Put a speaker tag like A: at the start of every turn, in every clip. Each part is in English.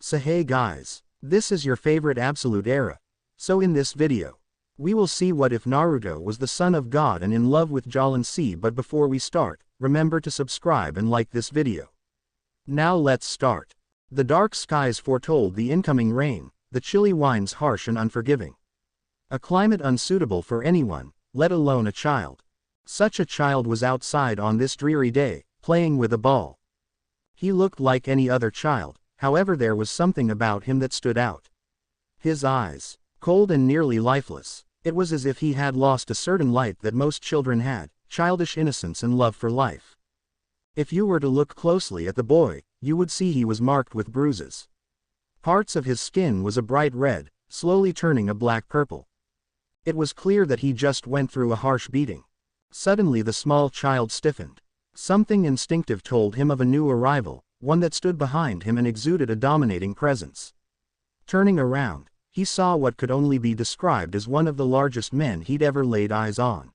A: So hey guys, this is your favorite absolute era. So in this video, we will see what if Naruto was the son of God and in love with Jalen C. But before we start, remember to subscribe and like this video. Now let's start. The dark skies foretold the incoming rain, the chilly winds harsh and unforgiving. A climate unsuitable for anyone, let alone a child. Such a child was outside on this dreary day, playing with a ball. He looked like any other child. However, there was something about him that stood out. His eyes, cold and nearly lifeless, it was as if he had lost a certain light that most children had, childish innocence and love for life. If you were to look closely at the boy, you would see he was marked with bruises. Parts of his skin was a bright red, slowly turning a black purple. It was clear that he just went through a harsh beating. Suddenly the small child stiffened. Something instinctive told him of a new arrival, one that stood behind him and exuded a dominating presence. Turning around, he saw what could only be described as one of the largest men he'd ever laid eyes on.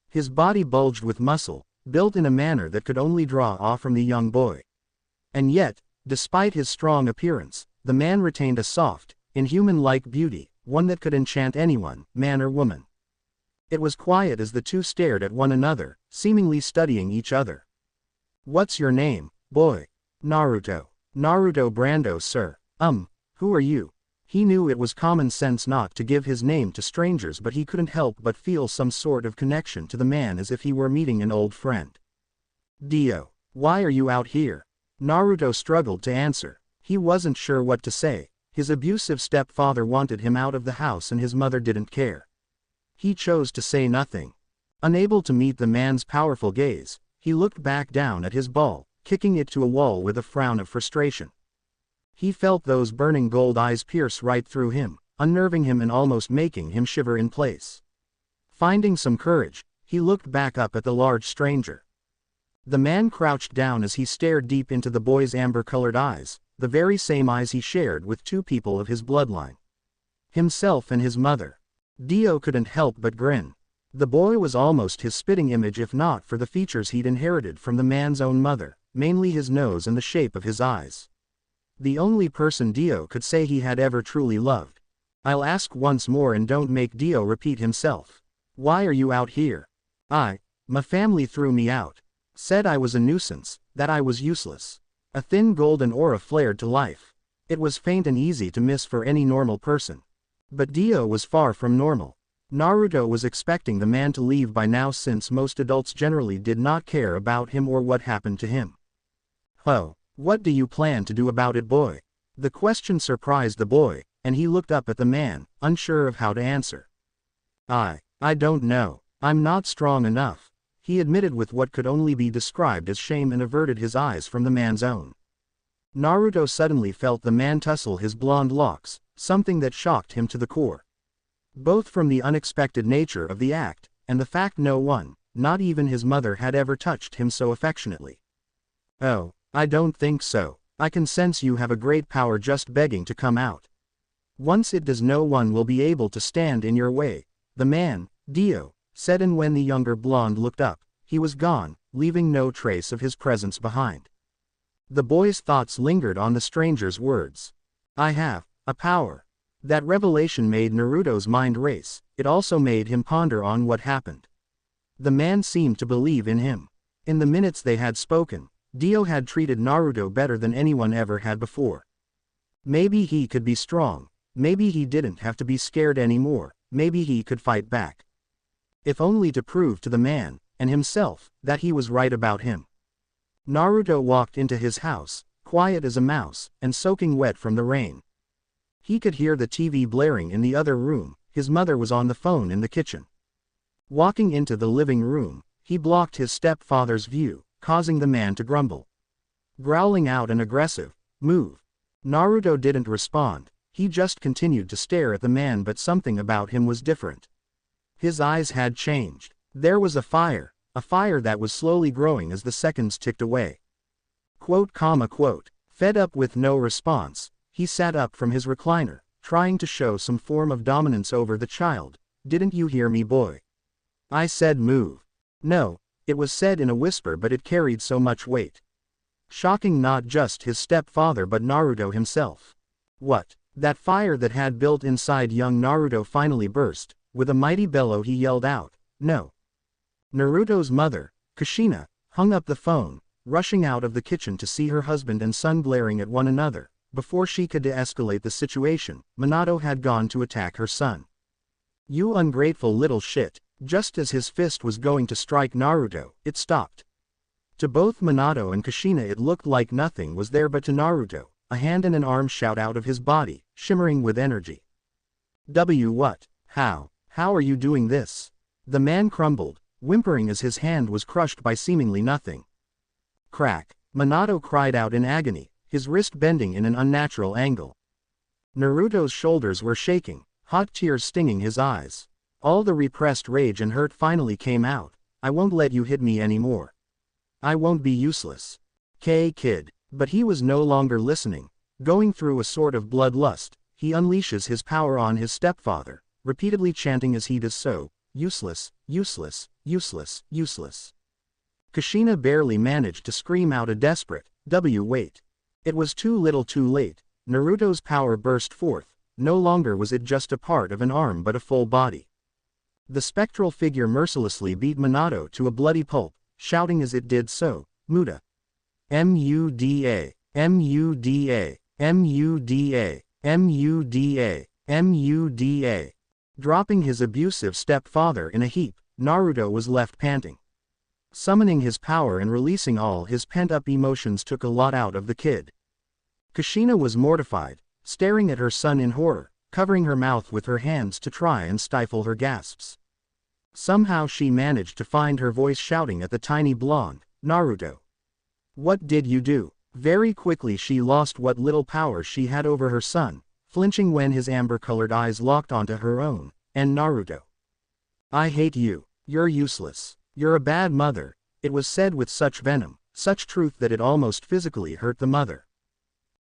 A: His body bulged with muscle, built in a manner that could only draw awe from the young boy. And yet, despite his strong appearance, the man retained a soft, inhuman-like beauty, one that could enchant anyone, man or woman. It was quiet as the two stared at one another, seemingly studying each other. "What's your name, boy?" "Naruto." "Naruto Brando, sir." Who are you?" He knew it was common sense not to give his name to strangers, but he couldn't help but feel some sort of connection to the man, as if he were meeting an old friend. "Dio. Why are you out here?" Naruto struggled to answer. He wasn't sure what to say. His abusive stepfather wanted him out of the house and his mother didn't care. He chose to say nothing. Unable to meet the man's powerful gaze, he looked back down at his ball, kicking it to a wall with a frown of frustration. He felt those burning gold eyes pierce right through him, unnerving him and almost making him shiver in place. Finding some courage, he looked back up at the large stranger. The man crouched down as he stared deep into the boy's amber-colored eyes, the very same eyes he shared with two people of his bloodline. Himself and his mother. Dio couldn't help but grin. The boy was almost his spitting image, if not for the features he'd inherited from the man's own mother, mainly his nose and the shape of his eyes. The only person Dio could say he had ever truly loved. "I'll ask once more and don't make Dio repeat himself. Why are you out here?" My family threw me out. Said I was a nuisance, that I was useless." A thin golden aura flared to life. It was faint and easy to miss for any normal person. But Dio was far from normal. Naruto was expecting the man to leave by now, since most adults generally did not care about him or what happened to him. "Oh, what do you plan to do about it, boy?" The question surprised the boy, and he looked up at the man, unsure of how to answer. I don't know. I'm not strong enough," he admitted with what could only be described as shame, and averted his eyes from the man's own. Naruto suddenly felt the man tussle his blonde locks, something that shocked him to the core. Both from the unexpected nature of the act, and the fact no one, not even his mother, had ever touched him so affectionately. "Oh, I don't think so. I can sense you have a great power just begging to come out. Once it does, no one will be able to stand in your way," the man, Dio, said, and when the younger blonde looked up, he was gone, leaving no trace of his presence behind. The boy's thoughts lingered on the stranger's words. "I have a power." That revelation made Naruto's mind race. It also made him ponder on what happened. The man seemed to believe in him. In the minutes they had spoken, Dio had treated Naruto better than anyone ever had before. Maybe he could be strong. Maybe he didn't have to be scared anymore. Maybe he could fight back. If only to prove to the man, and himself, that he was right about him. Naruto walked into his house, quiet as a mouse, and soaking wet from the rain. He could hear the TV blaring in the other room. His mother was on the phone in the kitchen. Walking into the living room, he blocked his stepfather's view, causing the man to grumble. Growling out an aggressive, "Move." Naruto didn't respond. He just continued to stare at the man, but something about him was different. His eyes had changed. There was a fire that was slowly growing as the seconds ticked away. Quote. Fed up with no response, he sat up from his recliner, trying to show some form of dominance over the child. "Didn't you hear me, boy? I said move." No, it was said in a whisper, but it carried so much weight. Shocking not just his stepfather but Naruto himself. What? That fire that had built inside young Naruto finally burst. With a mighty bellow he yelled out, "No!" Naruto's mother, Kushina, hung up the phone, rushing out of the kitchen to see her husband and son glaring at one another. Before she could de-escalate the situation, Minato had gone to attack her son. "You ungrateful little shit!" Just as his fist was going to strike Naruto, it stopped. To both Minato and Kushina it looked like nothing was there, but to Naruto, a hand and an arm shot out of his body, shimmering with energy. What? How are you doing this?" The man crumbled, whimpering as his hand was crushed by seemingly nothing. Crack! Minato cried out in agony, his wrist bending in an unnatural angle. Naruto's shoulders were shaking, hot tears stinging his eyes. All the repressed rage and hurt finally came out. "I won't let you hit me anymore. I won't be useless. Kid." But he was no longer listening. Going through a sort of bloodlust, he unleashes his power on his stepfather, repeatedly chanting as he does so, "Useless, useless, useless, useless." Kushina barely managed to scream out a desperate, wait. It was too little too late. Naruto's power burst forth. No longer was it just a part of an arm but a full body. The spectral figure mercilessly beat Minato to a bloody pulp, shouting as it did so, "Muda! Muda! Muda! Muda! Muda! Muda!" Dropping his abusive stepfather in a heap, Naruto was left panting. Summoning his power and releasing all his pent-up emotions took a lot out of the kid. Kushina was mortified, staring at her son in horror, covering her mouth with her hands to try and stifle her gasps. Somehow she managed to find her voice shouting at the tiny blonde, "Naruto! What did you do?" Very quickly she lost what little power she had over her son, flinching when his amber-colored eyes locked onto her own, and Naruto. "I hate you. You're useless. You're a bad mother." It was said with such venom, such truth that it almost physically hurt the mother.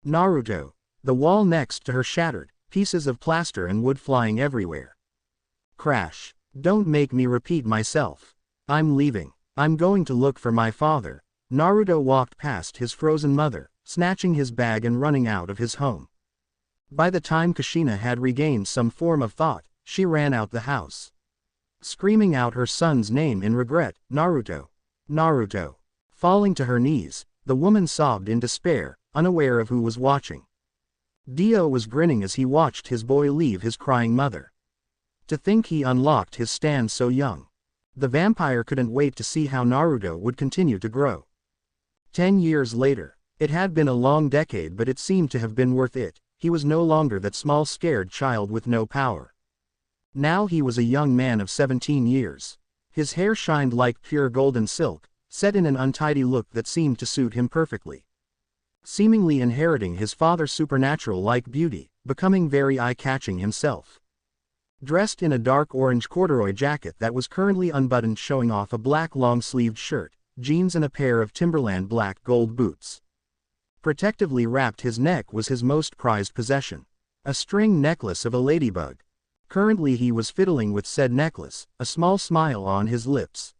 A: Naruto. The wall next to her shattered, pieces of plaster and wood flying everywhere. Crash. "Don't make me repeat myself. I'm leaving. I'm going to look for my father." Naruto walked past his frozen mother, snatching his bag and running out of his home. By the time Kushina had regained some form of thought, she ran out the house, screaming out her son's name in regret, "Naruto! Naruto!" Falling to her knees, the woman sobbed in despair, unaware of who was watching. Dio was grinning as he watched his boy leave his crying mother. To think he unlocked his stand so young. The vampire couldn't wait to see how Naruto would continue to grow. 10 years later. It had been a long decade, but it seemed to have been worth it. He was no longer that small scared child with no power. Now he was a young man of 17 years. His hair shined like pure golden silk, set in an untidy look that seemed to suit him perfectly. Seemingly inheriting his father's supernatural-like beauty, becoming very eye-catching himself. Dressed in a dark orange corduroy jacket that was currently unbuttoned, showing off a black long-sleeved shirt, jeans and a pair of Timberland black gold boots. Protectively wrapped his neck was his most prized possession, a string necklace of a ladybug. Currently he was fiddling with said necklace, a small smile on his lips.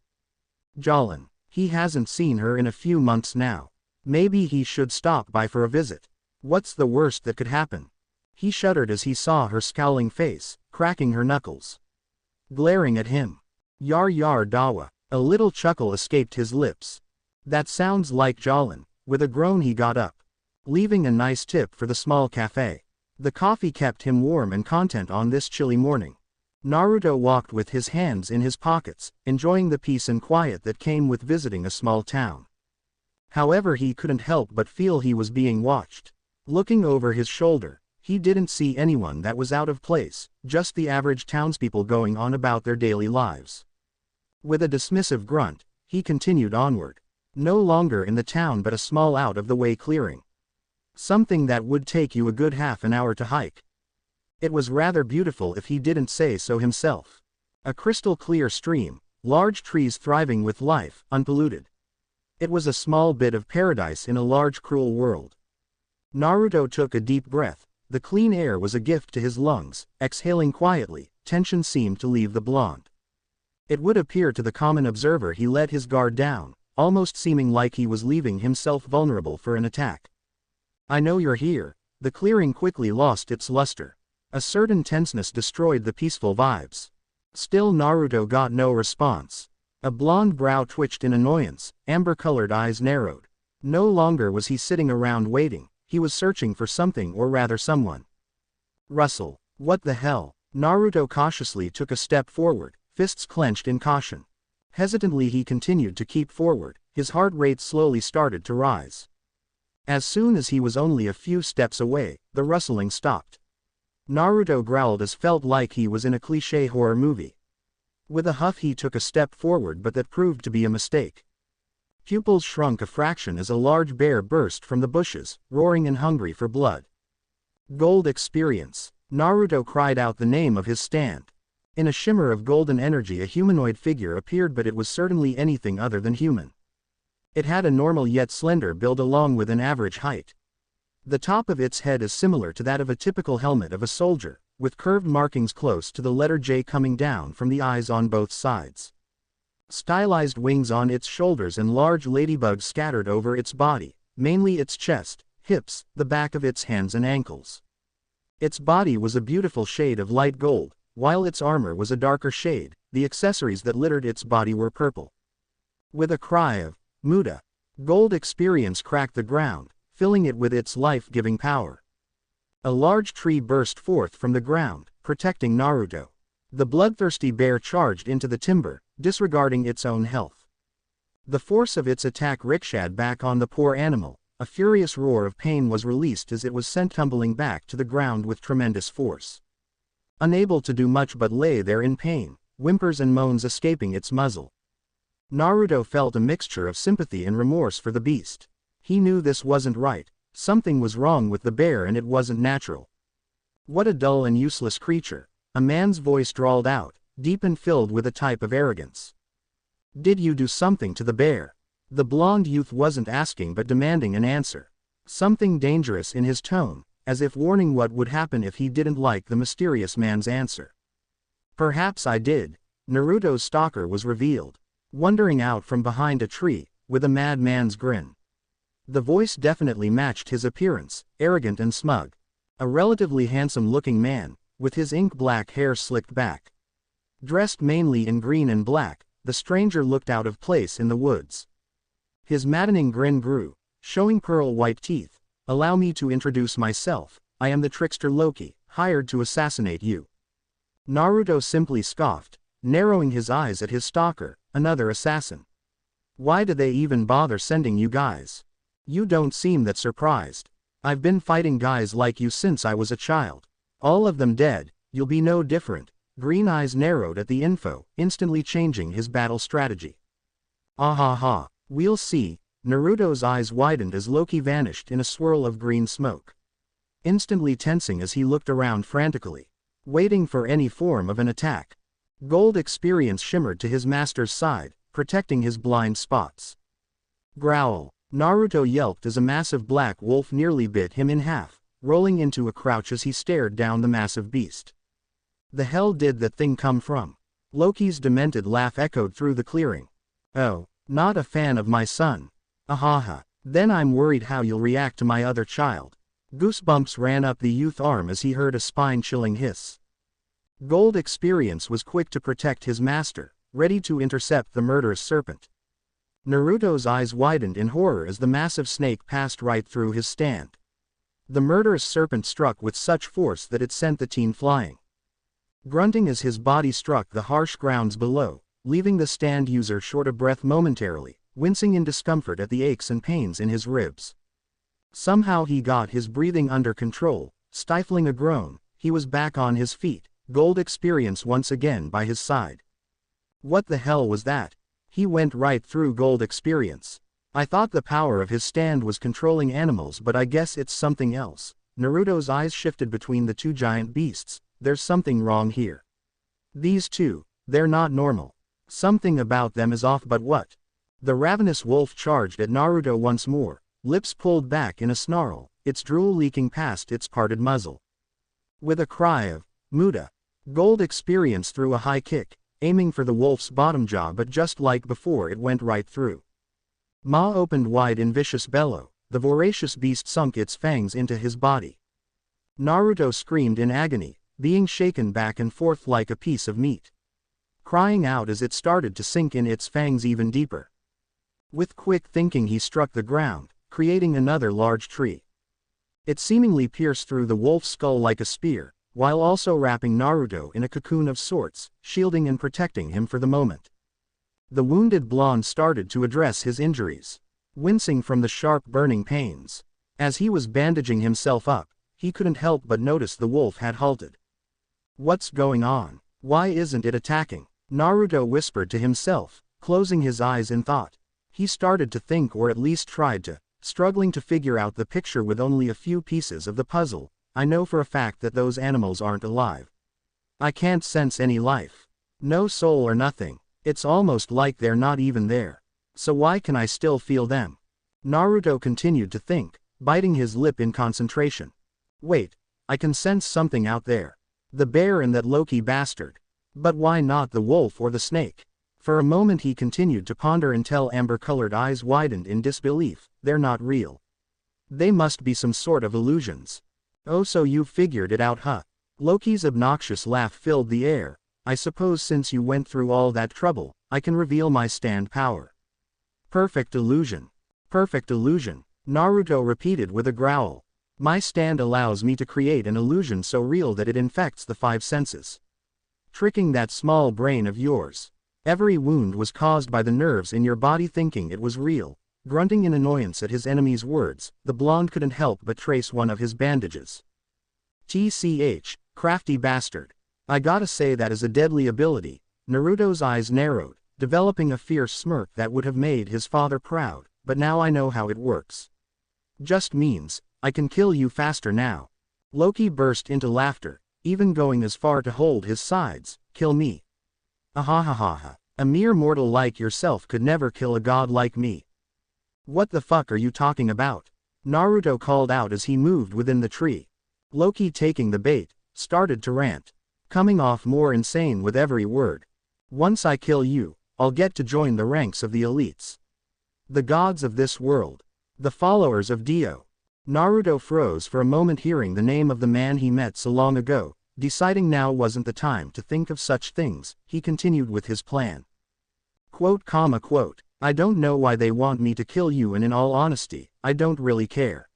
A: Jolin. He hasn't seen her in a few months now. Maybe he should stop by for a visit. What's the worst that could happen? He shuddered as he saw her scowling face, cracking her knuckles, glaring at him. Yar yar dawa. A little chuckle escaped his lips. That sounds like Jolin. With a groan he got up, leaving a nice tip for the small cafe. The coffee kept him warm and content on this chilly morning. Naruto walked with his hands in his pockets, enjoying the peace and quiet that came with visiting a small town. However, he couldn't help but feel he was being watched. Looking over his shoulder, he didn't see anyone that was out of place, just the average townspeople going on about their daily lives. With a dismissive grunt, he continued onward. No longer in the town but a small out-of-the-way clearing. Something that would take you a good half an hour to hike. It was rather beautiful if he didn't say so himself. A crystal clear stream, large trees thriving with life, unpolluted. It was a small bit of paradise in a large cruel world. Naruto took a deep breath. The clean air was a gift to his lungs. Exhaling quietly, tension seemed to leave the blonde. It would appear to the common observer he let his guard down, almost seeming like he was leaving himself vulnerable for an attack. "I know you're here." the clearing quickly lost its luster. A certain tenseness destroyed the peaceful vibes. Still Naruto got no response. A blonde brow twitched in annoyance, amber-colored eyes narrowed. No longer was he sitting around waiting, he was searching for something or rather someone. Rustle. What the hell? Naruto cautiously took a step forward, fists clenched in caution. Hesitantly he continued to keep forward, his heart rate slowly started to rise. As soon as he was only a few steps away, the rustling stopped. Naruto growled as felt like he was in a cliché horror movie. With a huff he took a step forward, but that proved to be a mistake. Pupils shrunk a fraction as a large bear burst from the bushes, roaring and hungry for blood. Gold experience. Naruto cried out the name of his stand. In a shimmer of golden energy a humanoid figure appeared, but it was certainly anything other than human. It had a normal yet slender build along with an average height. The top of its head is similar to that of a typical helmet of a soldier, with curved markings close to the letter J coming down from the eyes on both sides. Stylized wings on its shoulders and large ladybugs scattered over its body, mainly its chest, hips, the back of its hands and ankles. Its body was a beautiful shade of light gold, while its armor was a darker shade. The accessories that littered its body were purple. With a cry of Muda, gold experience cracked the ground, filling it with its life-giving power. A large tree burst forth from the ground, protecting Naruto. The bloodthirsty bear charged into the timber, disregarding its own health. The force of its attack ricocheted back on the poor animal. A furious roar of pain was released as it was sent tumbling back to the ground with tremendous force. Unable to do much but lay there in pain, whimpers and moans escaping its muzzle. Naruto felt a mixture of sympathy and remorse for the beast. He knew this wasn't right. Something was wrong with the bear and it wasn't natural. What a dull and useless creature. A man's voice drawled out, deep and filled with a type of arrogance. Did you do something to the bear? The blonde youth wasn't asking but demanding an answer. Something dangerous in his tone, as if warning what would happen if he didn't like the mysterious man's answer. Perhaps I did. Naruto's stalker was revealed, wandering out from behind a tree, with a madman's grin. The voice definitely matched his appearance, arrogant and smug. A relatively handsome-looking man, with his ink-black hair slicked back. Dressed mainly in green and black, the stranger looked out of place in the woods. His maddening grin grew, showing pearl-white teeth. Allow me to introduce myself, I am the trickster Loki, hired to assassinate you. Naruto simply scoffed, narrowing his eyes at his stalker, another assassin. Why did they even bother sending you guys? You don't seem that surprised. I've been fighting guys like you since I was a child. All of them dead, you'll be no different. Green eyes narrowed at the info, instantly changing his battle strategy. Ah ha ha, we'll see. Naruto's eyes widened as Loki vanished in a swirl of green smoke. Instantly tensing as he looked around frantically, waiting for any form of an attack. Gold experience shimmered to his master's side, protecting his blind spots. Growl. Naruto yelped as a massive black wolf nearly bit him in half, rolling into a crouch as he stared down the massive beast. The hell did that thing come from? Loki's demented laugh echoed through the clearing. Oh, not a fan of my son. Ahaha, then I'm worried how you'll react to my other child. Goosebumps ran up the youth's arm as he heard a spine-chilling hiss. Gold experience was quick to protect his master, ready to intercept the murderous serpent. Naruto's eyes widened in horror as the massive snake passed right through his stand. The murderous serpent struck with such force that it sent the teen flying. Grunting as his body struck the harsh grounds below, leaving the stand user short of breath momentarily, wincing in discomfort at the aches and pains in his ribs. Somehow he got his breathing under control, stifling a groan. He was back on his feet, gold experience once again by his side. What the hell was that? He went right through gold experience. I thought the power of his stand was controlling animals, but I guess it's something else. Naruto's eyes shifted between the two giant beasts. There's something wrong here. These two, they're not normal. Something about them is off, but what? The ravenous wolf charged at Naruto once more, lips pulled back in a snarl, its drool leaking past its parted muzzle. With a cry of Muda, gold experience threw a high kick, aiming for the wolf's bottom jaw, but just like before it went right through. Maw opened wide in vicious bellow, the voracious beast sunk its fangs into his body. Naruto screamed in agony, being shaken back and forth like a piece of meat, crying out as it started to sink in its fangs even deeper. With quick thinking he struck the ground, creating another large tree. It seemingly pierced through the wolf's skull like a spear, while also wrapping Naruto in a cocoon of sorts, shielding and protecting him for the moment. The wounded blonde started to address his injuries, wincing from the sharp burning pains. As he was bandaging himself up, he couldn't help but notice the wolf had halted. What's going on? Why isn't it attacking? Naruto whispered to himself, closing his eyes in thought. He started to think, or at least tried to, struggling to figure out the picture with only a few pieces of the puzzle. I know for a fact that those animals aren't alive. I can't sense any life. No soul or nothing. It's almost like they're not even there. So why can I still feel them? Naruto continued to think, biting his lip in concentration. Wait, I can sense something out there. The bear and that Loki bastard. But why not the wolf or the snake? For a moment he continued to ponder until amber-colored eyes widened in disbelief. They're not real. They must be some sort of illusions. Oh, so you figured it out, huh? Loki's obnoxious laugh filled the air. I suppose since you went through all that trouble, I can reveal my stand power. Perfect illusion. Perfect illusion, Naruto repeated with a growl. My stand allows me to create an illusion so real that it infects the five senses, tricking that small brain of yours. Every wound was caused by the nerves in your body thinking it was real. Grunting in annoyance at his enemy's words, the blonde couldn't help but trace one of his bandages. TCH, crafty bastard. I gotta say that is a deadly ability. Naruto's eyes narrowed, developing a fierce smirk that would have made his father proud, but now I know how it works. Just means, I can kill you faster now. Loki burst into laughter, even going as far to hold his sides. Kill me? Ahahaha. A mere mortal like yourself could never kill a god like me. What the fuck are you talking about? Naruto called out as he moved within the tree. Loki, taking the bait, started to rant, coming off more insane with every word. Once I kill you, I'll get to join the ranks of the elites. The gods of this world. The followers of Dio. Naruto froze for a moment hearing the name of the man he met so long ago. Deciding now wasn't the time to think of such things, he continued with his plan. Quote. I don't know why they want me to kill you, and in all honesty, I don't really care.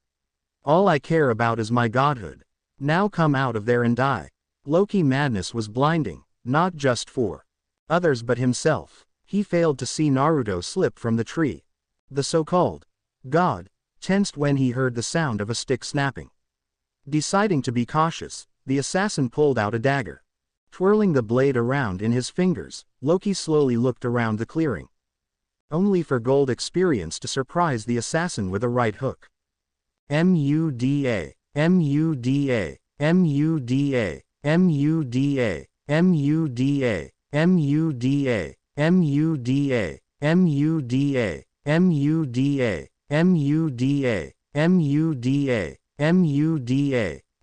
A: All I care about is my godhood. Now come out of there and die. Loki madness was blinding, not just for others but himself. He failed to see Naruto slip from the tree. The so-called god tensed when he heard the sound of a stick snapping. Deciding to be cautious, the assassin pulled out a dagger. Twirling the blade around in his fingers, Loki slowly looked around the clearing, only for gold experience to surprise the assassin with a right hook. Muda, Muda, Muda, Muda, Muda, Muda, Muda, Muda, Muda, Muda, Muda, Muda,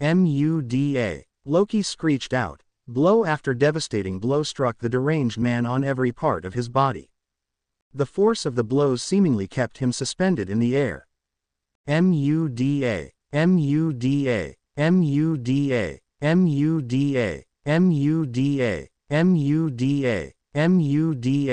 A: Muda. Loki screeched out. Blow after devastating blow struck the deranged man on every part of his body. The force of the blows seemingly kept him suspended in the air. Muda, Muda, Muda, Muda, Muda, Muda, Muda,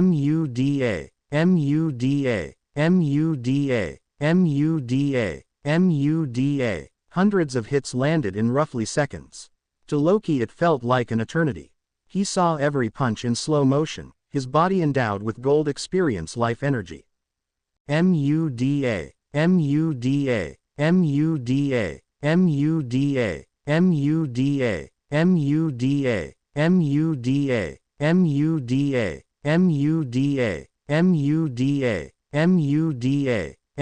A: Muda, Muda, Muda, Muda, Muda, Muda. Hundreds of hits landed in roughly seconds. To Loki it felt like an eternity. He saw every punch in slow motion, his body endowed with gold experience life energy. Muda, Muda, Muda, Muda, Muda, Muda, Muda, Muda, Muda, Muda,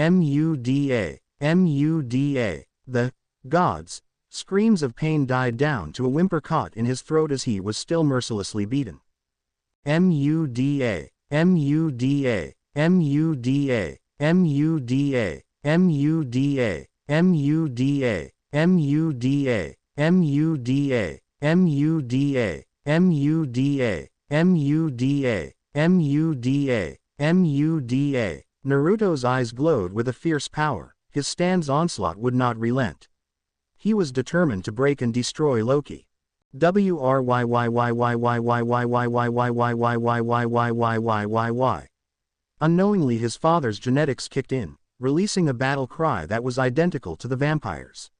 A: Muda, Muda, Muda. The gods. Screams of pain died down to a whimper caught in his throat as he was still mercilessly beaten. Muda, Muda, Muda, Muda, Muda, Muda, Muda, Muda, Muda, Muda, Muda, Muda, Muda. Naruto's eyes glowed with a fierce power. his stand's onslaught would not relent. He was determined to break and destroy Loki. Unknowingly his father's genetics kicked in, releasing a battle cry that was identical to the vampires.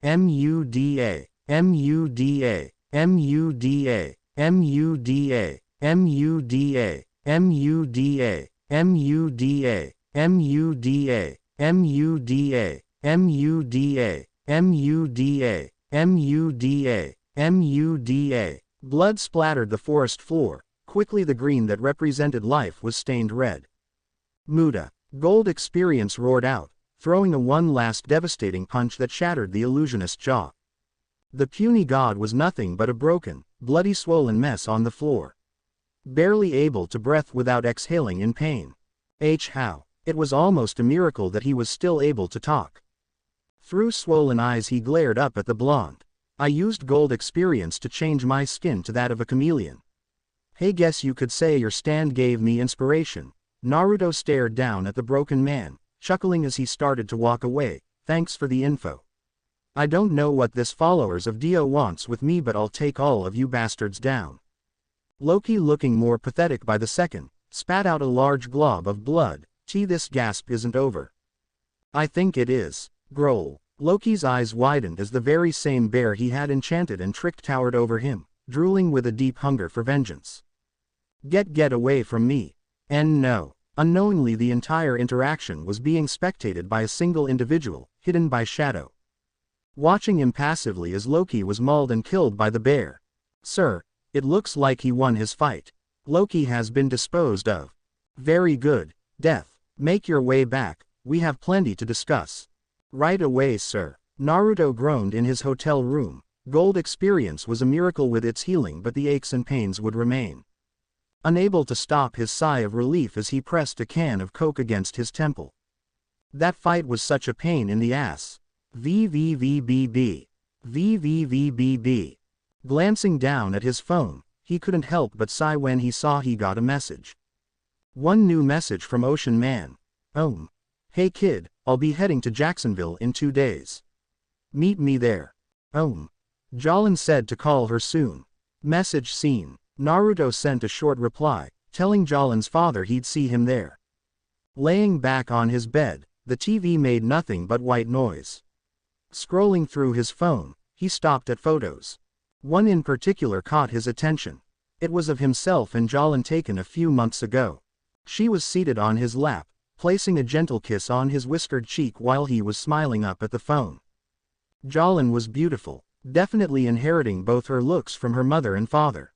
A: MUDA, MUDA, MUDA, MUDA, MUDA, MUDA, MUDA, MUDA, MUDA, MUDA, MUDA, MUDA, MUDA. Blood splattered the forest floor. Quickly the green that represented life was stained red. Muda. Gold Experience roared out, throwing a one last devastating punch that shattered the illusionist's jaw. The puny god was nothing but a broken, bloody swollen mess on the floor. Barely able to breathe without exhaling in pain. How? It was almost a miracle that he was still able to talk. Through swollen eyes he glared up at the blonde. I used Gold Experience to change my skin to that of a chameleon. Hey, guess you could say your stand gave me inspiration. Naruto stared down at the broken man, chuckling as he started to walk away. Thanks for the info. I don't know what this followers of Dio wants with me, but I'll take all of you bastards down. Loki, looking more pathetic by the second, spat out a large glob of blood. This gasp isn't over. I think it is. Growl. Loki's eyes widened as the very same bear he had enchanted and tricked towered over him, drooling with a deep hunger for vengeance. Get away from me. And no. Unknowingly the entire interaction was being spectated by a single individual, hidden by shadow. Watching impassively as Loki was mauled and killed by the bear. Sir, it looks like he won his fight. Loki has been disposed of. Very good, Death. Make your way back, we have plenty to discuss. Right away, sir. Naruto groaned in his hotel room. Gold Experience was a miracle with its healing, but the aches and pains would remain. Unable to stop his sigh of relief as he pressed a can of Coke against his temple. That fight was such a pain in the ass. VVVBB. VVVBB. Glancing down at his phone, he couldn't help but sigh when he saw he got a message. One new message from Ocean Man. Hey kid, I'll be heading to Jacksonville in 2 days. Meet me there. Jolin said to call her soon. Message seen. Naruto sent a short reply, telling Jolin's father he'd see him there. Laying back on his bed, the TV made nothing but white noise. Scrolling through his phone, he stopped at photos. One in particular caught his attention. It was of himself and Jolin taken a few months ago. She was seated on his lap, placing a gentle kiss on his whiskered cheek while he was smiling up at the phone. Jolin was beautiful, definitely inheriting both her looks from her mother and father.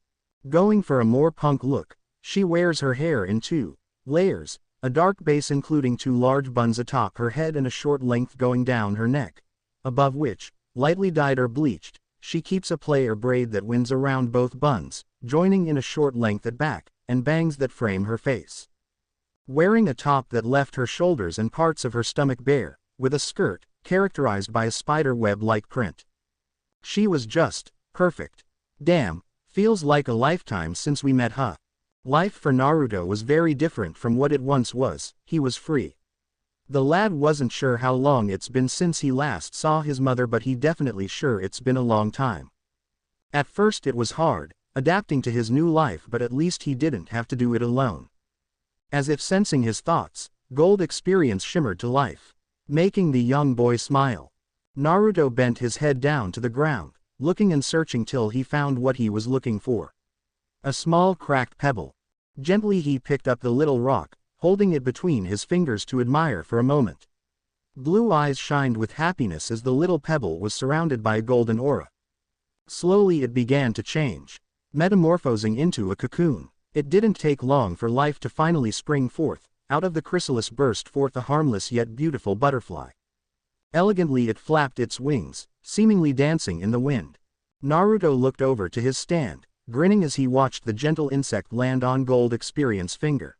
A: Going for a more punk look, she wears her hair in 2 layers, a dark base including 2 large buns atop her head and a short length going down her neck, above which, lightly dyed or bleached, she keeps a player braid that winds around both buns, joining in a short length at back, and bangs that frame her face. Wearing a top that left her shoulders and parts of her stomach bare, with a skirt, characterized by a spider web-like print. She was just perfect. Damn, feels like a lifetime since we met, huh? Life for Naruto was very different from what it once was. He was free. The lad wasn't sure how long it's been since he last saw his mother, but he definitely sure it's been a long time. At first it was hard, adapting to his new life, but at least he didn't have to do it alone. As if sensing his thoughts, Gold Experience shimmered to life, making the young boy smile. Naruto bent his head down to the ground, looking and searching till he found what he was looking for. A small cracked pebble. Gently he picked up the little rock, holding it between his fingers to admire for a moment. Blue eyes shined with happiness as the little pebble was surrounded by a golden aura. Slowly it began to change, metamorphosing into a cocoon. It didn't take long for life to finally spring forth. Out of the chrysalis burst forth a harmless yet beautiful butterfly. Elegantly it flapped its wings, seemingly dancing in the wind. Naruto looked over to his stand, grinning as he watched the gentle insect land on Gold Experience finger.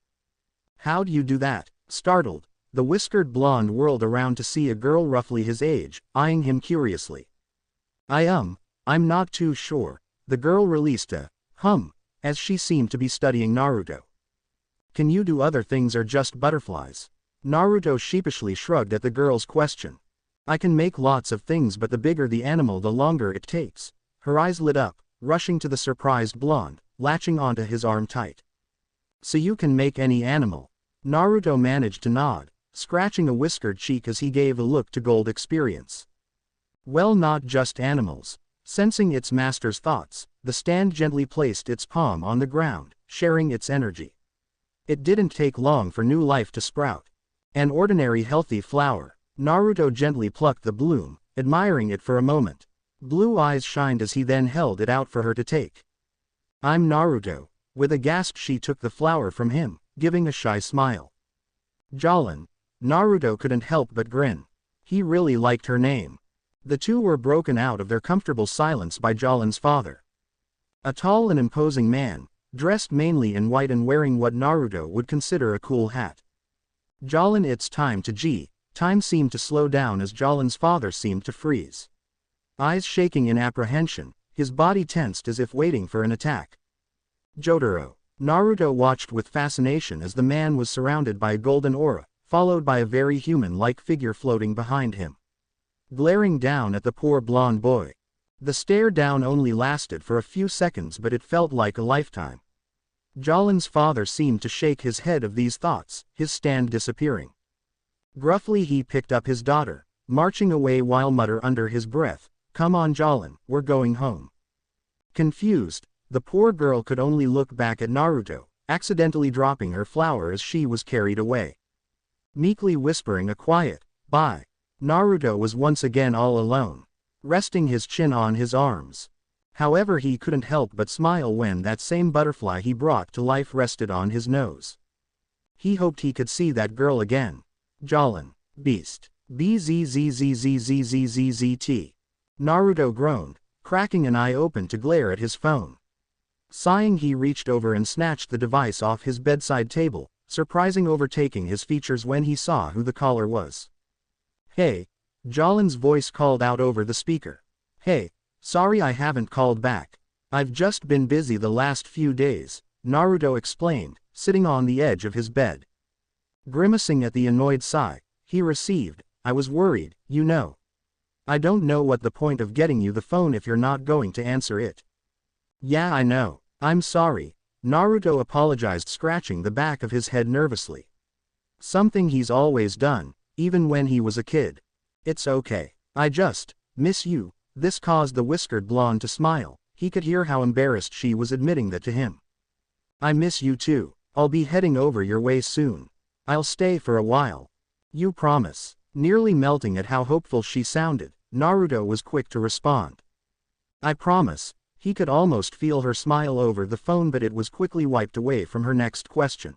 A: How'd you do that? Startled, the whiskered blonde whirled around to see a girl roughly his age, eyeing him curiously. I'm not too sure. The girl released a hum, as she seemed to be studying Naruto. Can you do other things or just butterflies? Naruto sheepishly shrugged at the girl's question. I can make lots of things, but the bigger the animal the longer it takes. Her eyes lit up, rushing to the surprised blonde, latching onto his arm tight. So you can make any animal? Naruto managed to nod, scratching a whiskered cheek as he gave a look to Gold Experience. Well, not just animals. Sensing its master's thoughts, the stand gently placed its palm on the ground, sharing its energy. It didn't take long for new life to sprout. An ordinary healthy flower. Naruto gently plucked the bloom, admiring it for a moment. Blue eyes shined as he then held it out for her to take. I'm Naruto. With a gasp she took the flower from him, giving a shy smile. Jolin. Naruto couldn't help but grin. He really liked her name. The two were broken out of their comfortable silence by Jolin's father. A tall and imposing man, dressed mainly in white and wearing what Naruto would consider a cool hat. Jolin, it's time to G. Time seemed to slow down as Jolin's father seemed to freeze. Eyes shaking in apprehension, his body tensed as if waiting for an attack. Jotaro. Naruto watched with fascination as the man was surrounded by a golden aura, followed by a very human-like figure floating behind him. Glaring down at the poor blonde boy. The stare down only lasted for a few seconds, but it felt like a lifetime. Jolin's father seemed to shake his head of these thoughts, his stand disappearing. Gruffly he picked up his daughter, marching away while mutter under his breath, "Come on Jolin, we're going home." Confused, the poor girl could only look back at Naruto, accidentally dropping her flower as she was carried away. Meekly whispering a quiet, "Bye." Naruto was once again all alone, resting his chin on his arms. However, he couldn't help but smile when that same butterfly he brought to life rested on his nose. He hoped he could see that girl again. Jolin. Beast. BZZZZZZZZT. Naruto groaned, cracking an eye open to glare at his phone. Sighing, he reached over and snatched the device off his bedside table, surprising overtaking his features when he saw who the caller was. "Hey." Jolin's voice called out over the speaker. "Hey, sorry I haven't called back. I've just been busy the last few days," Naruto explained, sitting on the edge of his bed. Grimacing at the annoyed sigh he received, "I was worried, you know. I don't know what the point of getting you the phone if you're not going to answer it." "Yeah, I know. I'm sorry." Naruto apologized, scratching the back of his head nervously. Something he's always done, even when he was a kid. "It's okay. I just miss you." This caused the whiskered blonde to smile. He could hear how embarrassed she was admitting that to him. "I miss you too. I'll be heading over your way soon. I'll stay for a while. You promise?" Nearly melting at how hopeful she sounded, Naruto was quick to respond. "I promise." He could almost feel her smile over the phone, but it was quickly wiped away from her next question.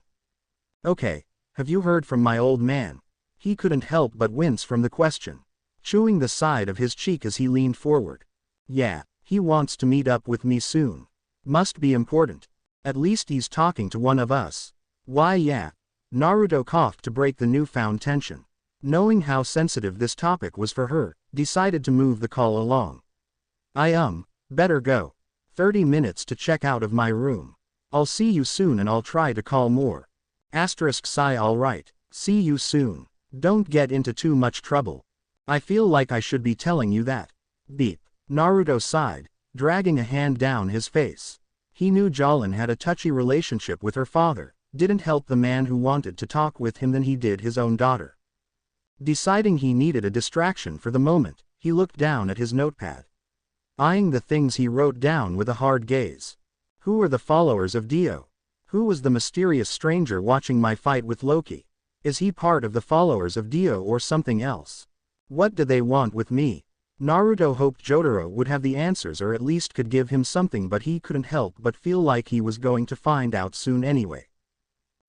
A: "Okay, have you heard from my old man?" He couldn't help but wince from the question, chewing the side of his cheek as he leaned forward. "Yeah, he wants to meet up with me soon. Must be important. At least he's talking to one of us." "Why, yeah." Naruto coughed to break the newfound tension. Knowing how sensitive this topic was for her, decided to move the call along. "I better go. 30 minutes to check out of my room. I'll see you soon and I'll try to call more. Sigh. Alright, see you soon. Don't get into too much trouble. I feel like I should be telling you that." Beep. Naruto sighed, dragging a hand down his face. He knew Jolin had a touchy relationship with her father, didn't help the man who wanted to talk with him than he did his own daughter. Deciding he needed a distraction for the moment, he looked down at his notepad, eyeing the things he wrote down with a hard gaze. Who are the followers of Dio? Who was the mysterious stranger watching my fight with Loki? Is he part of the followers of Dio or something else? What do they want with me? Naruto hoped Jotaro would have the answers or at least could give him something, but he couldn't help but feel like he was going to find out soon anyway.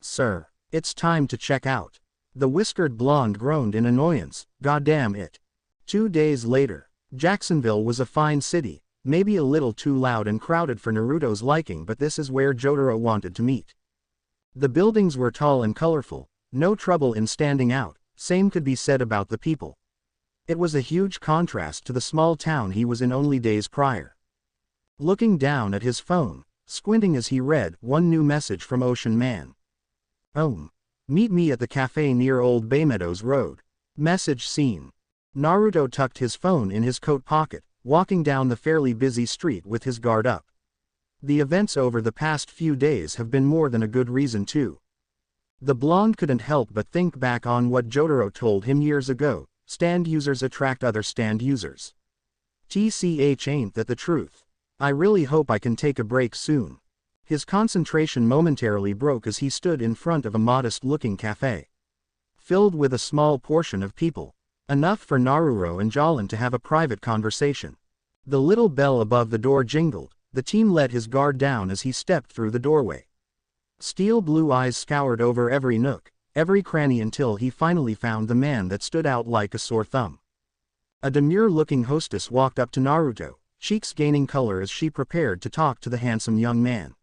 A: "Sir, it's time to check out." The whiskered blonde groaned in annoyance, "Goddamn it." 2 days later. Jacksonville was a fine city, maybe a little too loud and crowded for Naruto's liking, but this is where Jotaro wanted to meet. The buildings were tall and colorful, no trouble in standing out, same could be said about the people. It was a huge contrast to the small town he was in only days prior. Looking down at his phone, squinting as he read one new message from Ocean Man. Meet me at the cafe near Old Baymeadows Road. Message seen. Naruto tucked his phone in his coat pocket, walking down the fairly busy street with his guard up. The events over the past few days have been more than a good reason to. The blonde couldn't help but think back on what Jotaro told him years ago: stand users attract other stand users. TCH, ain't that the truth? I really hope I can take a break soon. His concentration momentarily broke as he stood in front of a modest-looking cafe. Filled with a small portion of people. Enough for Naruto and Jolin to have a private conversation. The little bell above the door jingled. The team let his guard down as he stepped through the doorway. Steel blue eyes scoured over every nook, every cranny until he finally found the man that stood out like a sore thumb. A demure-looking hostess walked up to Naruto, cheeks gaining color as she prepared to talk to the handsome young man.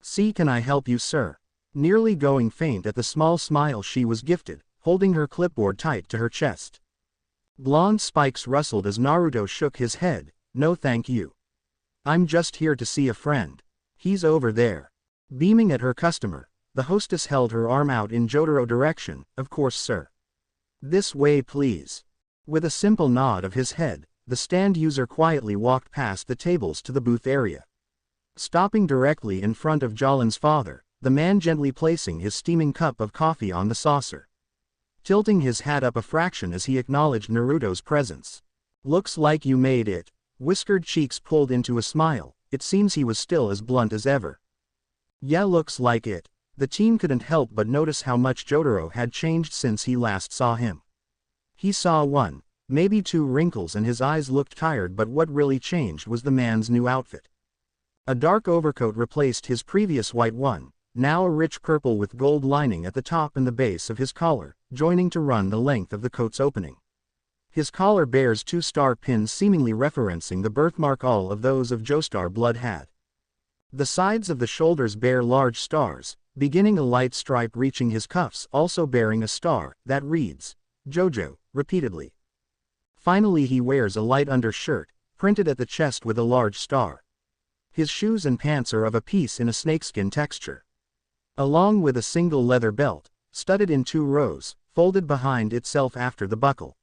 A: "See, can I help you, sir?" Nearly going faint at the small smile she was gifted, holding her clipboard tight to her chest. Blonde spikes rustled as Naruto shook his head. "No thank you. I'm just here to see a friend. He's over there." Beaming at her customer, the hostess held her arm out in Jotaro direction. "Of course, sir. This way, please." With a simple nod of his head, the stand user quietly walked past the tables to the booth area. Stopping directly in front of Jolin's father, the man gently placing his steaming cup of coffee on the saucer. Tilting his hat up a fraction as he acknowledged Naruto's presence. "Looks like you made it." Whiskered cheeks pulled into a smile. It seems he was still as blunt as ever. "Yeah, looks like it." The team couldn't help but notice how much Jotaro had changed since he last saw him. He saw one, maybe two wrinkles and his eyes looked tired, but what really changed was the man's new outfit. A dark overcoat replaced his previous white one, now a rich purple with gold lining at the top and the base of his collar, joining to run the length of the coat's opening. His collar bears two star pins seemingly referencing the birthmark all of those of Joestar blood had. The sides of the shoulders bear large stars, beginning a light stripe reaching his cuffs, also bearing a star that reads, "Jojo," repeatedly. Finally he wears a light undershirt, printed at the chest with a large star. His shoes and pants are of a piece in a snakeskin texture. Along with a single leather belt, studded in 2 rows, folded behind itself after the buckle.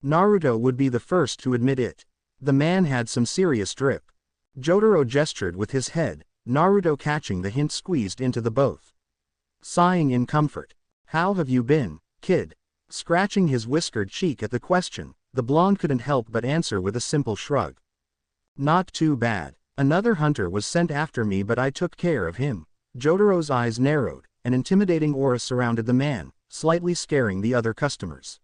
A: Naruto would be the first to admit it. The man had some serious drip. Jotaro gestured with his head, Naruto catching the hint squeezed into the both. Sighing in comfort. "How have you been, kid?" Scratching his whiskered cheek at the question, the blonde couldn't help but answer with a simple shrug. "Not too bad. Another hunter was sent after me, but I took care of him." Jotaro's eyes narrowed, an intimidating aura surrounded the man, slightly scaring the other customers.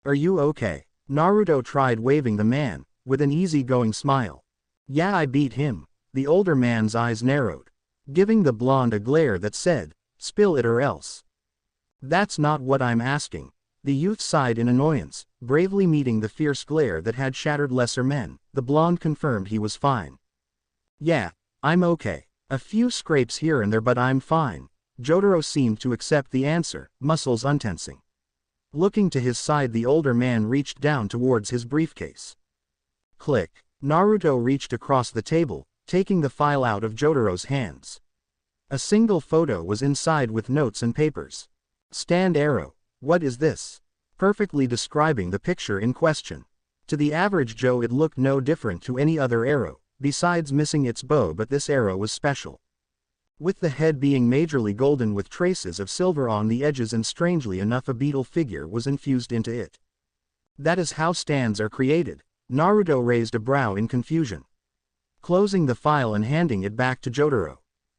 A: "Are you okay?" Naruto tried waving the man, with an easy-going smile. "Yeah, I beat him." The older man's eyes narrowed, giving the blonde a glare that said, "Spill it or else." "That's not what I'm asking." The youth sighed in annoyance, bravely meeting the fierce glare that had shattered lesser men. The blonde confirmed he was fine. "Yeah, I'm okay. A few scrapes here and there, but I'm fine." Jotaro seemed to accept the answer, muscles untensing. Looking to his side, the older man reached down towards his briefcase. Click. Naruto reached across the table, taking the file out of Jotaro's hands. A single photo was inside with notes and papers. "Stand arrow. What is this?" Perfectly describing the picture in question. To the average Joe it looked no different to any other arrow, besides missing its bow, but this arrow was special. With the head being majorly golden with traces of silver on the edges, and strangely enough a beetle figure was infused into it. "That is how stands are created." Naruto raised a brow in confusion. Closing the file and handing it back to Jotaro.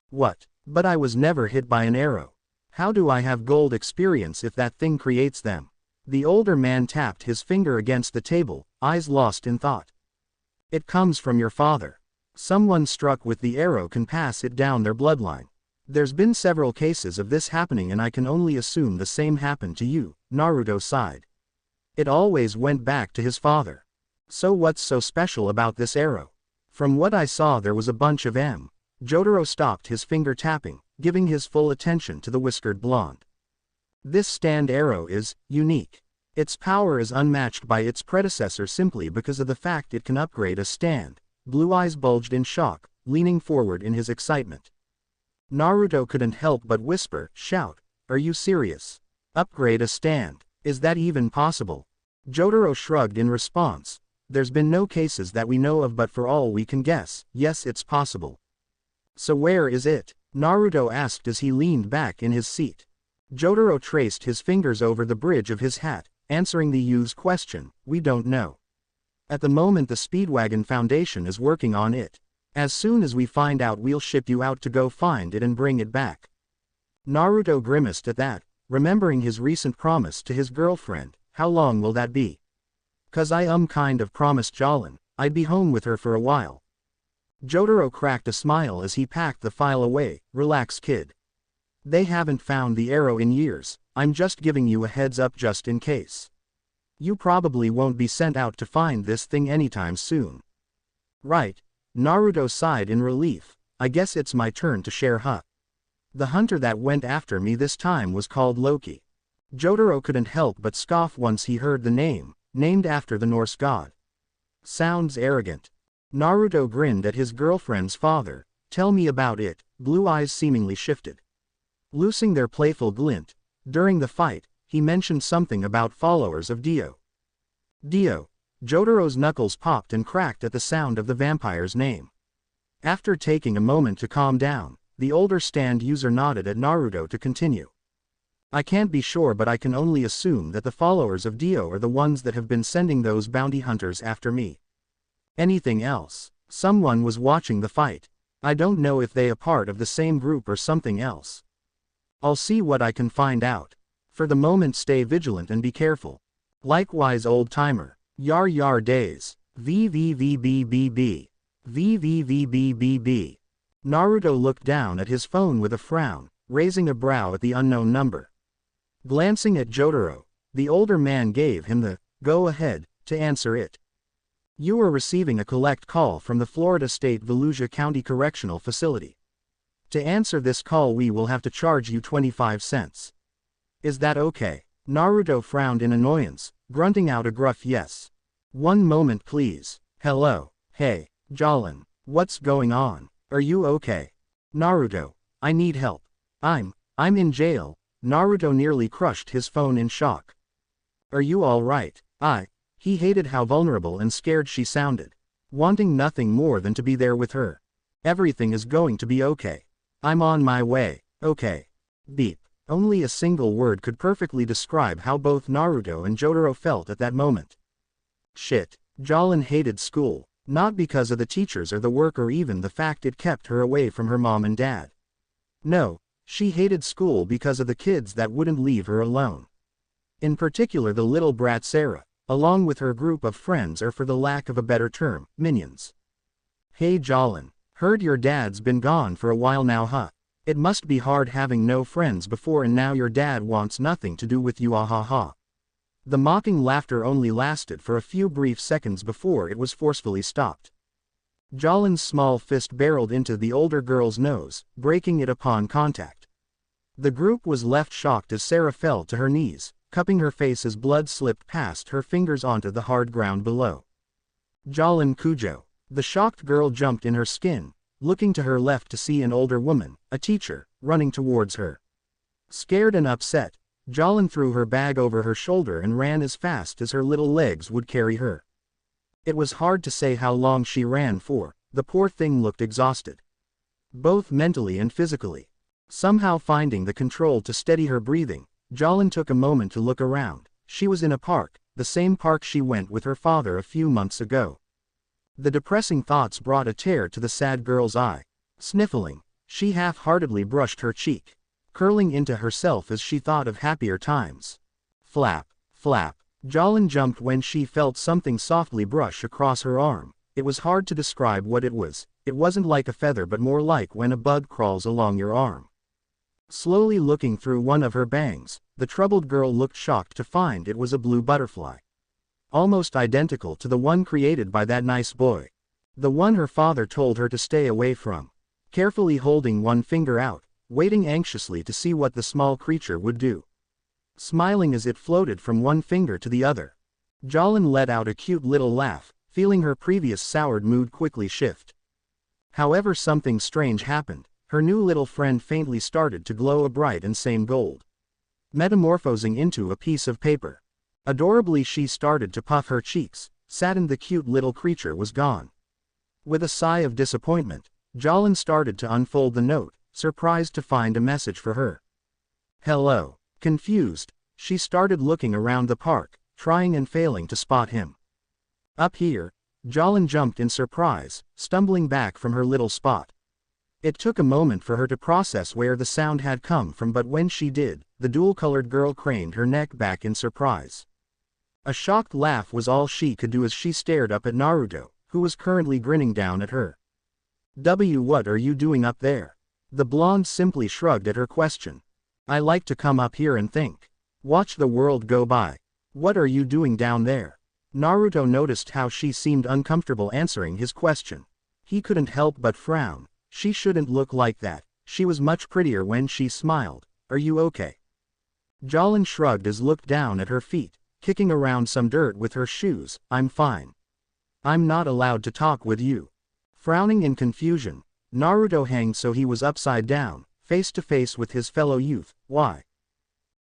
A: "What? But I was never hit by an arrow. How do I have gold experience if that thing creates them?" The older man tapped his finger against the table, eyes lost in thought. "It comes from your father. Someone struck with the arrow can pass it down their bloodline. There's been several cases of this happening, and I can only assume the same happened to you." Naruto sighed. "It always went back to his father. So what's so special about this arrow?" "From what I saw there was a bunch of M." Jotaro stopped his finger tapping, giving his full attention to the whiskered blonde. "This stand arrow is unique. Its power is unmatched by its predecessor simply because of the fact it can upgrade a stand." Blue eyes bulged in shock, leaning forward in his excitement. Naruto couldn't help but whisper, "Shout." Are you serious? Upgrade a stand. Is that even possible? Jotaro shrugged in response. There's been no cases that we know of, but for all we can guess, yes, it's possible. So where is it? Naruto asked as he leaned back in his seat. Jotaro traced his fingers over the bridge of his hat, answering the youth's question. We don't know. At the moment the Speedwagon Foundation is working on it. As soon as we find out, we'll ship you out to go find it and bring it back. Naruto grimaced at that, remembering his recent promise to his girlfriend. How long will that be? "'Cause I kind of promised Jolin I'd be home with her for a while." Jotaro cracked a smile as he packed the file away. Relax, kid. They haven't found the arrow in years. I'm just giving you a heads up just in case. You probably won't be sent out to find this thing anytime soon. Right. Naruto sighed in relief. I guess it's my turn to share, huh? The hunter that went after me this time was called Loki. Jotaro couldn't help but scoff once he heard the name, named after the Norse god. Sounds arrogant. Naruto grinned at his girlfriend's father. Tell me about it. Blue eyes seemingly shifted, loosing their playful glint. During the fight, he mentioned something about followers of Dio. Dio. Jotaro's knuckles popped and cracked at the sound of the vampire's name. After taking a moment to calm down, the older stand user nodded at Naruto to continue. I can't be sure, but I can only assume that the followers of Dio are the ones that have been sending those bounty hunters after me. Anything else? Someone was watching the fight. I don't know if they are part of the same group or something else. I'll see what I can find out. For the moment, stay vigilant and be careful. Likewise, old timer. Yar yar days. VVVBBB. VVVBBB. Naruto looked down at his phone with a frown, raising a brow at the unknown number. Glancing at Jotaro, the older man gave him the go-ahead to answer it. You are receiving a collect call from the Florida State Volusia County Correctional Facility. To answer this call, we will have to charge you 25 cents. Is that okay? Naruto frowned in annoyance, grunting out a gruff yes. One moment please. Hello. Hey, Jolin. What's going on? Are you okay? Naruto. I need help. I'm in jail. Naruto nearly crushed his phone in shock. Are you alright? He hated how vulnerable and scared she sounded, wanting nothing more than to be there with her. Everything is going to be okay. I'm on my way. Okay. Beep. Only a single word could perfectly describe how both Naruto and Jotaro felt at that moment. Shit. Jolin hated school, not because of the teachers or the work or even the fact it kept her away from her mom and dad. No, she hated school because of the kids that wouldn't leave her alone. In particular the little brat Sarah, along with her group of friends, or for the lack of a better term, minions. Hey Jolin, heard your dad's been gone for a while now, huh? It must be hard having no friends before and now your dad wants nothing to do with you, ah. The mocking laughter only lasted for a few brief seconds before it was forcefully stopped. Jolin's small fist barreled into the older girl's nose, breaking it upon contact. The group was left shocked as Sarah fell to her knees, cupping her face as blood slipped past her fingers onto the hard ground below. Jolin Kujo. The shocked girl jumped in her skin, looking to her left to see an older woman, a teacher, running towards her. Scared and upset, Jolin threw her bag over her shoulder and ran as fast as her little legs would carry her. It was hard to say how long she ran for. The poor thing looked exhausted, both mentally and physically. Somehow finding the control to steady her breathing, Jolin took a moment to look around. She was in a park, the same park she went with her father a few months ago. The depressing thoughts brought a tear to the sad girl's eye. Sniffling, she half-heartedly brushed her cheek, curling into herself as she thought of happier times. Flap, flap. Jolin jumped when she felt something softly brush across her arm. It was hard to describe what it was. It wasn't like a feather but more like when a bug crawls along your arm. Slowly looking through one of her bangs, the troubled girl looked shocked to find it was a blue butterfly. Almost identical to the one created by that nice boy. The one her father told her to stay away from. Carefully holding one finger out, waiting anxiously to see what the small creature would do. Smiling as it floated from one finger to the other, Jolin let out a cute little laugh, feeling her previous soured mood quickly shift. However, something strange happened. Her new little friend faintly started to glow a bright and same gold. metamorphosing into a piece of paper. Adorably she started to puff her cheeks, saddened the cute little creature was gone. With a sigh of disappointment, Jolin started to unfold the note, surprised to find a message for her. Hello. Confused, she started looking around the park, trying and failing to spot him. Up here, Jolin jumped in surprise, stumbling back from her little spot. It took a moment for her to process where the sound had come from, but when she did, the dual-colored girl craned her neck back in surprise. A shocked laugh was all she could do as she stared up at Naruto, who was currently grinning down at her. What are you doing up there? The blonde simply shrugged at her question. I like to come up here and think. Watch the world go by. What are you doing down there? Naruto noticed how she seemed uncomfortable answering his question. He couldn't help but frown. She shouldn't look like that, she was much prettier when she smiled. Are you okay? Jolin shrugged as looked down at her feet, kicking around some dirt with her shoes. I'm fine. I'm not allowed to talk with you. Frowning in confusion, Naruto hanged so he was upside down, face to face with his fellow youth. Why?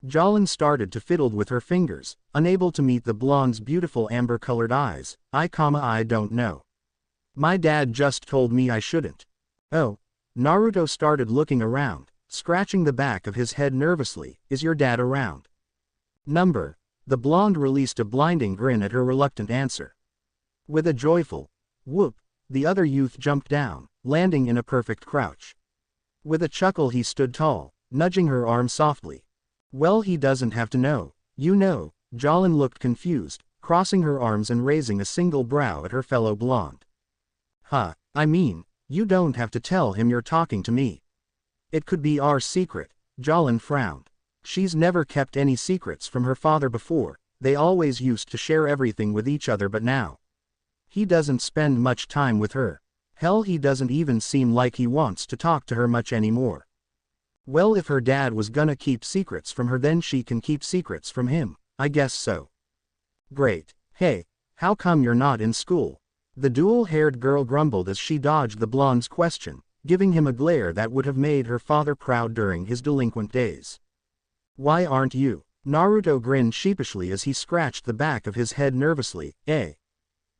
A: Jolin started to fiddle with her fingers, unable to meet the blonde's beautiful amber-colored eyes. I don't know. My dad just told me I shouldn't. Oh. Naruto started looking around, scratching the back of his head nervously. Is your dad around? Number. The blonde released a blinding grin at her reluctant answer. With a joyful whoop, the other youth jumped down, landing in a perfect crouch. With a chuckle he stood tall, nudging her arm softly. Well, he doesn't have to know. You know. Jolin looked confused, crossing her arms and raising a single brow at her fellow blonde. I mean, you don't have to tell him you're talking to me. It could be our secret. Jolin frowned. She's never kept any secrets from her father before, they always used to share everything with each other, but now he doesn't spend much time with her. Hell, he doesn't even seem like he wants to talk to her much anymore. Well, if her dad was gonna keep secrets from her, then she can keep secrets from him, I guess so. Great. Hey, how come you're not in school? The dual-haired girl grumbled as she dodged the blonde's question, giving him a glare that would have made her father proud during his delinquent days. Why aren't you? Naruto grinned sheepishly as he scratched the back of his head nervously.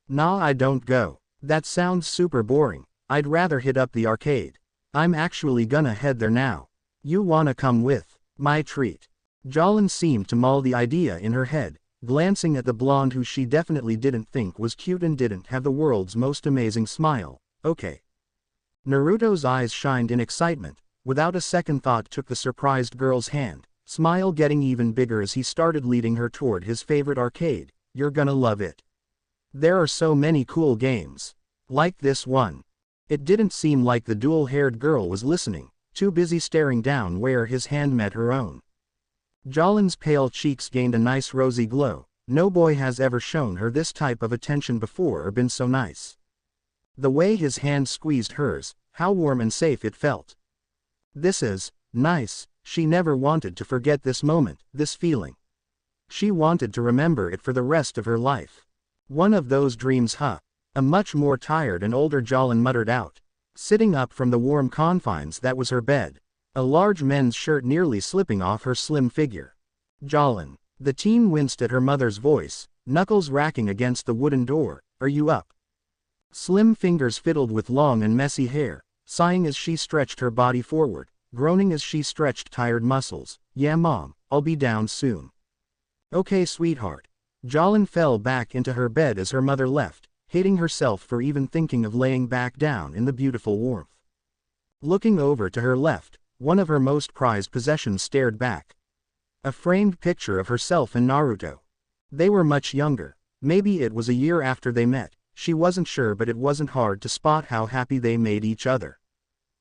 A: Nah, I don't go. That sounds super boring. I'd rather hit up the arcade. I'm actually gonna head there now. You wanna come with? My treat. Jolin seemed to mull the idea in her head, glancing at the blonde who she definitely didn't think was cute and didn't have the world's most amazing smile. Okay. Naruto's eyes shined in excitement, without a second thought took the surprised girl's hand, smile getting even bigger as he started leading her toward his favorite arcade. You're gonna love it. There are so many cool games. Like this one. It didn't seem like the dual-haired girl was listening, too busy staring down where his hand met her own. Jolin's pale cheeks gained a nice rosy glow. No boy has ever shown her this type of attention before or been so nice. The way his hand squeezed hers, how warm and safe it felt. This is nice. She never wanted to forget this moment, this feeling. She wanted to remember it for the rest of her life. One of those dreams, huh? A much more tired and older Jolin muttered out. Sitting up from the warm confines that was her bed, a large men's shirt nearly slipping off her slim figure. Jolin. The teen winced at her mother's voice, knuckles racking against the wooden door. Are you up? Slim fingers fiddled with long and messy hair, sighing as she stretched her body forward, groaning as she stretched tired muscles. Yeah, Mom, I'll be down soon. Okay, sweetheart. Jolin fell back into her bed as her mother left, hating herself for even thinking of laying back down in the beautiful warmth. Looking over to her left, one of her most prized possessions stared back. A framed picture of herself and Naruto. They were much younger. Maybe it was a year after they met, she wasn't sure, but it wasn't hard to spot how happy they made each other.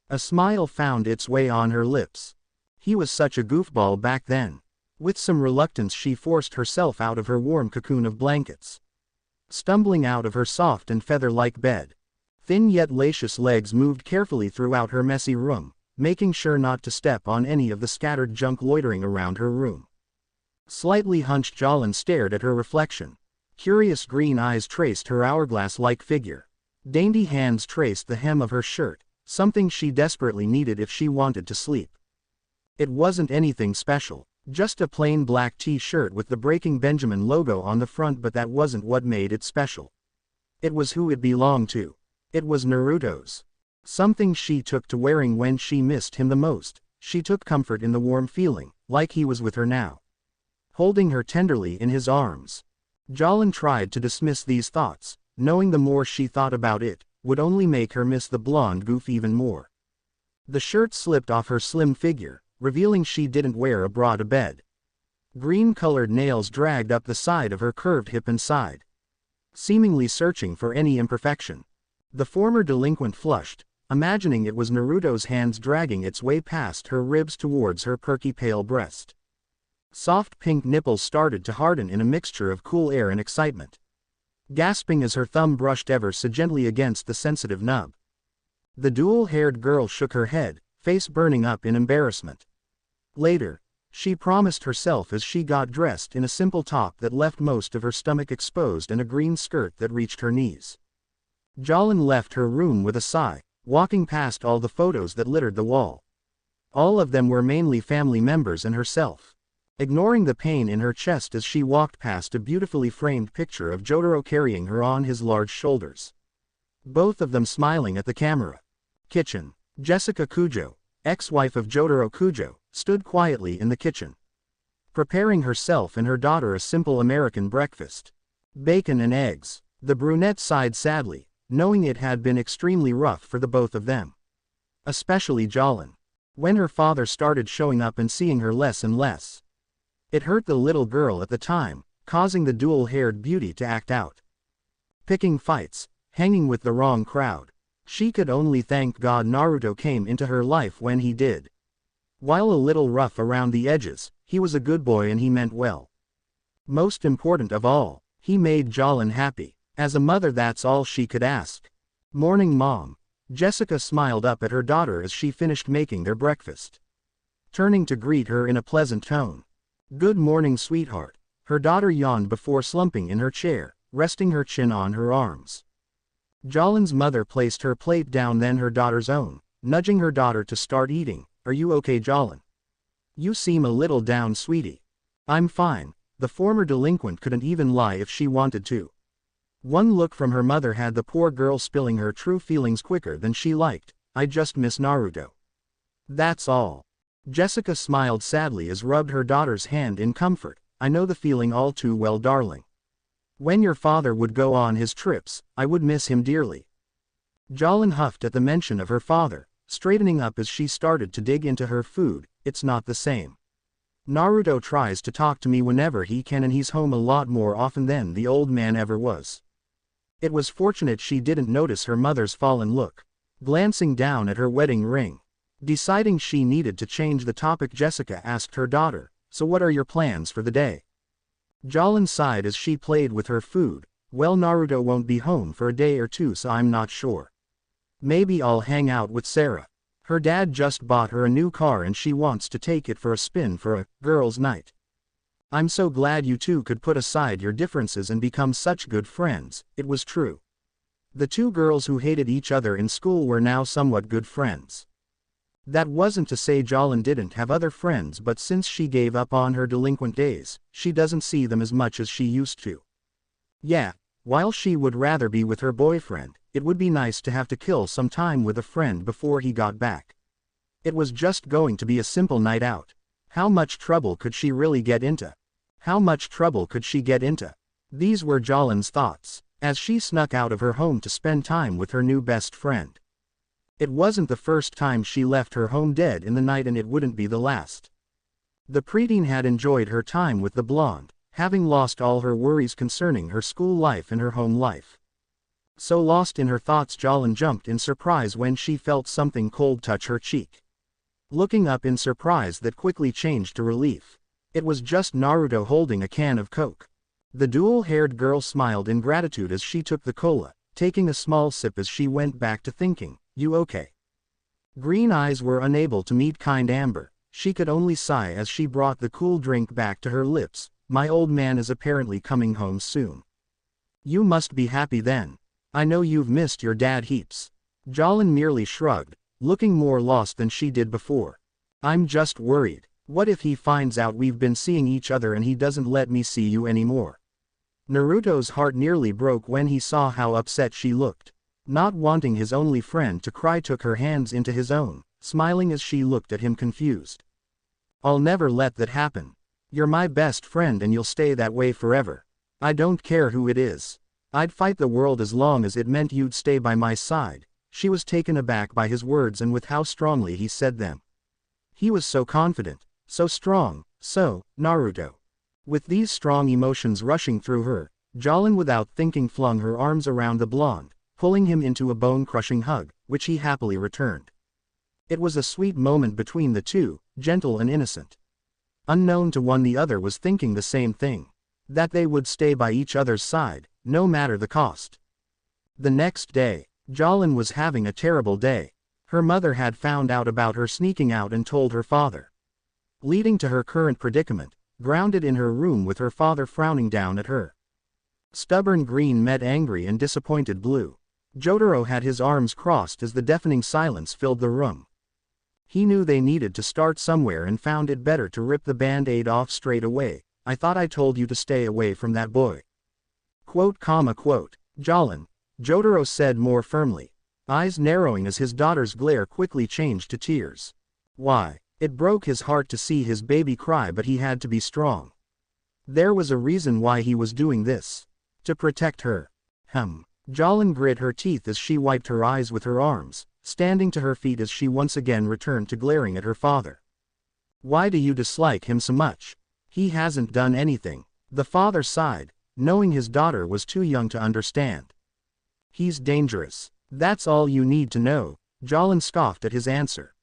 A: A smile found its way on her lips. He was such a goofball back then. With some reluctance she forced herself out of her warm cocoon of blankets. Stumbling out of her soft and feather-like bed. Thin yet lacious legs moved carefully throughout her messy room, making sure not to step on any of the scattered junk loitering around her room. Slightly hunched Jolin stared at her reflection. Curious green eyes traced her hourglass-like figure. Dainty hands traced the hem of her shirt, something she desperately needed if she wanted to sleep. It wasn't anything special. Just a plain black t-shirt with the Breaking Benjamin logo on the front, but that wasn't what made it special. It was who it belonged to. It was Naruto's. Something she took to wearing when she missed him the most. She took comfort in the warm feeling, like he was with her now, holding her tenderly in his arms. Jolin tried to dismiss these thoughts, knowing the more she thought about it, would only make her miss the blonde goof even more. The shirt slipped off her slim figure, revealing she didn't wear a bra to bed. Green-colored nails dragged up the side of her curved hip and side, seemingly searching for any imperfection. The former delinquent flushed, imagining it was Naruto's hands dragging its way past her ribs towards her perky pale breast. Soft pink nipples started to harden in a mixture of cool air and excitement, gasping as her thumb brushed ever so gently against the sensitive nub. The dual-haired girl shook her head, face burning up in embarrassment. Later, she promised herself as she got dressed in a simple top that left most of her stomach exposed and a green skirt that reached her knees. Jolin left her room with a sigh, walking past all the photos that littered the wall. All of them were mainly family members and herself, ignoring the pain in her chest as she walked past a beautifully framed picture of Jotaro carrying her on his large shoulders, both of them smiling at the camera. Kitchen. Jessica Kujo, ex-wife of Jotaro Kujo, stood quietly in the kitchen, preparing herself and her daughter a simple American breakfast. Bacon and eggs. The brunette sighed sadly, knowing it had been extremely rough for the both of them, especially Jolin, when her father started showing up and seeing her less and less. It hurt the little girl at the time, causing the dual-haired beauty to act out, picking fights, hanging with the wrong crowd. She could only thank God Naruto came into her life when he did. While a little rough around the edges, he was a good boy and he meant well. Most important of all, he made Jolin happy. As a mother, that's all she could ask. Morning, Mom. Jessica smiled up at her daughter as she finished making their breakfast, turning to greet her in a pleasant tone. Good morning, sweetheart. Her daughter yawned before slumping in her chair, resting her chin on her arms. Jolin's mother placed her plate down, then her daughter's own, nudging her daughter to start eating. Are you okay, Jolin? You seem a little down, sweetie. I'm fine. The former delinquent couldn't even lie if she wanted to. One look from her mother had the poor girl spilling her true feelings quicker than she liked. I just miss Naruto. That's all. Jessica smiled sadly as rubbed her daughter's hand in comfort. I know the feeling all too well, darling. When your father would go on his trips, I would miss him dearly. Jolin huffed at the mention of her father, straightening up as she started to dig into her food. It's not the same. Naruto tries to talk to me whenever he can and he's home a lot more often than the old man ever was. It was fortunate she didn't notice her mother's fallen look, glancing down at her wedding ring. Deciding she needed to change the topic, Jessica asked her daughter, so what are your plans for the day? Jolin sighed as she played with her food. Well, Naruto won't be home for a day or two, so I'm not sure. Maybe I'll hang out with Sarah. Her dad just bought her a new car and she wants to take it for a spin for a girls' night. I'm so glad you two could put aside your differences and become such good friends. It was true. The two girls who hated each other in school were now somewhat good friends. That wasn't to say Jolin didn't have other friends, but since she gave up on her delinquent days, she doesn't see them as much as she used to. Yeah, while she would rather be with her boyfriend, it would be nice to have to kill some time with a friend before he got back. It was just going to be a simple night out. How much trouble could she really get into? How much trouble could she get into? These were Jolin's thoughts, as she snuck out of her home to spend time with her new best friend. It wasn't the first time she left her home dead in the night, and it wouldn't be the last. The preteen had enjoyed her time with the blonde, having lost all her worries concerning her school life and her home life. So lost in her thoughts, Jolin jumped in surprise when she felt something cold touch her cheek. Looking up in surprise that quickly changed to relief. It was just Naruto holding a can of Coke. The dual-haired girl smiled in gratitude as she took the cola, taking a small sip as she went back to thinking. You okay? Green eyes were unable to meet kind amber. She could only sigh as she brought the cool drink back to her lips. My old man is apparently coming home soon. You must be happy then. I know you've missed your dad heaps. Jolin merely shrugged, looking more lost than she did before. I'm just worried. What if he finds out we've been seeing each other and he doesn't let me see you anymore? Naruto's heart nearly broke when he saw how upset she looked. Not wanting his only friend to cry, took her hands into his own, smiling as she looked at him confused. I'll never let that happen. You're my best friend and you'll stay that way forever. I don't care who it is. I'd fight the world as long as it meant you'd stay by my side. She was taken aback by his words and with how strongly he said them. He was so confident, so strong, so, Naruto. With these strong emotions rushing through her, Jolin without thinking flung her arms around the blonde, pulling him into a bone-crushing hug, which he happily returned. It was a sweet moment between the two, gentle and innocent. Unknown to one, the other was thinking the same thing. That they would stay by each other's side, no matter the cost. The next day, Jolin was having a terrible day. Her mother had found out about her sneaking out and told her father. Leading to her current predicament, grounded in her room with her father frowning down at her. Stubborn Green met angry and disappointed Blue. Jotaro had his arms crossed as the deafening silence filled the room. He knew they needed to start somewhere and found it better to rip the band-aid off straight away. I thought I told you to stay away from that boy. Quote. Jolin, Jotaro said more firmly, eyes narrowing as his daughter's glare quickly changed to tears. Why? It broke his heart to see his baby cry, but he had to be strong. There was a reason why he was doing this. To protect her. Jolin grit her teeth as she wiped her eyes with her arms, standing to her feet as she once again returned to glaring at her father. Why do you dislike him so much? He hasn't done anything. The father sighed, knowing his daughter was too young to understand. He's dangerous. That's all you need to know, Jolin scoffed at his answer.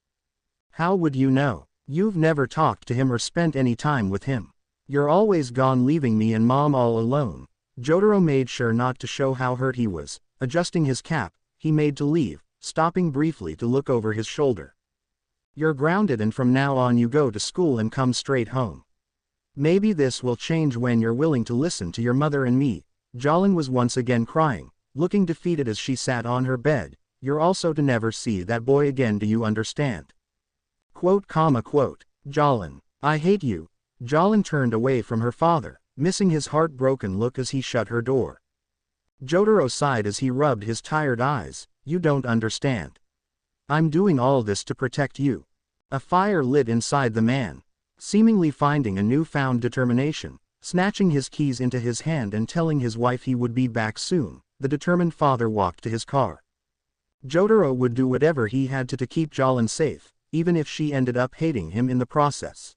A: How would you know? You've never talked to him or spent any time with him. You're always gone, leaving me and Mom all alone. Jotaro made sure not to show how hurt he was. Adjusting his cap, he made to leave, stopping briefly to look over his shoulder. You're grounded and from now on you go to school and come straight home. Maybe this will change when you're willing to listen to your mother and me. Jolin was once again crying, looking defeated as she sat on her bed. You're also to never see that boy again, do you understand? Quote. Jolin, I hate you. Jolin turned away from her father, missing his heartbroken look as he shut her door. Jotaro sighed as he rubbed his tired eyes. You don't understand. I'm doing all this to protect you. A fire lit inside the man. Seemingly finding a newfound determination, snatching his keys into his hand and telling his wife he would be back soon, the determined father walked to his car. Jotaro would do whatever he had to keep Jolin safe, even if she ended up hating him in the process.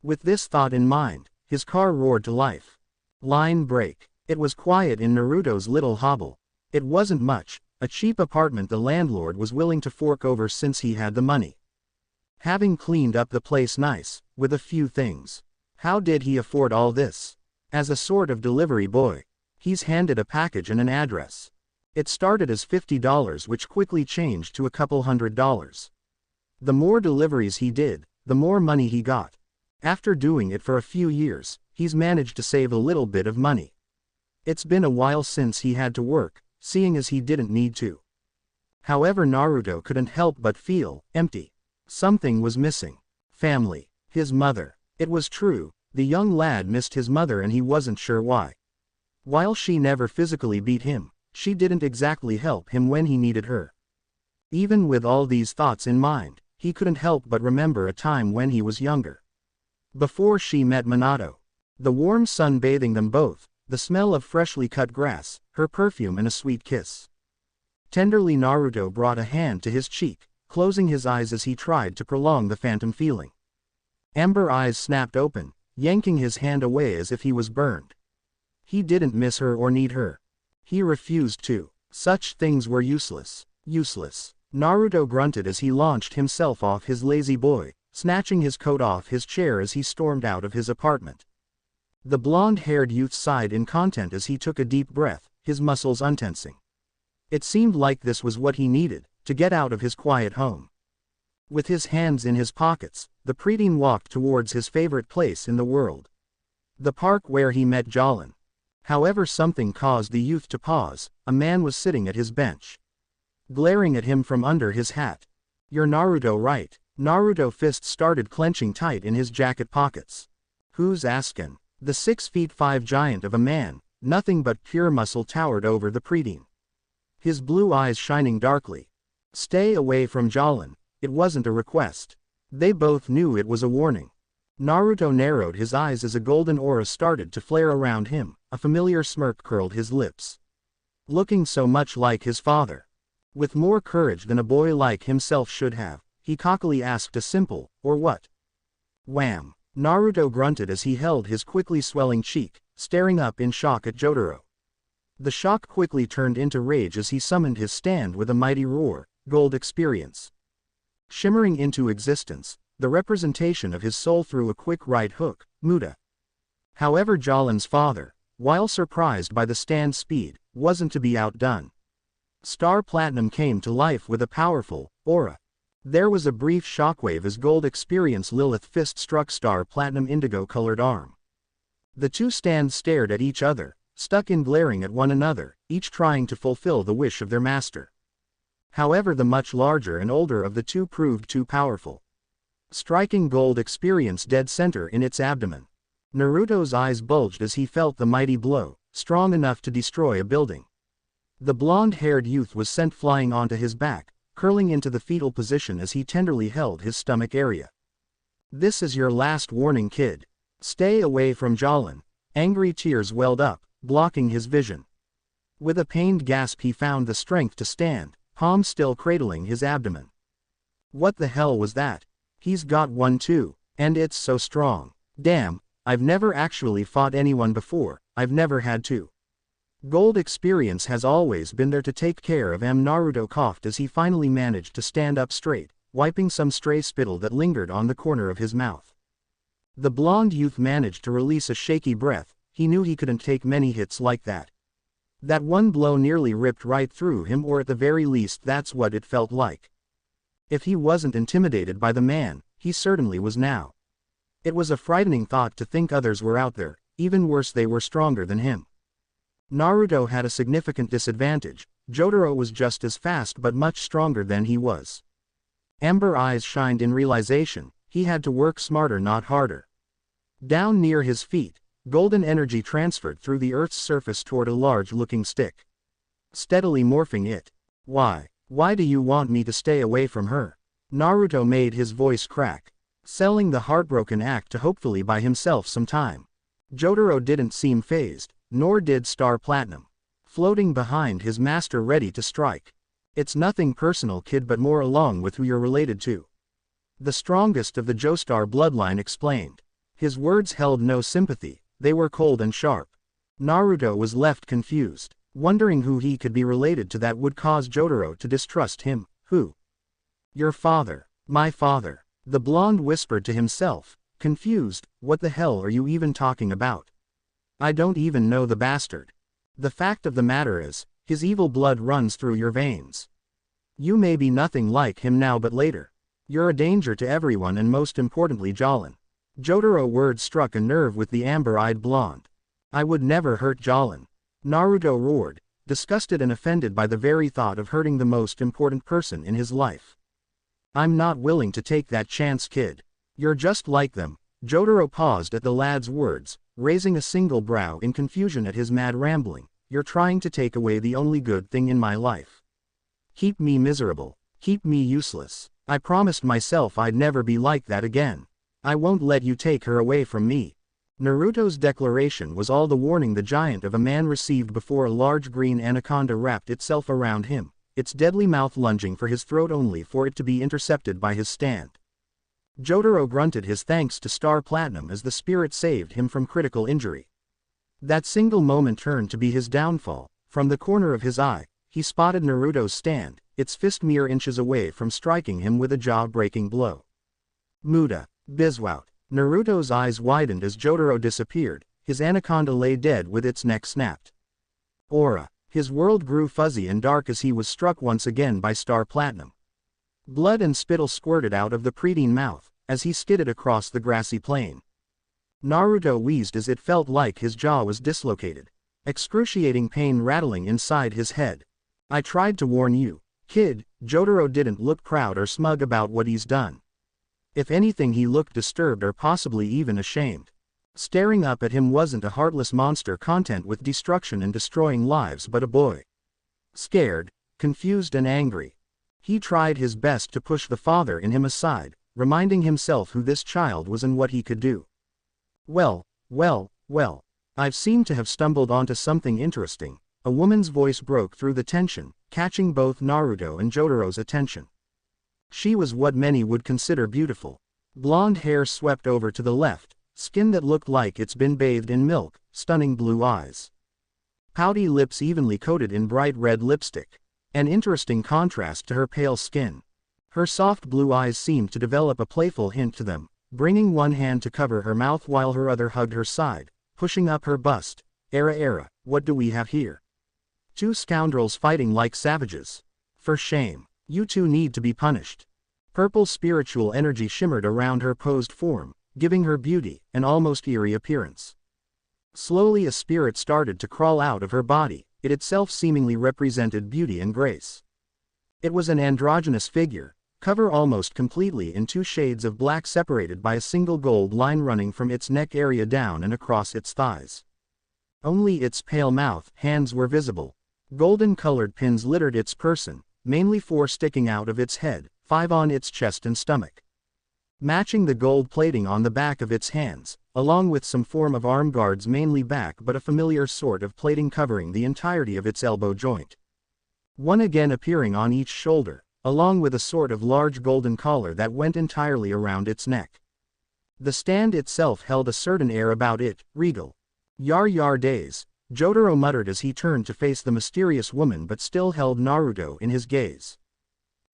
A: With this thought in mind, his car roared to life. Line break. It was quiet in Naruto's little hovel. It wasn't much, a cheap apartment the landlord was willing to fork over since he had the money. Having cleaned up the place nice, with a few things. How did he afford all this? As a sort of delivery boy. He's handed a package and an address. It started as $50, which quickly changed to a couple $100. The more deliveries he did, the more money he got. After doing it for a few years, he's managed to save a little bit of money. It's been a while since he had to work, seeing as he didn't need to. However, Naruto couldn't help but feel empty. Something was missing. Family. His mother. It was true, the young lad missed his mother and he wasn't sure why. While she never physically beat him, she didn't exactly help him when he needed her. Even with all these thoughts in mind, he couldn't help but remember a time when he was younger. Before she met Minato. The warm sun bathing them both, the smell of freshly cut grass, her perfume and a sweet kiss. Tenderly Naruto brought a hand to his cheek, closing his eyes as he tried to prolong the phantom feeling. Amber eyes snapped open, yanking his hand away as if he was burned. He didn't miss her or need her. He refused to. Such things were useless. Useless. Naruto grunted as he launched himself off his lazy boy, snatching his coat off his chair as he stormed out of his apartment. The blonde-haired youth sighed in content as he took a deep breath, his muscles untensing. It seemed like this was what he needed, to get out of his quiet home. With his hands in his pockets, the preteen walked towards his favorite place in the world. The park where he met Jolin. However, something caused the youth to pause. A man was sitting at his bench. Glaring at him from under his hat. You're Naruto, right? Naruto's fists started clenching tight in his jacket pockets. Who's askin'? The 6'5" giant of a man, nothing but pure muscle, towered over the preteen. His blue eyes shining darkly. Stay away from Jolin. It wasn't a request. They both knew it was a warning. Naruto narrowed his eyes as a golden aura started to flare around him, a familiar smirk curled his lips. Looking so much like his father. With more courage than a boy like himself should have, he cockily asked a simple, "Or what?" Wham! Naruto grunted as he held his quickly swelling cheek, staring up in shock at Jotaro. The shock quickly turned into rage as he summoned his stand with a mighty roar, Gold Experience. Shimmering into existence, the representation of his soul threw a quick right hook, Muda. However, Jolin's father, while surprised by the stand's speed, wasn't to be outdone. Star Platinum came to life with a powerful aura. There was a brief shockwave as Gold Experience Lilith fist struck Star Platinum indigo-colored arm. The two stands stared at each other, stuck in glaring at one another, each trying to fulfill the wish of their master. However, the much larger and older of the two proved too powerful, striking Gold Experience dead center in its abdomen. Naruto's eyes bulged as he felt the mighty blow, strong enough to destroy a building. The blonde-haired youth was sent flying onto his back, curling into the fetal position as he tenderly held his stomach area. "This is your last warning, kid. Stay away from Jolin." Angry tears welled up, blocking his vision. With a pained gasp he found the strength to stand, palm still cradling his abdomen. What the hell was that? He's got one too, and it's so strong. Damn, I've never actually fought anyone before, I've never had to. Gold Experience has always been there to take care of him. Naruto coughed as he finally managed to stand up straight, wiping some stray spittle that lingered on the corner of his mouth. The blonde youth managed to release a shaky breath. He knew he couldn't take many hits like that. That one blow nearly ripped right through him, or at the very least that's what it felt like. If he wasn't intimidated by the man, he certainly was now. It was a frightening thought to think others were out there, even worse, they were stronger than him. Naruto had a significant disadvantage. Jotaro was just as fast but much stronger than he was. Amber eyes shined in realization. He had to work smarter, not harder. Down near his feet, golden energy transferred through the earth's surface toward a large-looking stick, steadily morphing it. Why do you want me to stay away from her?" Naruto made his voice crack, selling the heartbroken act to hopefully buy himself some time. Jotaro didn't seem fazed, nor did Star Platinum, floating behind his master ready to strike. "It's nothing personal, kid, but more along with who you're related to." The strongest of the Joestar bloodline explained. His words held no sympathy, they were cold and sharp. Naruto was left confused, wondering who he could be related to that would cause Jotaro to distrust him. "Who?" "Your father." "My father," the blonde whispered to himself, confused. "What the hell are you even talking about? I don't even know the bastard. The fact of the matter is, his evil blood runs through your veins. You may be nothing like him now, but later, you're a danger to everyone, and most importantly Jolin." Jotaro's words struck a nerve with the amber-eyed blonde. "I would never hurt Jolin," Naruto roared, disgusted and offended by the very thought of hurting the most important person in his life. "I'm not willing to take that chance, kid. You're just like them." Jotaro paused at the lad's words, raising a single brow in confusion at his mad rambling. "You're trying to take away the only good thing in my life. Keep me miserable. Keep me useless. I promised myself I'd never be like that again. I won't let you take her away from me." Naruto's declaration was all the warning the giant of a man received before a large green anaconda wrapped itself around him, its deadly mouth lunging for his throat only for it to be intercepted by his stand. Jotaro grunted his thanks to Star Platinum as the spirit saved him from critical injury. That single moment turned to be his downfall. From the corner of his eye, he spotted Naruto's stand, its fist mere inches away from striking him with a jaw-breaking blow. "Muda, Bizwout." Naruto's eyes widened as Jotaro disappeared, his anaconda lay dead with its neck snapped. Aura. His world grew fuzzy and dark as he was struck once again by Star Platinum. Blood and spittle squirted out of the preteen mouth, as he skidded across the grassy plain. Naruto wheezed as it felt like his jaw was dislocated, excruciating pain rattling inside his head. "I tried to warn you, kid." Jotaro didn't look proud or smug about what he's done. If anything, he looked disturbed or possibly even ashamed. Staring up at him wasn't a heartless monster content with destruction and destroying lives, but a boy. Scared, confused and angry. He tried his best to push the father in him aside, reminding himself who this child was and what he could do. Well, I've seemed to have stumbled onto something interesting. A woman's voice broke through the tension, catching both Naruto and Jotaro's attention. She was what many would consider beautiful. Blonde hair swept over to the left, skin that looked like it's been bathed in milk, stunning blue eyes. Pouty lips evenly coated in bright red lipstick. An interesting contrast to her pale skin. Her soft blue eyes seemed to develop a playful hint to them, bringing one hand to cover her mouth while her other hugged her side, pushing up her bust. Era, what do we have here? Two scoundrels fighting like savages. For shame. You two need to be punished. Purple spiritual energy shimmered around her posed form, giving her beauty an almost eerie appearance. Slowly a spirit started to crawl out of her body. It itself seemingly represented beauty and grace. It was an androgynous figure, covered almost completely in two shades of black separated by a single gold line running from its neck area down and across its thighs. Only its pale mouth, hands were visible. Golden-colored pins littered its person, mainly 4 sticking out of its head, 5 on its chest and stomach. Matching the gold plating on the back of its hands, along with some form of arm guards mainly back but a familiar sort of plating covering the entirety of its elbow joint. One again appearing on each shoulder, along with a sort of large golden collar that went entirely around its neck. The stand itself held a certain air about it, regal. Yar days, Jotaro muttered as he turned to face the mysterious woman but still held Naruto in his gaze.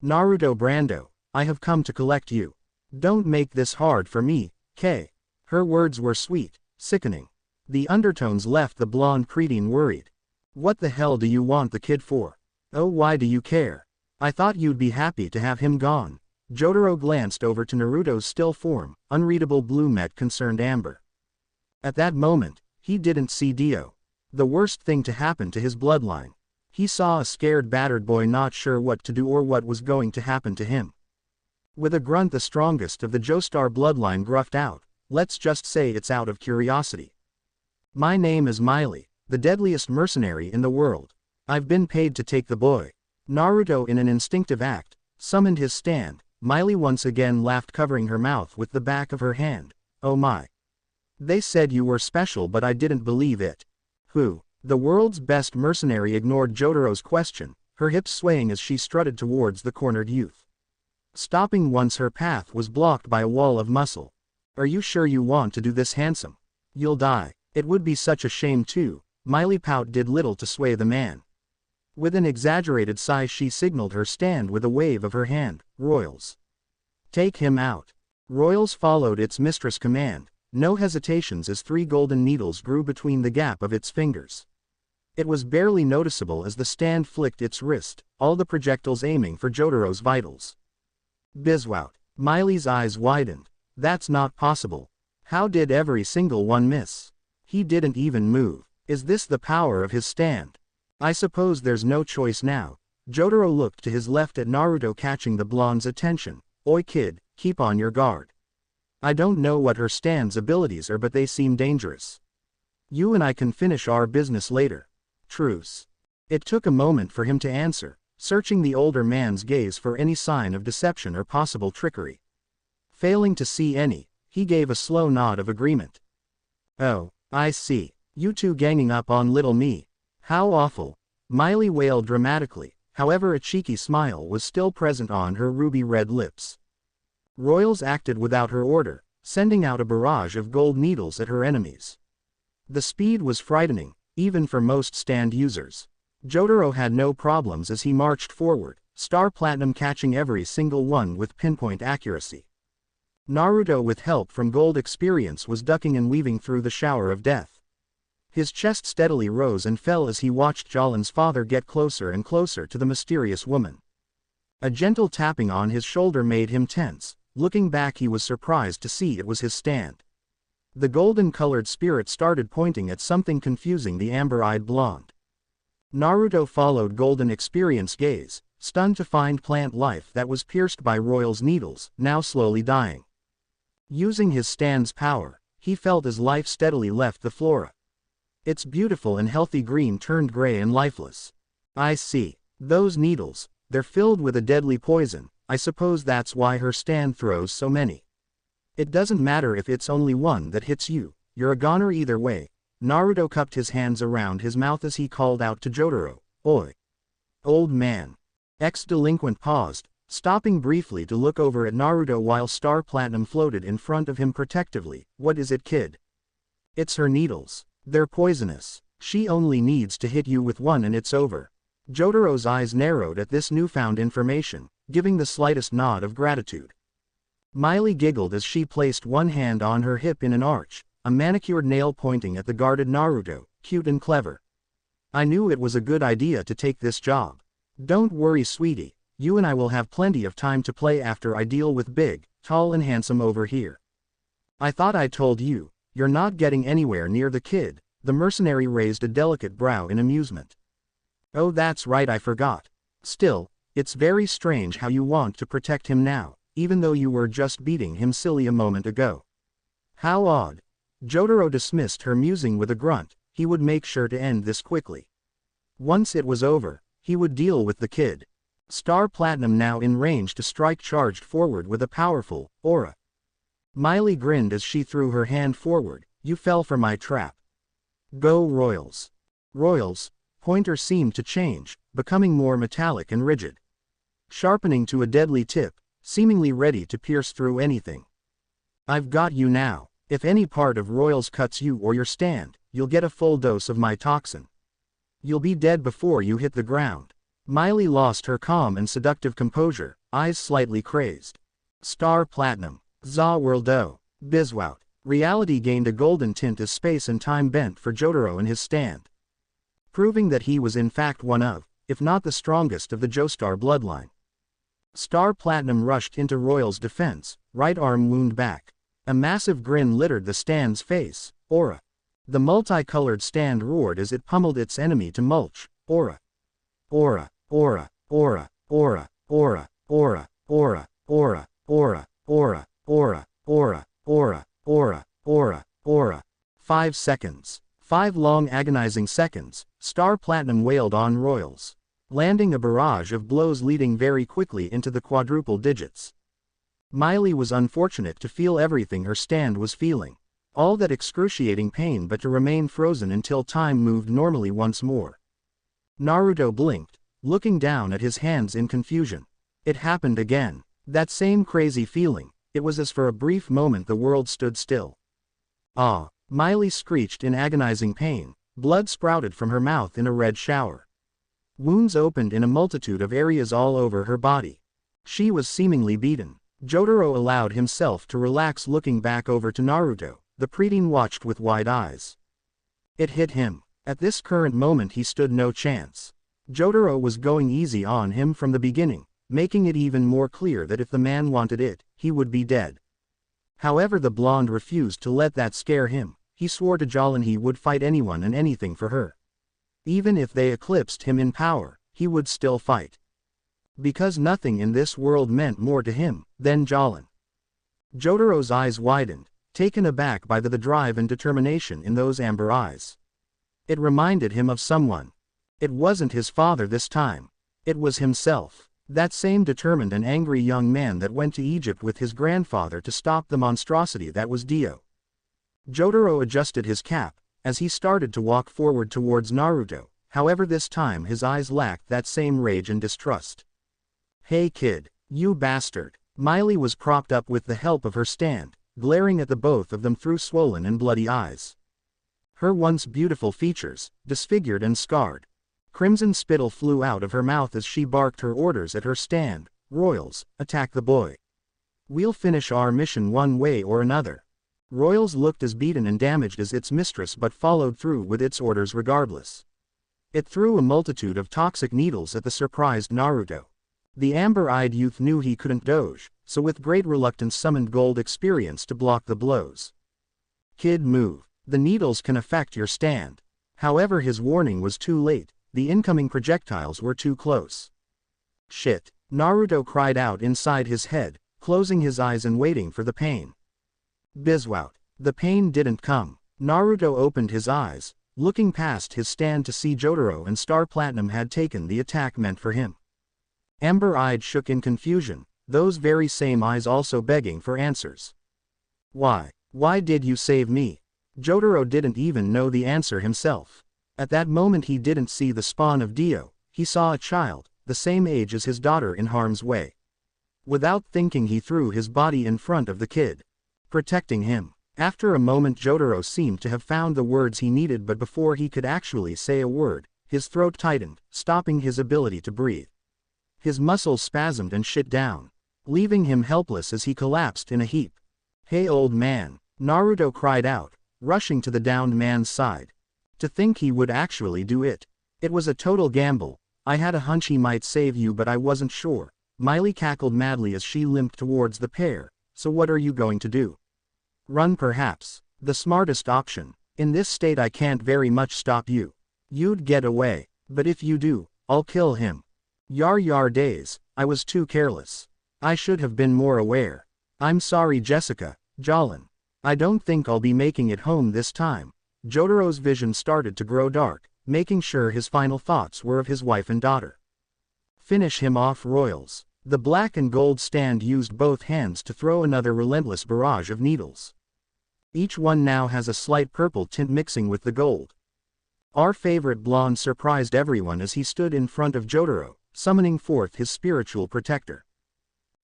A: Naruto Brando, I have come to collect you. Don't make this hard for me, K. Her words were sweet, sickening. The undertones left the blonde preteen worried. What the hell do you want the kid for? Oh, why do you care? I thought you'd be happy to have him gone. Jotaro glanced over to Naruto's still form, unreadable blue met concerned amber. At that moment, he didn't see Dio. The worst thing to happen to his bloodline. He saw a scared battered boy not sure what to do or what was going to happen to him. With a grunt the strongest of the Joestar bloodline gruffed out, let's just say it's out of curiosity. My name is Miley, the deadliest mercenary in the world. I've been paid to take the boy. Naruto in an instinctive act, summoned his stand. Miley once again laughed covering her mouth with the back of her hand. Oh my. They said you were special but I didn't believe it. Who? The world's best mercenary ignored Jotaro's question, her hips swaying as she strutted towards the cornered youth. Stopping once her path was blocked by a wall of muscle. Are you sure you want to do this, handsome? You'll die. It would be such a shame too. Miley Pout did little to sway the man. With an exaggerated sigh she signaled her stand with a wave of her hand. Royals. Take him out. Royals followed its mistress' command. No hesitations as 3 golden needles grew between the gap of its fingers. It was barely noticeable as the stand flicked its wrist, all the projectiles aiming for Jotaro's vitals. Bizwout. Miley's eyes widened. That's not possible. How did every single one miss? He didn't even move. Is this the power of his stand? I suppose there's no choice now. Jotaro looked to his left at Naruto, catching the blonde's attention. Oi kid, keep on your guard. I don't know what her stand's abilities are but they seem dangerous. You and I can finish our business later. Truce. It took a moment for him to answer, searching the older man's gaze for any sign of deception or possible trickery. Failing to see any, he gave a slow nod of agreement. Oh, I see. You two ganging up on little me. How awful. Miley wailed dramatically, however a cheeky smile was still present on her ruby-red lips. Royals acted without her order, sending out a barrage of gold needles at her enemies. The speed was frightening, even for most stand users. Jotaro had no problems as he marched forward, Star Platinum catching every single one with pinpoint accuracy. Naruto, with help from gold experience, was ducking and weaving through the shower of death. His chest steadily rose and fell as he watched Jalen's father get closer and closer to the mysterious woman. A gentle tapping on his shoulder made him tense. Looking back he was surprised to see it was his stand. The golden-colored spirit started pointing at something, confusing the amber-eyed blonde. Naruto followed golden experience gaze, stunned to find plant life that was pierced by Royal's needles, now slowly dying. Using his stand's power, he felt as life steadily left the flora. Its beautiful and healthy green turned gray and lifeless. I see. Those needles, they're filled with a deadly poison. I suppose that's why her stand throws so many. It doesn't matter if it's only one that hits you, you're a goner either way. Naruto cupped his hands around his mouth as he called out to Jotaro, "Oi! Old man." Ex-delinquent paused, stopping briefly to look over at Naruto while Star Platinum floated in front of him protectively. "What is it, kid?" "It's her needles. They're poisonous. She only needs to hit you with one and it's over." Jotaro's eyes narrowed at this newfound information, giving the slightest nod of gratitude. Miley giggled as she placed one hand on her hip in an arch, a manicured nail pointing at the guarded Naruto. "Cute and clever. I knew it was a good idea to take this job. Don't worry, sweetie, you and I will have plenty of time to play after I deal with big, tall and handsome over here." "I thought I told you, you're not getting anywhere near the kid." The mercenary raised a delicate brow in amusement. "Oh, that's right, I forgot. Still, it's very strange how you want to protect him now, even though you were just beating him silly a moment ago. How odd." Jotaro dismissed her musing with a grunt. He would make sure to end this quickly. Once it was over, he would deal with the kid. Star Platinum, now in range to strike, charged forward with a powerful aura. Miley grinned as she threw her hand forward. "You fell for my trap. Go Royals." Royals. Pointer seemed to change, becoming more metallic and rigid, sharpening to a deadly tip, seemingly ready to pierce through anything. "I've got you now. If any part of Royals cuts you or your stand, you'll get a full dose of my toxin. You'll be dead before you hit the ground." Miley lost her calm and seductive composure, eyes slightly crazed. Star Platinum. Za Worldo. Bizwout. Reality gained a golden tint as space and time bent for Jotaro and his stand, proving that he was in fact one of, if not the strongest of the Joestar bloodline. Star Platinum rushed into Royal's defense, right arm wound back. A massive grin littered the stand's face. "Aura." The multicolored stand roared as it pummeled its enemy to mulch. "Aura. Aura. Aura. Aura. Aura. Aura. Aura. Aura. Aura. Aura. Aura. Aura. Aura. Aura. Aura. Aura. Aura." 5 seconds. 5 long agonizing seconds. Star Platinum wailed on Royals, landing a barrage of blows leading very quickly into the quadruple digits. Miley was unfortunate to feel everything her stand was feeling. All that excruciating pain, but to remain frozen until time moved normally once more. Naruto blinked, looking down at his hands in confusion. It happened again. That same crazy feeling. It was as for a brief moment the world stood still. "Ah!" Miley screeched in agonizing pain. Blood sprouted from her mouth in a red shower. Wounds opened in a multitude of areas all over her body. She was seemingly beaten. Jotaro allowed himself to relax, looking back over to Naruto. The preteen watched with wide eyes. It hit him. At this current moment he stood no chance. Jotaro was going easy on him from the beginning, making it even more clear that if the man wanted it, he would be dead. However, the blonde refused to let that scare him. He swore to Jolin he would fight anyone and anything for her. Even if they eclipsed him in power, he would still fight. Because nothing in this world meant more to him than Jolin. Jotaro's eyes widened, taken aback by the drive and determination in those amber eyes. It reminded him of someone. It wasn't his father this time. It was himself. That same determined and angry young man that went to Egypt with his grandfather to stop the monstrosity that was Dio. Jotaro adjusted his cap, as he started to walk forward towards Naruto, however this time his eyes lacked that same rage and distrust. "Hey kid, you bastard." Miley was propped up with the help of her stand, glaring at the both of them through swollen and bloody eyes. Her once beautiful features, disfigured and scarred. Crimson spittle flew out of her mouth as she barked her orders at her stand. "Royals, attack the boy. We'll finish our mission one way or another." Royals looked as beaten and damaged as its mistress but followed through with its orders regardless. It threw a multitude of toxic needles at the surprised Naruto. The amber-eyed youth knew he couldn't dodge, so with great reluctance summoned gold experience to block the blows. "Kid, move. The needles can affect your stand." However, his warning was too late. The incoming projectiles were too close. "Shit," Naruto cried out inside his head, closing his eyes and waiting for the pain. Bizwout. The pain didn't come. Naruto opened his eyes, looking past his stand to see Jotaro and Star Platinum had taken the attack meant for him. Amber-eyed shook in confusion, those very same eyes also begging for answers. Why did you save me? Jotaro didn't even know the answer himself. At that moment he didn't see the spawn of Dio, he saw a child, the same age as his daughter in harm's way. Without thinking he threw his body in front of the kid, protecting him. After a moment Jotaro seemed to have found the words he needed, but before he could actually say a word, his throat tightened, stopping his ability to breathe. His muscles spasmed and shut down, leaving him helpless as he collapsed in a heap. "Hey old man," Naruto cried out, rushing to the downed man's side. To think he would actually do it. It was a total gamble. I had a hunch he might save you, but I wasn't sure. Miley cackled madly as she limped towards the pair. So what are you going to do? Run perhaps. The smartest option. In this state I can't very much stop you. You'd get away. But if you do, I'll kill him. Yar days, I was too careless. I should have been more aware. I'm sorry Jessica, Jolin. I don't think I'll be making it home this time. Jotaro's vision started to grow dark, making sure his final thoughts were of his wife and daughter. Finish him off, Royals. The black and gold stand used both hands to throw another relentless barrage of needles. Each one now has a slight purple tint mixing with the gold. Our favorite blonde surprised everyone as he stood in front of Jotaro, summoning forth his spiritual protector.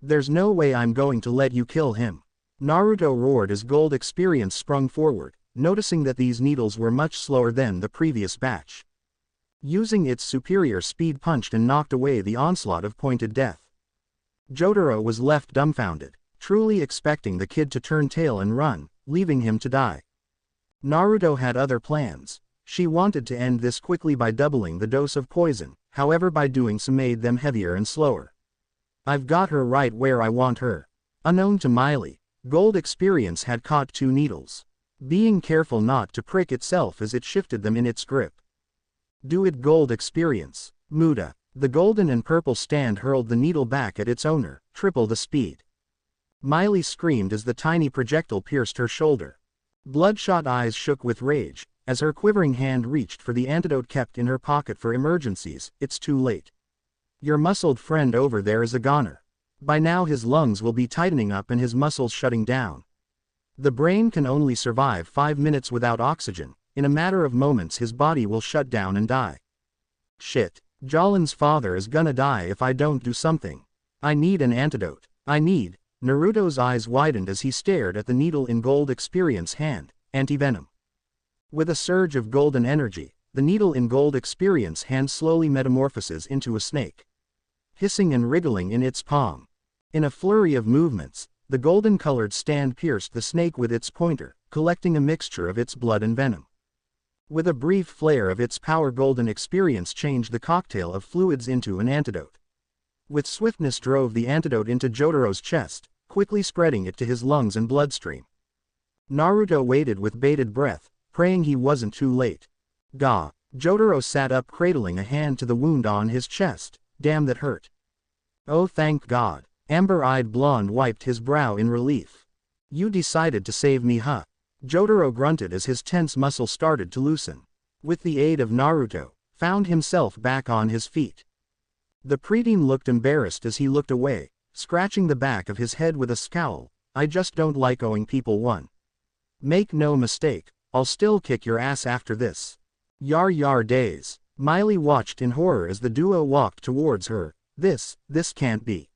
A: There's no way I'm going to let you kill him. Naruto roared as Gold Experience sprung forward, noticing that these needles were much slower than the previous batch. Using its superior speed punched and knocked away the onslaught of pointed death. Jotaro was left dumbfounded, truly expecting the kid to turn tail and run, leaving him to die. Naruto had other plans. She wanted to end this quickly by doubling the dose of poison, however by doing so made them heavier and slower. I've got her right where I want her. Unknown to Miley, Gold Experience had caught 2 needles, being careful not to prick itself as it shifted them in its grip. Do it, Gold Experience. Muda. The golden and purple stand hurled the needle back at its owner, triple the speed. Miley screamed as the tiny projectile pierced her shoulder. Bloodshot eyes shook with rage, as her quivering hand reached for the antidote kept in her pocket for emergencies. It's too late. Your muscled friend over there is a goner. By now his lungs will be tightening up and his muscles shutting down. The brain can only survive 5 minutes without oxygen. In a matter of moments his body will shut down and die. Shit. Jolin's father is gonna die if I don't do something. I need an antidote. Naruto's eyes widened as he stared at the needle in Gold Experience hand, anti-venom. With a surge of golden energy, the needle in Gold Experience hand slowly metamorphoses into a snake, hissing and wriggling in its palm. In a flurry of movements, the golden-colored stand pierced the snake with its pointer, collecting a mixture of its blood and venom. With a brief flare of its power, Golden Experience changed the cocktail of fluids into an antidote. With swiftness drove the antidote into Jotaro's chest, quickly spreading it to his lungs and bloodstream. Naruto waited with bated breath, praying he wasn't too late. Gah! Jotaro sat up, cradling a hand to the wound on his chest. Damn, that hurt. Oh, thank God. Amber-eyed blonde wiped his brow in relief. You decided to save me, huh? Jotaro grunted as his tense muscles started to loosen. With the aid of Naruto, found himself back on his feet. The preteen looked embarrassed as he looked away, scratching the back of his head with a scowl. I just don't like owing people one. Make no mistake, I'll still kick your ass after this. Yar days. Miley watched in horror as the duo walked towards her. This can't be.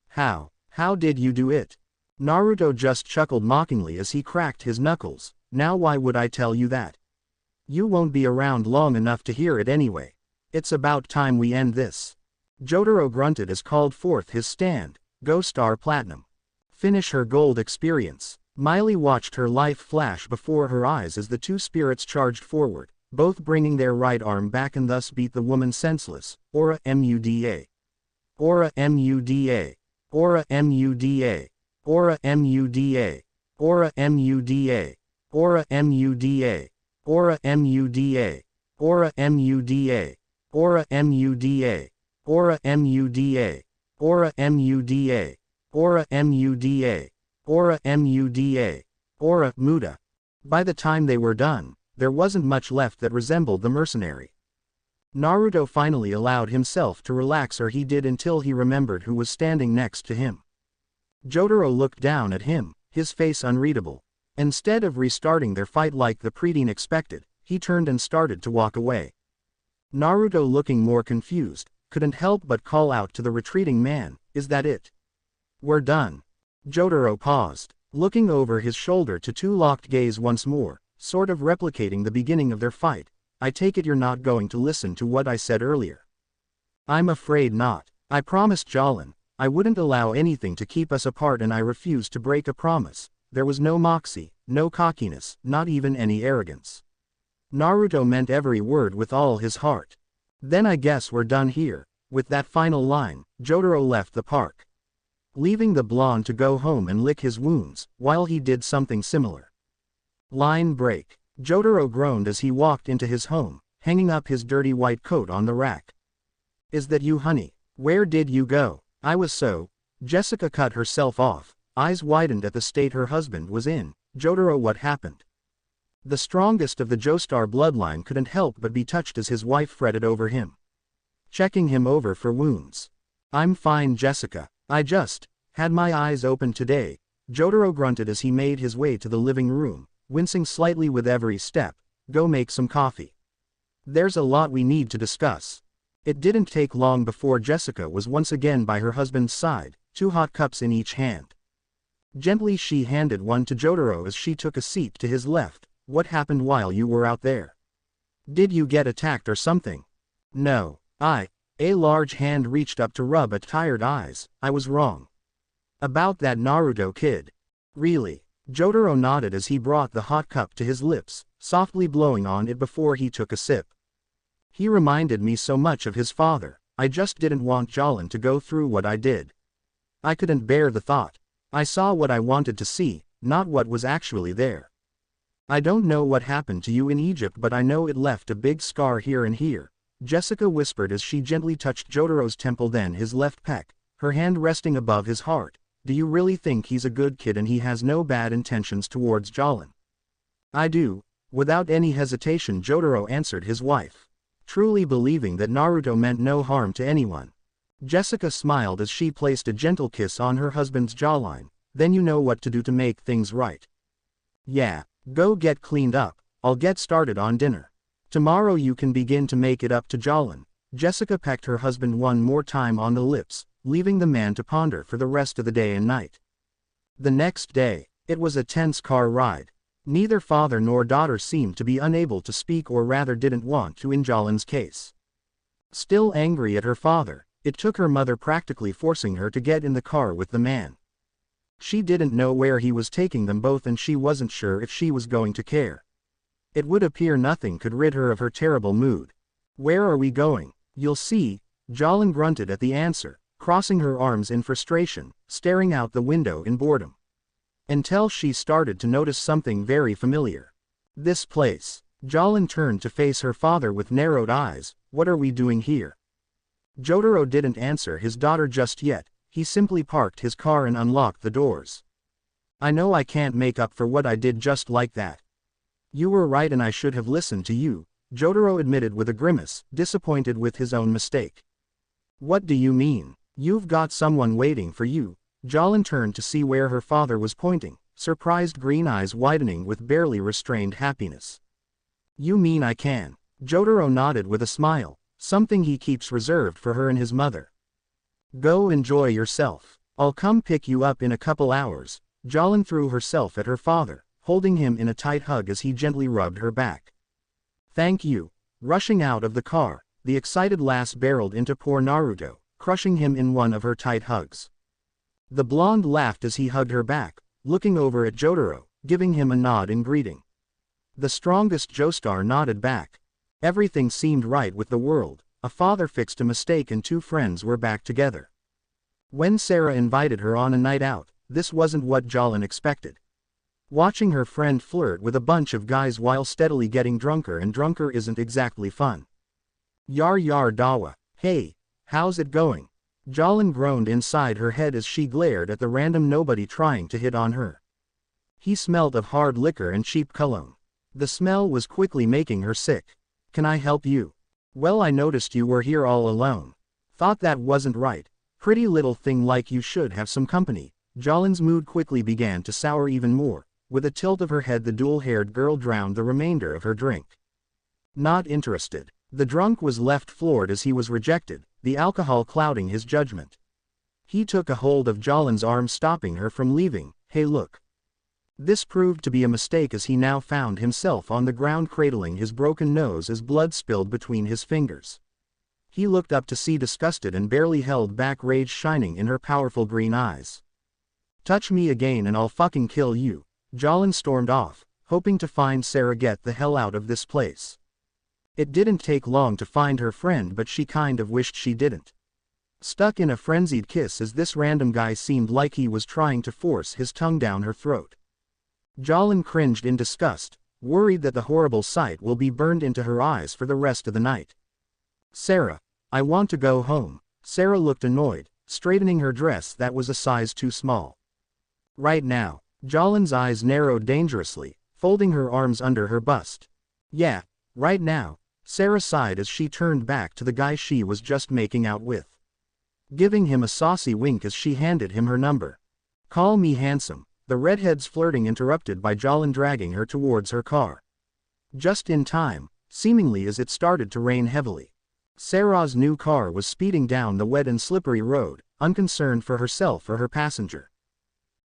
A: How did you do it? Naruto just chuckled mockingly as he cracked his knuckles. Now why would I tell you that? You won't be around long enough to hear it anyway. It's about time we end this. Jotaro grunted as called forth his stand. Go Star Platinum. Finish her Gold Experience. Miley watched her life flash before her eyes as the 2 spirits charged forward, both bringing their right arm back and thus beat the woman senseless. Aura Muda. Aura Muda. Aura Muda. Aura Muda. Aura Muda. Aura Muda. Aura Muda. Aura Muda. Aura Muda. Aura Muda. Aura Muda. Aura Muda. Aura Muda. Aura, Muda. By the time they were done, there wasn't much left that resembled the mercenary. Naruto finally allowed himself to relax, or he did, until he remembered who was standing next to him. Jotaro looked down at him, his face unreadable. Instead of restarting their fight like the preteen expected, he turned and started to walk away. Naruto, looking more confused, couldn't help but call out to the retreating man, "Is that it? We're done." Jotaro paused, looking over his shoulder to two locked gaze once more, sort of replicating the beginning of their fight. "I take it you're not going to listen to what I said earlier." "I'm afraid not. I promised Jolin I wouldn't allow anything to keep us apart, and I refused to break a promise." There was no moxie, no cockiness, not even any arrogance. Naruto meant every word with all his heart. "Then I guess we're done here." With that final line, Jotaro left the park, leaving the blonde to go home and lick his wounds, while he did something similar. Line break. Jotaro groaned as he walked into his home, hanging up his dirty white coat on the rack. "Is that you, honey? Where did you go?" "I was so..." Jessica cut herself off, eyes widened at the state her husband was in. "Jotaro, what happened?" The strongest of the Joestar bloodline couldn't help but be touched as his wife fretted over him, checking him over for wounds. "I'm fine, Jessica. I just had my eyes open today." Jotaro grunted as he made his way to the living room, wincing slightly with every step. "Go make some coffee. There's a lot we need to discuss." It didn't take long before Jessica was once again by her husband's side, two hot cups in each hand. Gently she handed one to Jotaro as she took a seat to his left. "What happened while you were out there? Did you get attacked or something?" "No. A large hand reached up to rub at tired eyes. "I was wrong about that Naruto kid." "Really?" Jotaro nodded as he brought the hot cup to his lips, softly blowing on it before he took a sip. "He reminded me so much of his father. I just didn't want Jolin to go through what I did. I couldn't bear the thought. I saw what I wanted to see, not what was actually there. I don't know what happened to you in Egypt, but I know it left a big scar here and here," Jessica whispered as she gently touched Jotaro's temple, then his left pec, her hand resting above his heart. "Do you really think he's a good kid and he has no bad intentions towards Jolin?" "I do." Without any hesitation Jotaro answered his wife, truly believing that Naruto meant no harm to anyone. Jessica smiled as she placed a gentle kiss on her husband's jawline. "Then you know what to do to make things right." "Yeah, go get cleaned up. I'll get started on dinner. Tomorrow you can begin to make it up to Jolin." Jessica pecked her husband one more time on the lips, leaving the man to ponder for the rest of the day and night. The next day, it was a tense car ride. Neither father nor daughter seemed to be unable to speak, or rather didn't want to, in Jolin's case. Still angry at her father, it took her mother practically forcing her to get in the car with the man. She didn't know where he was taking them both, and she wasn't sure if she was going to care. It would appear nothing could rid her of her terrible mood. "Where are we going?" "You'll see," Jolin grunted at the answer, crossing her arms in frustration, staring out the window in boredom. Until she started to notice something very familiar. "This place." Jolin turned to face her father with narrowed eyes. "What are we doing here?" Jotaro didn't answer his daughter just yet. He simply parked his car and unlocked the doors. "I know I can't make up for what I did just like that. You were right and I should have listened to you," Jotaro admitted with a grimace, disappointed with his own mistake. "What do you mean? You've got someone waiting for you." Jolin turned to see where her father was pointing, surprised green eyes widening with barely restrained happiness. "You mean I can?" Jotaro nodded with a smile, something he keeps reserved for her and his mother. "Go enjoy yourself. I'll come pick you up in a couple hours." Jolin threw herself at her father, holding him in a tight hug as he gently rubbed her back. "Thank you." Rushing out of the car, the excited lass barreled into poor Naruto, crushing him in one of her tight hugs. The blonde laughed as he hugged her back, looking over at Jotaro, giving him a nod in greeting. The strongest Joestar nodded back. Everything seemed right with the world. A father fixed a mistake and two friends were back together. When Sarah invited her on a night out, this wasn't what Jolin expected. Watching her friend flirt with a bunch of guys while steadily getting drunker and drunker isn't exactly fun. "Yar yar dawa. Hey, how's it going?" Jolin groaned inside her head as she glared at the random nobody trying to hit on her. He smelled of hard liquor and cheap cologne. The smell was quickly making her sick. Can I help you? Well, I noticed you were here all alone. Thought that wasn't right. Pretty little thing like you should have some company. Jolin's mood quickly began to sour even more. With a tilt of her head, the dual-haired girl drowned the remainder of her drink. Not interested. The drunk was left floored as he was rejected, the alcohol clouding his judgment. He took a hold of Jolin's arm, stopping her from leaving. Hey, look. This proved to be a mistake, as he now found himself on the ground cradling his broken nose as blood spilled between his fingers. He looked up to see disgusted and barely held back rage shining in her powerful green eyes. Touch me again and I'll fucking kill you. Jolin stormed off, hoping to find Sarah. Get the hell out of this place. It didn't take long to find her friend, but she kind of wished she didn't. Stuck in a frenzied kiss as this random guy seemed like he was trying to force his tongue down her throat. Jolin cringed in disgust, worried that the horrible sight will be burned into her eyes for the rest of the night. Sarah, I want to go home. Sarah looked annoyed, straightening her dress that was a size too small. Right now. Jolin's eyes narrowed dangerously, folding her arms under her bust. Yeah, right now. Sarah sighed as she turned back to the guy she was just making out with, giving him a saucy wink as she handed him her number. Call me handsome. The redhead's flirting interrupted by Jolin dragging her towards her car. Just in time, seemingly, as it started to rain heavily. Sarah's new car was speeding down the wet and slippery road, unconcerned for herself or her passenger.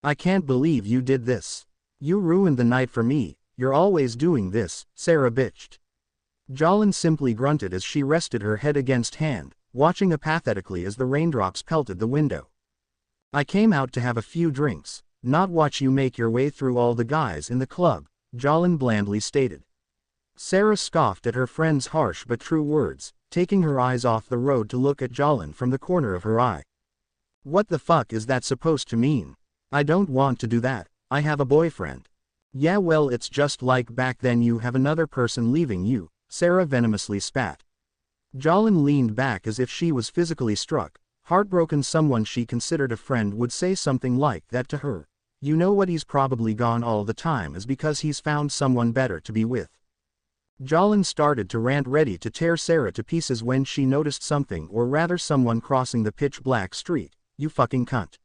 A: I can't believe you did this. You ruined the night for me. You're always doing this, Sarah bitched. Jolin simply grunted as she rested her head against hand, watching apathetically as the raindrops pelted the window. I came out to have a few drinks, not watch you make your way through all the guys in the club, Jolin blandly stated. Sarah scoffed at her friend's harsh but true words, taking her eyes off the road to look at Jolin from the corner of her eye. What the fuck is that supposed to mean? I don't want to do that. I have a boyfriend. Yeah, well, it's just like back then. You have another person leaving you, Sarah venomously spat. Jolin leaned back as if she was physically struck, heartbroken. Someone she considered a friend would say something like that to her. You know what, he's probably gone all the time is because he's found someone better to be with. Jolin started to rant, ready to tear Sarah to pieces, when she noticed something, or rather someone, crossing the pitch-black street. You fucking cunt.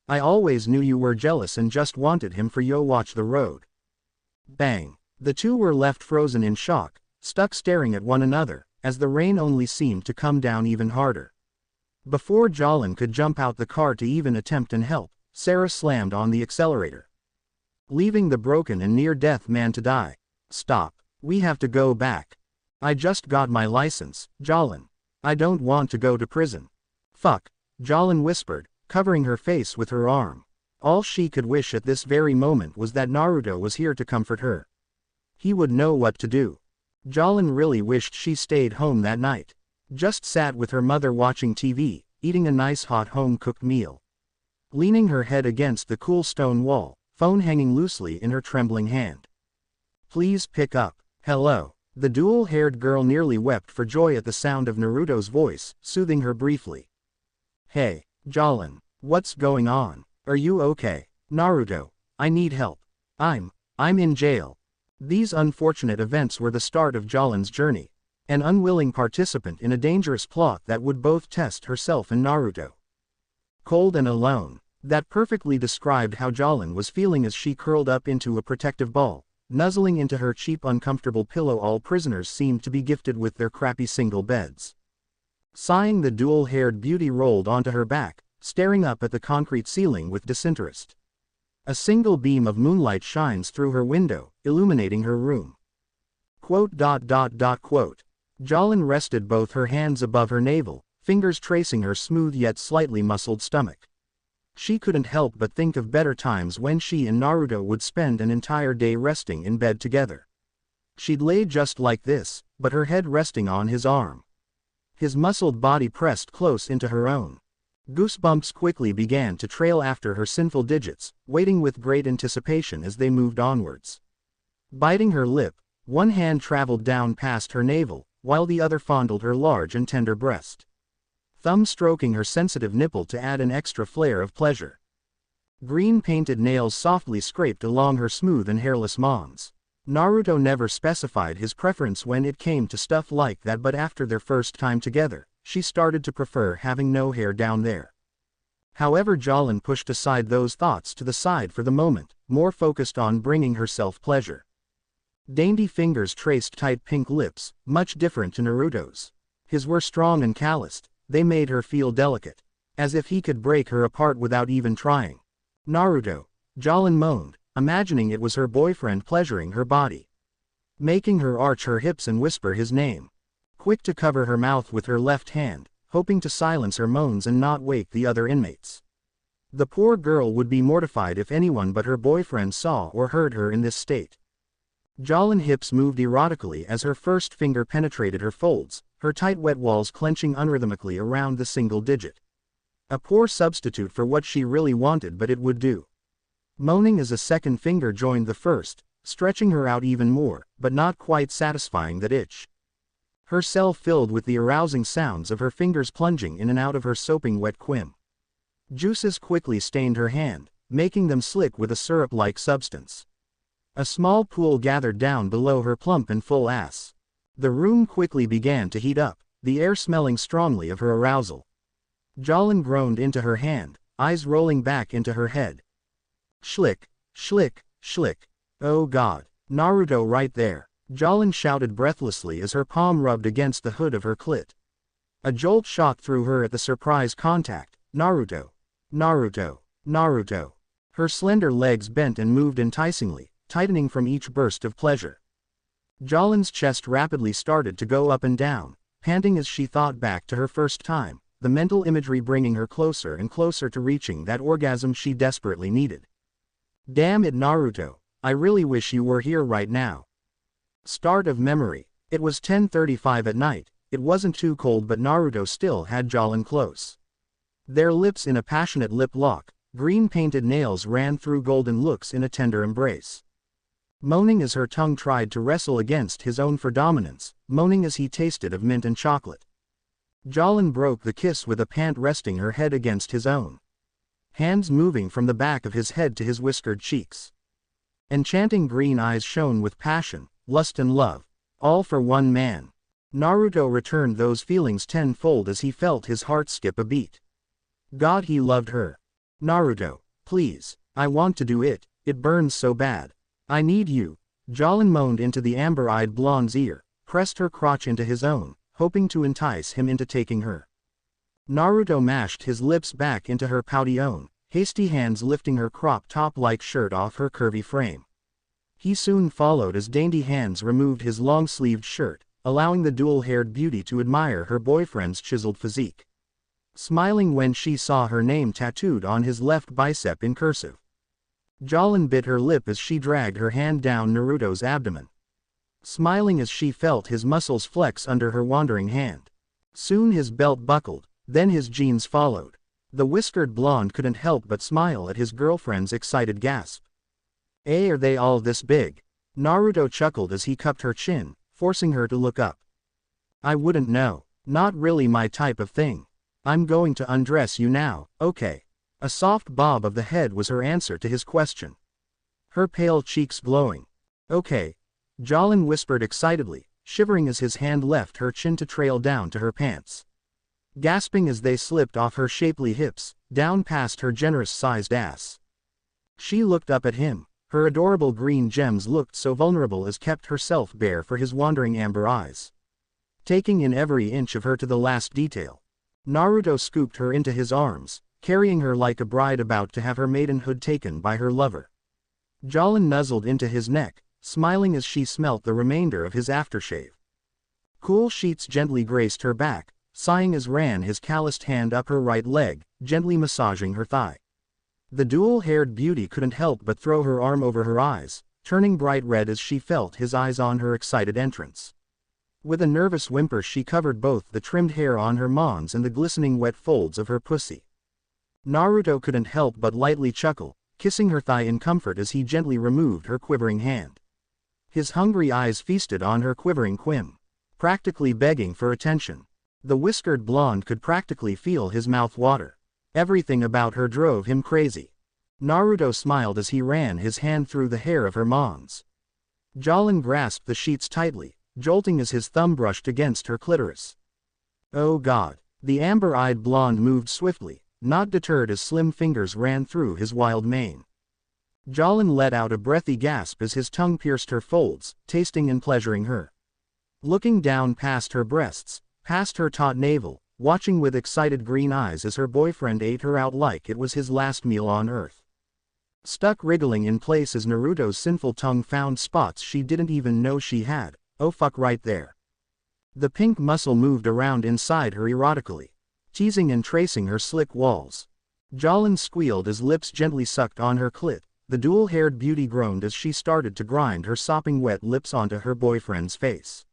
A: I always knew you were jealous and just wanted him for yo. Watch the road. Bang. The two were left frozen in shock, stuck staring at one another, as the rain only seemed to come down even harder. Before Jolin could jump out the car to even attempt and help, Sarah slammed on the accelerator, leaving the broken and near-death man to die. Stop. We have to go back. I just got my license, Jolin. I don't want to go to prison. Fuck. Jolin whispered, covering her face with her arm. All she could wish at this very moment was that Naruto was here to comfort her. He would know what to do. Jolin really wished she stayed home that night. Just sat with her mother watching TV, eating a nice hot home-cooked meal. Leaning her head against the cool stone wall, phone hanging loosely in her trembling hand. Please pick up. Hello. The dual-haired girl nearly wept for joy at the sound of Naruto's voice, soothing her briefly. Hey, Jolin. What's going on? Are you okay? Naruto. I need help. I'm in jail. These unfortunate events were the start of Jolin's journey. An unwilling participant in a dangerous plot that would both test herself and Naruto. Cold and alone. That perfectly described how Jolin was feeling as she curled up into a protective ball, nuzzling into her cheap, uncomfortable pillow. All prisoners seemed to be gifted with their crappy single beds. Sighing, the dual-haired beauty rolled onto her back, staring up at the concrete ceiling with disinterest. A single beam of moonlight shines through her window, illuminating her room. Quote. Jolin rested both her hands above her navel, fingers tracing her smooth yet slightly muscled stomach. She couldn't help but think of better times when she and Naruto would spend an entire day resting in bed together. She'd lay just like this, but her head resting on his arm. His muscled body pressed close into her own. Goosebumps quickly began to trail after her sinful digits, waiting with great anticipation as they moved onwards. Biting her lip, one hand traveled down past her navel, while the other fondled her large and tender breast. Thumb stroking her sensitive nipple to add an extra flare of pleasure. Green painted nails softly scraped along her smooth and hairless mons. Naruto never specified his preference when it came to stuff like that, but after their first time together, she started to prefer having no hair down there. However, Jolin pushed aside those thoughts to the side for the moment, more focused on bringing herself pleasure. Dainty fingers traced tight pink lips, much different to Naruto's. His were strong and calloused, they made her feel delicate, as if he could break her apart without even trying. Naruto, Jolin moaned, imagining it was her boyfriend pleasuring her body. Making her arch her hips and whisper his name. Quick to cover her mouth with her left hand, hoping to silence her moans and not wake the other inmates. The poor girl would be mortified if anyone but her boyfriend saw or heard her in this state. Jolin's hips moved erotically as her first finger penetrated her folds, her tight wet walls clenching unrhythmically around the single digit. A poor substitute for what she really wanted, but it would do. Moaning as a second finger joined the first, stretching her out even more, but not quite satisfying that itch. Her cell filled with the arousing sounds of her fingers plunging in and out of her soaping wet quim. Juices quickly stained her hand, making them slick with a syrup-like substance. A small pool gathered down below her plump and full ass. The room quickly began to heat up, the air smelling strongly of her arousal. Jolin groaned into her hand, eyes rolling back into her head. Schlick, schlick, schlick. Oh God, Naruto right there. Jolin shouted breathlessly as her palm rubbed against the hood of her clit. A jolt shot through her at the surprise contact. Naruto. Naruto. Naruto. Her slender legs bent and moved enticingly, tightening from each burst of pleasure. Jolin's chest rapidly started to go up and down, panting as she thought back to her first time, the mental imagery bringing her closer and closer to reaching that orgasm she desperately needed. Damn it, Naruto, I really wish you were here right now. Start of memory. It was 10:35 at night, it wasn't too cold, but Naruto still had Jolin close. Their lips in a passionate lip lock, green painted nails ran through golden looks in a tender embrace. Moaning as her tongue tried to wrestle against his own for dominance, moaning as he tasted of mint and chocolate. Jolin broke the kiss with a pant, resting her head against his own. Hands moving from the back of his head to his whiskered cheeks. Enchanting green eyes shone with passion, lust and love, all for one man. Naruto returned those feelings tenfold as he felt his heart skip a beat. God, he loved her. Naruto, please, I want to do it, it burns so bad. I need you. Jolin moaned into the amber-eyed blonde's ear, pressed her crotch into his own, hoping to entice him into taking her. Naruto mashed his lips back into her pouty own, hasty hands lifting her crop top-like shirt off her curvy frame. He soon followed as dainty hands removed his long-sleeved shirt, allowing the dual-haired beauty to admire her boyfriend's chiseled physique. Smiling when she saw her name tattooed on his left bicep in cursive. Jolin bit her lip as she dragged her hand down Naruto's abdomen. Smiling as she felt his muscles flex under her wandering hand. Soon his belt buckled, then his jeans followed. The whiskered blonde couldn't help but smile at his girlfriend's excited gasp. Are they all this big? Naruto chuckled as he cupped her chin, forcing her to look up. I wouldn't know. Not really my type of thing. I'm going to undress you now, okay? A soft bob of the head was her answer to his question. Her pale cheeks glowing. Okay. Jolin whispered excitedly, shivering as his hand left her chin to trail down to her pants. Gasping as they slipped off her shapely hips, down past her generous-sized ass. She looked up at him, her adorable green gems looked so vulnerable as kept herself bare for his wandering amber eyes. Taking in every inch of her to the last detail. Naruto scooped her into his arms, carrying her like a bride about to have her maidenhood taken by her lover. Jolin nuzzled into his neck, smiling as she smelt the remainder of his aftershave. Cool sheets gently graced her back, sighing as ran his calloused hand up her right leg, gently massaging her thigh. The dual-haired beauty couldn't help but throw her arm over her eyes, turning bright red as she felt his eyes on her excited entrance. With a nervous whimper she covered both the trimmed hair on her mons and the glistening wet folds of her pussy. Naruto couldn't help but lightly chuckle, kissing her thigh in comfort as he gently removed her quivering hand. His hungry eyes feasted on her quivering quim, practically begging for attention. The whiskered blonde could practically feel his mouth water. Everything about her drove him crazy. Naruto smiled as he ran his hand through the hair of her mons. Jolin grasped the sheets tightly, jolting as his thumb brushed against her clitoris. Oh God! The amber-eyed blonde moved swiftly, not deterred as slim fingers ran through his wild mane. Jolin let out a breathy gasp as his tongue pierced her folds, tasting and pleasuring her. Looking down past her breasts, past her taut navel, watching with excited green eyes as her boyfriend ate her out like it was his last meal on earth. Stuck wriggling in place as Naruto's sinful tongue found spots she didn't even know she had. Oh fuck, right there. The pink muscle moved around inside her erotically, teasing and tracing her slick walls. Jolin squealed as lips gently sucked on her clit. The dual-haired beauty groaned as she started to grind her sopping wet lips onto her boyfriend's face,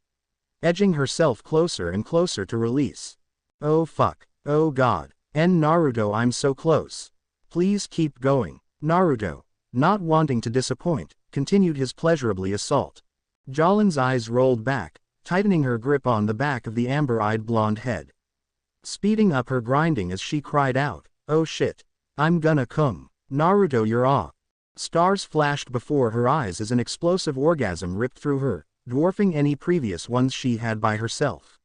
A: edging herself closer and closer to release. Oh fuck. Oh God. And Naruto, I'm so close. Please keep going. Naruto, not wanting to disappoint, continued his pleasurably assault. Jolin's eyes rolled back, tightening her grip on the back of the amber-eyed blonde head, speeding up her grinding as she cried out, oh shit. I'm gonna come. Naruto, you're off. Stars flashed before her eyes as an explosive orgasm ripped through her, dwarfing any previous ones she had by herself.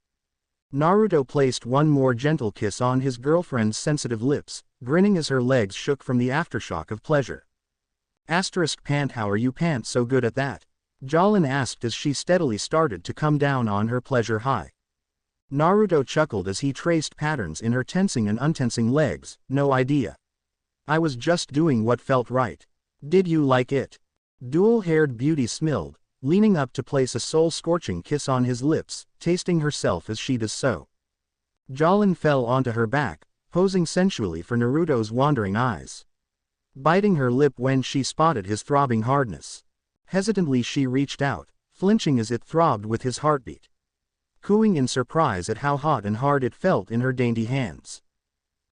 A: Naruto placed one more gentle kiss on his girlfriend's sensitive lips, grinning as her legs shook from the aftershock of pleasure. Pant, how are you pant so good at that? Jolin asked as she steadily started to come down on her pleasure high. Naruto chuckled as he traced patterns in her tensing and untensing legs. No idea. I was just doing what felt right. Did you like it? Dual-haired beauty smiled, leaning up to place a soul-scorching kiss on his lips, tasting herself as she does so. Jolin fell onto her back, posing sensually for Naruto's wandering eyes, biting her lip when she spotted his throbbing hardness. Hesitantly she reached out, flinching as it throbbed with his heartbeat, cooing in surprise at how hot and hard it felt in her dainty hands.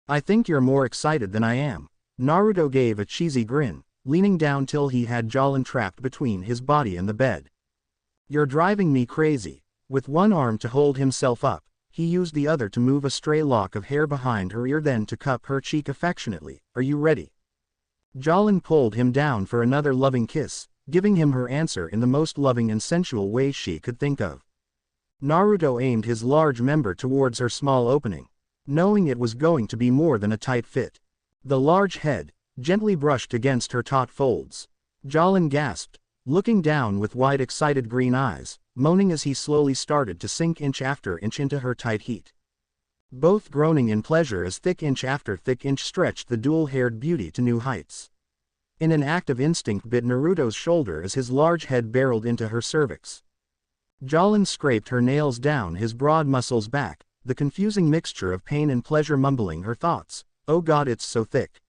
A: I think you're more excited than I am. Naruto gave a cheesy grin, leaning down till he had Jolin trapped between his body and the bed. You're driving me crazy. With one arm to hold himself up, he used the other to move a stray lock of hair behind her ear, then to cup her cheek affectionately. Are you ready? Jolin pulled him down for another loving kiss, giving him her answer in the most loving and sensual way she could think of. Naruto aimed his large member towards her small opening, knowing it was going to be more than a tight fit. The large head gently brushed against her taut folds. Jolin gasped, looking down with wide excited green eyes, moaning as he slowly started to sink inch after inch into her tight heat. Both groaning in pleasure as thick inch after thick inch stretched the dual-haired beauty to new heights. In an act of instinct bit Naruto's shoulder as his large head barreled into her cervix. Jolin scraped her nails down his broad muscles back, the confusing mixture of pain and pleasure, mumbling her thoughts. Oh God, it's so thick.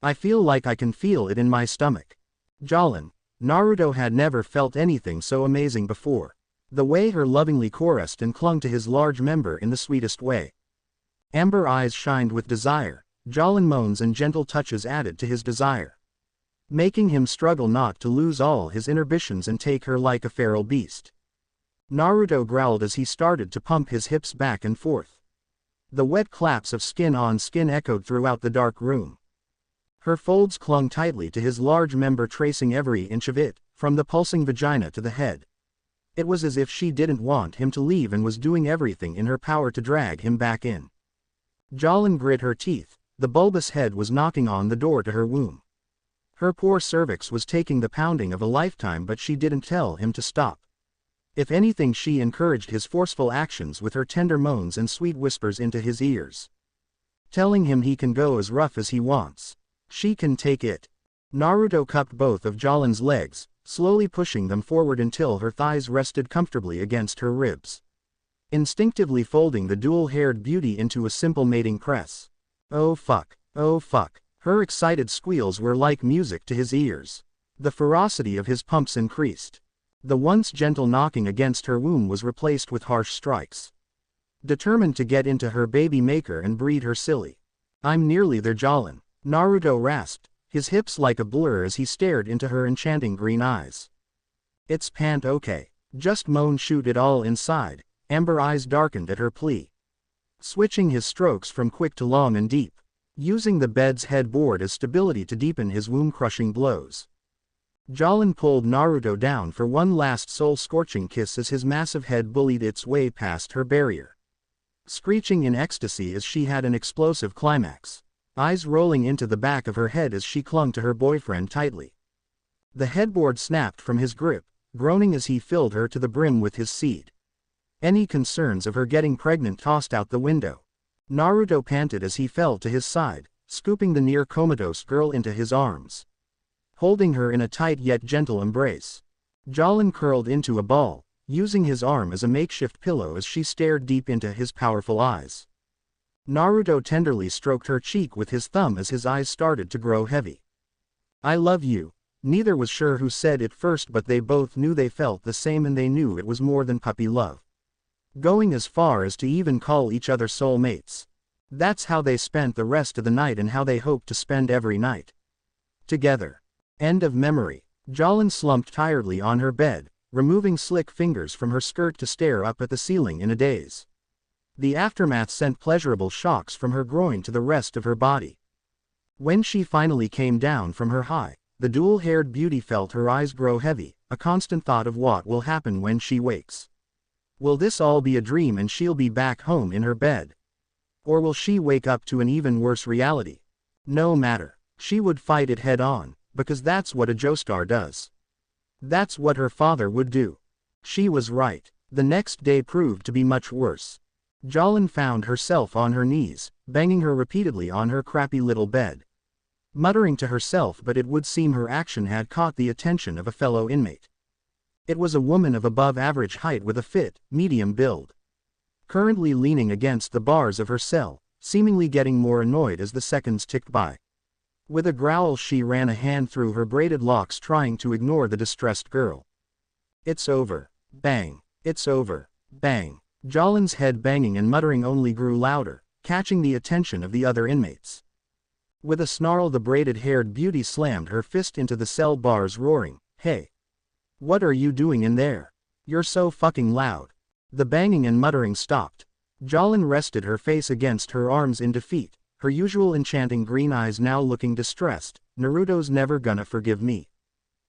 A: I feel like I can feel it in my stomach. Jolin. Naruto had never felt anything so amazing before. The way her lovingly caressed and clung to his large member in the sweetest way. Amber eyes shined with desire. Jolin moans and gentle touches added to his desire, making him struggle not to lose all his inhibitions and take her like a feral beast. Naruto growled as he started to pump his hips back and forth. The wet claps of skin on skin echoed throughout the dark room. Her folds clung tightly to his large member, tracing every inch of it, from the pulsing vagina to the head. It was as if she didn't want him to leave and was doing everything in her power to drag him back in. Jolin grit her teeth. The bulbous head was knocking on the door to her womb. Her poor cervix was taking the pounding of a lifetime, but she didn't tell him to stop. If anything, she encouraged his forceful actions with her tender moans and sweet whispers into his ears, telling him he can go as rough as he wants. She can take it. Naruto cupped both of Jolin's legs, slowly pushing them forward until her thighs rested comfortably against her ribs, instinctively folding the dual-haired beauty into a simple mating press. Oh fuck. Oh fuck. Her excited squeals were like music to his ears. The ferocity of his pumps increased. The once gentle knocking against her womb was replaced with harsh strikes, determined to get into her baby maker and breed her silly. I'm nearly there, Jolin. Naruto rasped, his hips like a blur as he stared into her enchanting green eyes. It's pant okay. Just moan, shoot it all inside. Amber eyes darkened at her plea, switching his strokes from quick to long and deep. using the bed's headboard as stability to deepen his womb-crushing blows. Jolin pulled Naruto down for one last soul-scorching kiss as his massive head bullied its way past her barrier. Screeching in ecstasy as she had an explosive climax, eyes rolling into the back of her head as she clung to her boyfriend tightly. The headboard snapped from his grip, groaning as he filled her to the brim with his seed. Any concerns of her getting pregnant tossed out the window. Naruto panted as he fell to his side, scooping the near-comatose girl into his arms, holding her in a tight yet gentle embrace. Jolin curled into a ball, using his arm as a makeshift pillow as she stared deep into his powerful eyes. Naruto tenderly stroked her cheek with his thumb as his eyes started to grow heavy. "I love you." Neither was sure who said it first, but they both knew they felt the same, and they knew it was more than puppy love. Going as far as to even call each other soulmates. That's how they spent the rest of the night and how they hoped to spend every night together. End of memory. Jolin slumped tiredly on her bed, removing slick fingers from her skirt to stare up at the ceiling in a daze. The aftermath sent pleasurable shocks from her groin to the rest of her body. When she finally came down from her high, the dual-haired beauty felt her eyes grow heavy, a constant thought of what will happen when she wakes. Will this all be a dream and she'll be back home in her bed? Or will she wake up to an even worse reality? No matter. She would fight it head-on, because that's what a Joestar does. That's what her father would do. She was right. The next day proved to be much worse. Jolin found herself on her knees, banging her repeatedly on her crappy little bed, muttering to herself, but it would seem her action had caught the attention of a fellow inmate. It was a woman of above-average height with a fit, medium build, currently leaning against the bars of her cell, seemingly getting more annoyed as the seconds ticked by. With a growl she ran a hand through her braided locks, trying to ignore the distressed girl. "It's over." Bang. "It's over." Bang. Jolin's head banging and muttering only grew louder, catching the attention of the other inmates. With a snarl the braided-haired beauty slammed her fist into the cell bars, roaring, "Hey! What are you doing in there? You're so fucking loud." The banging and muttering stopped. Jolin rested her face against her arms in defeat, her usual enchanting green eyes now looking distressed. "Naruto's never gonna forgive me.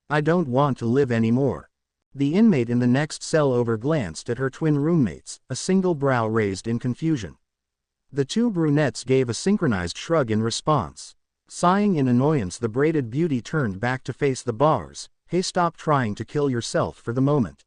A: I don't want to live anymore." The inmate in the next cell over-glanced at her twin roommates, a single brow raised in confusion. The two brunettes gave a synchronized shrug in response. Sighing in annoyance, the braided beauty turned back to face the bars. "Hey, stop trying to kill yourself for the moment.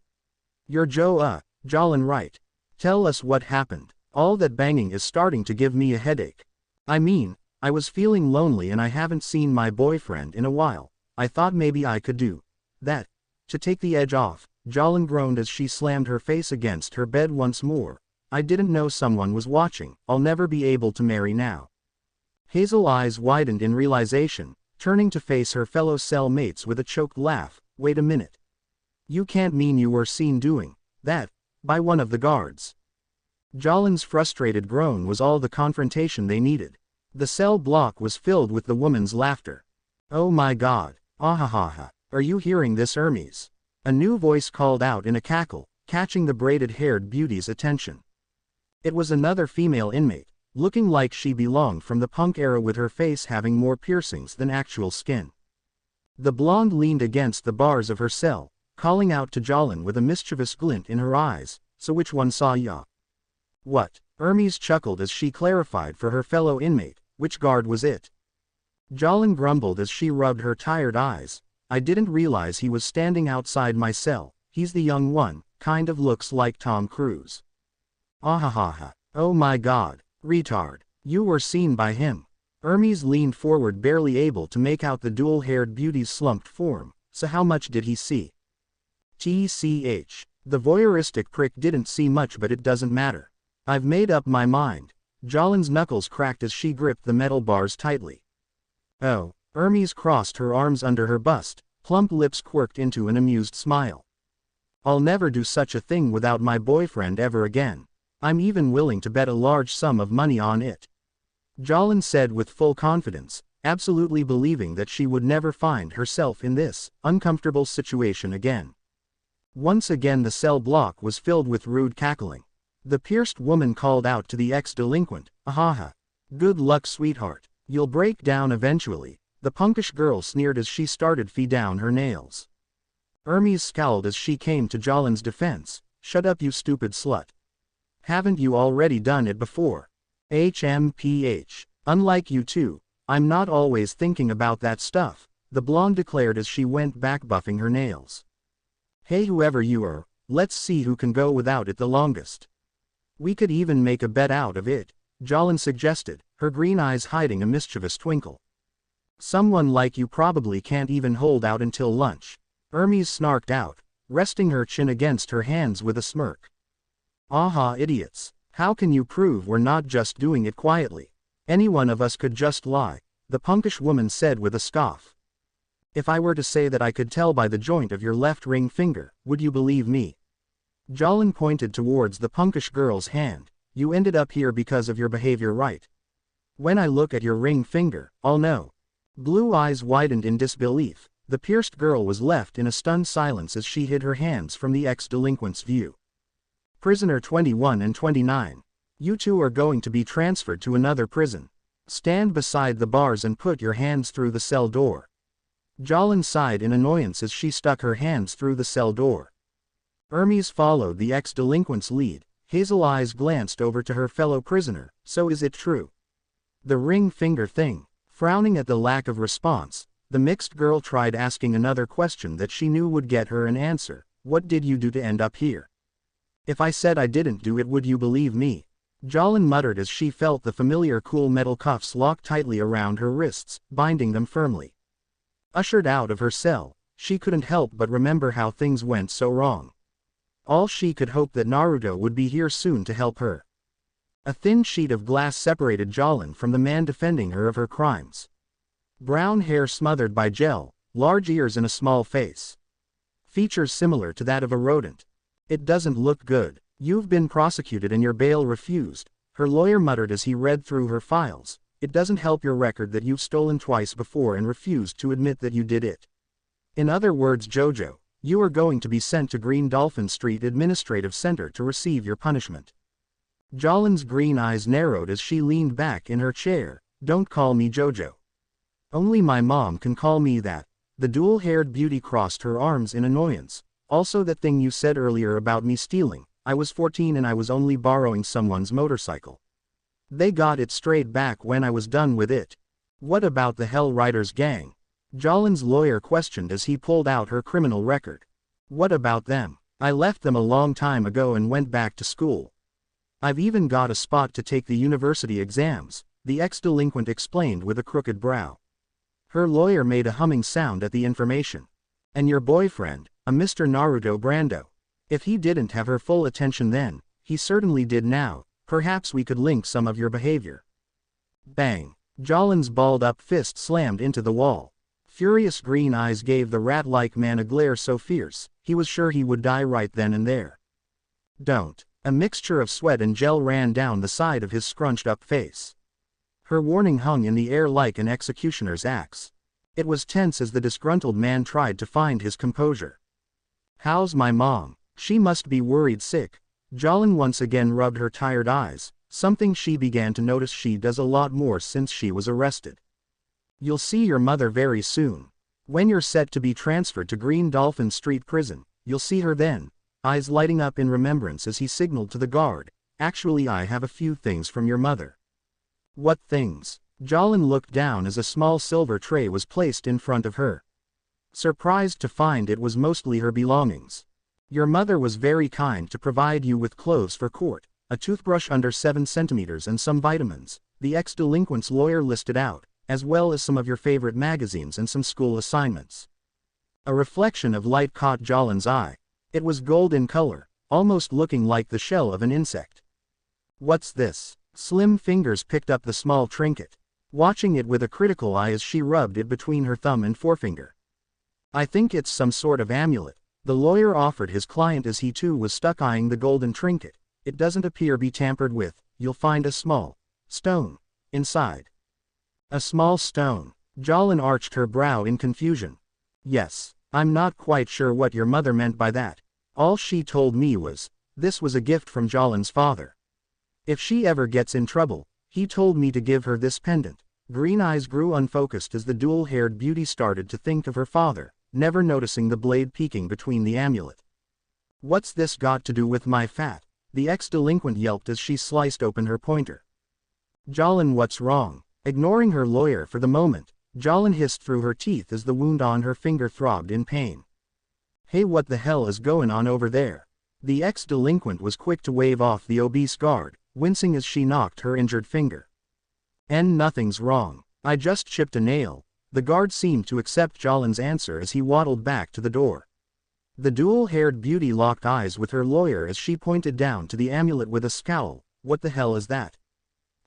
A: You're Jolin, right? Tell us what happened. All that banging is starting to give me a headache. I mean, I was feeling lonely and I haven't seen my boyfriend in a while. I thought maybe I could do that to take the edge off." Jolin groaned as she slammed her face against her bed once more. "I didn't know someone was watching. I'll never be able to marry now." Hazel eyes widened in realization, turning to face her fellow cellmates with a choked laugh. "Wait a minute. You can't mean you were seen doing that by one of the guards?" Jolin's frustrated groan was all the confrontation they needed. The cell block was filled with the woman's laughter. "Oh my god. Ahahaha. Are you hearing this, Hermes?" A new voice called out in a cackle, catching the braided-haired beauty's attention. It was another female inmate, looking like she belonged from the punk era, with her face having more piercings than actual skin. The blonde leaned against the bars of her cell, calling out to Jolin with a mischievous glint in her eyes, "So which one saw ya?" "What?" Hermes chuckled as she clarified for her fellow inmate, "Which guard was it?" Jolin grumbled as she rubbed her tired eyes. "I didn't realize he was standing outside my cell. He's the young one, kind of looks like Tom Cruise." "Ahahaha. Oh my god. Retard. You were seen by him." Hermes leaned forward, barely able to make out the dual-haired beauty's slumped form. "So how much did he see?" "TCH. The voyeuristic prick didn't see much, but it doesn't matter. I've made up my mind." Jolin's knuckles cracked as she gripped the metal bars tightly. "Oh." Hermes crossed her arms under her bust, plump lips quirked into an amused smile. "I'll never do such a thing without my boyfriend ever again. I'm even willing to bet a large sum of money on it," Jolin said with full confidence, absolutely believing that she would never find herself in this uncomfortable situation again. Once again the cell block was filled with rude cackling. The pierced woman called out to the ex-delinquent, "Ahaha. Good luck, sweetheart. You'll break down eventually, the punkish girl sneered as she started feed down her nails. Hermes scowled as she came to Jalen's defense. Shut up, you stupid slut. Haven't you already done it before? HMPH. Unlike you two, I'm not always thinking about that stuff, the blonde declared as she went back buffing her nails. Hey, whoever you are, let's see who can go without it the longest. We could even make a bet out of it, Jalen suggested, her green eyes hiding a mischievous twinkle. Someone like you probably can't even hold out until lunch, Hermes snarked out, resting her chin against her hands with a smirk. Aha, idiots. How can you prove we're not just doing it quietly? Any one of us could just lie, the punkish woman said with a scoff. If I were to say that I could tell by the joint of your left ring finger, would you believe me? Jalen pointed towards the punkish girl's hand. You ended up here because of your behavior, right? When I look at your ring finger, I'll know. Blue eyes widened in disbelief. The pierced girl was left in a stunned silence as she hid her hands from the ex-delinquent's view. Prisoner 21 and 29. You two are going to be transferred to another prison. Stand beside the bars and put your hands through the cell door. Jalen sighed in annoyance as she stuck her hands through the cell door. Hermes followed the ex-delinquent's lead. Hazel eyes glanced over to her fellow prisoner. So is it true? The ring finger thing. Frowning at the lack of response, the mixed girl tried asking another question that she knew would get her an answer. What did you do to end up here? If I said I didn't do it, would you believe me? Jalen muttered as she felt the familiar cool metal cuffs lock tightly around her wrists, binding them firmly. Ushered out of her cell, she couldn't help but remember how things went so wrong. All she could hope that Naruto would be here soon to help her. A thin sheet of glass separated Jalen from the man defending her of her crimes. Brown hair smothered by gel, large ears and a small face. Features similar to that of a rodent. It doesn't look good. You've been prosecuted and your bail refused, her lawyer muttered as he read through her files. It doesn't help your record that you've stolen twice before and refused to admit that you did it. In other words, Jojo, you are going to be sent to Green Dolphin Street Administrative Center to receive your punishment. Jalen's green eyes narrowed as she leaned back in her chair. Don't call me Jojo. Only my mom can call me that. The dual-haired beauty crossed her arms in annoyance. Also, that thing you said earlier about me stealing. I was 14 and I was only borrowing someone's motorcycle. They got it straight back when I was done with it. What about the Hell Riders gang? Jalen's lawyer questioned as he pulled out her criminal record. What about them? I left them a long time ago and went back to school. I've even got a spot to take the university exams, the ex-delinquent explained with a crooked brow. Her lawyer made a humming sound at the information. And your boyfriend, a Mr. Naruto Brando. If he didn't have her full attention then, he certainly did now. Perhaps we could link some of your behavior. Bang. Jalen's balled-up fist slammed into the wall. Furious green eyes gave the rat-like man a glare so fierce, he was sure he would die right then and there. Don't. A mixture of sweat and gel ran down the side of his scrunched-up face. Her warning hung in the air like an executioner's axe. It was tense as the disgruntled man tried to find his composure. How's my mom? She must be worried sick. Jalen once again rubbed her tired eyes, something she began to notice she does a lot more since she was arrested. You'll see your mother very soon. When you're set to be transferred to Green Dolphin Street Prison, you'll see her then. Eyes lighting up in remembrance as he signaled to the guard. Actually, I have a few things from your mother. What things? Jalen looked down as a small silver tray was placed in front of her. Surprised to find it was mostly her belongings. Your mother was very kind to provide you with clothes for court, a toothbrush under 7 centimeters and some vitamins, the ex-delinquent's lawyer listed out, as well as some of your favorite magazines and some school assignments. A reflection of light caught Jalen's eye. It was gold in color, almost looking like the shell of an insect. What's this? Slim fingers picked up the small trinket, watching it with a critical eye as she rubbed it between her thumb and forefinger. I think it's some sort of amulet, the lawyer offered his client as he too was stuck eyeing the golden trinket. It doesn't appear be tampered with. You'll find a small stone inside. A small stone. Jalen arched her brow in confusion. Yes, I'm not quite sure what your mother meant by that. All she told me was, this was a gift from Jalen's father. If she ever gets in trouble, he told me to give her this pendant. Green eyes grew unfocused as the dual-haired beauty started to think of her father, never noticing the blade peeking between the amulet. What's this got to do with my fat? The ex-delinquent yelped as she sliced open her pointer. Jolin, what's wrong? Ignoring her lawyer for the moment, Jolin hissed through her teeth as the wound on her finger throbbed in pain. Hey, what the hell is going on over there? The ex-delinquent was quick to wave off the obese guard, wincing as she knocked her injured finger. Nothing's wrong. I just chipped a nail. The guard seemed to accept Jolin's answer as he waddled back to the door. The dual-haired beauty locked eyes with her lawyer as she pointed down to the amulet with a scowl. What the hell is that?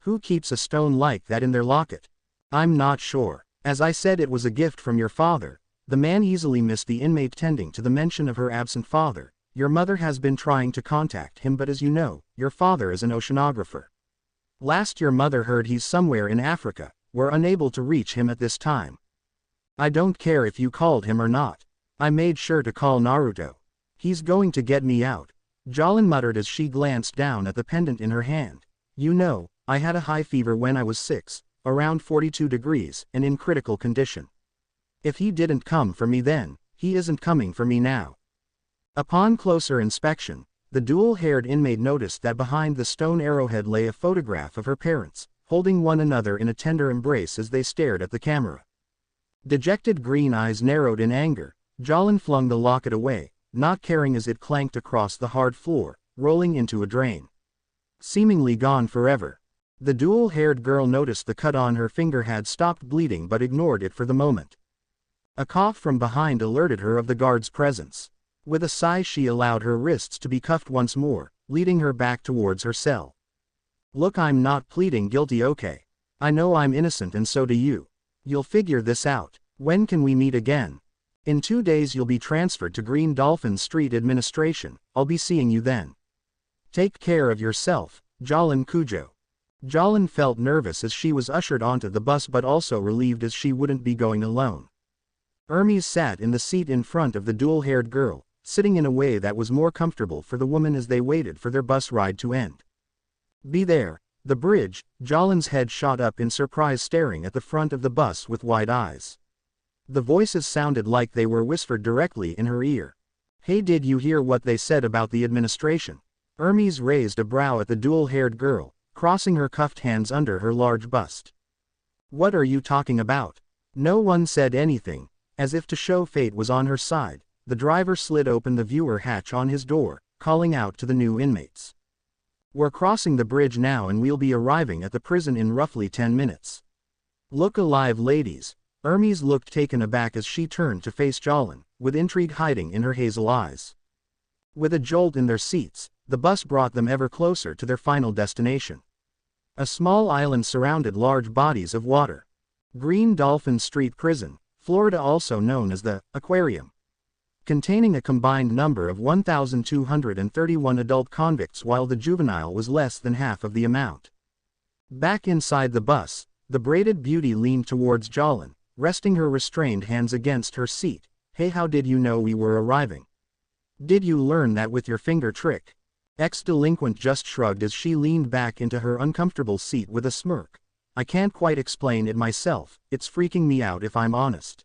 A: Who keeps a stone like that in their locket? I'm not sure. As I said, it was a gift from your father. The man easily missed the inmate tending to the mention of her absent father. Your mother has been trying to contact him, but as you know, your father is an oceanographer. Last your mother heard he's somewhere in Africa. We're unable to reach him at this time. I don't care if you called him or not. I made sure to call Naruto. He's going to get me out. Jolin muttered as she glanced down at the pendant in her hand. You know, I had a high fever when I was 6, around 42 degrees, and in critical condition. If he didn't come for me then, he isn't coming for me now. Upon closer inspection, the dual-haired inmate noticed that behind the stone arrowhead lay a photograph of her parents, holding one another in a tender embrace as they stared at the camera. Dejected green eyes narrowed in anger, Jolin flung the locket away, not caring as it clanked across the hard floor, rolling into a drain. Seemingly gone forever. The dual-haired girl noticed the cut on her finger had stopped bleeding but ignored it for the moment. A cough from behind alerted her of the guard's presence. With a sigh she allowed her wrists to be cuffed once more, leading her back towards her cell. Look, I'm not pleading guilty, okay? I know I'm innocent and so do you. You'll figure this out. When can we meet again? In 2 days you'll be transferred to Green Dolphin Street Administration. I'll be seeing you then. Take care of yourself, Jolin Kujo. Jolin felt nervous as she was ushered onto the bus but also relieved as she wouldn't be going alone. Hermes sat in the seat in front of the dual-haired girl, sitting in a way that was more comfortable for the woman as they waited for their bus ride to end. Be there. The bridge, Jolin's head shot up in surprise, staring at the front of the bus with wide eyes. The voices sounded like they were whispered directly in her ear. Hey, did you hear what they said about the administration? Hermes raised a brow at the dual-haired girl, crossing her cuffed hands under her large bust. What are you talking about? No one said anything. As if to show fate was on her side, the driver slid open the viewer hatch on his door, calling out to the new inmates. We're crossing the bridge now and we'll be arriving at the prison in roughly 10 minutes. Look alive, ladies. Hermes looked taken aback as she turned to face Jolin, with intrigue hiding in her hazel eyes. With a jolt in their seats, the bus brought them ever closer to their final destination. A small island surrounded large bodies of water. Green Dolphin Street Prison, Florida, also known as the Aquarium. Containing a combined number of 1,231 adult convicts, while the juvenile was less than half of the amount. Back inside the bus, the braided beauty leaned towards Jolin, resting her restrained hands against her seat. Hey, how did you know we were arriving? Did you learn that with your finger trick? Ex-delinquent just shrugged as she leaned back into her uncomfortable seat with a smirk. I can't quite explain it myself, it's freaking me out if I'm honest.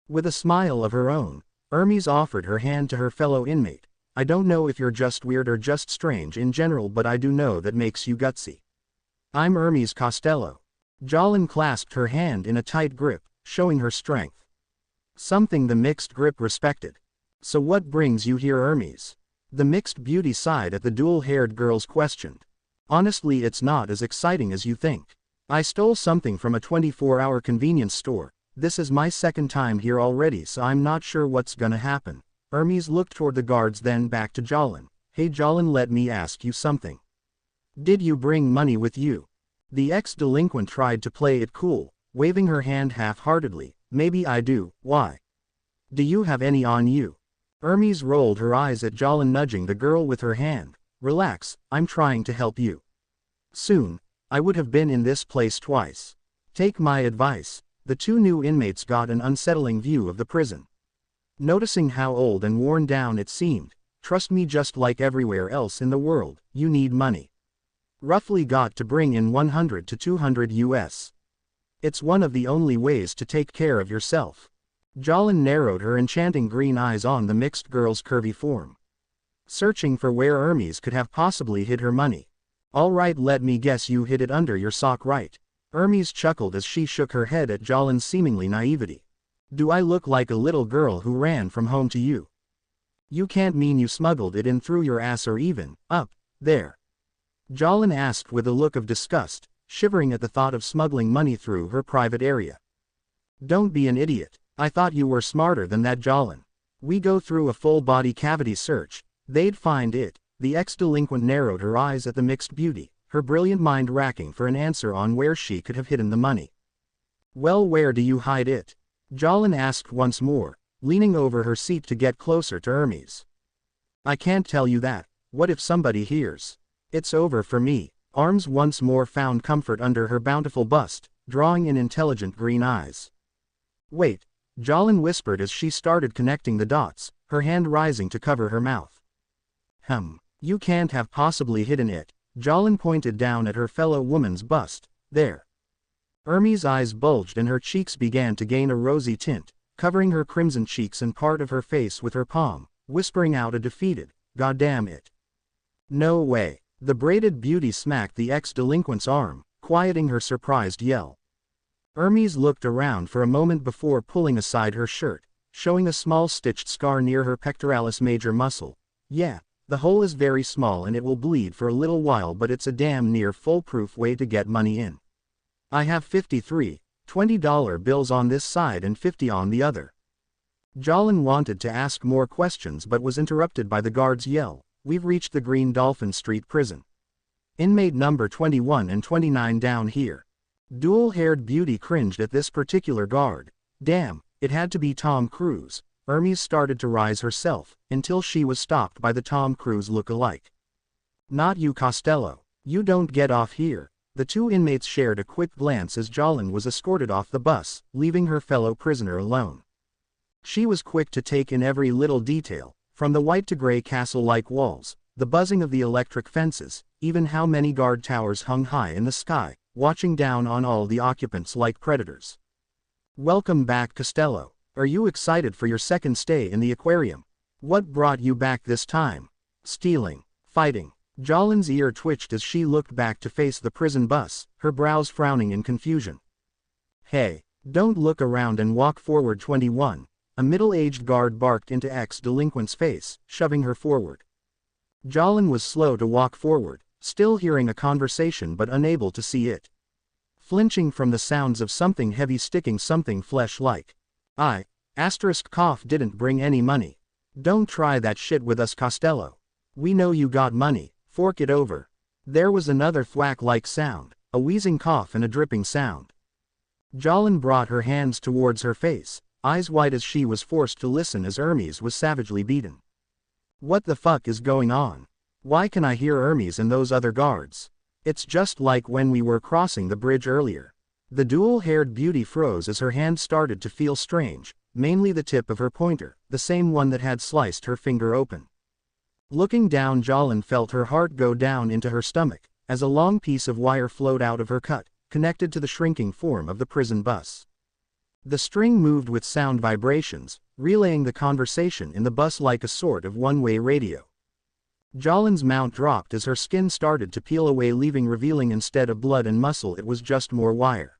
A: With a smile of her own, Hermes offered her hand to her fellow inmate. I don't know if you're just weird or just strange in general, but I do know that makes you gutsy. I'm Hermes Costello. Jolin clasped her hand in a tight grip, showing her strength. Something the mixed grip respected. So what brings you here, Hermes? The mixed beauty sighed at the dual-haired girl's question. Honestly, it's not as exciting as you think. I stole something from a 24-hour convenience store. This is my second time here already, so I'm not sure what's gonna happen. Hermes looked toward the guards, then back to Jolin. Hey Jolin, let me ask you something. Did you bring money with you? The ex-delinquent tried to play it cool, waving her hand half-heartedly. Maybe I do. Why? Do you have any on you? Hermes rolled her eyes at Jolin, nudging the girl with her hand. Relax, I'm trying to help you. Soon, I would have been in this place twice. Take my advice. The two new inmates got an unsettling view of the prison. Noticing how old and worn down it seemed, trust me, just like everywhere else in the world, you need money. Roughly got to bring in 100 to 200 US. It's one of the only ways to take care of yourself. Jolin narrowed her enchanting green eyes on the mixed girl's curvy form, searching for where Hermes could have possibly hid her money. All right, let me guess you hid it under your sock, right? Hermes chuckled as she shook her head at Jolin's seemingly naivety. Do I look like a little girl who ran from home to you? You can't mean you smuggled it in through your ass or even, up, there? Jolin asked with a look of disgust, shivering at the thought of smuggling money through her private area. Don't be an idiot. I thought you were smarter than that, Jolin. We go through a full body cavity search, they'd find it. The ex-delinquent narrowed her eyes at the mixed beauty, her brilliant mind racking for an answer on where she could have hidden the money. Well, where do you hide it? Jolin asked once more, leaning over her seat to get closer to Hermes. I can't tell you that. What if somebody hears? It's over for me. Arms once more found comfort under her bountiful bust, drawing in intelligent green eyes. Wait, Jolin whispered as she started connecting the dots, her hand rising to cover her mouth. You can't have possibly hidden it. Jolin pointed down at her fellow woman's bust. There. Hermes' eyes bulged and her cheeks began to gain a rosy tint, covering her crimson cheeks and part of her face with her palm, whispering out a defeated, "God damn it." No way. The braided beauty smacked the ex-delinquent's arm, quieting her surprised yell. Hermes looked around for a moment before pulling aside her shirt, showing a small stitched scar near her pectoralis major muscle. Yeah, the hole is very small and it will bleed for a little while, but it's a damn near foolproof way to get money in. I have 53 $20 bills on this side and 50 on the other. Jolin wanted to ask more questions but was interrupted by the guard's yell. We've reached the Green Dolphin Street prison. Inmate number 21 and 29 down here. Dual-haired beauty cringed at this particular guard. Damn, it had to be Tom Cruise. Hermes started to rise herself, until she was stopped by the Tom Cruise look-alike. Not you, Costello. You don't get off here. The two inmates shared a quick glance as Jolin was escorted off the bus, leaving her fellow prisoner alone. She was quick to take in every little detail, from the white to gray castle-like walls, the buzzing of the electric fences, even how many guard towers hung high in the sky, watching down on all the occupants like predators. Welcome back, Costello. Are you excited for your second stay in the aquarium? What brought you back this time? Stealing. Fighting. Jolin's ear twitched as she looked back to face the prison bus, her brows frowning in confusion. Hey, don't look around and walk forward, 21. A middle-aged guard barked into ex-delinquent's face, shoving her forward. Jolin was slow to walk forward, still hearing a conversation but unable to see it. Flinching from the sounds of something heavy sticking something flesh-like. Cough didn't bring any money. Don't try that shit with us, Costello. We know you got money, fork it over. There was another thwack-like sound, a wheezing cough and a dripping sound. Jolin brought her hands towards her face, eyes wide as she was forced to listen as Hermes was savagely beaten. What the fuck is going on? Why can I hear Hermes and those other guards? It's just like when we were crossing the bridge earlier. The dual-haired beauty froze as her hand started to feel strange, mainly the tip of her pointer, the same one that had sliced her finger open. Looking down, Jolin felt her heart go down into her stomach, as a long piece of wire flowed out of her cut, connected to the shrinking form of the prison bus. The string moved with sound vibrations, relaying the conversation in the bus like a sort of one-way radio. Jolin's mount dropped as her skin started to peel away, revealing instead of blood and muscle it was just more wire.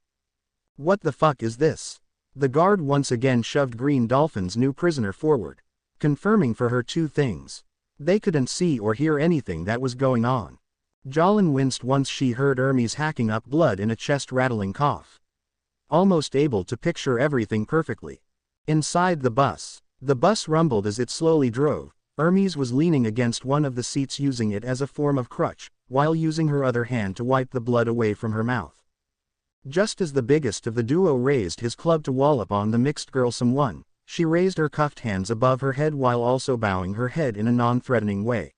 A: What the fuck is this? The guard once again shoved Green Dolphin's new prisoner forward, confirming for her two things. They couldn't see or hear anything that was going on. Jolin winced once she heard Hermes hacking up blood in a chest-rattling cough. Almost able to picture everything perfectly. Inside the bus rumbled as it slowly drove. Hermes was leaning against one of the seats, using it as a form of crutch, while using her other hand to wipe the blood away from her mouth. Just as the biggest of the duo raised his club to wallop on the mixed girl someone, she raised her cuffed hands above her head while also bowing her head in a non-threatening way.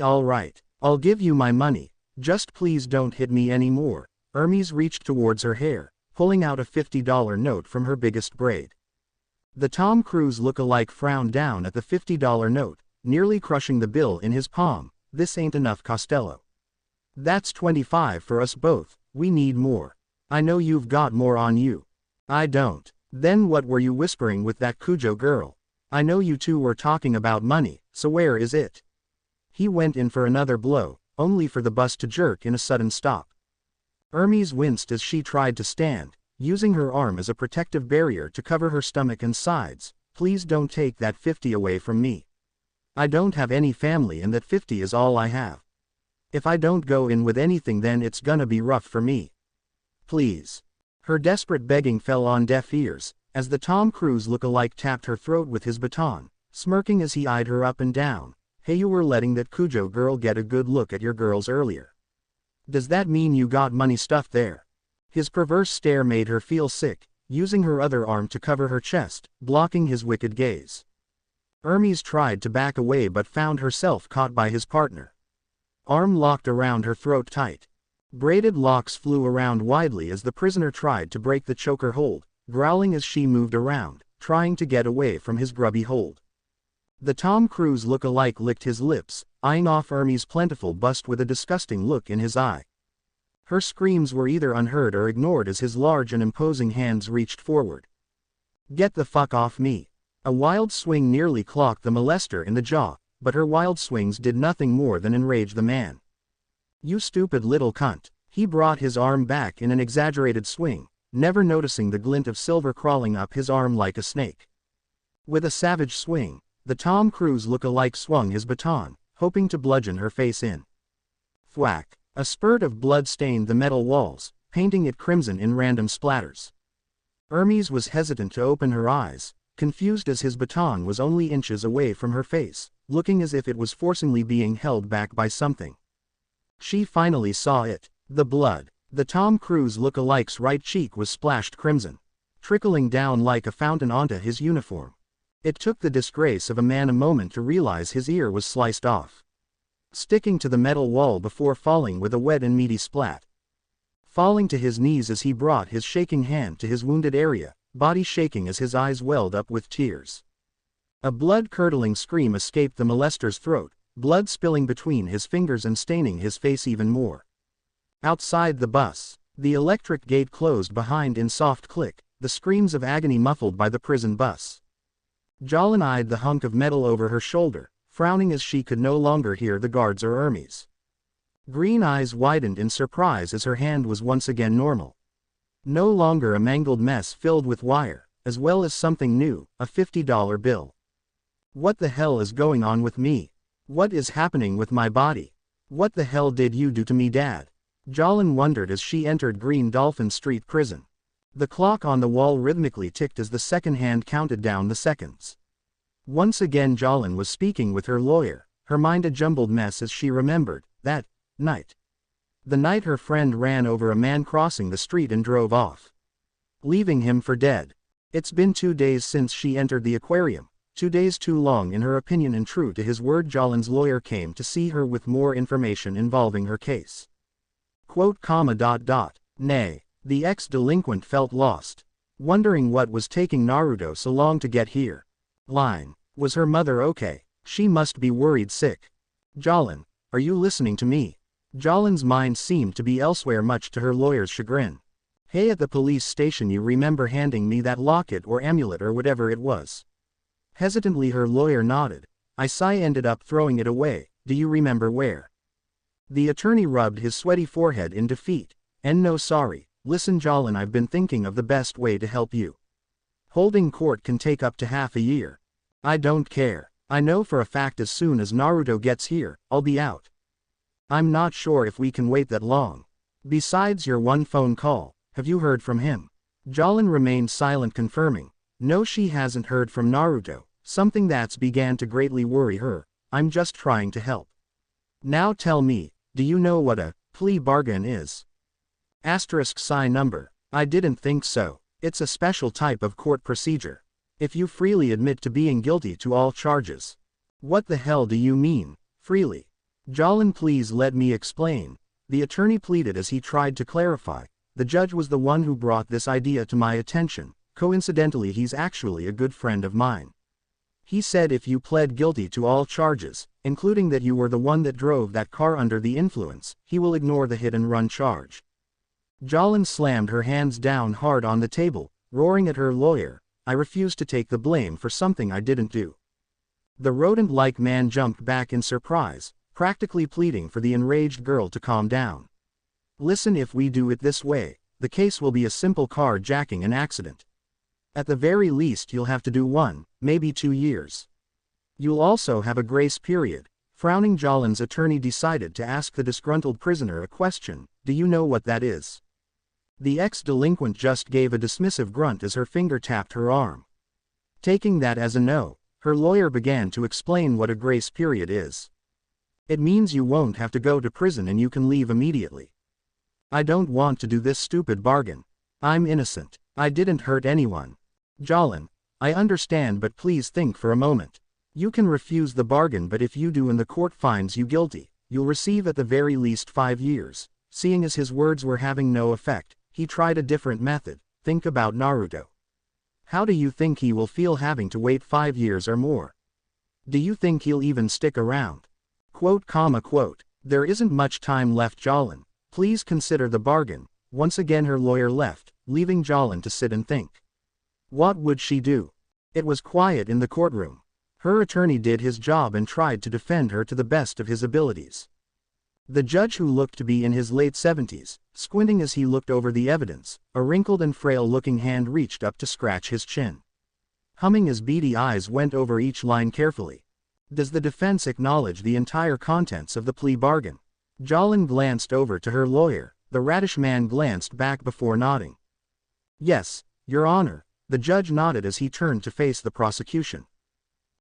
A: All right, I'll give you my money, just please don't hit me anymore. Hermes reached towards her hair, pulling out a $50 note from her biggest braid. The Tom Cruise look-alike frowned down at the $50 note, nearly crushing the bill in his palm. This ain't enough, Costello. That's 25 for us both, we need more. I know you've got more on you. I don't. Then what were you whispering with that Cujo girl? I know you two were talking about money, so where is it? He went in for another blow, only for the bus to jerk in a sudden stop. Hermes winced as she tried to stand, using her arm as a protective barrier to cover her stomach and sides. Please don't take that 50 away from me. I don't have any family and that 50 is all I have. If I don't go in with anything then it's gonna be rough for me. Please. Her desperate begging fell on deaf ears, as the Tom Cruise look-alike tapped her throat with his baton, smirking as he eyed her up and down. Hey, you were letting that Cujo girl get a good look at your girls earlier. Does that mean you got money stuffed there? His perverse stare made her feel sick, using her other arm to cover her chest, blocking his wicked gaze. Hermes tried to back away but found herself caught by his partner. Arm locked around her throat tight. Braided locks flew around widely as the prisoner tried to break the choker hold, growling as she moved around, trying to get away from his grubby hold. The Tom Cruise look-alike licked his lips, eyeing off Hermes' plentiful bust with a disgusting look in his eye. Her screams were either unheard or ignored as his large and imposing hands reached forward. Get the fuck off me. A wild swing nearly clocked the molester in the jaw, but her wild swings did nothing more than enrage the man. You stupid little cunt. He brought his arm back in an exaggerated swing, never noticing the glint of silver crawling up his arm like a snake. With a savage swing, the Tom Cruise look-alike swung his baton, hoping to bludgeon her face in. Thwack! A spurt of blood stained the metal walls, painting it crimson in random splatters. Hermes was hesitant to open her eyes, confused as his baton was only inches away from her face, looking as if it was forcibly being held back by something. She finally saw it. The blood. The Tom Cruise look-alike's right cheek was splashed crimson, trickling down like a fountain onto his uniform. It took the disgrace of a man a moment to realize his ear was sliced off, sticking to the metal wall before falling with a wet and meaty splat. Falling to his knees as he brought his shaking hand to his wounded area, body shaking as his eyes welled up with tears. A blood-curdling scream escaped the molester's throat, blood spilling between his fingers and staining his face even more. Outside the bus, the electric gate closed behind in soft click, the screams of agony muffled by the prison bus. Jolin eyed the hunk of metal over her shoulder, frowning as she could no longer hear the guards or Hermes. Green eyes widened in surprise as her hand was once again normal. No longer a mangled mess filled with wire, as well as something new, a $50 bill. What the hell is going on with me? What is happening with my body? What the hell did you do to me, Dad? Jolin wondered as she entered Green Dolphin Street Prison. The clock on the wall rhythmically ticked as the second hand counted down the seconds. Once again Jolin was speaking with her lawyer, her mind a jumbled mess as she remembered that night. The night her friend ran over a man crossing the street and drove off, leaving him for dead. It's been 2 days since she entered the aquarium, 2 days too long in her opinion, and true to his word Jolin's lawyer came to see her with more information involving her case. Nay. The ex-delinquent felt lost, wondering what was taking Naruto so long to get here. Line. Was her mother okay? She must be worried sick. Jolin, are you listening to me? Jolin's mind seemed to be elsewhere, much to her lawyer's chagrin. Hey, at the police station you remember handing me that locket or amulet or whatever it was? Hesitantly her lawyer nodded. I ended up throwing it away. Do you remember where? The attorney rubbed his sweaty forehead in defeat. And no, sorry. Listen Jolin, I've been thinking of the best way to help you. Holding court can take up to half a year. I don't care. I know for a fact as soon as Naruto gets here, I'll be out. I'm not sure if we can wait that long. Besides your one phone call, have you heard from him? Jolin remained silent, confirming. No, she hasn't heard from Naruto, something that's began to greatly worry her. I'm just trying to help. Now tell me, do you know what a plea bargain is? *sign number. I didn't think so. It's a special type of court procedure. If you freely admit to being guilty to all charges. What the hell do you mean, freely? Jolin, please let me explain. The attorney pleaded as he tried to clarify. The judge was the one who brought this idea to my attention. Coincidentally, he's actually a good friend of mine. He said if you pled guilty to all charges, including that you were the one that drove that car under the influence, he will ignore the hit and run charge. Jolin slammed her hands down hard on the table, roaring at her lawyer, "I refuse to take the blame for something I didn't do." The rodent-like man jumped back in surprise, practically pleading for the enraged girl to calm down. "Listen, if we do it this way, the case will be a simple carjacking and accident. At the very least you'll have to do 1, maybe 2 years. You'll also have a grace period." Frowning, Jolin's attorney decided to ask the disgruntled prisoner a question. "Do you know what that is?" The ex-delinquent just gave a dismissive grunt as her finger tapped her arm. Taking that as a no, her lawyer began to explain what a grace period is. "It means you won't have to go to prison and you can leave immediately." "I don't want to do this stupid bargain. I'm innocent. I didn't hurt anyone." "Jolin, I understand, but please think for a moment. You can refuse the bargain, but if you do and the court finds you guilty, you'll receive at the very least 5 years. Seeing as his words were having no effect, he tried a different method. "Think about Naruto. How do you think he will feel having to wait 5 years or more? Do you think he'll even stick around?" Quote, quote. "There isn't much time left, Jolin. Please consider the bargain." Once again her lawyer left, leaving Jolin to sit and think. What would she do? It was quiet in the courtroom. Her attorney did his job and tried to defend her to the best of his abilities. The judge, who looked to be in his late 70s, squinting as he looked over the evidence, a wrinkled and frail-looking hand reached up to scratch his chin. Humming, his beady eyes went over each line carefully. "Does the defense acknowledge the entire contents of the plea bargain?" Jolin glanced over to her lawyer. The radish man glanced back before nodding. "Yes, Your Honor." The judge nodded as he turned to face the prosecution.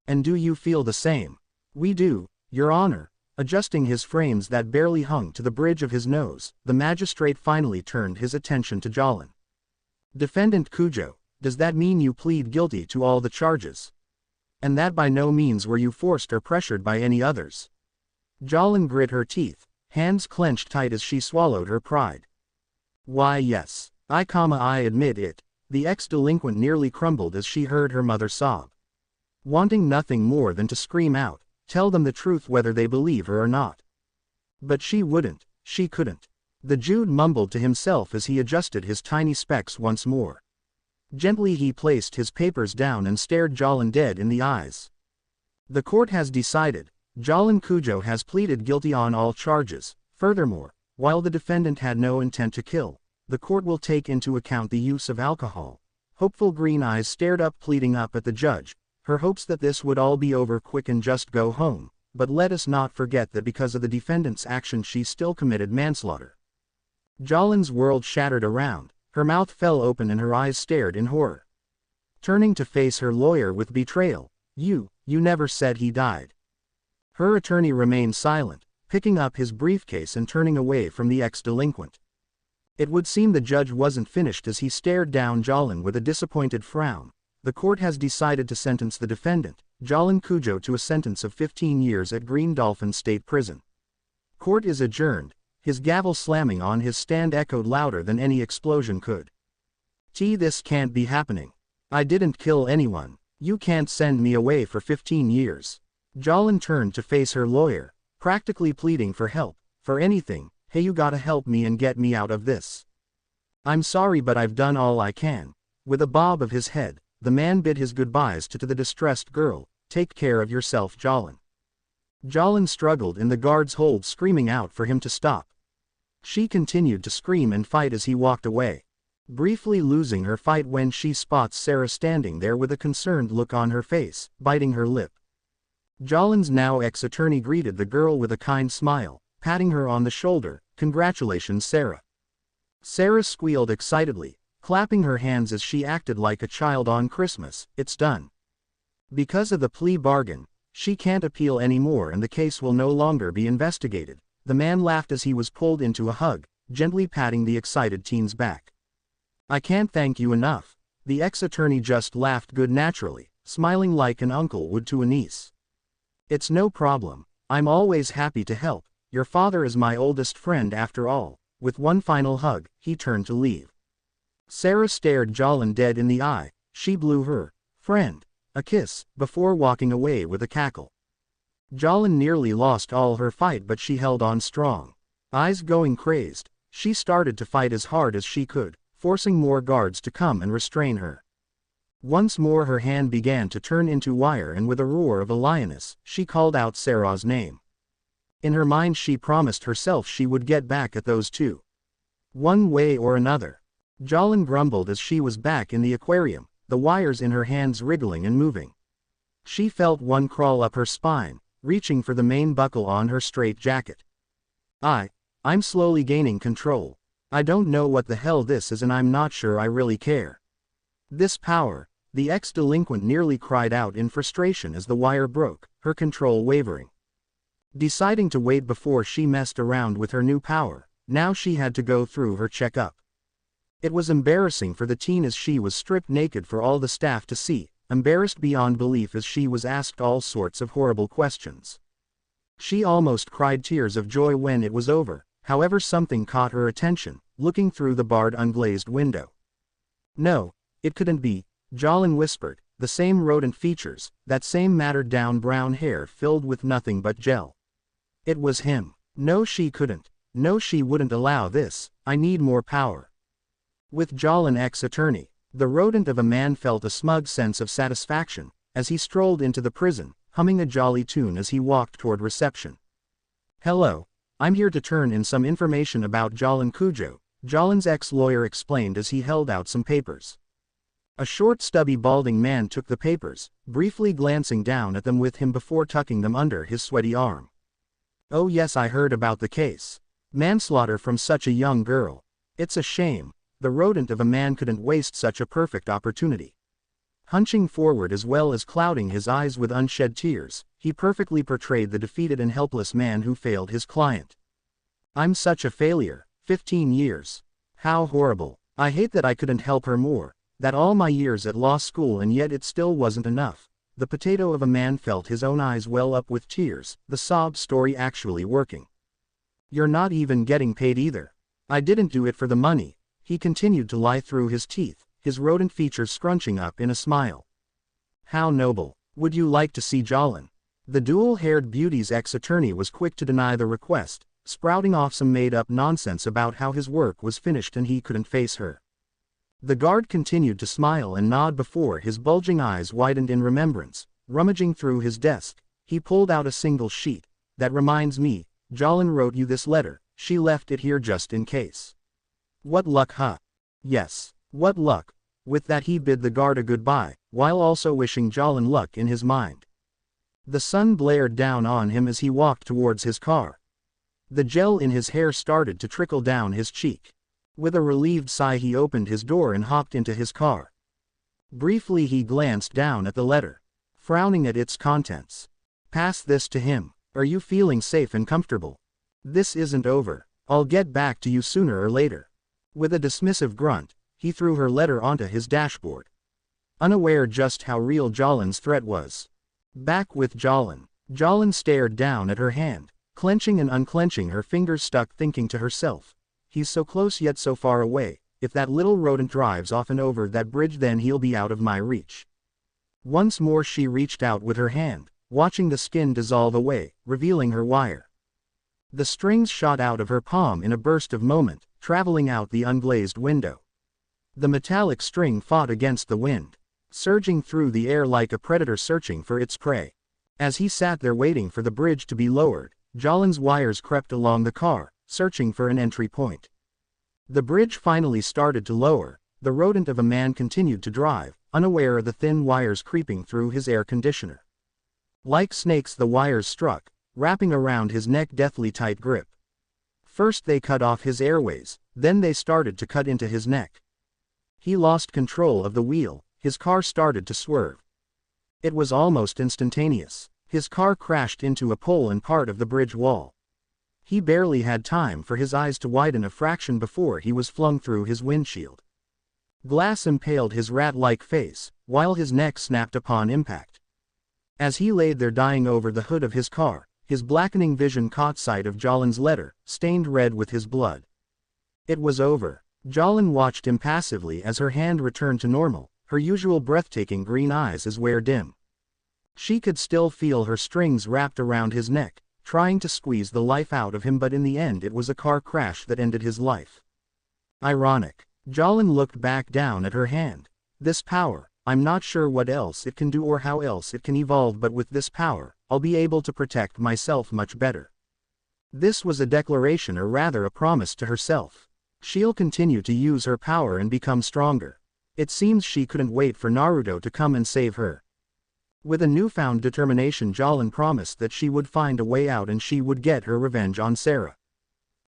A: "And do you feel the same?" "We do, Your Honor." Adjusting his frames that barely hung to the bridge of his nose, the magistrate finally turned his attention to Jolin. "Defendant Cujo, does that mean you plead guilty to all the charges? And that by no means were you forced or pressured by any others?" Jolin grit her teeth, hands clenched tight as she swallowed her pride. "Why, yes. I admit it." The ex-delinquent nearly crumbled as she heard her mother sob. Wanting nothing more than to scream out, "Tell them the truth whether they believe her or not." But she wouldn't, she couldn't. The Jude mumbled to himself as he adjusted his tiny specs once more. Gently he placed his papers down and stared Jolin dead in the eyes. "The court has decided. Jolin Cujo has pleaded guilty on all charges. Furthermore, while the defendant had no intent to kill, the court will take into account the use of alcohol." Hopeful green eyes stared up, pleading up at the judge, her hopes that this would all be over quick and just go home. But let us not forget that because of the defendant's action she still committed manslaughter. Jolin's world shattered around, her mouth fell open and her eyes stared in horror. Turning to face her lawyer with betrayal, You never said he died." Her attorney remained silent, picking up his briefcase and turning away from the ex-delinquent. It would seem the judge wasn't finished as he stared down Jolin with a disappointed frown. "The court has decided to sentence the defendant, Jolin Cujo, to a sentence of 15 years at Green Dolphin State Prison. Court is adjourned." His gavel slamming on his stand echoed louder than any explosion could. This can't be happening. I didn't kill anyone. You can't send me away for 15 years. Jolin turned to face her lawyer, practically pleading for help, for anything. "Hey, you gotta help me and get me out of this. I'm sorry, but I've done all I can." With a bob of his head, the man bid his goodbyes to the distressed girl. "Take care of yourself, Jolin." Jolin struggled in the guard's hold, screaming out for him to stop. She continued to scream and fight as he walked away, briefly losing her fight when she spots Sarah standing there with a concerned look on her face, biting her lip. Jolin's now ex-attorney greeted the girl with a kind smile, patting her on the shoulder. "Congratulations, Sarah." Sarah squealed excitedly, clapping her hands as she acted like a child on Christmas. "It's done. Because of the plea bargain, she can't appeal anymore and the case will no longer be investigated." The man laughed as he was pulled into a hug, gently patting the excited teen's back. "I can't thank you enough." The ex-attorney just laughed good-naturally, smiling like an uncle would to a niece. "It's no problem. I'm always happy to help. Your father is my oldest friend after all." With one final hug, he turned to leave. Sarah stared Jolin dead in the eye. She blew her friend a kiss, before walking away with a cackle. Jolin nearly lost all her fight, but she held on strong. Eyes going crazed, She started to fight as hard as she could, forcing more guards to come and restrain her. Once more her hand began to turn into wire, and with a roar of a lioness, she called out Sarah's name. In her mind she promised herself she would get back at those two. One way or another. Jolin grumbled as she was back in the aquarium, the wires in her hands wriggling and moving. She felt one crawl up her spine, reaching for the main buckle on her straitjacket. I'm slowly gaining control. I don't know what the hell this is, and I'm not sure I really care. This power, the ex-delinquent nearly cried out in frustration as the wire broke, her control wavering. Deciding to wait before she messed around with her new power, now she had to go through her checkup. It was embarrassing for the teen as she was stripped naked for all the staff to see, embarrassed beyond belief as she was asked all sorts of horrible questions. She almost cried tears of joy when it was over, however something caught her attention, looking through the barred unglazed window. No, it couldn't be, Jolin whispered, the same rodent features, that same matted down brown hair filled with nothing but gel. It was him. No, she couldn't. No, she wouldn't allow this. I need more power. With Jolin ex-attorney, the rodent of a man felt a smug sense of satisfaction, as he strolled into the prison, humming a jolly tune as he walked toward reception. Hello, I'm here to turn in some information about Jolin Cujo, Jolin's ex-lawyer explained as he held out some papers. A short stubby balding man took the papers, briefly glancing down at them with him before tucking them under his sweaty arm. Oh yes, I heard about the case. Manslaughter from such a young girl. It's a shame. The rodent of a man couldn't waste such a perfect opportunity. Hunching forward as well as clouding his eyes with unshed tears, he perfectly portrayed the defeated and helpless man who failed his client. I'm such a failure. 15 years. How horrible. I hate that I couldn't help her more, that all my years at law school, and yet it still wasn't enough. The potato of a man felt his own eyes well up with tears, the sob story actually working. You're not even getting paid either. I didn't do it for the money. He continued to lie through his teeth, his rodent features scrunching up in a smile. How noble. Would you like to see Jolin? The dual-haired beauty's ex-attorney was quick to deny the request, sprouting off some made-up nonsense about how his work was finished and he couldn't face her. The guard continued to smile and nod before his bulging eyes widened in remembrance. Rummaging through his desk, he pulled out a single sheet. That reminds me, Jolin wrote you this letter. She left it here just in case. What luck, huh? Yes, what luck. With that he bid the guard a goodbye, while also wishing Jolin luck in his mind. The sun blared down on him as he walked towards his car. The gel in his hair started to trickle down his cheek. With a relieved sigh he opened his door and hopped into his car. Briefly he glanced down at the letter, frowning at its contents. Pass this to him. Are you feeling safe and comfortable? This isn't over. I'll get back to you sooner or later. With a dismissive grunt, he threw her letter onto his dashboard. Unaware just how real Jolin's threat was. Back with Jolin. Jolin stared down at her hand, clenching and unclenching her fingers, stuck thinking to herself. He's so close yet so far away. If that little rodent drives off and over that bridge, then he'll be out of my reach. Once more she reached out with her hand, watching the skin dissolve away, revealing her wire. The strings shot out of her palm in a burst of moment, traveling out the unglazed window. The metallic string fought against the wind, surging through the air like a predator searching for its prey. As he sat there waiting for the bridge to be lowered, Jolin's wires crept along the car, searching for an entry point. The bridge finally started to lower. The rodent of a man continued to drive, unaware of the thin wires creeping through his air conditioner. Like snakes the wires struck, wrapping around his neck, deathly tight grip. First they cut off his airways, then they started to cut into his neck. He lost control of the wheel, his car started to swerve. It was almost instantaneous. His car crashed into a pole and part of the bridge wall. He barely had time for his eyes to widen a fraction before he was flung through his windshield. Glass impaled his rat-like face, while his neck snapped upon impact. As he laid there dying over the hood of his car, his blackening vision caught sight of Jolin's letter, stained red with his blood. It was over. Jolin watched impassively as her hand returned to normal, her usual breathtaking green eyes as were dim. She could still feel her strings wrapped around his neck, trying to squeeze the life out of him, but in the end it was a car crash that ended his life. Ironic. Jolin looked back down at her hand. This power, I'm not sure what else it can do or how else it can evolve, but with this power, I'll be able to protect myself much better. This was a declaration, or rather a promise to herself. She'll continue to use her power and become stronger. It seems she couldn't wait for Naruto to come and save her. With a newfound determination, Jolin promised that she would find a way out and she would get her revenge on Sarah.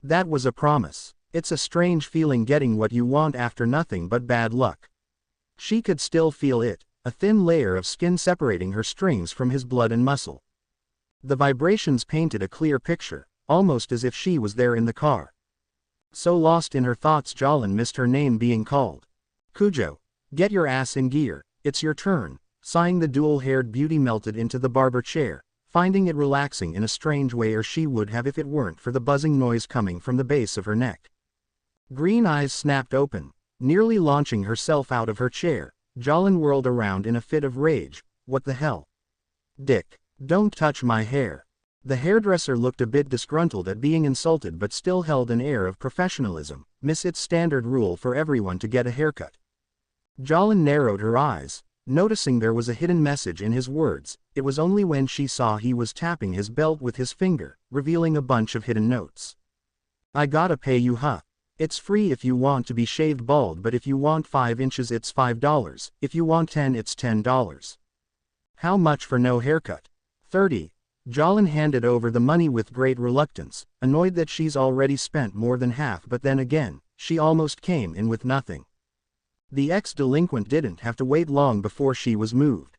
A: That was a promise. It's a strange feeling getting what you want after nothing but bad luck. She could still feel it, a thin layer of skin separating her strings from his blood and muscle. The vibrations painted a clear picture, almost as if she was there in the car. So lost in her thoughts, Jolin missed her name being called. Kujo, get your ass in gear, it's your turn. Sighing, the dual-haired beauty melted into the barber chair, finding it relaxing in a strange way, or she would have if it weren't for the buzzing noise coming from the base of her neck. Green eyes snapped open. Nearly launching herself out of her chair, Jolin whirled around in a fit of rage. What the hell? Dick, don't touch my hair. The hairdresser looked a bit disgruntled at being insulted, but still held an air of professionalism, its standard rule for everyone to get a haircut. Jolin narrowed her eyes, noticing there was a hidden message in his words. It was only when she saw he was tapping his belt with his finger, revealing a bunch of hidden notes. I gotta pay you, huh? It's free if you want to be shaved bald, but if you want 5 inches it's $5, if you want 10 it's $10. How much for no haircut? 30. Jolin handed over the money with great reluctance, annoyed that she's already spent more than half, but then again, she almost came in with nothing. The ex-delinquent didn't have to wait long before she was moved.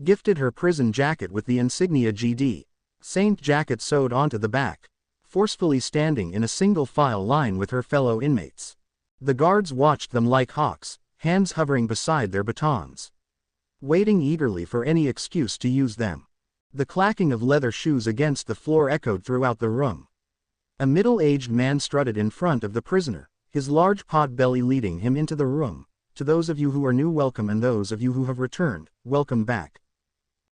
A: Gifted her prison jacket with the insignia GD Saint jacket sewed onto the back, forcefully standing in a single file line with her fellow inmates. The guards watched them like hawks, hands hovering beside their batons, waiting eagerly for any excuse to use them. The clacking of leather shoes against the floor echoed throughout the room. A middle-aged man strutted in front of the prisoner, his large pot belly leading him into the room. To those of you who are new, welcome, and those of you who have returned, welcome back.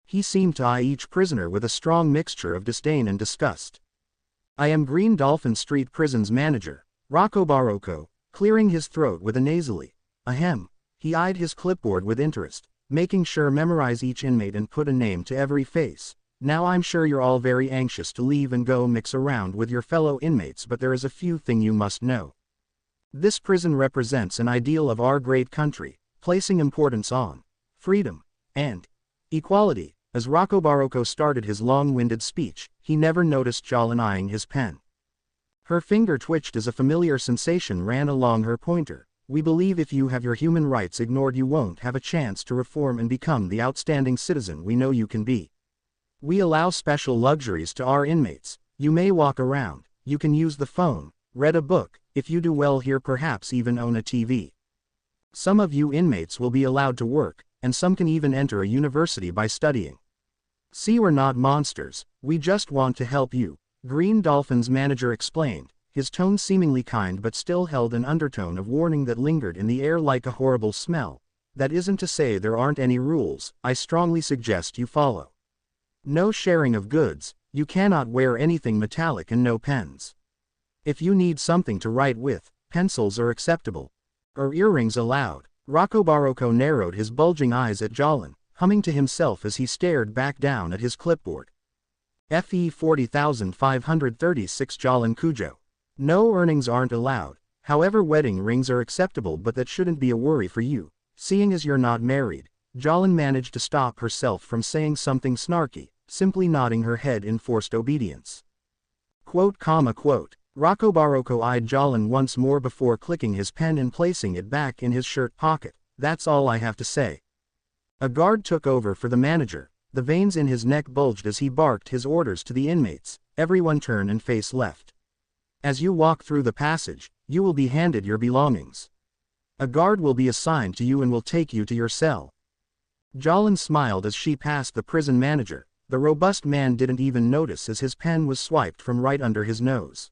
A: He seemed to eye each prisoner with a strong mixture of disdain and disgust. I am Green Dolphin Street Prison's manager, Rocco Barocco, clearing his throat with a nasally ahem. He eyed his clipboard with interest, making sure memorize each inmate and put a name to every face. Now I'm sure you're all very anxious to leave and go mix around with your fellow inmates, but there is a few things you must know. This prison represents an ideal of our great country, placing importance on freedom and equality. As Rocco Barocco started his long-winded speech, he never noticed Jolin eyeing his pen. Her finger twitched as a familiar sensation ran along her pointer. We believe if you have your human rights ignored, you won't have a chance to reform and become the outstanding citizen we know you can be. We allow special luxuries to our inmates. You may walk around, you can use the phone, read a book, if you do well here perhaps even own a TV. Some of you inmates will be allowed to work, and some can even enter a university by studying. See, we're not monsters, we just want to help you, Green Dolphin's manager explained, his tone seemingly kind but still held an undertone of warning that lingered in the air like a horrible smell. That isn't to say there aren't any rules. I strongly suggest you follow. No sharing of goods, you cannot wear anything metallic, and no pens. If you need something to write with, pencils are acceptable. Or earrings allowed. Rocco Barocco narrowed his bulging eyes at Jolin, humming to himself as he stared back down at his clipboard. FE 40,536 Jolin Kujo. No earnings aren't allowed. However, wedding rings are acceptable, but that shouldn't be a worry for you, seeing as you're not married. Jolin managed to stop herself from saying something snarky, simply nodding her head in forced obedience. Quote, quote. Rocco Barocco eyed Jolin once more before clicking his pen and placing it back in his shirt pocket. That's all I have to say. A guard took over for the manager. The veins in his neck bulged as he barked his orders to the inmates. Everyone turn and face left. As you walk through the passage, you will be handed your belongings. A guard will be assigned to you and will take you to your cell. Jolin smiled as she passed the prison manager. The robust man didn't even notice as his pen was swiped from right under his nose,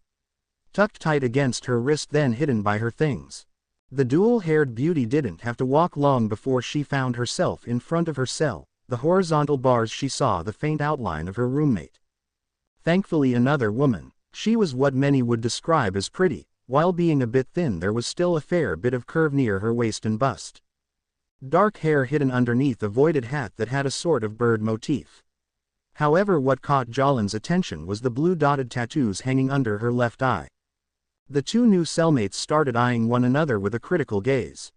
A: tucked tight against her wrist, then hidden by her things. The dual-haired beauty didn't have to walk long before she found herself in front of her cell. The horizontal bars, she saw the faint outline of her roommate. Thankfully another woman. She was what many would describe as pretty. While being a bit thin, there was still a fair bit of curve near her waist and bust. Dark hair hidden underneath a voided hat that had a sort of bird motif. However, what caught Jalin's attention was the blue dotted tattoos hanging under her left eye. The two new cellmates started eyeing one another with a critical gaze.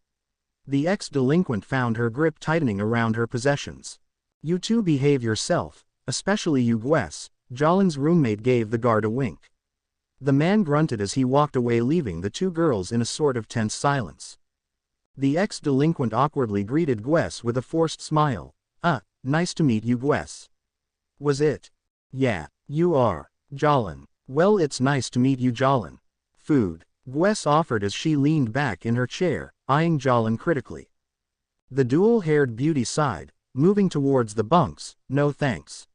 A: The ex-delinquent found her grip tightening around her possessions. "You two behave yourself, especially you Gwes," Jalin's roommate gave the guard a wink. The man grunted as he walked away, leaving the two girls in a sort of tense silence. The ex-delinquent awkwardly greeted Gwes with a forced smile. Nice to meet you Gwes." "Was it?" "Yeah, you are." "Jalin." "Well, it's nice to meet you Jalin." "Food," Gwes offered as she leaned back in her chair, eyeing Jalin critically. The dual-haired beauty sighed, moving towards the bunks. "No thanks.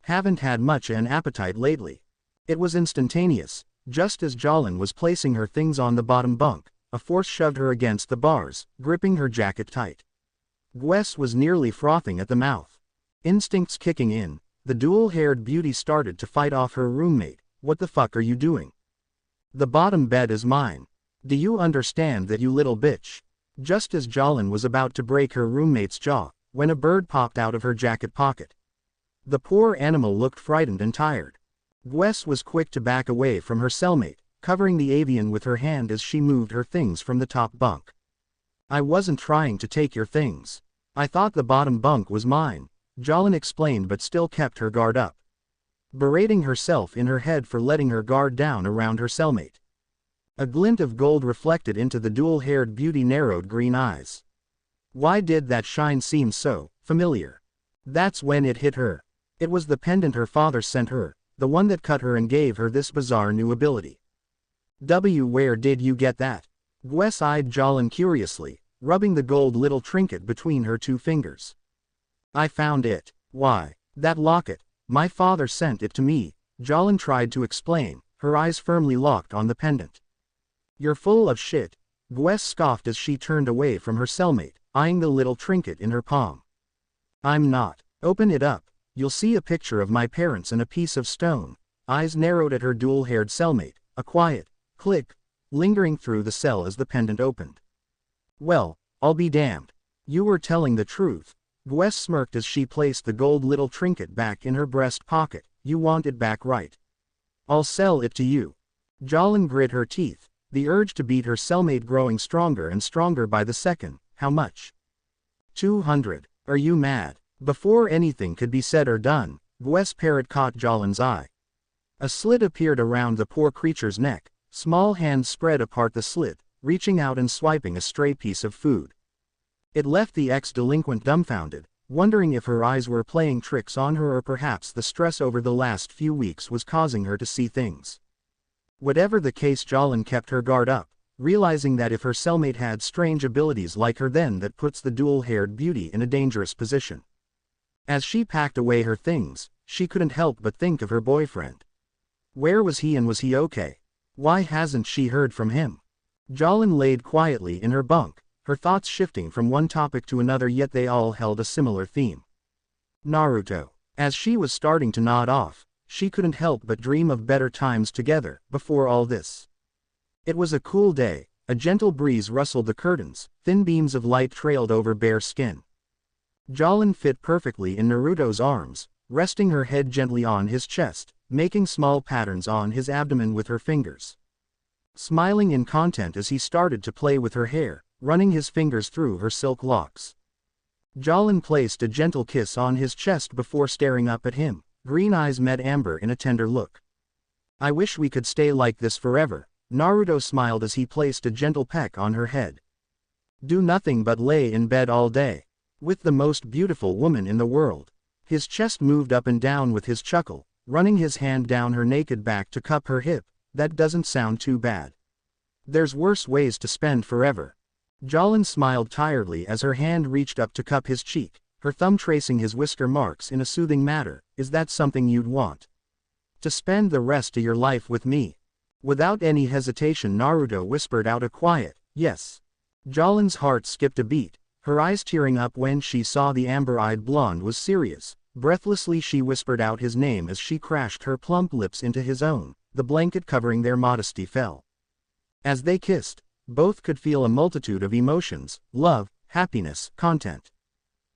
A: Haven't had much an appetite lately." It was instantaneous. Just as Jalin was placing her things on the bottom bunk, a force shoved her against the bars, gripping her jacket tight. Gwes was nearly frothing at the mouth. Instincts kicking in, the dual-haired beauty started to fight off her roommate. "What the fuck are you doing? The bottom bed is mine. Do you understand that, you little bitch?" Just as Jalin was about to break her roommate's jaw, when a bird popped out of her jacket pocket. The poor animal looked frightened and tired. Gwes was quick to back away from her cellmate, covering the avian with her hand as she moved her things from the top bunk. "I wasn't trying to take your things. I thought the bottom bunk was mine," Jalin explained, but still kept her guard up, berating herself in her head for letting her guard down around her cellmate. A glint of gold reflected into the dual-haired beauty narrowed green eyes. Why did that shine seem so familiar? That's when it hit her. It was the pendant her father sent her, the one that cut her and gave her this bizarre new ability. Where did you get that?" Gwes eyed Jalin curiously, rubbing the gold little trinket between her two fingers. "I found it." "Why, that locket. My father sent it to me," Jalin tried to explain, her eyes firmly locked on the pendant. "You're full of shit," Gwes scoffed as she turned away from her cellmate, eyeing the little trinket in her palm. "I'm not." "Open it up. You'll see a picture of my parents and a piece of stone." Eyes narrowed at her dual-haired cellmate, a quiet click lingering through the cell as the pendant opened. "Well, I'll be damned. You were telling the truth." Gwes smirked as she placed the gold little trinket back in her breast pocket. "You want it back, right? I'll sell it to you." Jalin grit her teeth, the urge to beat her cellmate growing stronger and stronger by the second. "How much?" 200. "Are you mad?" Before anything could be said or done, Gwes' parrot caught Jalin's eye. A slit appeared around the poor creature's neck, small hands spread apart the slit, reaching out and swiping a stray piece of food. It left the ex-delinquent dumbfounded, wondering if her eyes were playing tricks on her or perhaps the stress over the last few weeks was causing her to see things. Whatever the case, Jalin kept her guard up, realizing that if her cellmate had strange abilities like her, then that puts the dual-haired beauty in a dangerous position. As she packed away her things, she couldn't help but think of her boyfriend. Where was he, and was he okay? Why hasn't she heard from him? Jalin laid quietly in her bunk, her thoughts shifting from one topic to another, yet they all held a similar theme. Naruto. As she was starting to nod off, she couldn't help but dream of better times together, before all this. It was a cool day, a gentle breeze rustled the curtains, thin beams of light trailed over bare skin. Jalin fit perfectly in Naruto's arms, resting her head gently on his chest, making small patterns on his abdomen with her fingers. Smiling in content as he started to play with her hair, running his fingers through her silk locks. Jalin placed a gentle kiss on his chest before staring up at him, green eyes met amber in a tender look. "I wish we could stay like this forever," Naruto smiled as he placed a gentle peck on her head. "Do nothing but lay in bed all day. With the most beautiful woman in the world." His chest moved up and down with his chuckle, running his hand down her naked back to cup her hip. "That doesn't sound too bad. There's worse ways to spend forever." Jalin smiled tiredly as her hand reached up to cup his cheek, her thumb tracing his whisker marks in a soothing manner. "Is that something you'd want? To spend the rest of your life with me?" Without any hesitation, Naruto whispered out a quiet, "Yes." Jalin's heart skipped a beat, her eyes tearing up when she saw the amber-eyed blonde was serious, Breathlessly she whispered out his name as she crashed her plump lips into his own, the blanket covering their modesty fell. As they kissed, both could feel a multitude of emotions: love, happiness, content.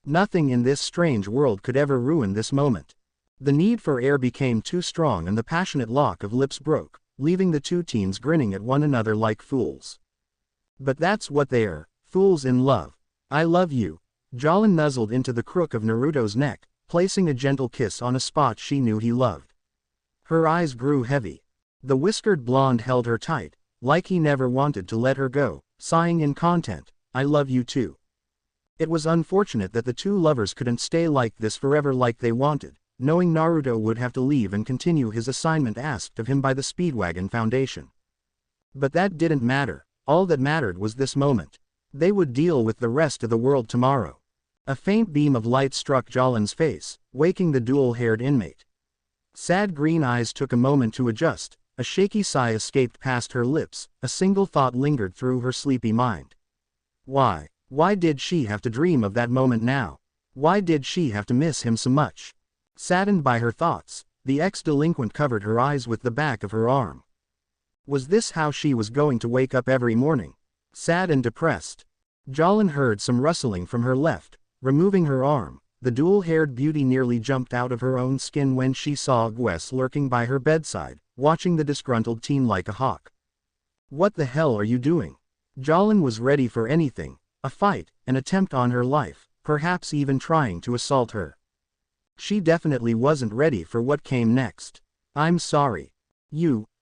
A: Nothing in this strange world could ever ruin this moment. The need for air became too strong and the passionate lock of lips broke, leaving the two teens grinning at one another like fools. But that's what they are, fools in love. I love you. Jolin nuzzled into the crook of Naruto's neck, placing a gentle kiss on a spot she knew he loved. Her eyes grew heavy. The whiskered blonde held her tight, like he never wanted to let her go, sighing in content, I love you too. It was unfortunate that the two lovers couldn't stay like this forever like they wanted, knowing Naruto would have to leave and continue his assignment asked of him by the Speedwagon Foundation. But that didn't matter, all that mattered was this moment. They would deal with the rest of the world tomorrow. A faint beam of light struck Jolin's face, waking the dual-haired inmate. Sad green eyes took a moment to adjust, a shaky sigh escaped past her lips, a single thought lingered through her sleepy mind. Why did she have to dream of that moment now? Why did she have to miss him so much? Saddened by her thoughts, the ex-delinquent covered her eyes with the back of her arm. Was this how she was going to wake up every morning? Sad and depressed. Jolin heard some rustling from her left, removing her arm. The dual-haired beauty nearly jumped out of her own skin when she saw Gwes lurking by her bedside, watching the disgruntled teen like a hawk. What the hell are you doing? Jolin was ready for anything, a fight, an attempt on her life, perhaps even trying to assault her. She definitely wasn't ready for what came next. I'm sorry.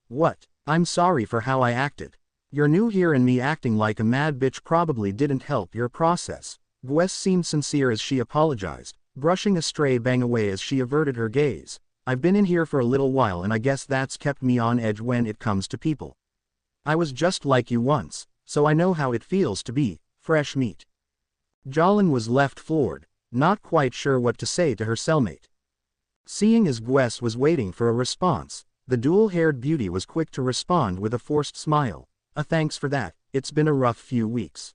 A: What? I'm sorry for how I acted. You're new here and me acting like a mad bitch probably didn't help your process. Gwes seemed sincere as she apologized, brushing a stray bang away as she averted her gaze. I've been in here for a little while and I guess that's kept me on edge when it comes to people. I was just like you once, so I know how it feels to be fresh meat. Jolin was left floored, not quite sure what to say to her cellmate. Seeing as Gwes was waiting for a response, the dual-haired beauty was quick to respond with a forced smile. Thanks for that, it's been a rough few weeks.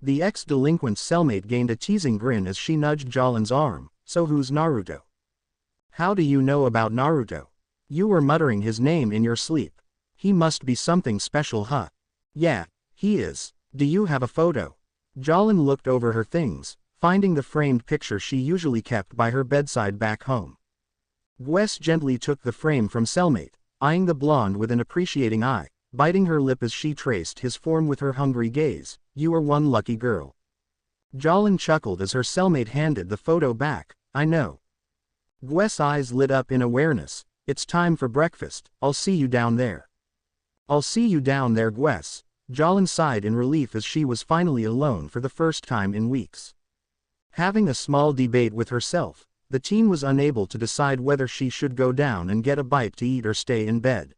A: The ex-delinquent's cellmate gained a teasing grin as she nudged Jolin's arm. So who's Naruto? How do you know about Naruto? You were muttering his name in your sleep. He must be something special, huh? Yeah, he is. Do you have a photo? Jolin looked over her things, finding the framed picture she usually kept by her bedside back home. Gwes gently took the frame from cellmate, eyeing the blonde with an appreciating eye, biting her lip as she traced his form with her hungry gaze. You are one lucky girl. Jolin chuckled as her cellmate handed the photo back. I know. Gwes' eyes lit up in awareness. It's time for breakfast. I'll see you down there. I'll see you down there, Gwes. Jolin sighed in relief as she was finally alone for the first time in weeks. Having a small debate with herself, the teen was unable to decide whether she should go down and get a bite to eat or stay in bed.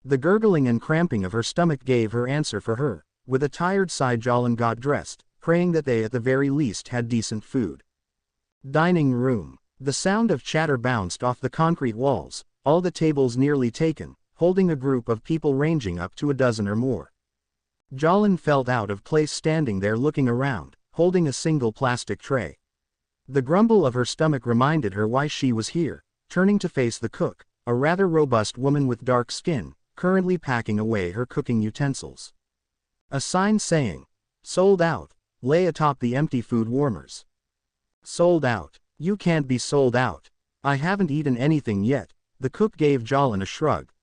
A: The gurgling and cramping of her stomach gave her answer for her. With a tired sigh Jolin got dressed, praying that they at the very least had decent food. Dining room. The sound of chatter bounced off the concrete walls, all the tables nearly taken, holding a group of people ranging up to a dozen or more. Jolin felt out of place standing there looking around, holding a single plastic tray. The grumble of her stomach reminded her why she was here. Turning to face the cook, a rather robust woman with dark skin, currently packing away her cooking utensils. A sign saying, "Sold out," lay atop the empty food warmers. Sold out? You can't be sold out. I haven't eaten anything yet. The cook gave Jolin a shrug,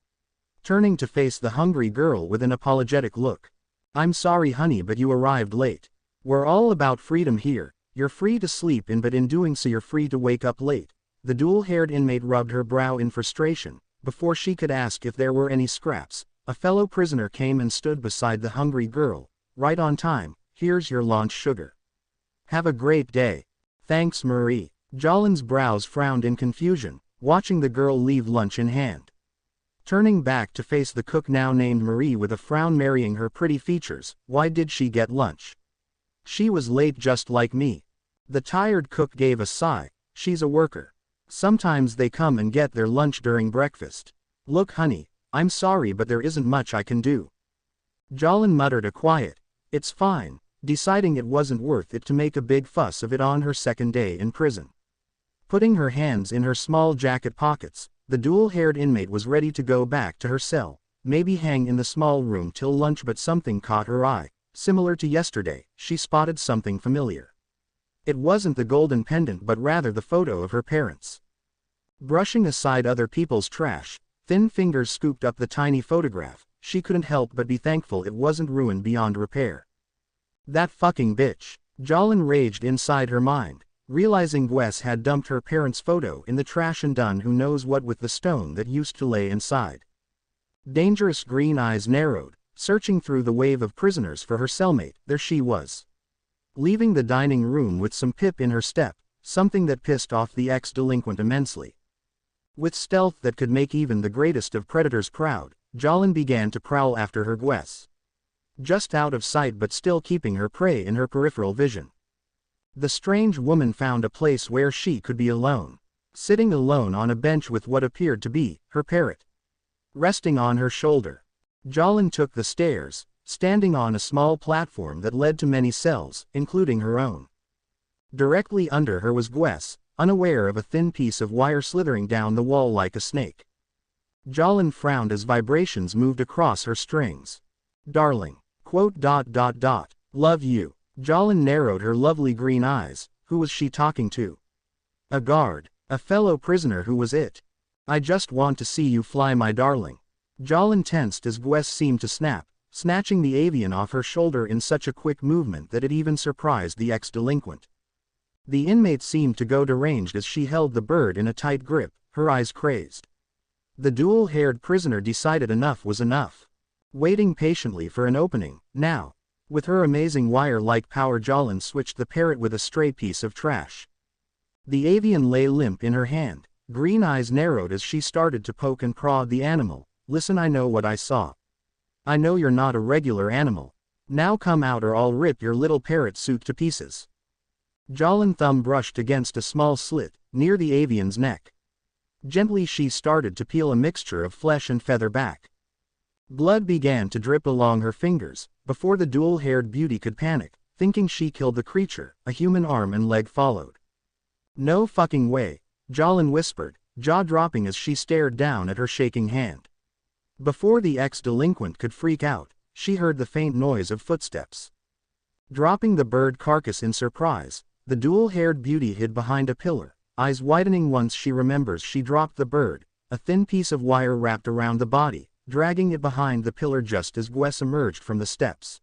A: turning to face the hungry girl with an apologetic look. I'm sorry honey, but you arrived late. We're all about freedom here. You're free to sleep in, but in doing so you're free to wake up late. The dual-haired inmate rubbed her brow in frustration. Before she could ask if there were any scraps, a fellow prisoner came and stood beside the hungry girl. Right on time. Here's your lunch, sugar. Have a great day. Thanks, Marie. Jolin's brows frowned in confusion, watching the girl leave lunch in hand. Turning back to face the cook now named Marie with a frown marrying her pretty features. Why did she get lunch? She was late just like me. The tired cook gave a sigh. She's a worker. Sometimes they come and get their lunch during breakfast. Look honey, I'm sorry but there isn't much I can do. Jolin muttered a quiet, "It's fine," deciding it wasn't worth it to make a big fuss of it on her second day in prison. Putting her hands in her small jacket pockets, the dual-haired inmate was ready to go back to her cell, maybe hang in the small room till lunch, but something caught her eye. Similar to yesterday, she spotted something familiar. It wasn't the golden pendant but rather the photo of her parents. Brushing aside other people's trash, thin fingers scooped up the tiny photograph. She couldn't help but be thankful it wasn't ruined beyond repair. That fucking bitch. Jolin raged inside her mind, realizing Gwess had dumped her parents' photo in the trash and done who knows what with the stone that used to lay inside. Dangerous green eyes narrowed, searching through the wave of prisoners for her cellmate. There she was, leaving the dining room with some pip in her step, something that pissed off the ex-delinquent immensely. With stealth that could make even the greatest of predators proud, Jolin began to prowl after her Gwess. Just out of sight but still keeping her prey in her peripheral vision. The strange woman found a place where she could be alone. Sitting alone on a bench with what appeared to be her parrot resting on her shoulder. Jolin took the stairs, standing on a small platform that led to many cells, including her own. Directly under her was Gwess, unaware of a thin piece of wire slithering down the wall like a snake. Jolin frowned as vibrations moved across her strings. Darling. Love you. Jolin narrowed her lovely green eyes. Who was she talking to? A guard. A fellow prisoner. Who was it? I just want to see you fly, my darling. Jolin tensed as Gwess seemed to snap, snatching the avian off her shoulder in such a quick movement that it even surprised the ex-delinquent. The inmate seemed to go deranged as she held the bird in a tight grip, her eyes crazed. The dual-haired prisoner decided enough was enough. Waiting patiently for an opening, now. With her amazing wire-like power, Jolin switched the parrot with a stray piece of trash. The avian lay limp in her hand, green eyes narrowed as she started to poke and prod the animal. Listen, I know what I saw. I know you're not a regular animal. Now come out or I'll rip your little parrot suit to pieces. Jolin thumb brushed against a small slit, near the avian's neck. Gently she started to peel a mixture of flesh and feather back. Blood began to drip along her fingers. Before the dual-haired beauty could panic, thinking she killed the creature, a human arm and leg followed. No fucking way, Jolin whispered, jaw dropping as she stared down at her shaking hand. Before the ex-delinquent could freak out, she heard the faint noise of footsteps. Dropping the bird carcass in surprise, the dual-haired beauty hid behind a pillar, eyes widening once she remembers she dropped the bird, a thin piece of wire wrapped around the body, dragging it behind the pillar just as Gwess emerged from the steps.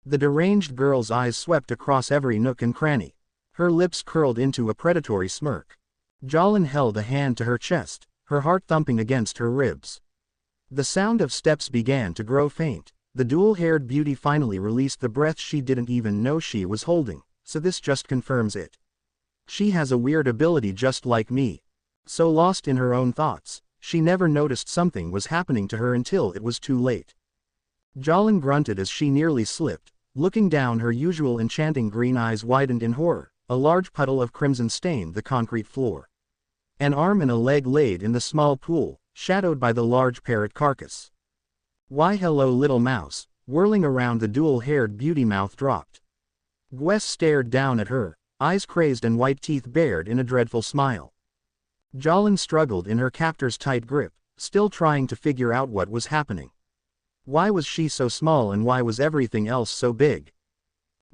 A: The deranged girl's eyes swept across every nook and cranny. Her lips curled into a predatory smirk. Jolin held a hand to her chest, her heart thumping against her ribs. The sound of steps began to grow faint. The dual-haired beauty finally released the breath she didn't even know she was holding. So this just confirms it. She has a weird ability just like me. So lost in her own thoughts, she never noticed something was happening to her until it was too late. Jolin grunted as she nearly slipped, looking down. Her usual enchanting green eyes widened in horror. A large puddle of crimson stained the concrete floor. An arm and a leg laid in the small pool, shadowed by the large parrot carcass. Why hello little mouse, whirling around the dual-haired beauty, mouth dropped. Gwess stared down at her, eyes crazed and white teeth bared in a dreadful smile. Jolin struggled in her captor's tight grip, still trying to figure out what was happening. Why was she so small and why was everything else so big?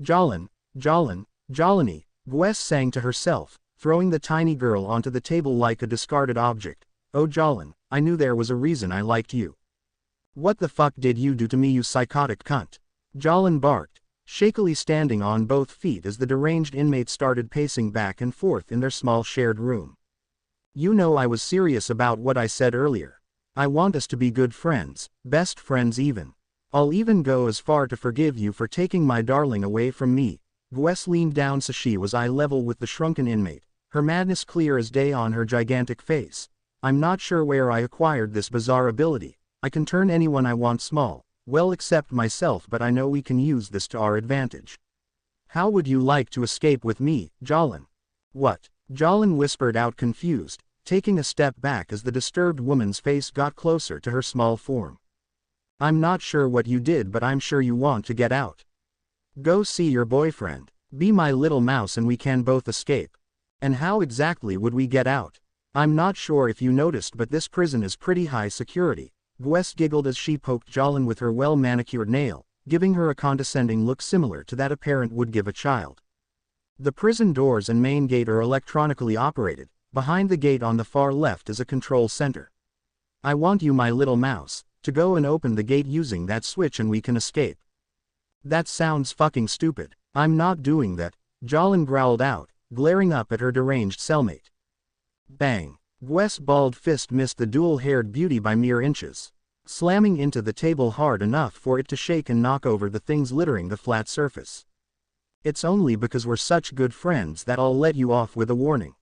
A: Jolin, Jolini, Gwess sang to herself, throwing the tiny girl onto the table like a discarded object. Oh Jolin, I knew there was a reason I liked you. What the fuck did you do to me, you psychotic cunt? Jolin barked, shakily standing on both feet as the deranged inmate started pacing back and forth in their small shared room. You know I was serious about what I said earlier. I want us to be good friends, best friends even. I'll even go as far to forgive you for taking my darling away from me. Gwess leaned down so she was eye level with the shrunken inmate, her madness clear as day on her gigantic face. I'm not sure where I acquired this bizarre ability. I can turn anyone I want small, well except myself, but I know we can use this to our advantage. How would you like to escape with me, Jolin? What? Jolin whispered out, confused, taking a step back as the disturbed woman's face got closer to her small form. I'm not sure what you did, but I'm sure you want to get out. Go see your boyfriend. Be my little mouse and we can both escape. And how exactly would we get out? I'm not sure if you noticed, but this prison is pretty high security. Gwes giggled as she poked Jolin with her well-manicured nail, giving her a condescending look similar to that a parent would give a child. The prison doors and main gate are electronically operated. Behind the gate on the far left is a control center. I want you, my little mouse, to go and open the gate using that switch and we can escape. That sounds fucking stupid. I'm not doing that, Jolin growled out, glaring up at her deranged cellmate. Bang! Gwes' balled fist missed the dual-haired beauty by mere inches, slamming into the table hard enough for it to shake and knock over the things littering the flat surface. It's only because we're such good friends that I'll let you off with a warning.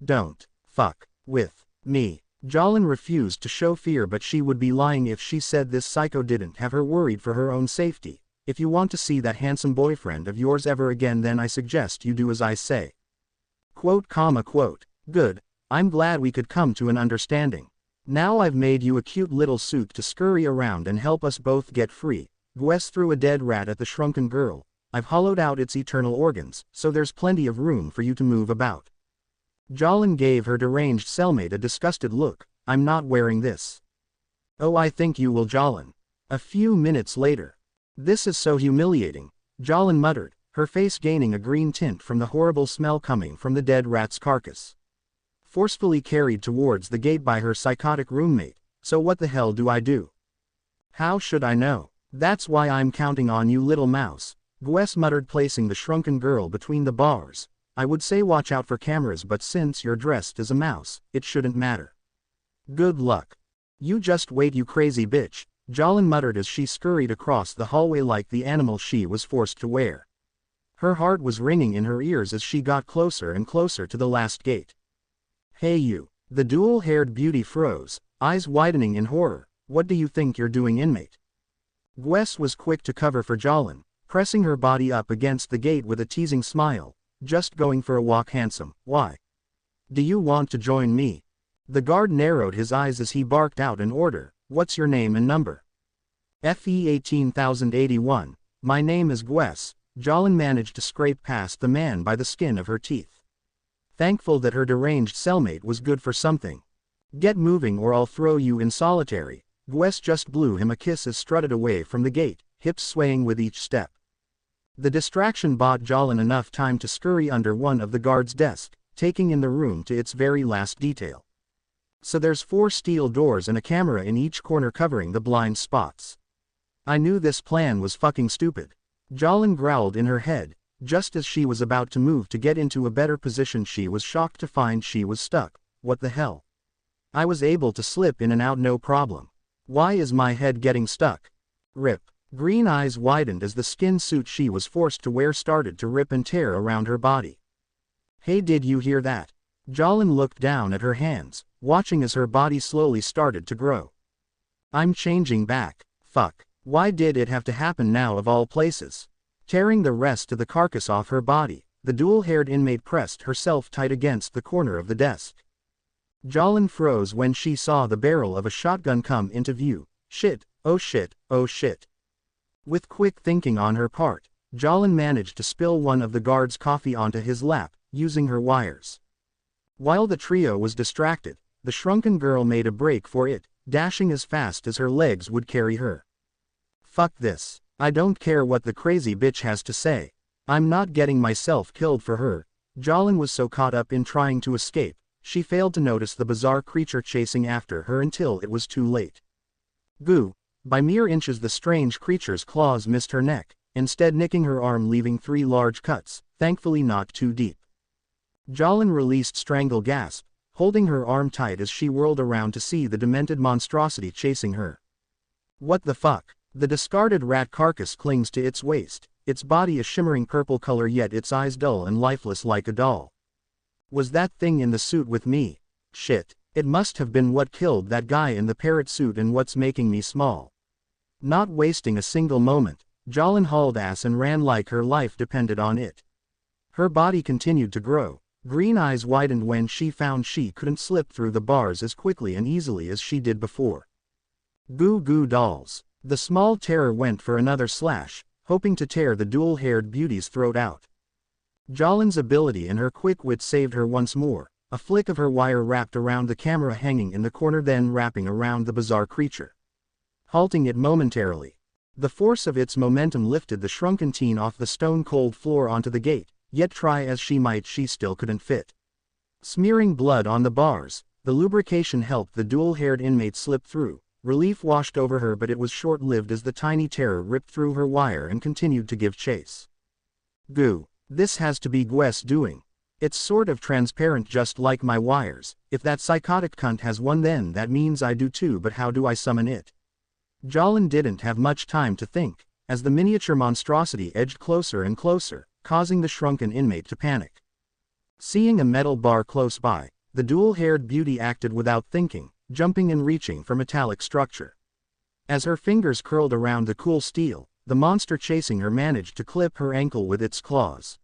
A: Don't fuck with me. Jolin refused to show fear, but she would be lying if she said this psycho didn't have her worried for her own safety. If you want to see that handsome boyfriend of yours ever again, then I suggest you do as I say. Quote. Good. I'm glad we could come to an understanding. Now I've made you a cute little suit to scurry around and help us both get free. Gwes threw a dead rat at the shrunken girl. I've hollowed out its eternal organs, so there's plenty of room for you to move about. Jolin gave her deranged cellmate a disgusted look. I'm not wearing this. Oh, I think you will, Jolin. A few minutes later. This is so humiliating, Jolin muttered, her face gaining a green tint from the horrible smell coming from the dead rat's carcass. Forcefully carried towards the gate by her psychotic roommate. So what the hell do I do? How should I know? That's why I'm counting on you, little mouse, Gwes muttered, placing the shrunken girl between the bars. I would say watch out for cameras, but since you're dressed as a mouse, it shouldn't matter. Good luck. You just wait, you crazy bitch, Jolin muttered as she scurried across the hallway like the animal she was forced to wear. Her heart was ringing in her ears as she got closer and closer to the last gate. Hey you, the dual-haired beauty froze, eyes widening in horror. What do you think you're doing, inmate? Gwes was quick to cover for Jolin, pressing her body up against the gate with a teasing smile. Just going for a walk, handsome. Why? Do you want to join me? The guard narrowed his eyes as he barked out an order. What's your name and number? FE 18081. My name is Gwes. Jolin managed to scrape past the man by the skin of her teeth. Thankful that her deranged cellmate was good for something. Get moving or I'll throw you in solitary. Gwes just blew him a kiss as strutted away from the gate, hips swaying with each step. The distraction bought Jolin enough time to scurry under one of the guard's desks, taking in the room to its very last detail. So there's 4 steel doors and a camera in each corner covering the blind spots. I knew this plan was fucking stupid. Jolin growled in her head. Just as she was about to move to get into a better position, she was shocked to find she was stuck. What the hell? I was able to slip in and out no problem. Why is my head getting stuck? Rip. Green eyes widened as the skin suit she was forced to wear started to rip and tear around her body. Hey, did you hear that? Jolin looked down at her hands, watching as her body slowly started to grow. I'm changing back. Fuck. Why did it have to happen now of all places? Tearing the rest of the carcass off her body, the dual-haired inmate pressed herself tight against the corner of the desk. Jolin froze when she saw the barrel of a shotgun come into view. Shit, oh shit, oh shit. With quick thinking on her part, Jolin managed to spill one of the guard's coffee onto his lap, using her wires. While the trio was distracted, the shrunken girl made a break for it, dashing as fast as her legs would carry her. Fuck this. I don't care what the crazy bitch has to say. I'm not getting myself killed for her. Jolin was so caught up in trying to escape, she failed to notice the bizarre creature chasing after her until it was too late. Goo. By mere inches the strange creature's claws missed her neck, instead nicking her arm, leaving 3 large cuts, thankfully not too deep. Jolin released strangle gasp, holding her arm tight as she whirled around to see the demented monstrosity chasing her. What the fuck? The discarded rat carcass clings to its waist, its body a shimmering purple color, yet its eyes dull and lifeless like a doll. Was that thing in the suit with me? Shit, it must have been what killed that guy in the parrot suit and what's making me small. Not wasting a single moment, Jolin hauled ass and ran like her life depended on it. Her body continued to grow. Green eyes widened when she found she couldn't slip through the bars as quickly and easily as she did before. Goo goo dolls. The small terror went for another slash, hoping to tear the dual-haired beauty's throat out. Jalin's ability and her quick wit saved her once more, a flick of her wire wrapped around the camera hanging in the corner then wrapping around the bizarre creature, halting it momentarily. The force of its momentum lifted the shrunken teen off the stone-cold floor onto the gate, yet try as she might she still couldn't fit. Smearing blood on the bars, the lubrication helped the dual-haired inmate slip through. Relief washed over her but it was short-lived as the tiny terror ripped through her wire and continued to give chase. Goo. This has to be Gwes doing. It's sort of transparent just like my wires. If that psychotic cunt has one then that means I do too, but how do I summon it? Jalin didn't have much time to think, as the miniature monstrosity edged closer and closer, causing the shrunken inmate to panic. Seeing a metal bar close by, the dual-haired beauty acted without thinking, jumping and reaching for metallic structure. As her fingers curled around the cool steel, the monster chasing her managed to clip her ankle with its claws.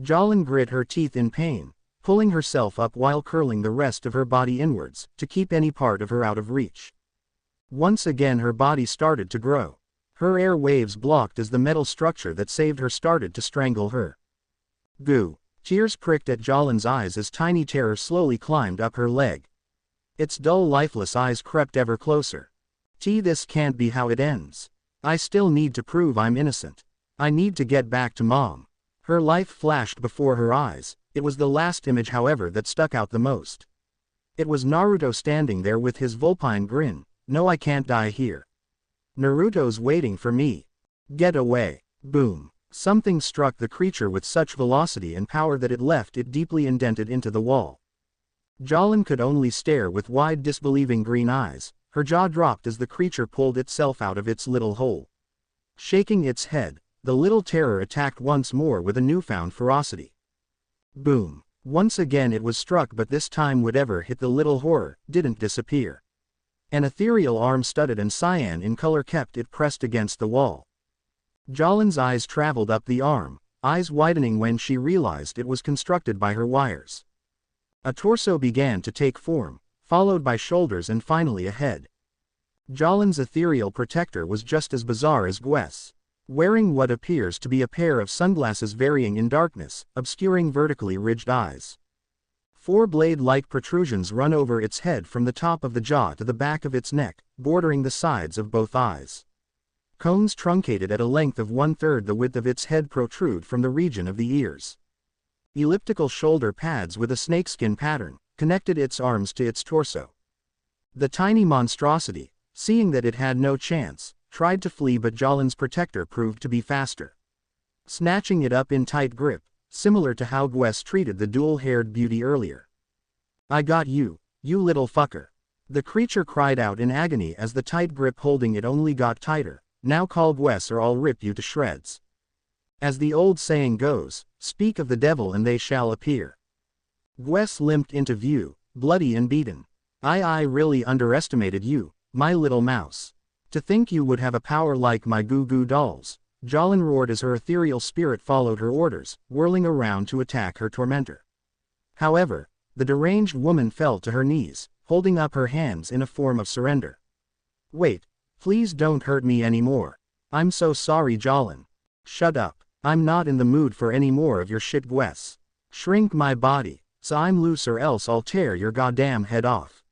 A: Jalin grit her teeth in pain, pulling herself up while curling the rest of her body inwards, to keep any part of her out of reach. Once again her body started to grow. Her air waves blocked as the metal structure that saved her started to strangle her. Goo. Tears pricked at Jalin's eyes as tiny terror slowly climbed up her leg. Its dull lifeless eyes crept ever closer. This can't be how it ends. I still need to prove I'm innocent. I need to get back to Mom. Her life flashed before her eyes. It was the last image however that stuck out the most. It was Naruto standing there with his vulpine grin. No, I can't die here. Naruto's waiting for me. Get away. Boom. Something struck the creature with such velocity and power that it left it deeply indented into the wall. Jalin could only stare with wide disbelieving green eyes. Her jaw dropped as the creature pulled itself out of its little hole. Shaking its head, the little terror attacked once more with a newfound ferocity. Boom. Once again it was struck but this time whatever hit the little horror didn't disappear. An ethereal arm studded and cyan in color kept it pressed against the wall. Jalin's eyes traveled up the arm, eyes widening when she realized it was constructed by her wires. A torso began to take form, followed by shoulders and finally a head. Jalin's ethereal protector was just as bizarre as Gwes, wearing what appears to be a pair of sunglasses varying in darkness, obscuring vertically ridged eyes. 4 blade-like protrusions run over its head from the top of the jaw to the back of its neck, bordering the sides of both eyes. Cones truncated at a length of 1/3 the width of its head protrude from the region of the ears. Elliptical shoulder pads with a snakeskin pattern connected its arms to its torso. The tiny monstrosity, seeing that it had no chance, tried to flee but Jalin's protector proved to be faster. Snatching it up in tight grip, similar to how Gwes treated the dual-haired beauty earlier. I got you, you little fucker. The creature cried out in agony as the tight grip holding it only got tighter. Now call Gwes or I'll rip you to shreds. As the old saying goes, speak of the devil and they shall appear. Gwes limped into view, bloody and beaten. I really underestimated you, my little mouse. To think you would have a power like my Goo Goo dolls. Jalin roared as her ethereal spirit followed her orders, whirling around to attack her tormentor. However, the deranged woman fell to her knees, holding up her hands in a form of surrender. Wait, please don't hurt me anymore. I'm so sorry, Jalin. Shut up. I'm not in the mood for any more of your shit, Gwes. Shrink my body, so I'm loose or else I'll tear your goddamn head off.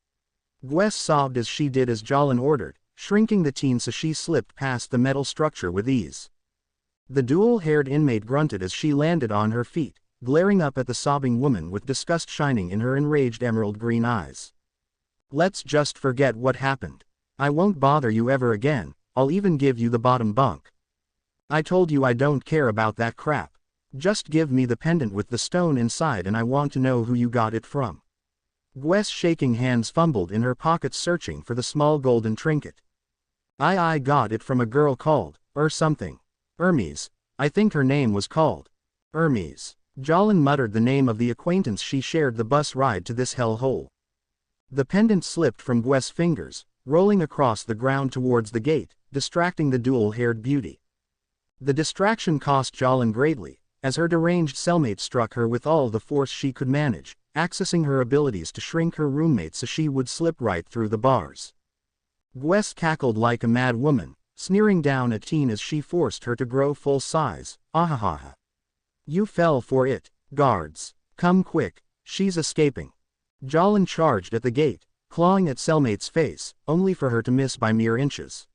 A: Gwes sobbed as she did as Jalin ordered, shrinking the teen so she slipped past the metal structure with ease. The dual-haired inmate grunted as she landed on her feet, glaring up at the sobbing woman with disgust shining in her enraged emerald green eyes. Let's just forget what happened. I won't bother you ever again, I'll even give you the bottom bunk. I told you I don't care about that crap. Just give me the pendant with the stone inside and I want to know who you got it from. Gwes' shaking hands fumbled in her pockets searching for the small golden trinket. I got it from a girl called, something. Hermes. I think her name was called Hermes. Jalin muttered the name of the acquaintance she shared the bus ride to this hellhole. The pendant slipped from Gwes' fingers, rolling across the ground towards the gate, distracting the dual-haired beauty. The distraction cost Jalin greatly, as her deranged cellmate struck her with all the force she could manage, accessing her abilities to shrink her roommate so she would slip right through the bars. Gwes cackled like a mad woman, sneering down at Teen as she forced her to grow full size. Ahahaha. You fell for it. Guards. Come quick, she's escaping. Jolin charged at the gate, clawing at cellmate's face, only for her to miss by mere inches.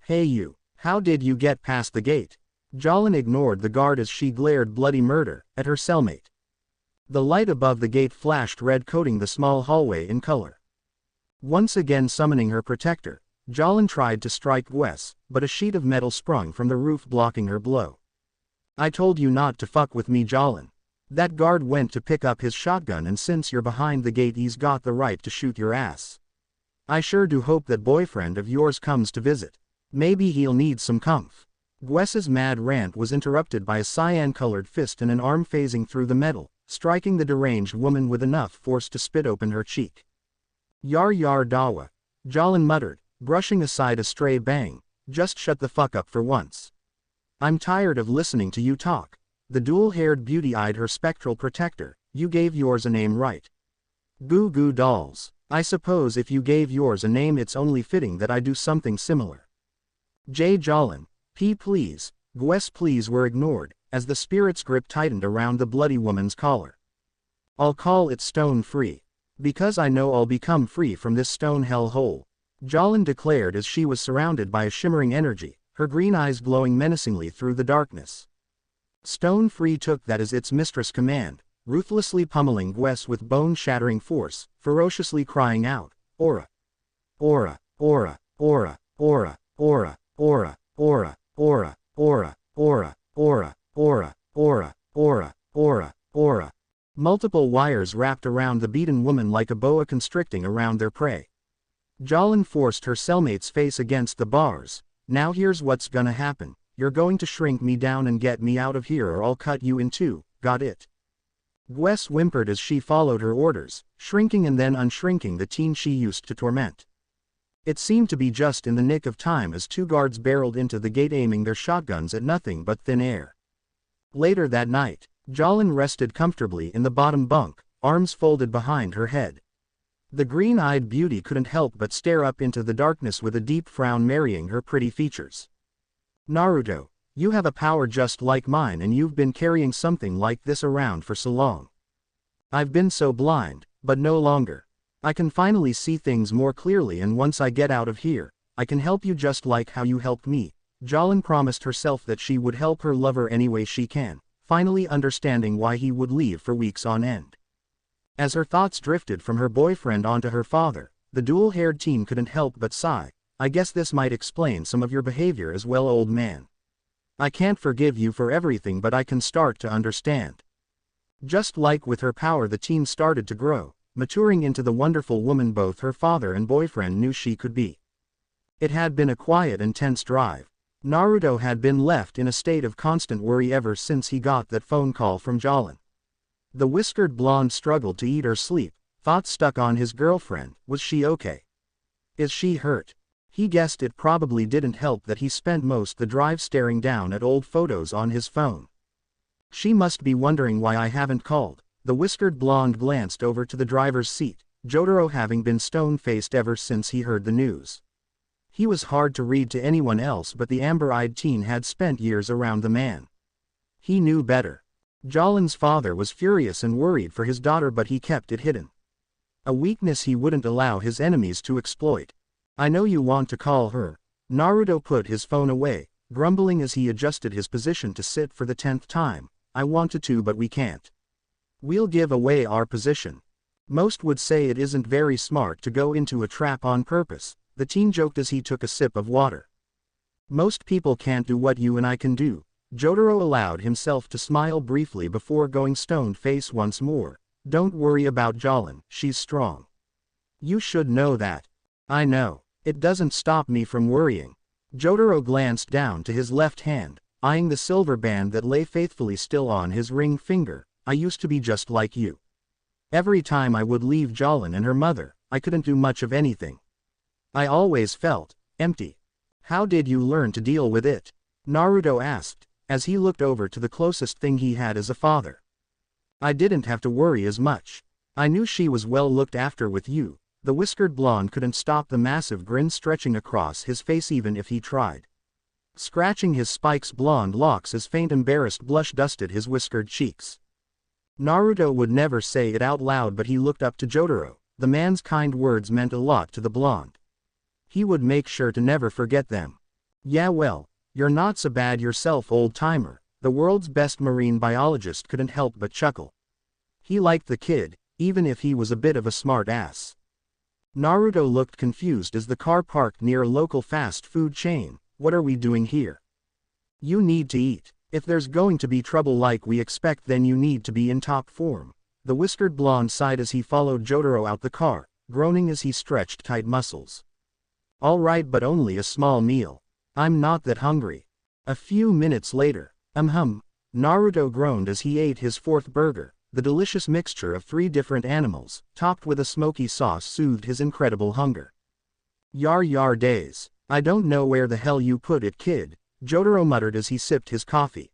A: Hey you, how did you get past the gate? Jolin ignored the guard as she glared bloody murder at her cellmate. The light above the gate flashed red, coating the small hallway in color. Once again summoning her protector, Jolin tried to strike Gwes, but a sheet of metal sprung from the roof blocking her blow. I told you not to fuck with me, Jolin. That guard went to pick up his shotgun, and since you're behind the gate he's got the right to shoot your ass. I sure do hope that boyfriend of yours comes to visit. Maybe he'll need some comf. Gwes's mad rant was interrupted by a cyan-colored fist and an arm phasing through the metal, striking the deranged woman with enough force to spit open her cheek. Yar yar dawa, Jolin muttered, brushing aside a stray bang. Just shut the fuck up for once. I'm tired of listening to you talk. The dual-haired beauty eyed her spectral protector. You gave yours a name, right? Goo goo dolls. I suppose if you gave yours a name it's only fitting that I do something similar. J. Jolin. P. please. Gwes please were ignored, as the spirit's grip tightened around the bloody woman's collar. I'll call it stone free. Because I know I'll become free from this stone hell hole. Jolin declared as she was surrounded by a shimmering energy, her green eyes glowing menacingly through the darkness. Stone Free took that as its mistress' command, ruthlessly pummeling Gwes with bone-shattering force, ferociously crying out, Aura! Aura! Aura! Aura! Aura! Aura! Aura! Aura! Aura! Aura! Aura! Aura! Aura! Aura! Aura! Aura! Aura! Multiple wires wrapped around the beaten woman like a boa constricting around their prey. Jolin forced her cellmate's face against the bars. Now here's what's gonna happen. You're going to shrink me down and get me out of here, or I'll cut you in two, got it? Gwes whimpered as she followed her orders, shrinking and then unshrinking the teen she used to torment. It seemed to be just in the nick of time as two guards barreled into the gate, aiming their shotguns at nothing but thin air. Later that night, Jolin rested comfortably in the bottom bunk, arms folded behind her head. The green-eyed beauty couldn't help but stare up into the darkness with a deep frown marrying her pretty features. Naruto, you have a power just like mine, and you've been carrying something like this around for so long. I've been so blind, but no longer. I can finally see things more clearly, and once I get out of here, I can help you just like how you helped me. Jolin promised herself that she would help her lover any way she can, finally understanding why he would leave for weeks on end. As her thoughts drifted from her boyfriend onto her father, the dual-haired teen couldn't help but sigh. I guess this might explain some of your behavior as well, old man. I can't forgive you for everything, but I can start to understand. Just like with her power, the teen started to grow, maturing into the wonderful woman both her father and boyfriend knew she could be. It had been a quiet and tense drive. Naruto had been left in a state of constant worry ever since he got that phone call from Jolin. The whiskered blonde struggled to eat or sleep, thoughts stuck on his girlfriend. Was she okay? Is she hurt? He guessed it probably didn't help that he spent most the drive staring down at old photos on his phone. She must be wondering why I haven't called. The whiskered blonde glanced over to the driver's seat, Jotaro having been stone-faced ever since he heard the news. He was hard to read to anyone else, but the amber-eyed teen had spent years around the man. He knew better. Jolin's father was furious and worried for his daughter, but he kept it hidden. A weakness he wouldn't allow his enemies to exploit. I know you want to call her. Naruto put his phone away, grumbling as he adjusted his position to sit for the 10th time. I wanted to, but we can't. We'll give away our position. Most would say it isn't very smart to go into a trap on purpose, the teen joked as he took a sip of water. Most people can't do what you and I can do. Jotaro allowed himself to smile briefly before going stone-faced once more. Don't worry about Jolin, she's strong. You should know that. I know. It doesn't stop me from worrying. Jotaro glanced down to his left hand, eyeing the silver band that lay faithfully still on his ring finger. I used to be just like you. Every time I would leave Jolin and her mother, I couldn't do much of anything. I always felt empty. How did you learn to deal with it? Naruto asked, as he looked over to the closest thing he had as a father. I didn't have to worry as much. I knew she was well looked after with you. The whiskered blonde couldn't stop the massive grin stretching across his face even if he tried. Scratching his Spike's blonde locks as faint embarrassed blush dusted his whiskered cheeks. Naruto would never say it out loud, but he looked up to Jotaro. The man's kind words meant a lot to the blonde. He would make sure to never forget them. Yeah, well, you're not so bad yourself, old-timer. The world's best marine biologist couldn't help but chuckle. He liked the kid, even if he was a bit of a smart ass. Naruto looked confused as the car parked near a local fast food chain. What are we doing here? You need to eat. If there's going to be trouble like we expect, then you need to be in top form. The whiskered blonde sighed as he followed Jotaro out the car, groaning as he stretched tight muscles. All right, but only a small meal. I'm not that hungry. A few minutes later, Naruto groaned as he ate his fourth burger. The delicious mixture of 3 different animals, topped with a smoky sauce, soothed his incredible hunger. Yar days. I don't know where the hell you put it, kid, Jotaro muttered as he sipped his coffee.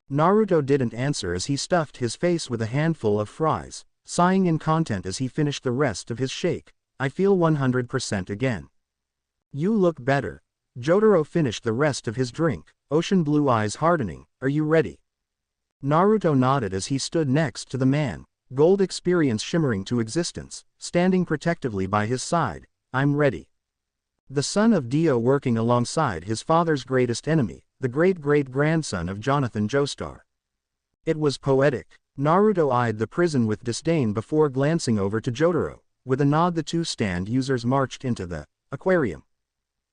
A: Naruto didn't answer as he stuffed his face with a handful of fries, sighing in content as he finished the rest of his shake. I feel 100% again. You look better. Jotaro finished the rest of his drink, ocean blue eyes hardening. Are you ready? Naruto nodded as he stood next to the man, gold experience shimmering to existence, standing protectively by his side. I'm ready. The son of Dio working alongside his father's greatest enemy, the great-great-grandson of Jonathan Joestar. It was poetic. Naruto eyed the prison with disdain before glancing over to Jotaro. With a nod, the 2 stand users marched into the aquarium,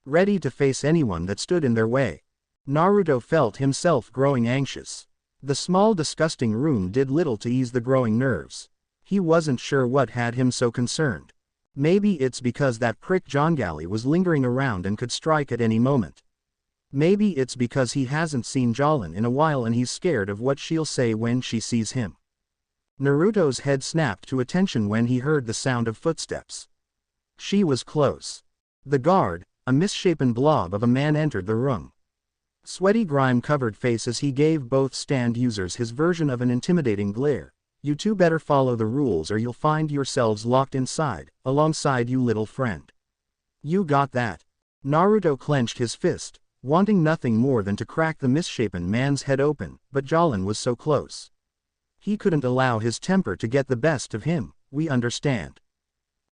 A: ready to face anyone that stood in their way. Naruto felt himself growing anxious. The small disgusting room did little to ease the growing nerves. He wasn't sure what had him so concerned. Maybe it's because that prick Jongali was lingering around and could strike at any moment. Maybe it's because he hasn't seen Jolin in a while and he's scared of what she'll say when she sees him. Naruto's head snapped to attention when he heard the sound of footsteps. She was close. The guard, a misshapen blob of a man, entered the room. Sweaty, grime-covered face as he gave both stand users his version of an intimidating glare. You 2 better follow the rules or you'll find yourselves locked inside, alongside you little friend. You got that? Naruto clenched his fist, wanting nothing more than to crack the misshapen man's head open, but Jolin was so close. He couldn't allow his temper to get the best of him. We understand.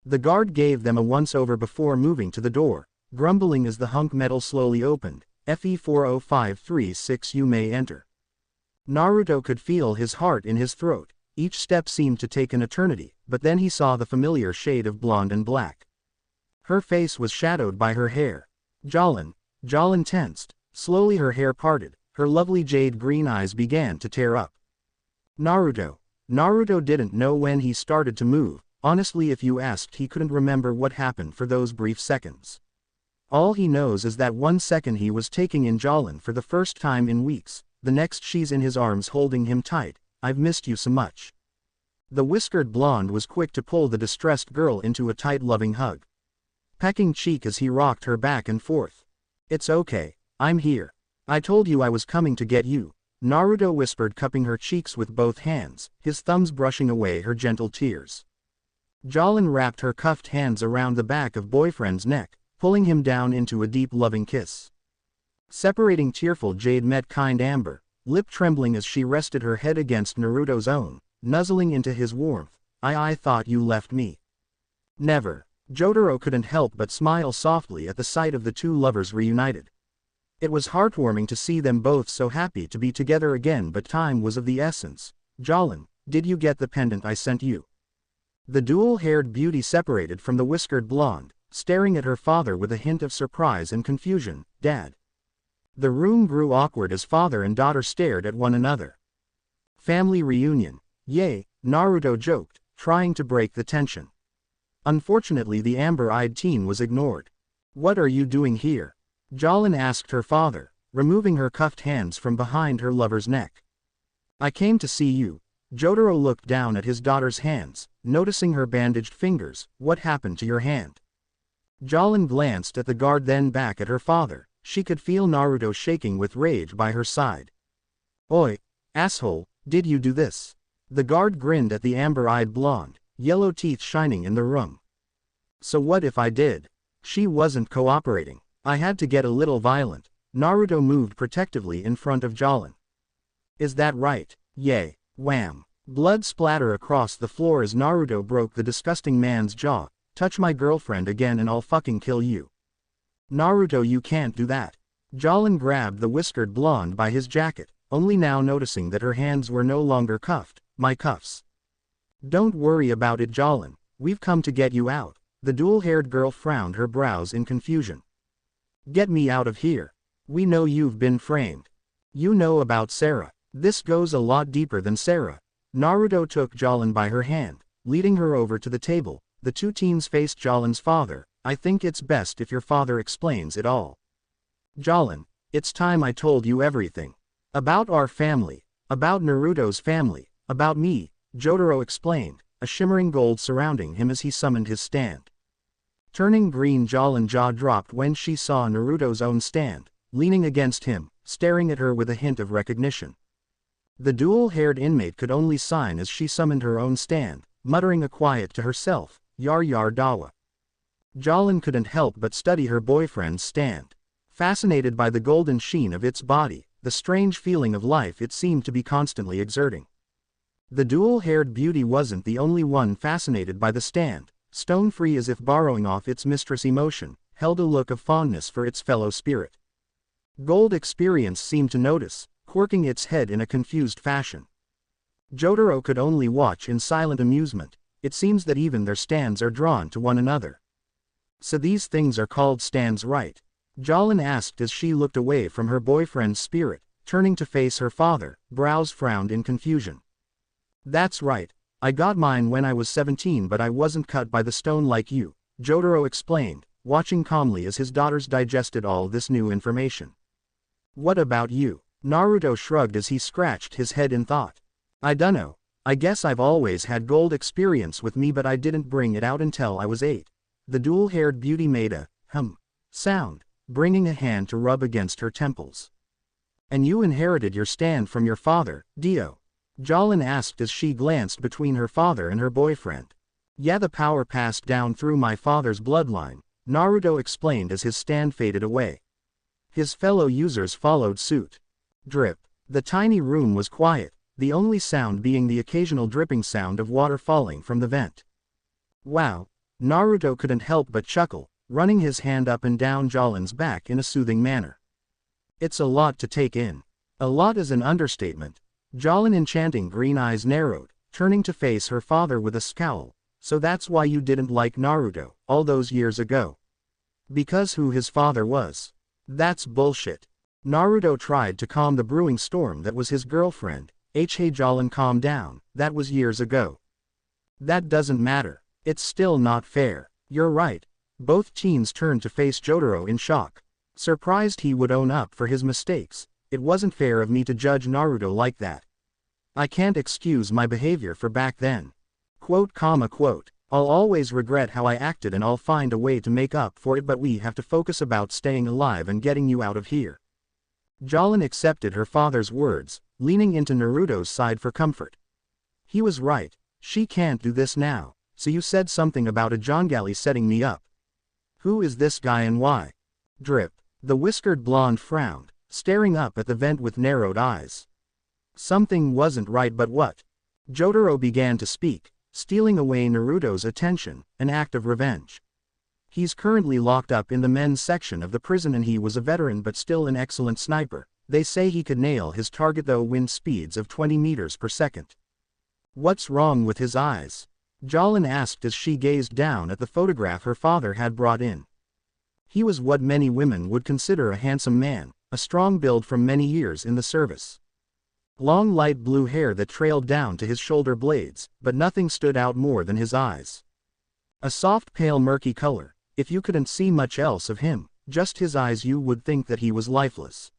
A: The guard gave them a once-over before moving to the door, grumbling as the hunk metal slowly opened. FE40536, you may enter. Naruto could feel his heart in his throat. Each step seemed to take an eternity, but then he saw the familiar shade of blonde and black. Her face was shadowed by her hair. Jolin tensed. Slowly her hair parted, her lovely jade green eyes began to tear up. Naruto didn't know when he started to move. Honestly, if you asked, he couldn't remember what happened for those brief seconds. All he knows is that 1 second he was taking in Jolin for the first time in weeks, the next she's in his arms holding him tight. I've missed you so much. The whiskered blonde was quick to pull the distressed girl into a tight loving hug, pecking cheek as he rocked her back and forth. It's okay, I'm here. I told you I was coming to get you, Naruto whispered, cupping her cheeks with both hands, his thumbs brushing away her gentle tears. Jolin wrapped her cuffed hands around the back of boyfriend's neck, pulling him down into a deep loving kiss. Separating tearful jade met kind amber, lip trembling as she rested her head against Naruto's own, nuzzling into his warmth. I thought you left me. Never. Jotaro couldn't help but smile softly at the sight of the 2 lovers reunited. It was heartwarming to see them both so happy to be together again, but time was of the essence. Jolin, did you get the pendant I sent you? The dual-haired beauty separated from the whiskered blonde, staring at her father with a hint of surprise and confusion. Dad. The room grew awkward as father and daughter stared at one another. Family reunion. Yay, Naruto joked, trying to break the tension. Unfortunately, the amber-eyed teen was ignored. What are you doing here? Jolin asked her father, removing her cuffed hands from behind her lover's neck. I came to see you. Jotaro looked down at his daughter's hands, noticing her bandaged fingers. What happened to your hand? Jolin glanced at the guard, then back at her father. She could feel Naruto shaking with rage by her side. Oi, asshole, did you do this? The guard grinned at the amber-eyed blonde, yellow teeth shining in the room. So what if I did? She wasn't cooperating. I had to get a little violent. Naruto moved protectively in front of Jolin. Is that right? Yay. Wham. Blood splatter across the floor as Naruto broke the disgusting man's jaw. Touch my girlfriend again and I'll fucking kill you. Naruto, you can't do that. Jolin grabbed the whiskered blonde by his jacket, only now noticing that her hands were no longer cuffed. My cuffs. Don't worry about it, Jolin. We've come to get you out. The dual-haired girl frowned her brows in confusion. Get me out of here. We know you've been framed. You know about Sarah. This goes a lot deeper than Sarah. Naruto took Jolin by her hand, leading her over to the table. The two teens faced Jolin's father. I think it's best if your father explains it all. Jolin, it's time I told you everything. About our family. About Naruto's family. About me, Jotaro explained, a shimmering gold surrounding him as he summoned his stand. Turning green, Jolin's jaw dropped when she saw Naruto's own stand, leaning against him, staring at her with a hint of recognition. The dual-haired inmate could only sign as she summoned her own stand, muttering a quiet to herself, Yar Yar Dawa. Jolin couldn't help but study her boyfriend's stand. Fascinated by the golden sheen of its body, the strange feeling of life it seemed to be constantly exerting. The dual-haired beauty wasn't the only one fascinated by the stand. Stone-free as if borrowing off its mistress emotion, held a look of fondness for its fellow spirit. Gold Experience seemed to notice, quirking its head in a confused fashion. Jotaro could only watch in silent amusement. It seems that even their stands are drawn to one another. So these things are called stands, right? Jolin asked as she looked away from her boyfriend's spirit, turning to face her father, brows frowned in confusion. That's right. I got mine when I was 17, but I wasn't cut by the stone like you, Jotaro explained, watching calmly as his daughters digested all this new information. What about you? Naruto shrugged as he scratched his head in thought. I dunno. I guess I've always had gold experience with me, but I didn't bring it out until I was 8. The dual-haired beauty made a sound, bringing a hand to rub against her temples. And you inherited your stand from your father, Dio? Jolin asked as she glanced between her father and her boyfriend. Yeah, the power passed down through my father's bloodline, Naruto explained as his stand faded away. His fellow users followed suit. Drip. The tiny room was quiet, the only sound being the occasional dripping sound of water falling from the vent. Wow. Naruto couldn't help but chuckle, running his hand up and down Jolin's back in a soothing manner. It's a lot to take in. A lot is an understatement. Jolin's enchanting green eyes narrowed, turning to face her father with a scowl. So that's why you didn't like Naruto, all those years ago. Because who his father was. That's bullshit. Naruto tried to calm the brewing storm that was his girlfriend. Hey Jolin, calm down, that was years ago. That doesn't matter. It's still not fair. You're right. Both teens turned to face Jotaro in shock. Surprised he would own up for his mistakes. It wasn't fair of me to judge Naruto like that. I can't excuse my behavior for back then. Quote. I'll always regret how I acted and I'll find a way to make up for it, but we have to focus about staying alive and getting you out of here. Jolin accepted her father's words, leaning into Naruto's side for comfort. He was right. She can't do this now. So you said something about a Jongali setting me up. Who is this guy and why? Drip. The whiskered blonde frowned, staring up at the vent with narrowed eyes. Something wasn't right, but what? Jotaro began to speak, stealing away Naruto's attention, an act of revenge. He's currently locked up in the men's section of the prison and he was a veteran but still an excellent sniper. They say he could nail his target though wind speeds of 20 meters per second. What's wrong with his eyes? Jolin asked as she gazed down at the photograph her father had brought in. He was what many women would consider a handsome man, a strong build from many years in the service. Long light blue hair that trailed down to his shoulder blades, but nothing stood out more than his eyes. A soft pale murky color. If you couldn't see much else of him, just his eyes, you would think that he was lifeless.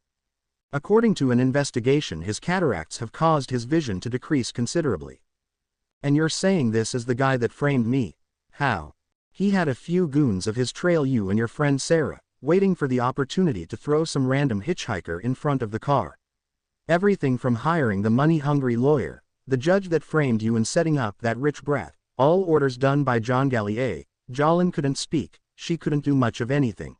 A: According to an investigation, his cataracts have caused his vision to decrease considerably. And you're saying this is the guy that framed me? How? He had a few goons of his trail you and your friend Sarah, waiting for the opportunity to throw some random hitchhiker in front of the car. Everything from hiring the money-hungry lawyer, the judge that framed you and setting up that rich brat, all orders done by Jongali. Jolin couldn't speak, she couldn't do much of anything.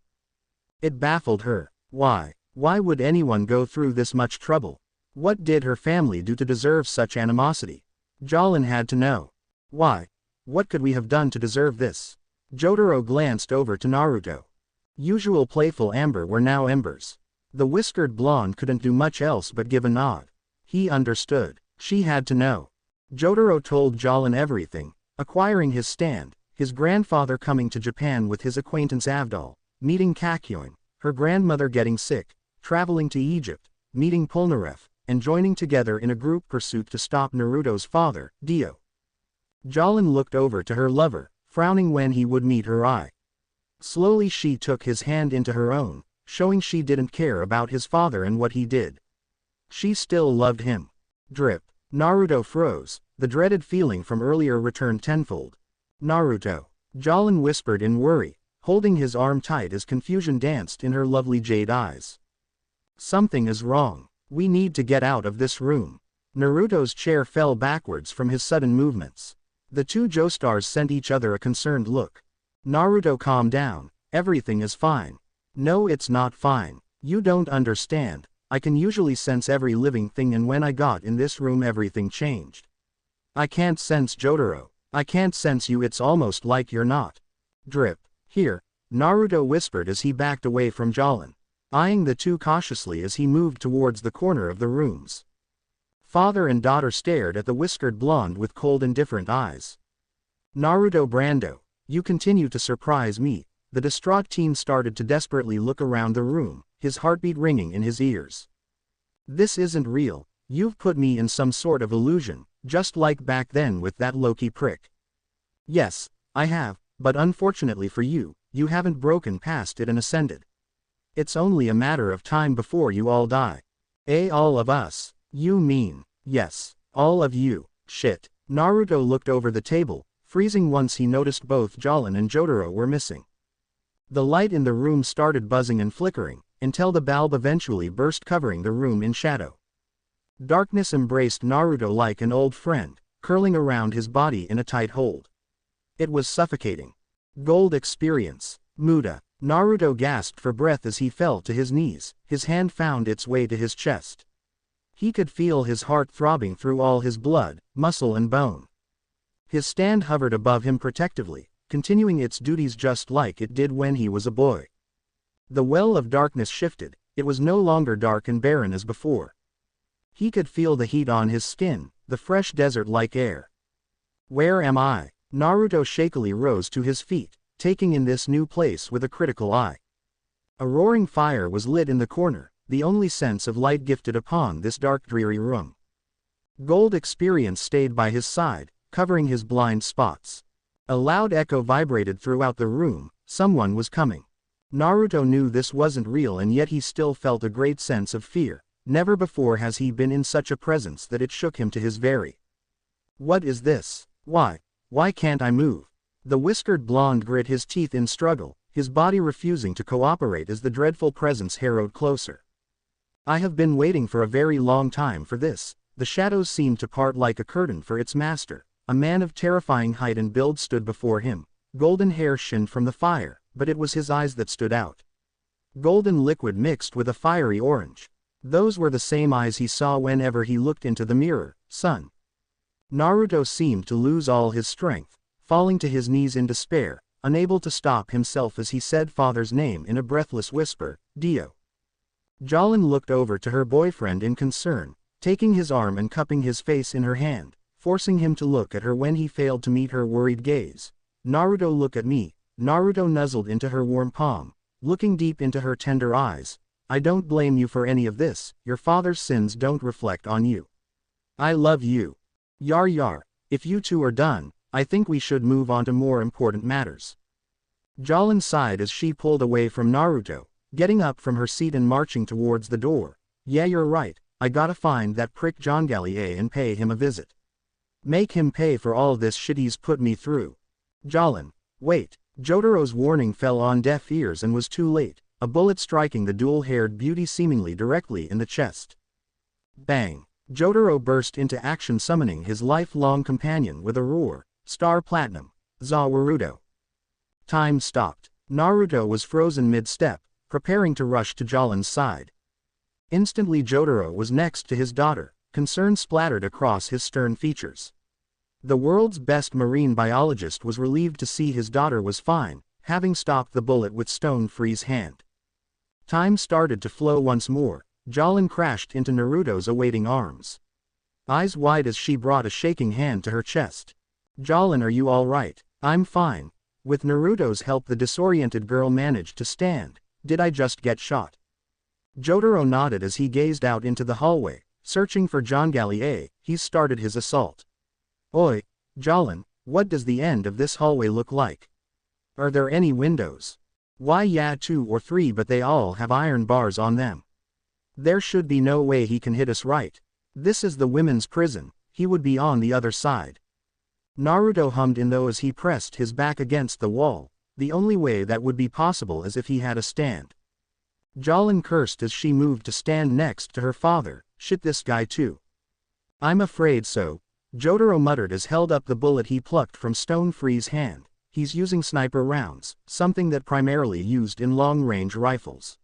A: It baffled her. Why Why would anyone go through this much trouble? What did her family do to deserve such animosity? Jolin had to know. Why? What could we have done to deserve this? Jotaro glanced over to Naruto. Usual playful amber were now embers. The whiskered blonde couldn't do much else but give a nod. He understood. She had to know. Jotaro told Jolin everything, acquiring his stand, his grandfather coming to Japan with his acquaintance Avdol, meeting Kakyoin, her grandmother getting sick, traveling to Egypt, meeting Polnareff, and joining together in a group pursuit to stop Naruto's father, Dio. Jolin looked over to her lover, frowning when he would meet her eye. Slowly she took his hand into her own, showing she didn't care about his father and what he did. She still loved him. Drip. Naruto froze, the dreaded feeling from earlier returned tenfold. Naruto. Jolin whispered in worry, holding his arm tight as confusion danced in her lovely jade eyes. Something is wrong. We need to get out of this room. Naruto's chair fell backwards from his sudden movements. The two Joestars sent each other a concerned look. Naruto, calm down, everything is fine. No, it's not fine. You don't understand. I can usually sense every living thing, and when I got in this room everything changed. I can't sense Jotaro. I can't sense you, it's almost like you're not. Drip. Here, Naruto whispered as he backed away from Jolin, eyeing the two cautiously as he moved towards the corner of the rooms. Father and daughter stared at the whiskered blonde with cold indifferent eyes. Naruto Brando, you continue to surprise me. The distraught teen started to desperately look around the room, his heartbeat ringing in his ears. This isn't real. You've put me in some sort of illusion, just like back then with that Loki prick. Yes, I have, but unfortunately for you, you haven't broken past it and ascended. It's only a matter of time before you all die. All of us. You mean, yes, all of you. Shit. Naruto looked over the table, freezing once he noticed both Jolin and Jotaro were missing. The light in the room started buzzing and flickering, until the bulb eventually burst, covering the room in shadow. Darkness embraced Naruto like an old friend, curling around his body in a tight hold. It was suffocating. Gold experience. Muda. Naruto gasped for breath as he fell to his knees, his hand found its way to his chest. He could feel his heart throbbing through all his blood, muscle and bone. His stand hovered above him protectively, continuing its duties just like it did when he was a boy. The well of darkness shifted, it was no longer dark and barren as before. He could feel the heat on his skin, the fresh desert-like air. Where am I? Naruto shakily rose to his feet, taking in this new place with a critical eye. A roaring fire was lit in the corner, the only sense of light gifted upon this dark dreary room. Gold experience stayed by his side, covering his blind spots. A loud echo vibrated throughout the room, someone was coming. Naruto knew this wasn't real, and yet he still felt a great sense of fear. Never before has he been in such a presence that it shook him to his very. What is this? Why can't I move? The whiskered blonde grit his teeth in struggle, his body refusing to cooperate as the dreadful presence harrowed closer. I have been waiting for a very long time for this. The shadows seemed to part like a curtain for its master. A man of terrifying height and build stood before him. Golden hair shinned from the fire, but it was his eyes that stood out. Golden liquid mixed with a fiery orange. Those were the same eyes he saw whenever he looked into the mirror. Son. Naruto seemed to lose all his strength, falling to his knees in despair, unable to stop himself as he said father's name in a breathless whisper, Dio. Jolin looked over to her boyfriend in concern, taking his arm and cupping his face in her hand, forcing him to look at her when he failed to meet her worried gaze. Naruto, look at me. Naruto nuzzled into her warm palm, looking deep into her tender eyes. I don't blame you for any of this, your father's sins don't reflect on you. I love you. Yar. If you two are done, I think we should move on to more important matters. Jolin sighed as she pulled away from Naruto, getting up from her seat and marching towards the door. Yeah, you're right, I gotta find that prick Jongalie and pay him a visit. Make him pay for all this shit he's put me through. Jolin. Wait. Jotaro's warning fell on deaf ears and was too late, a bullet striking the dual-haired beauty seemingly directly in the chest. Bang. Jotaro burst into action, summoning his lifelong companion with a roar. Star Platinum. Zawarudo. Time stopped. Naruto was frozen mid-step, preparing to rush to Jolin's side. Instantly Jotaro was next to his daughter, concern splattered across his stern features. The world's best marine biologist was relieved to see his daughter was fine, having stopped the bullet with Stone Free's hand. Time started to flow once more. Jolin crashed into Naruto's awaiting arms. Eyes wide as she brought a shaking hand to her chest. "Jolin, are you all right?" "I'm fine." With Naruto's help the disoriented girl managed to stand. "Did I just get shot?" Jotaro nodded as he gazed out into the hallway, searching for John Gallier. He's started his assault. "Oi, Jolin, what does the end of this hallway look like? Are there any windows?" "Why yeah, 2 or 3, but they all have iron bars on them. There should be no way he can hit us, right? This is the women's prison, he would be on the other side." Naruto hummed in though as he pressed his back against the wall. The only way that would be possible is if he had a stand. Jolin cursed as she moved to stand next to her father. "Shit, this guy too." "I'm afraid so," Jotaro muttered as held up the bullet he plucked from Stone Free's hand. "He's using sniper rounds, something that primarily used in long-range rifles."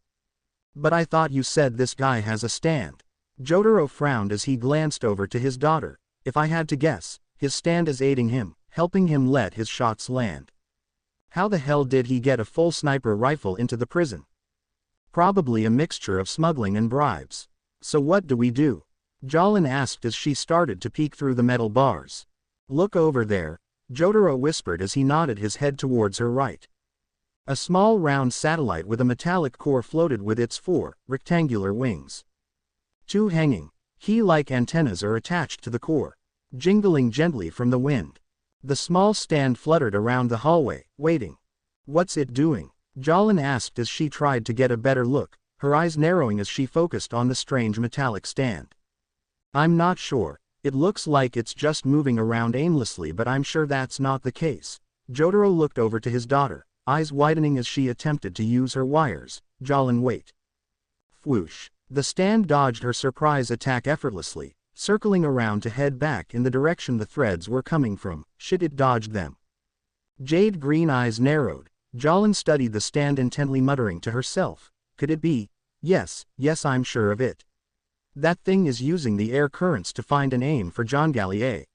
A: "But I thought you said this guy has a stand." Jotaro frowned as he glanced over to his daughter. "If I had to guess, his stand is aiding him, helping him let his shots land." "How the hell did he get a full sniper rifle into the prison?" "Probably a mixture of smuggling and bribes." "So what do we do?" Jolin asked as she started to peek through the metal bars. "Look over there," Jotaro whispered as he nodded his head towards her right. A small round satellite with a metallic core floated with its 4 rectangular wings. 2 hanging, key-like antennas are attached to the core, jingling gently from the wind. The small stand fluttered around the hallway, waiting. "What's it doing?" Jolin asked as she tried to get a better look, her eyes narrowing as she focused on the strange metallic stand. "I'm not sure. It looks like it's just moving around aimlessly, but I'm sure that's not the case." Jotaro looked over to his daughter, eyes widening as she attempted to use her wires. "Jolin, wait." Whoosh. The stand dodged her surprise attack effortlessly, circling around to head back in the direction the threads were coming from. Shit, it dodged them. Jade green eyes narrowed. Jolin studied the stand intently, muttering to herself. "Could it be? Yes, I'm sure of it. That thing is using the air currents to find an aim for John Gallier."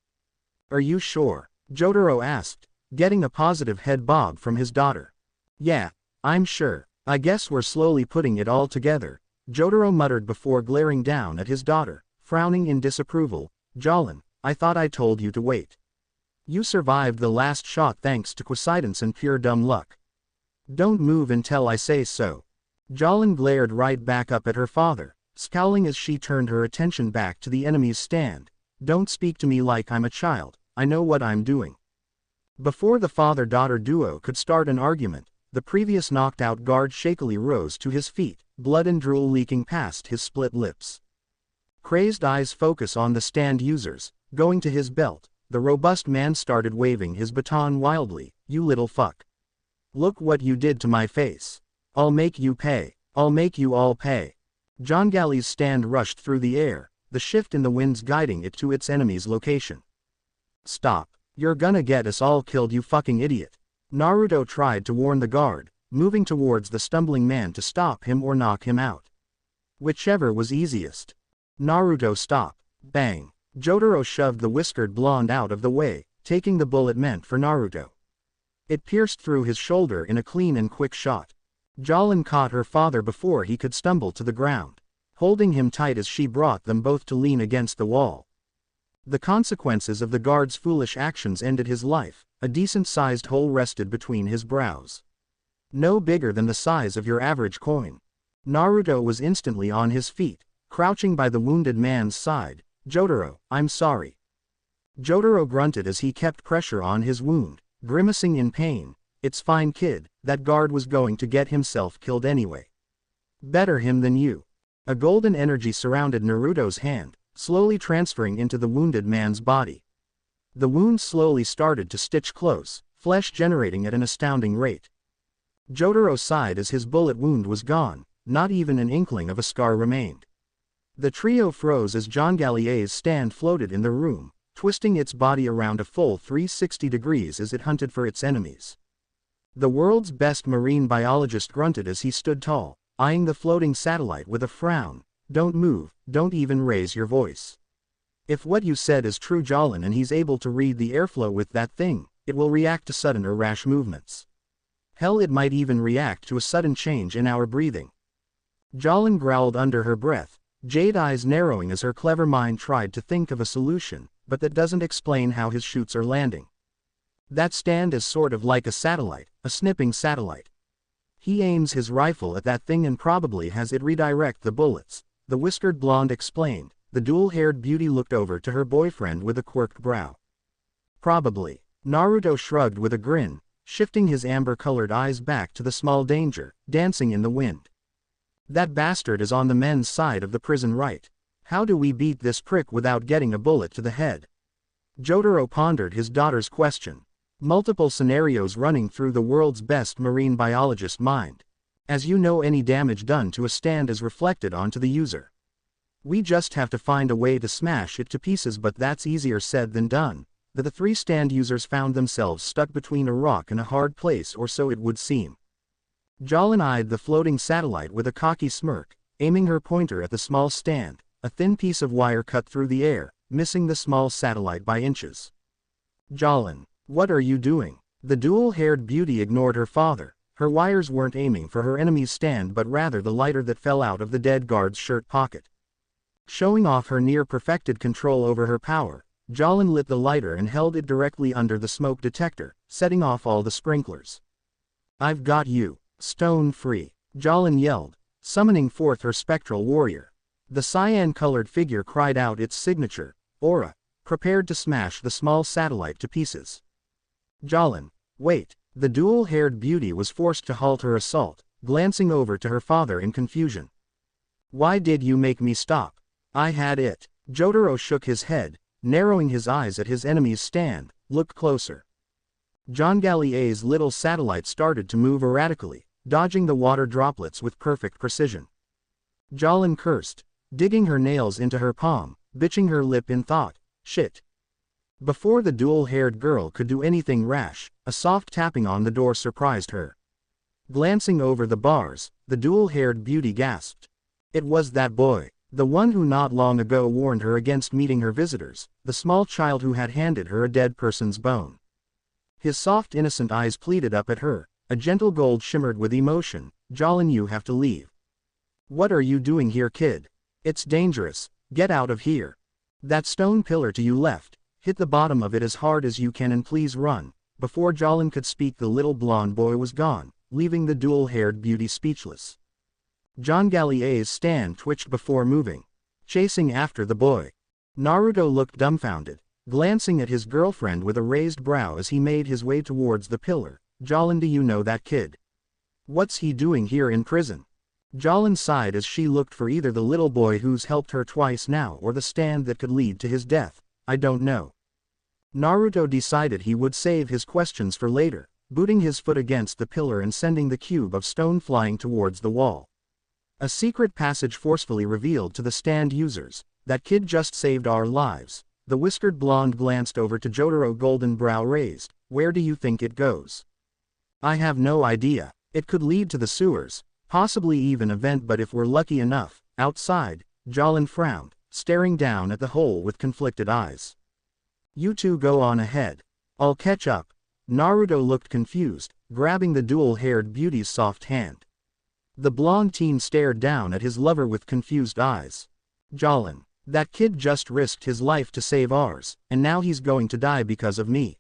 A: "Are you sure?" Jotaro asked, getting a positive head bob from his daughter. "Yeah, I'm sure. I guess we're slowly putting it all together," Jotaro muttered before glaring down at his daughter, frowning in disapproval. "Jolin, I thought I told you to wait. You survived the last shot thanks to coincidence and pure dumb luck. Don't move until I say so." Jolin glared right back up at her father, scowling as she turned her attention back to the enemy's stand. "Don't speak to me like I'm a child, I know what I'm doing." Before the father-daughter duo could start an argument, the previous knocked-out guard shakily rose to his feet, blood and drool leaking past his split lips. Crazed eyes focus on the stand users. Going to his belt, the robust man started waving his baton wildly. "You little fuck. Look what you did to my face. I'll make you pay. I'll make you all pay." John Galley's stand rushed through the air, the shift in the winds guiding it to its enemy's location. "Stop. You're gonna get us all killed, you fucking idiot." Naruto tried to warn the guard, moving towards the stumbling man to stop him or knock him out. Whichever was easiest. "Naruto, stop." Bang. Jotaro shoved the whiskered blonde out of the way, taking the bullet meant for Naruto. It pierced through his shoulder in a clean and quick shot. Jolin caught her father before he could stumble to the ground, holding him tight as she brought them both to lean against the wall. The consequences of the guard's foolish actions ended his life. A decent-sized hole rested between his brows. No bigger than the size of your average coin. Naruto was instantly on his feet, crouching by the wounded man's side. "Jotaro, I'm sorry." Jotaro grunted as he kept pressure on his wound, grimacing in pain. "It's fine, kid, that guard was going to get himself killed anyway. Better him than you." A golden energy surrounded Naruto's hand, slowly transferring into the wounded man's body. The wound slowly started to stitch close, flesh generating at an astounding rate. Jotaro sighed as his bullet wound was gone, not even an inkling of a scar remained. The trio froze as John Gallier's stand floated in the room, twisting its body around a full 360 degrees as it hunted for its enemies. The world's best marine biologist grunted as he stood tall, eyeing the floating satellite with a frown. Don't move, don't even raise your voice. If what you said is true, Jolin, and he's able to read the airflow with that thing, it will react to sudden or rash movements. Hell, it might even react to a sudden change in our breathing. Jolin growled under her breath, jade eyes narrowing as her clever mind tried to think of a solution, but that doesn't explain how his shoots are landing. That stand is sort of like a satellite, a snipping satellite. He aims his rifle at that thing and probably has it redirect the bullets, the whiskered blonde explained. The dual-haired beauty looked over to her boyfriend with a quirked brow. Probably. Naruto shrugged with a grin, shifting his amber-colored eyes back to the small danger, dancing in the wind. That bastard is on the men's side of the prison, right? How do we beat this prick without getting a bullet to the head? Jotaro pondered his daughter's question. Multiple scenarios running through the world's best marine biologist mind. As you know, any damage done to a stand is reflected onto the user. We just have to find a way to smash it to pieces, but that's easier said than done. The three stand users found themselves stuck between a rock and a hard place, or so it would seem. Jolin eyed the floating satellite with a cocky smirk, aiming her pointer at the small stand. A thin piece of wire cut through the air, missing the small satellite by inches. Jolin, what are you doing? The dual-haired beauty ignored her father. Her wires weren't aiming for her enemy's stand but rather the lighter that fell out of the dead guard's shirt pocket. Showing off her near-perfected control over her power, Jolin lit the lighter and held it directly under the smoke detector, setting off all the sprinklers. I've got you. Stone free. Jolin yelled, summoning forth her spectral warrior. The cyan-colored figure cried out its signature, aura, prepared to smash the small satellite to pieces. Jolin, wait. The dual-haired beauty was forced to halt her assault, glancing over to her father in confusion. Why did you make me stop? I had it. Jotaro shook his head, narrowing his eyes at his enemy's stand. Look closer. John Gallier's little satellite started to move erratically, dodging the water droplets with perfect precision. Jolin cursed, digging her nails into her palm, bitching her lip in thought. Shit. Before the dual-haired girl could do anything rash, a soft tapping on the door surprised her. Glancing over the bars, the dual-haired beauty gasped. It was that boy. The one who not long ago warned her against meeting her visitors, the small child who had handed her a dead person's bone. His soft innocent eyes pleaded up at her, a gentle gold shimmered with emotion. Jolin, you have to leave. What are you doing here, kid? It's dangerous, get out of here. That stone pillar to you left, hit the bottom of it as hard as you can and please run. Before Jolin could speak, the little blonde boy was gone, leaving the dual-haired beauty speechless. John Gallier's stand twitched before moving, chasing after the boy. Naruto looked dumbfounded, glancing at his girlfriend with a raised brow as he made his way towards the pillar. Jolin, do you know that kid? What's he doing here in prison? Jolin sighed as she looked for either the little boy who's helped her twice now or the stand that could lead to his death. I don't know. Naruto decided he would save his questions for later, booting his foot against the pillar and sending the cube of stone flying towards the wall. A secret passage forcefully revealed to the stand users. That kid just saved our lives. The whiskered blonde glanced over to Jotaro, golden brow raised. Where do you think it goes? I have no idea. It could lead to the sewers, possibly even a vent, but if we're lucky enough, outside. Jolin frowned, staring down at the hole with conflicted eyes. You two go on ahead. I'll catch up. Naruto looked confused, grabbing the dual-haired beauty's soft hand. The blonde teen stared down at his lover with confused eyes. Jolin, that kid just risked his life to save ours, and now he's going to die because of me.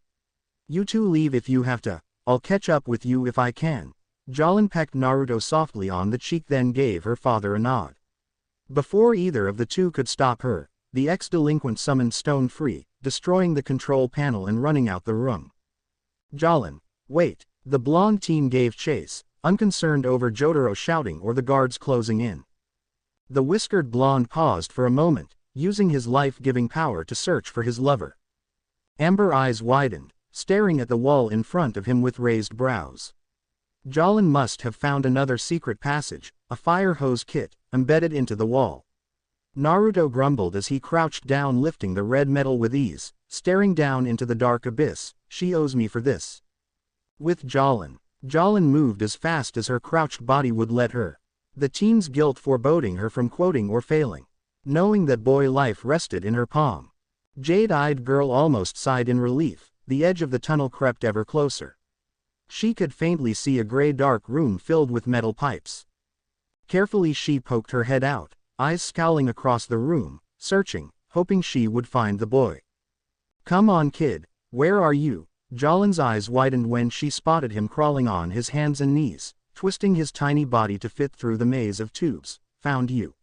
A: You two leave if you have to, I'll catch up with you if I can. Jolin pecked Naruto softly on the cheek, then gave her father a nod. Before either of the two could stop her, the ex-delinquent summoned Stone free, destroying the control panel and running out the room. Jolin, wait. The blonde teen gave chase, unconcerned over Jotaro shouting or the guards closing in. The whiskered blonde paused for a moment, using his life-giving power to search for his lover. Amber eyes widened, staring at the wall in front of him with raised brows. Jolin must have found another secret passage, a fire hose kit, embedded into the wall. Naruto grumbled as he crouched down, lifting the red metal with ease, staring down into the dark abyss. She owes me for this. With Jolin moved as fast as her crouched body would let her. the teen's guilt foreboding her from quoting or failing. Knowing that boy life rested in her palm. Jade-eyed girl almost sighed in relief, the edge of the tunnel crept ever closer. She could faintly see a gray-dark room filled with metal pipes. Carefully she poked her head out, eyes scowling across the room, searching, hoping she would find the boy. "Come on kid, where are you?" Jalen's eyes widened when she spotted him crawling on his hands and knees, twisting his tiny body to fit through the maze of tubes. "Found you."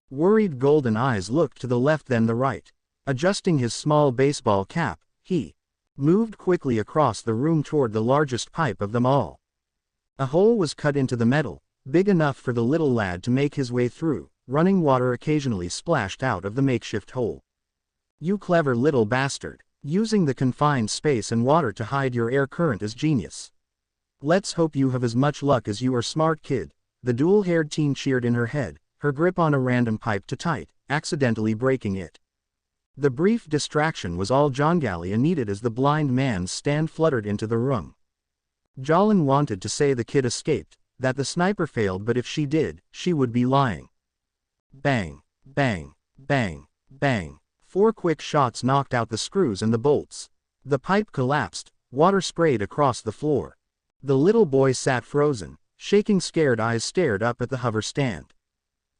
A: Worried golden eyes looked to the left then the right. Adjusting his small baseball cap, he moved quickly across the room toward the largest pipe of them all. A hole was cut into the metal, big enough for the little lad to make his way through. Running water occasionally splashed out of the makeshift hole. "You clever little bastard. Using the confined space and water to hide your air current is genius. Let's hope you have as much luck as you are smart kid." The dual-haired teen cheered in her head, her grip on a random pipe too tight, accidentally breaking it. The brief distraction was all Jongalia needed as the blind man's stand fluttered into the room. Jalen wanted to say the kid escaped, that the sniper failed, but if she did, she would be lying. Bang, bang, bang, bang. 4 quick shots knocked out the screws and the bolts. The pipe collapsed, water sprayed across the floor. The little boy sat frozen, shaking scared eyes stared up at the hover stand.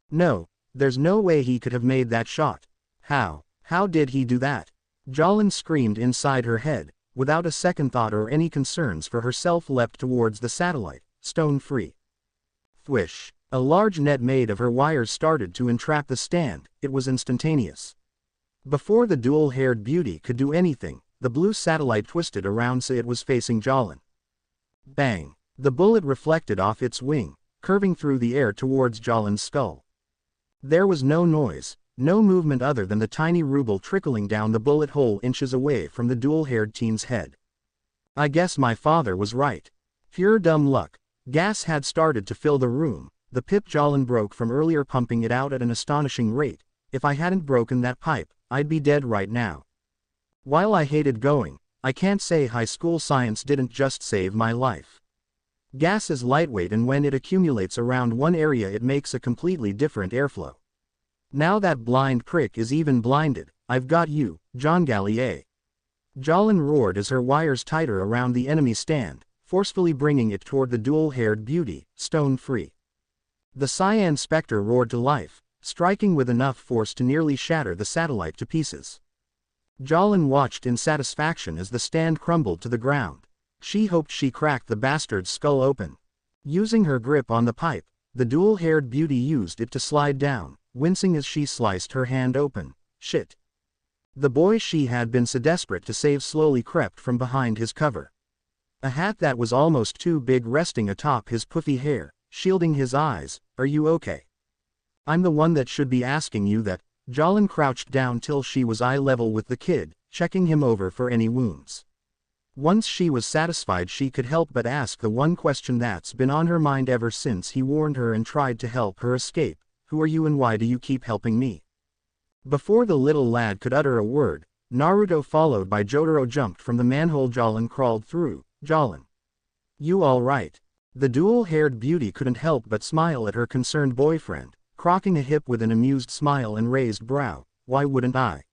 A: No, there's no way he could have made that shot. How did he do that? Jalen screamed inside her head, without a second thought or any concerns for herself leapt towards the satellite, stone free. Thwish. A large net made of her wires started to entrap the stand. It was instantaneous. Before the dual-haired beauty could do anything, the blue satellite twisted around so it was facing Jalen. Bang! The bullet reflected off its wing, curving through the air towards Jalen's skull. There was no noise, no movement other than the tiny ruble trickling down the bullet hole inches away from the dual-haired teen's head. I guess my father was right. Pure dumb luck. Gas had started to fill the room. The pip Jalen broke from earlier, pumping it out at an astonishing rate. If I hadn't broken that pipe, I'd be dead right now. While I hated going, I can't say high school science didn't just save my life. Gas is lightweight, and when it accumulates around one area it makes a completely different airflow. Now that blind prick is even blinded. I've got you, Jongalia. Jalen roared as her wires tighter around the enemy stand, forcefully bringing it toward the dual-haired beauty, stone free. The cyan specter roared to life, striking with enough force to nearly shatter the satellite to pieces. Jalen watched in satisfaction as the stand crumbled to the ground. She hoped she cracked the bastard's skull open. Using her grip on the pipe, the dual-haired beauty used it to slide down, wincing as she sliced her hand open. Shit. The boy she had been so desperate to save slowly crept from behind his cover. A hat that was almost too big resting atop his puffy hair, shielding his eyes. Are you okay? I'm the one that should be asking you that. Jalen crouched down till she was eye level with the kid, checking him over for any wounds. Once she was satisfied she could help but ask the one question that's been on her mind ever since he warned her and tried to help her escape. Who are you and why do you keep helping me? Before the little lad could utter a word, Naruto followed by Jotaro jumped from the manhole Jalen crawled through. Jalen. You all right? The dual-haired beauty couldn't help but smile at her concerned boyfriend, crocking a hip with an amused smile and raised brow. Why wouldn't I?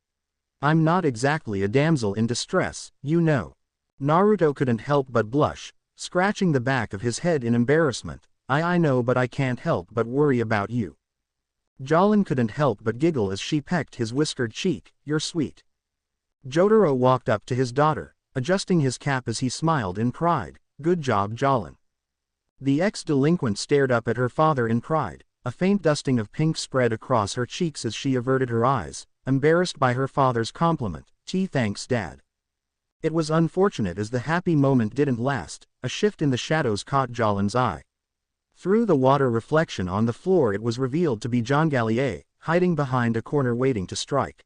A: I'm not exactly a damsel in distress, you know. Naruto couldn't help but blush, scratching the back of his head in embarrassment. I know, but I can't help but worry about you. Jalen couldn't help but giggle as she pecked his whiskered cheek. You're sweet. Jotaro walked up to his daughter, adjusting his cap as he smiled in pride. Good job, Jalen. The ex-delinquent stared up at her father in pride. A faint dusting of pink spread across her cheeks as she averted her eyes, embarrassed by her father's compliment. Thanks, Dad. It was unfortunate as the happy moment didn't last. A shift in the shadows caught Jalen's eye. Through the water reflection on the floor it was revealed to be Jongalia, hiding behind a corner waiting to strike.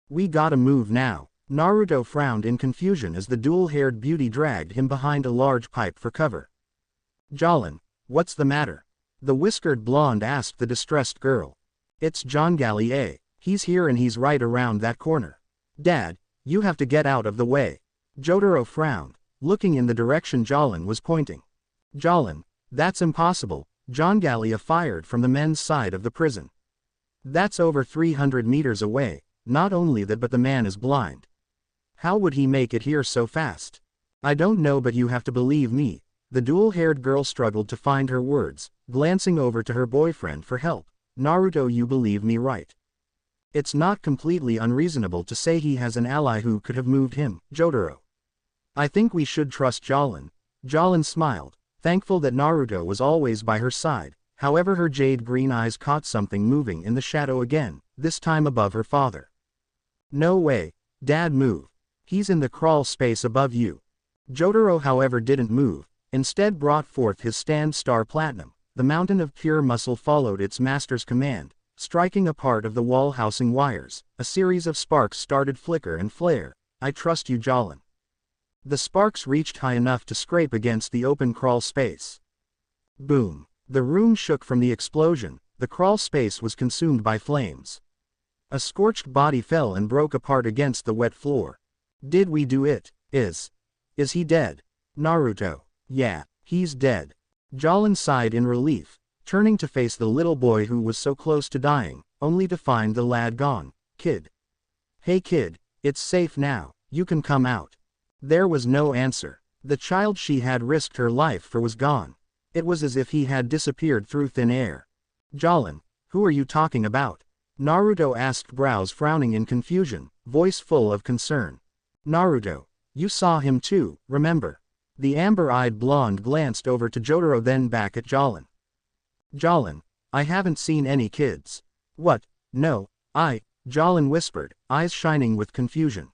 A: We gotta move now. Naruto frowned in confusion as the dual-haired beauty dragged him behind a large pipe for cover. Jalen, what's the matter? The whiskered blonde asked the distressed girl. It's Jongalia. He's here and he's right around that corner. Dad, you have to get out of the way. Jotaro frowned, looking in the direction Jalen was pointing. Jalen, that's impossible. John Gallia fired from the men's side of the prison. That's over 300 meters away. Not only that, but the man is blind. How would he make it here so fast? I don't know, but you have to believe me. The dual-haired girl struggled to find her words, glancing over to her boyfriend for help. Naruto, you believe me, right? It's not completely unreasonable to say he has an ally who could have moved him, Jotaro. I think we should trust Jolin. Jolin smiled, thankful that Naruto was always by her side. However, her jade green eyes caught something moving in the shadow again, this time above her father. No way, Dad, move. He's in the crawl space above you. Jotaro, however, didn't move, instead brought forth his stand star platinum. The mountain of pure muscle followed its master's command, striking a part of the wall housing wires. A series of sparks started flicker and flare. I trust you, Jolin. The sparks reached high enough to scrape against the open crawl space. Boom. The room shook from the explosion. The crawl space was consumed by flames. A scorched body fell and broke apart against the wet floor. Did we do it? Is he dead? Naruto. Yeah, he's dead. Jolin sighed in relief, turning to face the little boy who was so close to dying, only to find the lad gone. Kid. Hey kid, it's safe now, you can come out. There was no answer. The child she had risked her life for was gone. It was as if he had disappeared through thin air. Jolin, who are you talking about? Naruto asked, brows frowning in confusion, voice full of concern. Naruto, you saw him too, remember? The amber-eyed blonde glanced over to Jotaro, then back at Jolin. Jolin, I haven't seen any kids. What? No, Jolin whispered, eyes shining with confusion.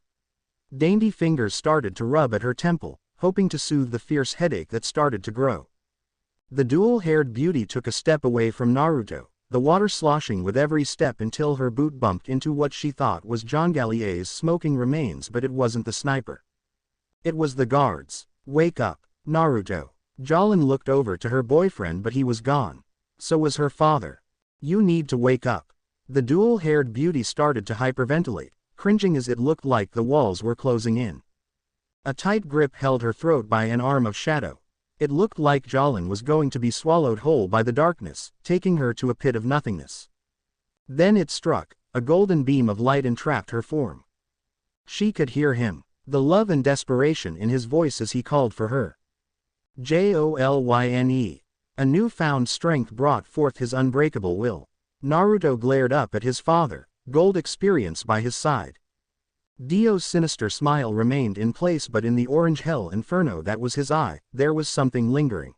A: Dainty fingers started to rub at her temple, hoping to soothe the fierce headache that started to grow. The dual-haired beauty took a step away from Naruto, the water sloshing with every step until her boot bumped into what she thought was John Gallier's smoking remains, but it wasn't the sniper. It was the guards. Wake up, Naruto. Jolin looked over to her boyfriend, but he was gone. So was her father. You need to wake up. The dual-haired beauty started to hyperventilate, cringing as it looked like the walls were closing in. A tight grip held her throat by an arm of shadow. It looked like Jolin was going to be swallowed whole by the darkness, taking her to a pit of nothingness. Then it struck, a golden beam of light entrapped her form. She could hear him, the love and desperation in his voice as he called for her. Jolyne. A newfound strength brought forth his unbreakable will. Naruto glared up at his father, gold experience by his side. Dio's sinister smile remained in place, but in the orange hell inferno that was his eye, there was something lingering.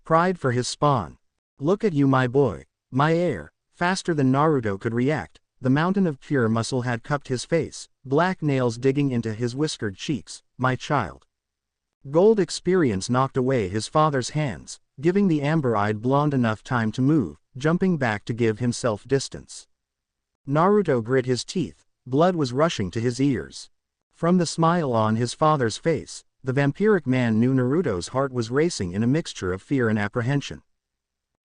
A: Pride for his spawn. Look at you, my boy, my heir. Faster than Naruto could react, the mountain of pure muscle had cupped his face, black nails digging into his whiskered cheeks. My child. Gold experience knocked away his father's hands, giving the amber-eyed blonde enough time to move, jumping back to give himself distance. Naruto grit his teeth, blood was rushing to his ears. From the smile on his father's face, the vampiric man knew Naruto's heart was racing in a mixture of fear and apprehension.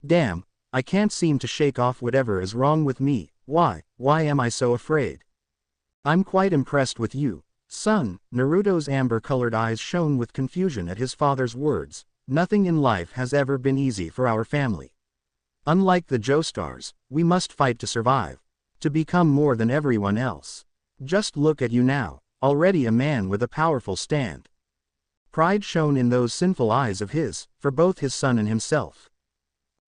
A: Damn, I can't seem to shake off whatever is wrong with me. Why am I so afraid? I'm quite impressed with you, son. Naruto's amber-colored eyes shone with confusion at his father's words. Nothing in life has ever been easy for our family. Unlike the Joestars, we must fight to survive, to become more than everyone else. Just look at you now, already a man with a powerful stand. Pride shone in those sinful eyes of his, for both his son and himself.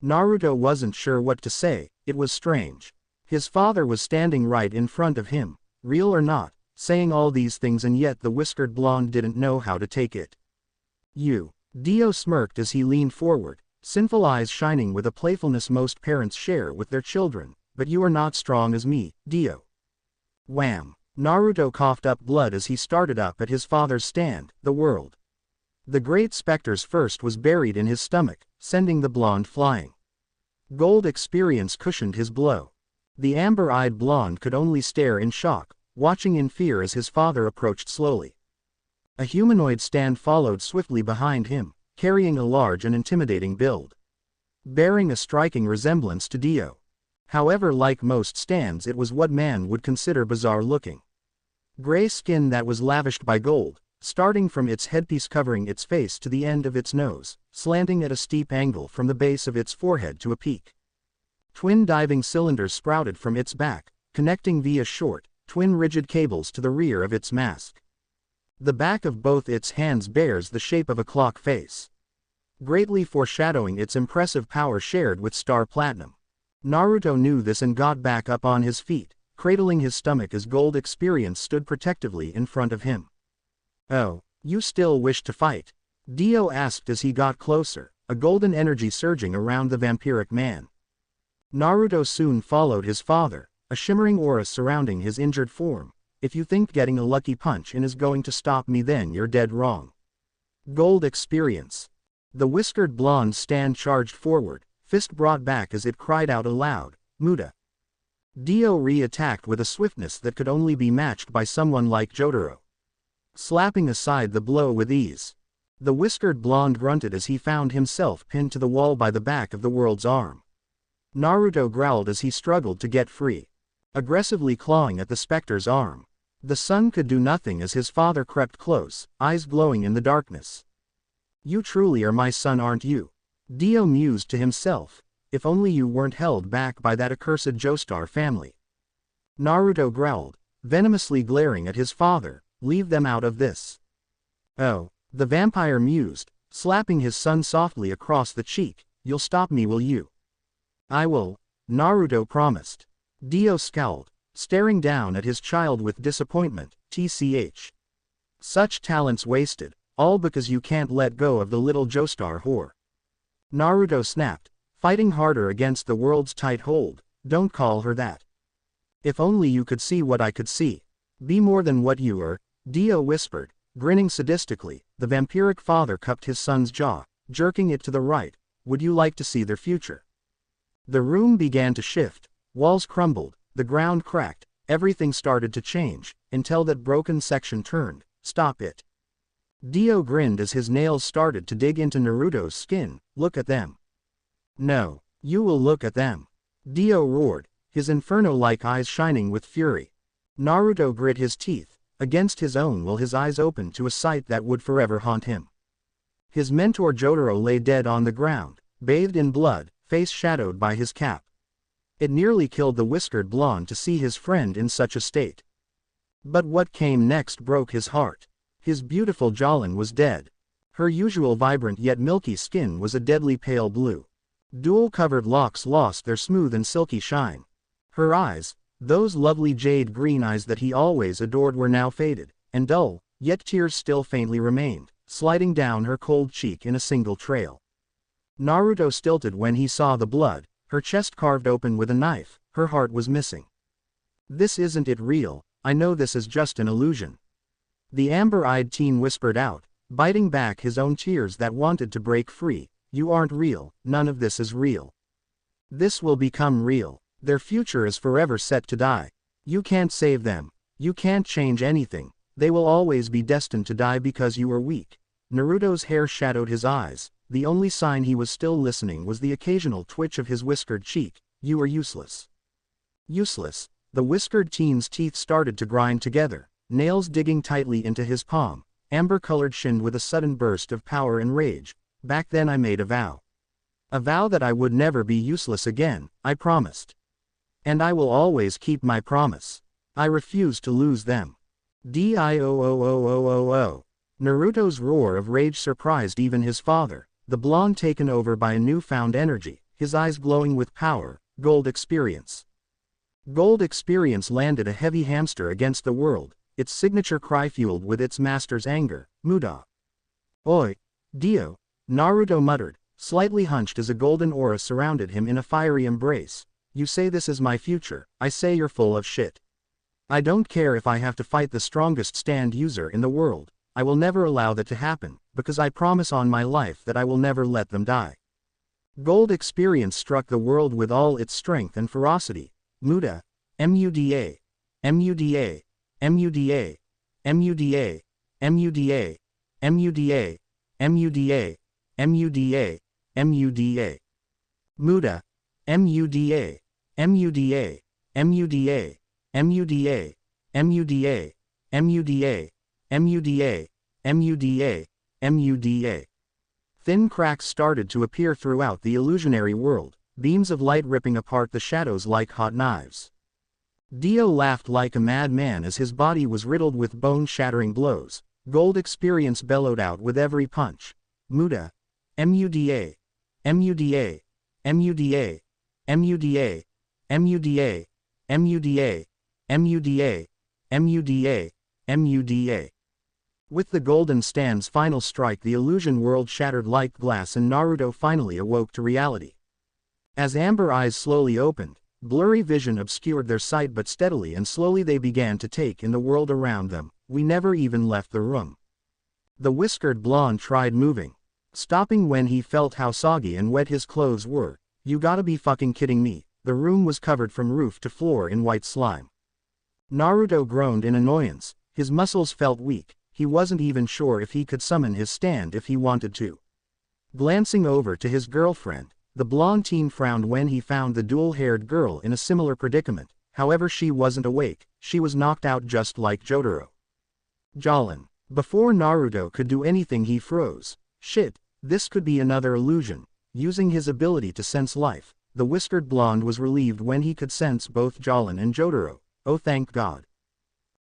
A: Naruto wasn't sure what to say. It was strange. His father was standing right in front of him, real or not, saying all these things, and yet the whiskered blonde didn't know how to take it. You. Dio smirked as he leaned forward, sinful eyes shining with a playfulness most parents share with their children. But you are not strong as me, Dio. Wham! Naruto coughed up blood as he started up at his father's stand. The world. The great specter's first was buried in his stomach, sending the blonde flying. Gold experience cushioned his blow. The amber-eyed blonde could only stare in shock, watching in fear as his father approached slowly. A humanoid stand followed swiftly behind him, carrying a large and intimidating build, bearing a striking resemblance to Dio. However, like most stands, it was what man would consider bizarre looking. Gray skin that was lavished by gold, starting from its headpiece covering its face to the end of its nose, slanting at a steep angle from the base of its forehead to a peak. Twin diving cylinders sprouted from its back, connecting via short, twin rigid cables to the rear of its mask. The back of both its hands bears the shape of a clock face, greatly foreshadowing its impressive power shared with Star Platinum. Naruto knew this and got back up on his feet, cradling his stomach as Gold Experience stood protectively in front of him. "Oh, you still wish to fight?" Dio asked as he got closer, a golden energy surging around the vampiric man. Naruto soon followed his father, a shimmering aura surrounding his injured form. "If you think getting a lucky punch in is going to stop me, then you're dead wrong." Gold Experience. The whiskered blonde stand charged forward, fist brought back as it cried out aloud, "Muda!" Dio re-attacked with a swiftness that could only be matched by someone like Jotaro, slapping aside the blow with ease. The whiskered blonde grunted as he found himself pinned to the wall by the back of the world's arm. Naruto growled as he struggled to get free, aggressively clawing at the specter's arm. The son could do nothing as his father crept close, eyes glowing in the darkness. "You truly are my son, aren't you?" Dio mused to himself. "If only you weren't held back by that accursed Joestar family." Naruto growled, venomously glaring at his father, "Leave them out of this." "Oh," the vampire mused, slapping his son softly across the cheek, "you'll stop me, will you?" "I will," Naruto promised. Dio scowled, staring down at his child with disappointment. "Tch. Such talents wasted, all because you can't let go of the little Joestar whore." Naruto snapped, fighting harder against the world's tight hold. "Don't call her that. If only you could see what I could see. Be more than what you are," Dio whispered, grinning sadistically. The vampiric father cupped his son's jaw, jerking it to the right. "Would you like to see their future?" The room began to shift, walls crumbled, the ground cracked, everything started to change, until that broken section turned. "Stop it." Dio grinned as his nails started to dig into Naruto's skin. "Look at them." "No, you will look at them," Dio roared, his inferno-like eyes shining with fury. Naruto grit his teeth, against his own will his eyes opened to a sight that would forever haunt him. His mentor Jotaro lay dead on the ground, bathed in blood, face shadowed by his cap. It nearly killed the whiskered blonde to see his friend in such a state. But what came next broke his heart. His beautiful Jolin was dead. Her usual vibrant yet milky skin was a deadly pale blue. Dual-covered locks lost their smooth and silky shine. Her eyes, those lovely jade green eyes that he always adored, were now faded, and dull, yet tears still faintly remained, sliding down her cold cheek in a single trail. Naruto stilted when he saw the blood, her chest carved open with a knife. Her heart was missing. "This isn't it real, I know this is just an illusion," the amber-eyed teen whispered out, biting back his own tears that wanted to break free. "You aren't real, none of this is real. This will become real. Their future is forever set to die. You can't save them. You can't change anything. They will always be destined to die because you are weak." Naruto's hair shadowed his eyes. The only sign he was still listening was the occasional twitch of his whiskered cheek. "You are useless." Useless. The whiskered teen's teeth started to grind together, nails digging tightly into his palm, amber-colored shinned with a sudden burst of power and rage. "Back then I made a vow. A vow that I would never be useless again, I promised. And I will always keep my promise. I refuse to lose them." Dio. Naruto's roar of rage surprised even his father, the blonde taken over by a newfound energy, his eyes glowing with power. Gold Experience. Gold Experience landed a heavy hamster against the world, its signature cry fueled with its master's anger. "Muda." "Oi, Dio," Naruto muttered, slightly hunched as a golden aura surrounded him in a fiery embrace. "You say this is my future, I say you're full of shit. I don't care if I have to fight the strongest stand user in the world, I will never allow that to happen, because I promise on my life that I will never let them die." Gold Experience struck the world with all its strength and ferocity. "Muda. Muda. Muda. Muda. Muda. Muda. Muda. Muda. Muda. Muda. Muda. Muda. Muda. Muda. Muda. Muda. Muda. Muda. MUDA, MUDA. Thin cracks started to appear throughout the illusionary world, beams of light ripping apart the shadows like hot knives. Dio laughed like a madman as his body was riddled with bone-shattering blows. Gold experience bellowed out with every punch. Muda. MUDA. MUDA. MUDA. MUDA. MUDA. MUDA. MUDA. MUDA. MUDA. With the golden stand's final strike, the illusion world shattered like glass and Naruto finally awoke to reality. As amber eyes slowly opened, blurry vision obscured their sight, but steadily and slowly they began to take in the world around them. We never even left the room. The whiskered blonde tried moving, stopping when he felt how soggy and wet his clothes were. You gotta be fucking kidding me. The room was covered from roof to floor in white slime. Naruto groaned in annoyance. His muscles felt weak. He wasn't even sure if he could summon his stand if he wanted to. Glancing over to his girlfriend, the blonde teen frowned when he found the dual-haired girl in a similar predicament. However, she wasn't awake. She was knocked out just like Jotaro. Jolin. Before Naruto could do anything, he froze. Shit, this could be another illusion. Using his ability to sense life, the whiskered blonde was relieved when he could sense both Jolin and Jotaro. Oh, thank God.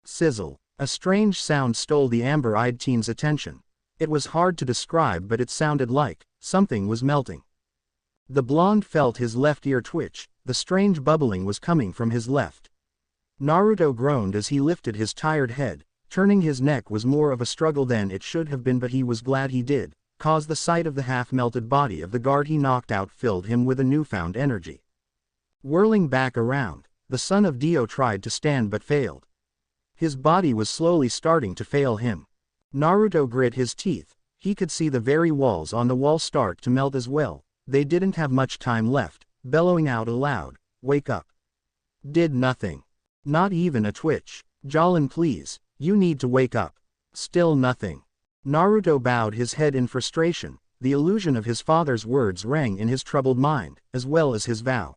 A: Sizzle. A strange sound stole the amber-eyed teen's attention. It was hard to describe, but it sounded like something was melting. The blonde felt his left ear twitch. The strange bubbling was coming from his left. Naruto groaned as he lifted his tired head. Turning his neck was more of a struggle than it should have been, but he was glad he did, cause the sight of the half-melted body of the guard he knocked out filled him with a newfound energy. Whirling back around, the son of Dio tried to stand but failed. His body was slowly starting to fail him. Naruto grit his teeth. He could see the very walls on the wall start to melt as well. They didn't have much time left, bellowing out aloud, "Wake up." Did nothing. Not even a twitch. Jolin, please, you need to wake up. Still nothing. Naruto bowed his head in frustration. The illusion of his father's words rang in his troubled mind, as well as his vow.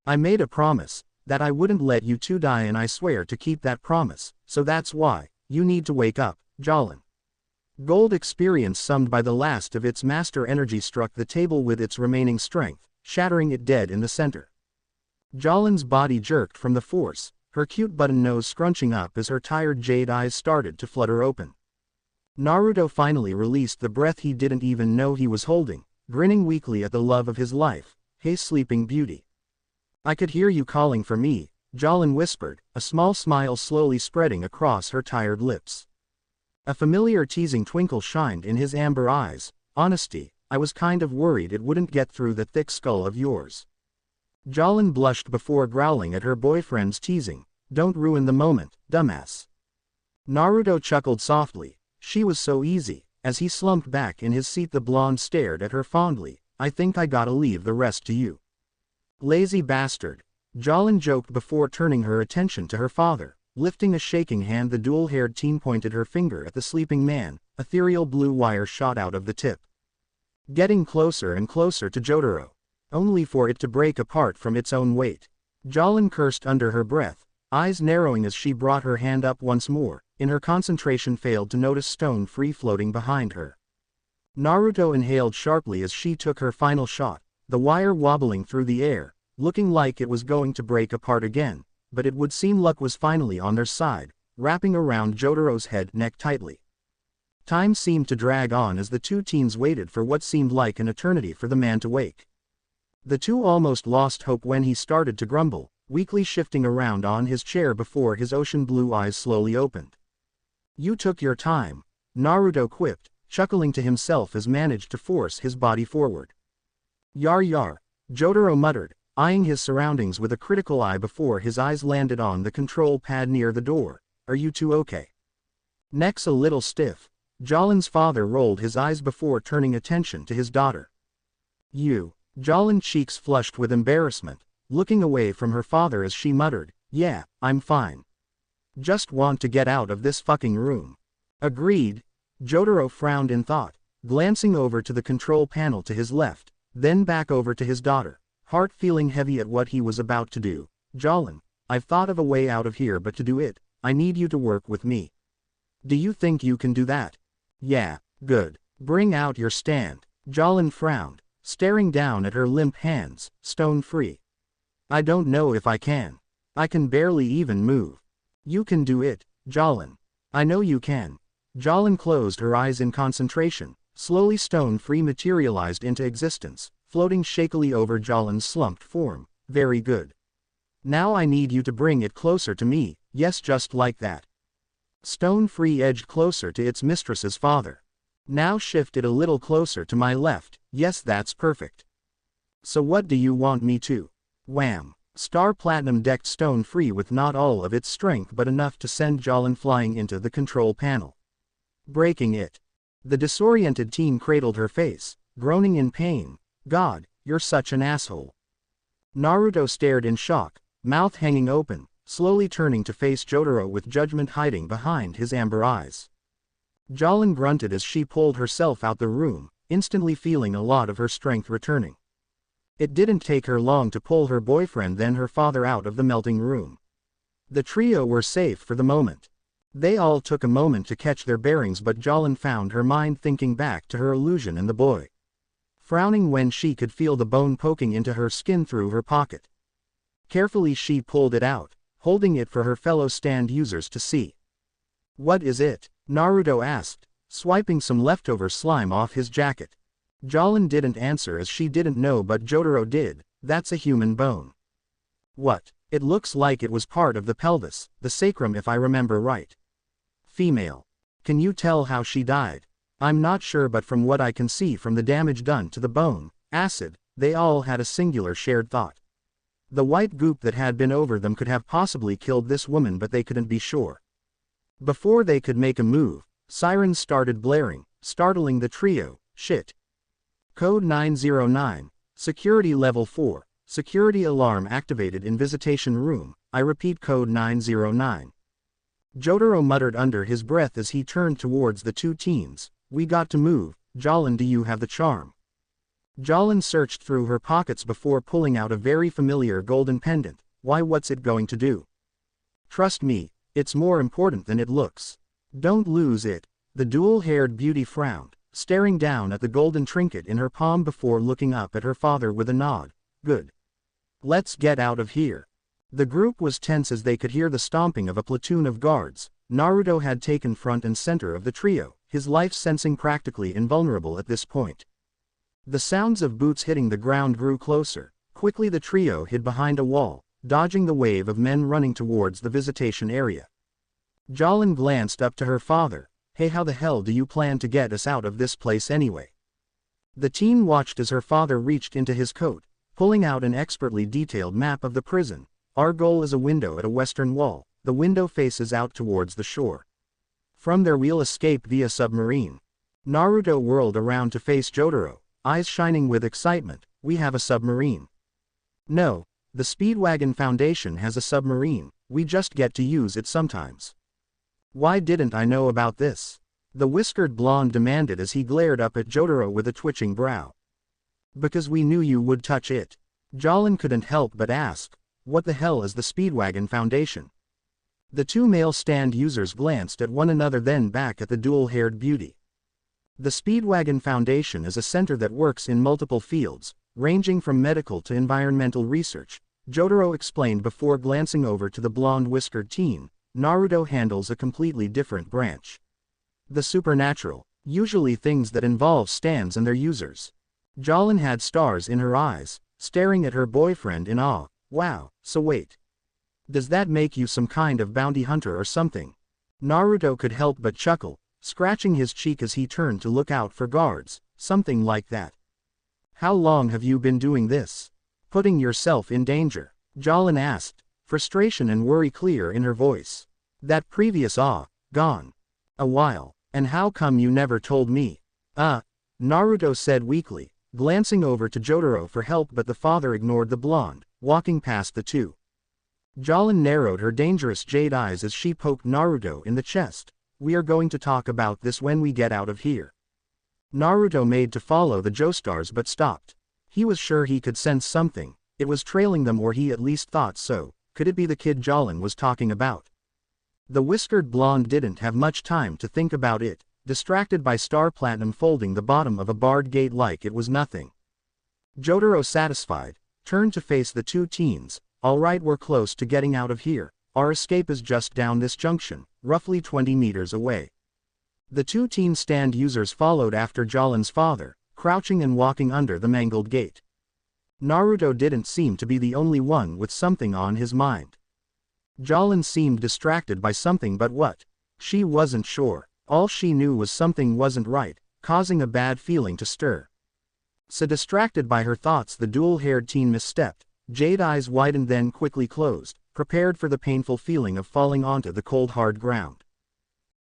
A: I made a promise that I wouldn't let you two die, and I swear to keep that promise, so that's why you need to wake up, Jolin. Gold experience summed by the last of its master energy struck the table with its remaining strength, shattering it dead in the center. Jolin's body jerked from the force, her cute button nose scrunching up as her tired jade eyes started to flutter open. Naruto finally released the breath he didn't even know he was holding, grinning weakly at the love of his life. Hey, sleeping beauty. I could hear you calling for me, Jolin whispered, a small smile slowly spreading across her tired lips. A familiar teasing twinkle shined in his amber eyes. Honesty, I was kind of worried it wouldn't get through the thick skull of yours. Jolin blushed before growling at her boyfriend's teasing. Don't ruin the moment, dumbass. Naruto chuckled softly. She was so easy. As he slumped back in his seat, the blonde stared at her fondly. I think I gotta leave the rest to you. Lazy bastard. Jolin joked before turning her attention to her father. Lifting a shaking hand, the dual-haired teen pointed her finger at the sleeping man. Ethereal blue wire shot out of the tip, getting closer and closer to Jotaro, only for it to break apart from its own weight. Jolin cursed under her breath, eyes narrowing as she brought her hand up once more. In her concentration, failed to notice stone free-floating behind her. Naruto inhaled sharply as she took her final shot, the wire wobbling through the air, looking like it was going to break apart again, but it would seem luck was finally on their side, wrapping around Jotaro's head neck tightly. Time seemed to drag on as the two teens waited for what seemed like an eternity for the man to wake. The two almost lost hope when he started to grumble, weakly shifting around on his chair before his ocean blue eyes slowly opened. You took your time, Naruto quipped, chuckling to himself as managed to force his body forward. Yar yar, Jotaro muttered, eyeing his surroundings with a critical eye before his eyes landed on the control pad near the door. Are you two okay? Necks a little stiff. Jolin's father rolled his eyes before turning attention to his daughter. You. Jolin's cheeks flushed with embarrassment, looking away from her father as she muttered, yeah, I'm fine. Just want to get out of this fucking room. Agreed. Jotaro frowned in thought, glancing over to the control panel to his left, then back over to his daughter, heart feeling heavy at what he was about to do. Jolin, I've thought of a way out of here, but to do it, I need you to work with me. Do you think you can do that? Yeah, good. Bring out your stand. Jolin frowned, staring down at her limp hands, stone-free. I don't know if I can. I can barely even move. You can do it, Jolin. I know you can. Jolin closed her eyes in concentration. Slowly stone-free materialized into existence, floating shakily over Jolin's slumped form. Very good. Now I need you to bring it closer to me, yes, just like that. Stone-free edged closer to its mistress's father. Now shift it a little closer to my left, yes, that's perfect. So what do you want me to? Wham! Star Platinum decked stone-free with not all of its strength but enough to send Jolin flying into the control panel. Breaking it. The disoriented teen cradled her face, groaning in pain. God, you're such an asshole. Naruto stared in shock, mouth hanging open, slowly turning to face Jotaro with judgment hiding behind his amber eyes. Jolin grunted as she pulled herself out the room, instantly feeling a lot of her strength returning. It didn't take her long to pull her boyfriend then her father out of the melting room. The trio were safe for the moment. They all took a moment to catch their bearings but Jolin found her mind thinking back to her illusion and the boy. Frowning when she could feel the bone poking into her skin through her pocket. Carefully she pulled it out, holding it for her fellow stand users to see. What is it? Naruto asked, swiping some leftover slime off his jacket. Jolin didn't answer as she didn't know but Jotaro did. That's a human bone. What? It looks like it was part of the pelvis, the sacrum if I remember right. Female. Can you tell how she died? I'm not sure but from what I can see from the damage done to the bone, acid, they all had a singular shared thought. The white goop that had been over them could have possibly killed this woman but they couldn't be sure. Before they could make a move, sirens started blaring, startling the trio. Shit. Code 909, Security Level 4, Security Alarm activated in Visitation Room, I repeat Code 909. Jotaro muttered under his breath as he turned towards the two teens. We got to move, Jolin, do you have the charm? Jolin searched through her pockets before pulling out a very familiar golden pendant. Why, what's it going to do? Trust me, it's more important than it looks. Don't lose it. The dual-haired beauty frowned, staring down at the golden trinket in her palm before looking up at her father with a nod. Good. Let's get out of here. The group was tense as they could hear the stomping of a platoon of guards. Naruto had taken front and center of the trio, his life sensing practically invulnerable at this point. The sounds of boots hitting the ground grew closer. Quickly the trio hid behind a wall, dodging the wave of men running towards the visitation area. Jolin glanced up to her father. Hey, how the hell do you plan to get us out of this place anyway? The teen watched as her father reached into his coat, pulling out an expertly detailed map of the prison. Our goal is a window at a western wall. The window faces out towards the shore. From there we'll escape via submarine. Naruto whirled around to face Jotaro, eyes shining with excitement. We have a submarine. No, the Speedwagon Foundation has a submarine, we just get to use it sometimes. Why didn't I know about this? The whiskered blonde demanded as he glared up at Jotaro with a twitching brow. Because we knew you would touch it. Jolin couldn't help but ask, what the hell is the Speedwagon Foundation? The two male stand users glanced at one another then back at the dual-haired beauty. The Speedwagon Foundation is a center that works in multiple fields, ranging from medical to environmental research, Jotaro explained before glancing over to the blonde whiskered teen. Naruto handles a completely different branch. The supernatural, usually things that involve stands and their users. Jolin had stars in her eyes, staring at her boyfriend in awe. Wow, so wait. Does that make you some kind of bounty hunter or something? Naruto could help but chuckle, scratching his cheek as he turned to look out for guards. Something like that. How long have you been doing this? Putting yourself in danger? Jolin asked, frustration and worry clear in her voice. That previous awe, gone. A while. And how come you never told me? Naruto said weakly, glancing over to Jotaro for help but the father ignored the blonde, walking past the two. Jolin narrowed her dangerous jade eyes as she poked Naruto in the chest. We are going to talk about this when we get out of here. Naruto made to follow the Joestars but stopped. He was sure he could sense something. It was trailing them, or he at least thought so. Could it be the kid Jolin was talking about? The whiskered blonde didn't have much time to think about it. distracted by star platinum folding the bottom of a barred gate like it was nothing. Jotaro, satisfied, turned to face the two teens. "Alright, we're close to getting out of here. Our escape is just down this junction, roughly 20 meters away." The two teen stand users followed after Jalin's father, crouching and walking under the mangled gate. Naruto didn't seem to be the only one with something on his mind. Jalin seemed distracted by something, but what? She wasn't sure. All she knew was something wasn't right, causing a bad feeling to stir. So distracted by her thoughts, the dual-haired teen misstepped. Jade eyes widened then quickly closed, prepared for the painful feeling of falling onto the cold hard ground.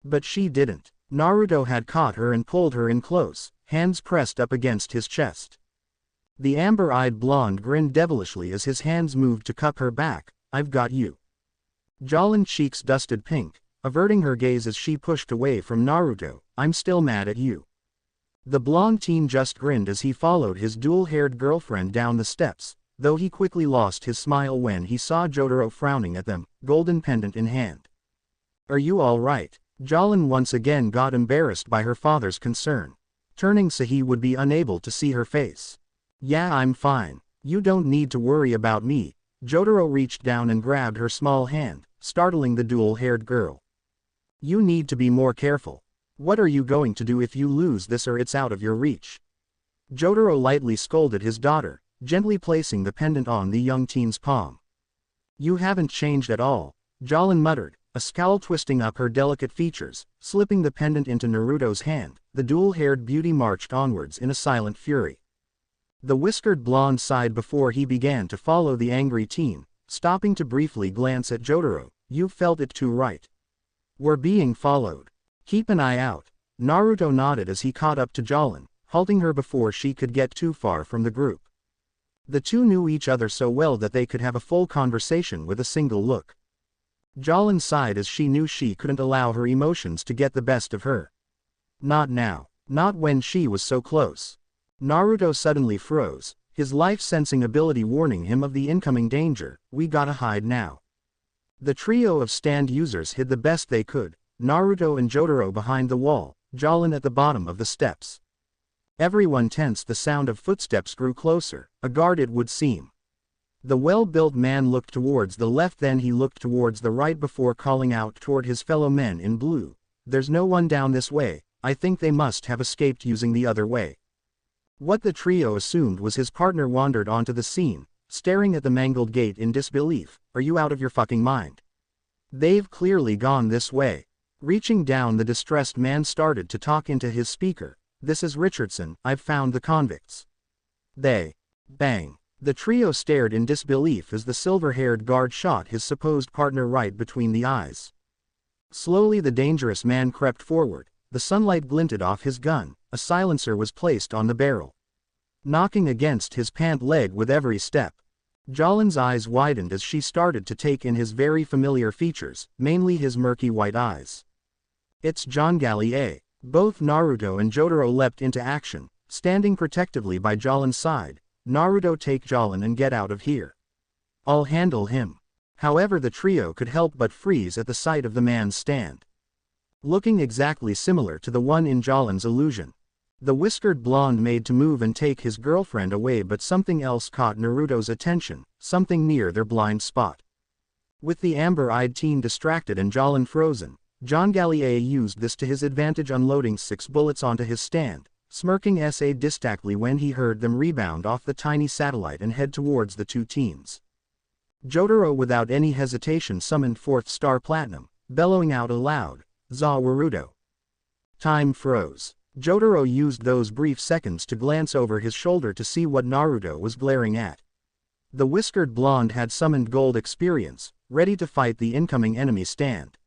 A: But she didn't. Naruto had caught her and pulled her in close, hands pressed up against his chest. The amber-eyed blonde grinned devilishly as his hands moved to cup her back. "I've got you." Jalin's cheeks dusted pink, averting her gaze as she pushed away from Naruto. "I'm still mad at you." The blonde teen just grinned as he followed his dual-haired girlfriend down the steps, though he quickly lost his smile when he saw Jotaro frowning at them, golden pendant in hand. "Are you all right?" Jalin once again got embarrassed by her father's concern. Turning so he would be unable to see her face. "Yeah, I'm fine. You don't need to worry about me." Jotaro reached down and grabbed her small hand, startling the dual-haired girl. "You need to be more careful. What are you going to do if you lose this or it's out of your reach?" Jotaro lightly scolded his daughter, gently placing the pendant on the young teen's palm. "You haven't changed at all," Jalin muttered, a scowl twisting up her delicate features. Slipping the pendant into Naruto's hand, the dual-haired beauty marched onwards in a silent fury. The whiskered blonde sighed before he began to follow the angry teen, stopping to briefly glance at Jotaro. "You felt it too, right? We're being followed. Keep an eye out." Naruto nodded as he caught up to Jalin, halting her before she could get too far from the group. The two knew each other so well that they could have a full conversation with a single look. Jalin sighed as she knew she couldn't allow her emotions to get the best of her. Not now. Not when she was so close. Naruto suddenly froze, his life-sensing ability warning him of the incoming danger. "We gotta hide now." The trio of stand users hid the best they could, Naruto and Jotaro behind the wall, Jalin at the bottom of the steps. Everyone tensed. The sound of footsteps grew closer, a guard it would seem. The well-built man looked towards the left, then he looked towards the right before calling out toward his fellow men in blue. "There's no one down this way. I think they must have escaped using the other way." What the trio assumed was his partner wandered onto the scene, staring at the mangled gate in disbelief. "Are you out of your fucking mind? They've clearly gone this way." Reaching down, the distressed man started to talk into his speaker. "This is Richardson. I've found the convicts. They..." Bang. The trio stared in disbelief as the silver-haired guard shot his supposed partner right between the eyes. Slowly the dangerous man crept forward. The sunlight glinted off his gun. A silencer was placed on the barrel, knocking against his pant leg with every step. Jalin's eyes widened as she started to take in his very familiar features, mainly his murky white eyes. "It's John Gallier." Both Naruto and Jotaro leapt into action, standing protectively by Jalin's side. "Naruto, take Jalin and get out of here. I'll handle him." However, the trio could help but freeze at the sight of the man's stand, looking exactly similar to the one in Jalin's illusion. The whiskered blonde made to move and take his girlfriend away, but something else caught Naruto's attention, something near their blind spot. With the amber-eyed teen distracted and Jalin frozen, John Gallier used this to his advantage, unloading 6 bullets onto his stand, smirking sadistically when he heard them rebound off the tiny satellite and head towards the two teens. Jotaro without any hesitation summoned forth Star Platinum, bellowing out aloud, "Za Warudo." Time froze. Jotaro used those brief seconds to glance over his shoulder to see what Naruto was glaring at. The whiskered blonde had summoned gold experience, ready to fight the incoming enemy stand.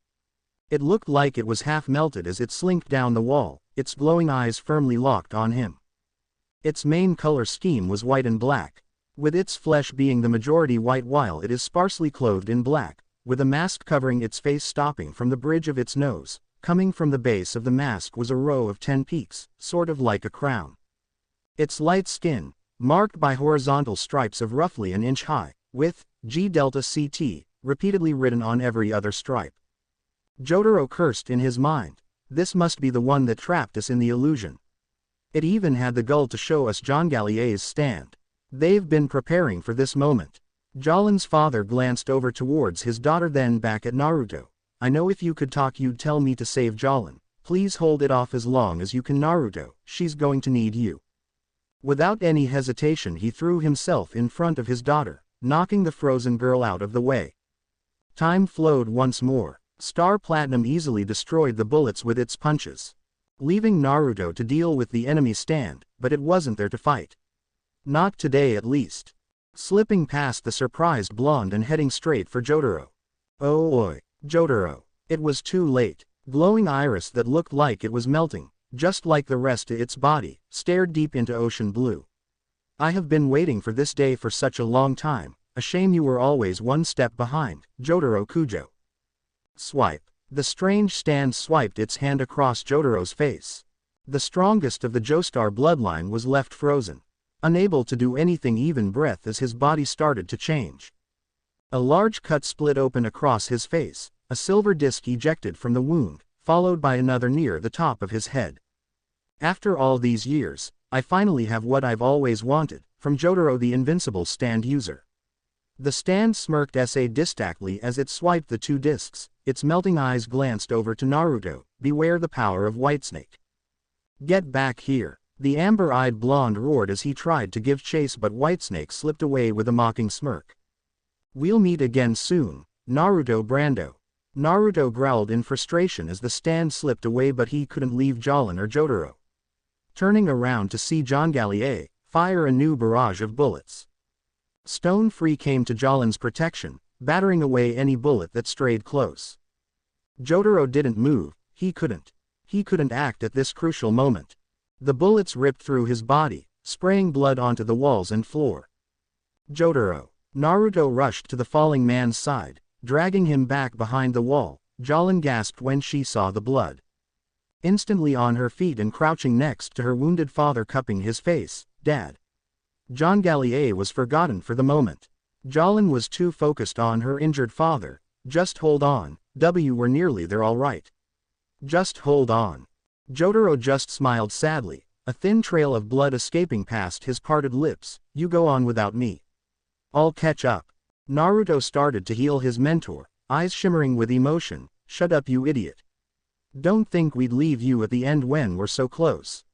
A: It looked like it was half melted as it slinked down the wall, its glowing eyes firmly locked on him. Its main color scheme was white and black, with its flesh being the majority white while it is sparsely clothed in black, with a mask covering its face stopping from the bridge of its nose. Coming from the base of the mask was a row of 10 peaks, sort of like a crown. Its light skin, marked by horizontal stripes of roughly an inch high, with G Delta CT, repeatedly written on every other stripe. Jotaro cursed in his mind. This must be the one that trapped us in the illusion. It even had the gall to show us John Gallia's stand. They've been preparing for this moment. Jalin's father glanced over towards his daughter, then back at Naruto. I know if you could talk you'd tell me to save Jalin. Please hold it off as long as you can, Naruto, she's going to need you. Without any hesitation he threw himself in front of his daughter, knocking the frozen girl out of the way. Time flowed once more. Star Platinum easily destroyed the bullets with its punches, leaving Naruto to deal with the enemy stand, but it wasn't there to fight. Not today at least. Slipping past the surprised blonde and heading straight for Jotaro. Oh oi, Jotaro. It was too late. Glowing iris that looked like it was melting, just like the rest of its body, stared deep into ocean blue. I have been waiting for this day for such a long time. A shame you were always one step behind, Jotaro Kujo. Swipe. The strange stand swiped its hand across Jotaro's face. The strongest of the Joestar bloodline was left frozen, unable to do anything, even breath, as his body started to change. A large cut split open across his face, a silver disc ejected from the wound, followed by another near the top of his head. After all these years, I finally have what I've always wanted, from Jotaro the invincible stand user. The stand smirked sadistically as it swiped the two discs. Its melting eyes glanced over to Naruto. Beware the power of Whitesnake. Get back here. The amber-eyed blonde roared as he tried to give chase, but Whitesnake slipped away with a mocking smirk. We'll meet again soon, Naruto Brando. Naruto growled in frustration as the stand slipped away, but he couldn't leave Jalin or Jotaro. Turning around to see John Gallier fire a new barrage of bullets. Stone Free came to Jalin's protection, battering away any bullet that strayed close. Jotaro didn't move. He couldn't act at this crucial moment. The bullets ripped through his body, spraying blood onto the walls and floor. Jotaro. Naruto rushed to the falling man's side, dragging him back behind the wall. Jalin gasped when she saw the blood. Instantly on her feet and crouching next to her wounded father, cupping his face, Dad. John Gallier was forgotten for the moment. Jalin was too focused on her injured father. Just hold on, we're nearly there, all right. Just hold on. Jotaro just smiled sadly, a thin trail of blood escaping past his parted lips. You go on without me. I'll catch up. Naruto started to heal his mentor, eyes shimmering with emotion. Shut up, you idiot. Don't think we'd leave you at the end when we're so close.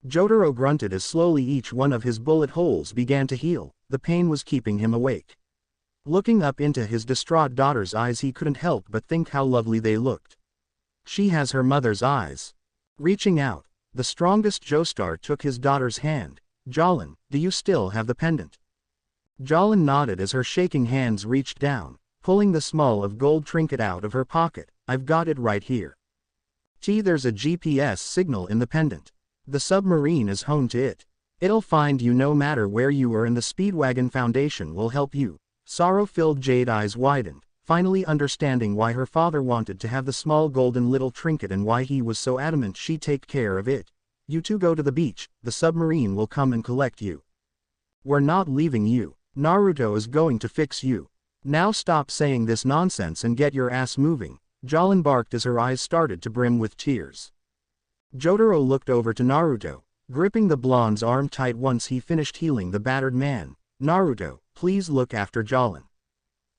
A: Jotaro grunted as slowly each one of his bullet holes began to heal. The pain was keeping him awake. Looking up into his distraught daughter's eyes, he couldn't help but think how lovely they looked. She has her mother's eyes. Reaching out, the strongest Joestar took his daughter's hand. Jalin, do you still have the pendant? Jalin nodded as her shaking hands reached down, pulling the small of gold trinket out of her pocket. I've got it right here. There's a GPS signal in the pendant. The submarine is home to it. It'll find you no matter where you are, and the Speedwagon Foundation will help you. Sorrow-filled jade eyes widened, finally understanding why her father wanted to have the small golden little trinket and why he was so adamant she take care of it. You two go to the beach, the submarine will come and collect you. We're not leaving you. Naruto is going to fix you. Now stop saying this nonsense and get your ass moving. Jalin barked as her eyes started to brim with tears. Jotaro looked over to Naruto, gripping the blonde's arm tight once he finished healing the battered man. Naruto, please look after Jalin.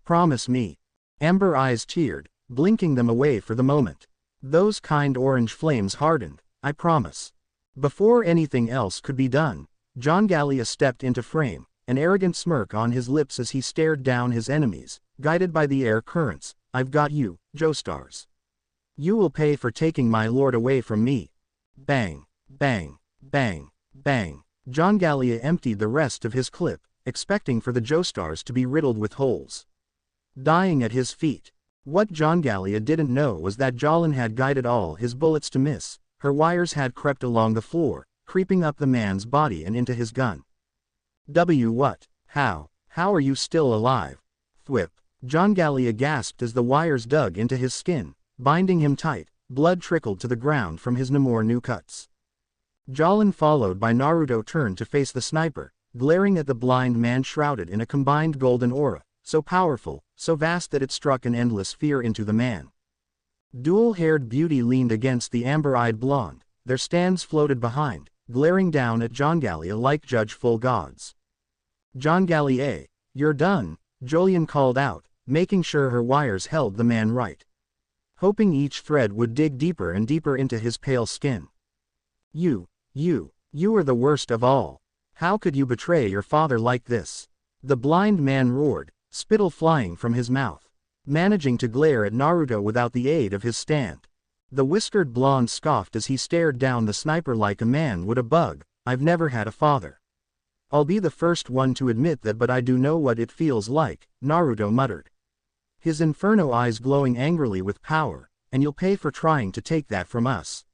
A: Promise me. Amber eyes teared, blinking them away for the moment. Those kind orange flames hardened. I promise. Before anything else could be done, John Gallia stepped into frame, an arrogant smirk on his lips as he stared down his enemies, guided by the air currents. I've got you, Joestars. You will pay for taking my lord away from me. Bang, bang, bang, bang. John Gallia emptied the rest of his clip, expecting for the Joestars to be riddled with holes, dying at his feet. What John Gallia didn't know was that Jalin had guided all his bullets to miss. Her wires had crept along the floor, creeping up the man's body and into his gun. What? How are you still alive? Thwip. John Gallia gasped as the wires dug into his skin, binding him tight. Blood trickled to the ground from his new cuts. Jalin, followed by Naruto, turned to face the sniper, glaring at the blind man shrouded in a combined golden aura, so powerful, so vast that it struck an endless fear into the man. Dual-haired beauty leaned against the amber-eyed blonde, their stands floated behind, glaring down at Jongalia like judgeful gods. "Jongalia, you're done," Jolyon called out, making sure her wires held the man right. Hoping each thread would dig deeper and deeper into his pale skin. You are the worst of all. How could you betray your father like this?" The blind man roared, spittle flying from his mouth, managing to glare at Naruto without the aid of his stand. The whiskered blonde scoffed as he stared down the sniper like a man would a bug. "I've never had a father. I'll be the first one to admit that, but I do know what it feels like," Naruto muttered, his inferno eyes glowing angrily with power, "and you'll pay for trying to take that from us."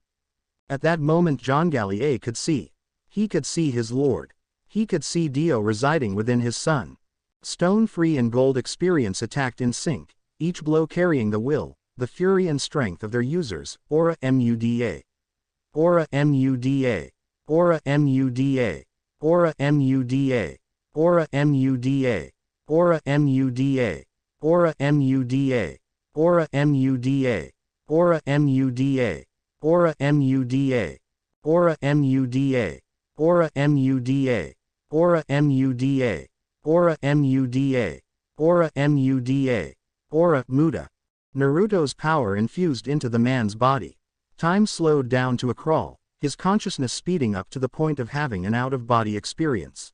A: At that moment Jongalia could see. He could see his lord. He could see Dio residing within his son. Stone Free and Gold Experience attacked in sync, each blow carrying the will, the fury and strength of their users. Aura Muda. Aura Muda. Aura Muda. Aura Muda. Aura Muda. Aura Muda. Aura Muda. Aura Muda. Aura Muda. Aura Muda. Aura Muda. Aura Muda. Aura Muda. Aura Muda. Aura Muda. Aura Muda. Naruto's power infused into the man's body. Time slowed down to a crawl, his consciousness speeding up to the point of having an out-of-body experience.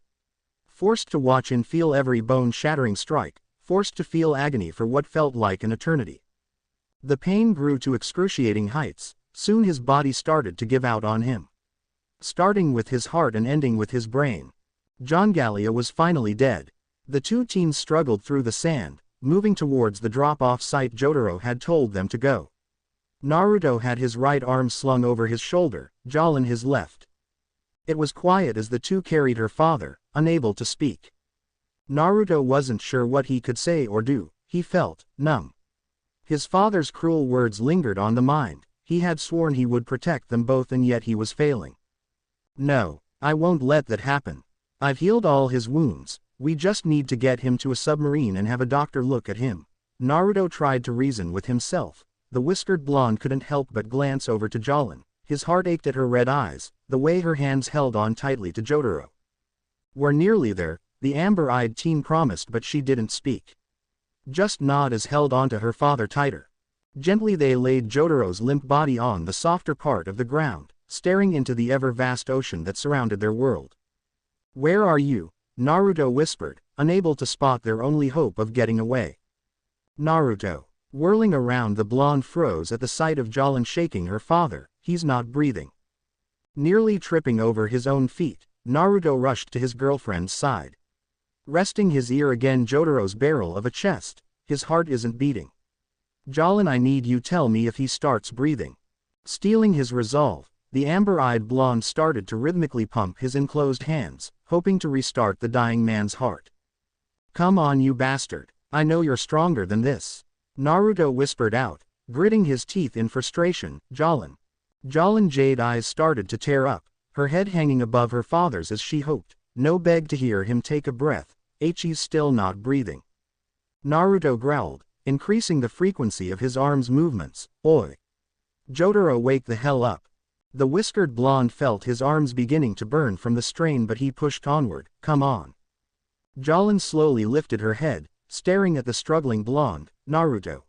A: Forced to watch and feel every bone-shattering strike, forced to feel agony for what felt like an eternity. The pain grew to excruciating heights. Soon his body started to give out on him. Starting with his heart and ending with his brain. Jongalia was finally dead. The two teens struggled through the sand, moving towards the drop-off site Jotaro had told them to go. Naruto had his right arm slung over his shoulder, Jolyon his left. It was quiet as the two carried her father, unable to speak. Naruto wasn't sure what he could say or do. He felt numb. His father's cruel words lingered on the mind. He had sworn he would protect them both, and yet he was failing. "No, I won't let that happen. I've healed all his wounds. We just need to get him to a submarine and have a doctor look at him." Naruto tried to reason with himself. The whiskered blonde couldn't help but glance over to Jolyon. His heart ached at her red eyes, the way her hands held on tightly to Jotaro. "We're nearly there," the amber-eyed teen promised, but she didn't speak. Just nod as held onto her father tighter. Gently they laid Jotaro's limp body on the softer part of the ground, staring into the ever-vast ocean that surrounded their world. "Where are you?" Naruto whispered, unable to spot their only hope of getting away. Naruto. Whirling around, the blonde froze at the sight of Jolyon shaking her father. "He's not breathing." Nearly tripping over his own feet, Naruto rushed to his girlfriend's side. Resting his ear against Jotaro's barrel of a chest. "His heart isn't beating. Jolyon, I need you tell me if he starts breathing." Stealing his resolve, the amber-eyed blonde started to rhythmically pump his enclosed hands, hoping to restart the dying man's heart. "Come on, you bastard. I know you're stronger than this," Naruto whispered out, gritting his teeth in frustration. "Jolyon." Jolyon's jade eyes started to tear up, her head hanging above her father's as she hoped. No, begged to hear him take a breath. "He's still not breathing." Naruto growled, increasing the frequency of his arms' movements. "Oi. Jotaro, wake the hell up." The whiskered blonde felt his arms beginning to burn from the strain, but he pushed onward. "Come on." Jolyon slowly lifted her head, staring at the struggling blonde. "Naruto."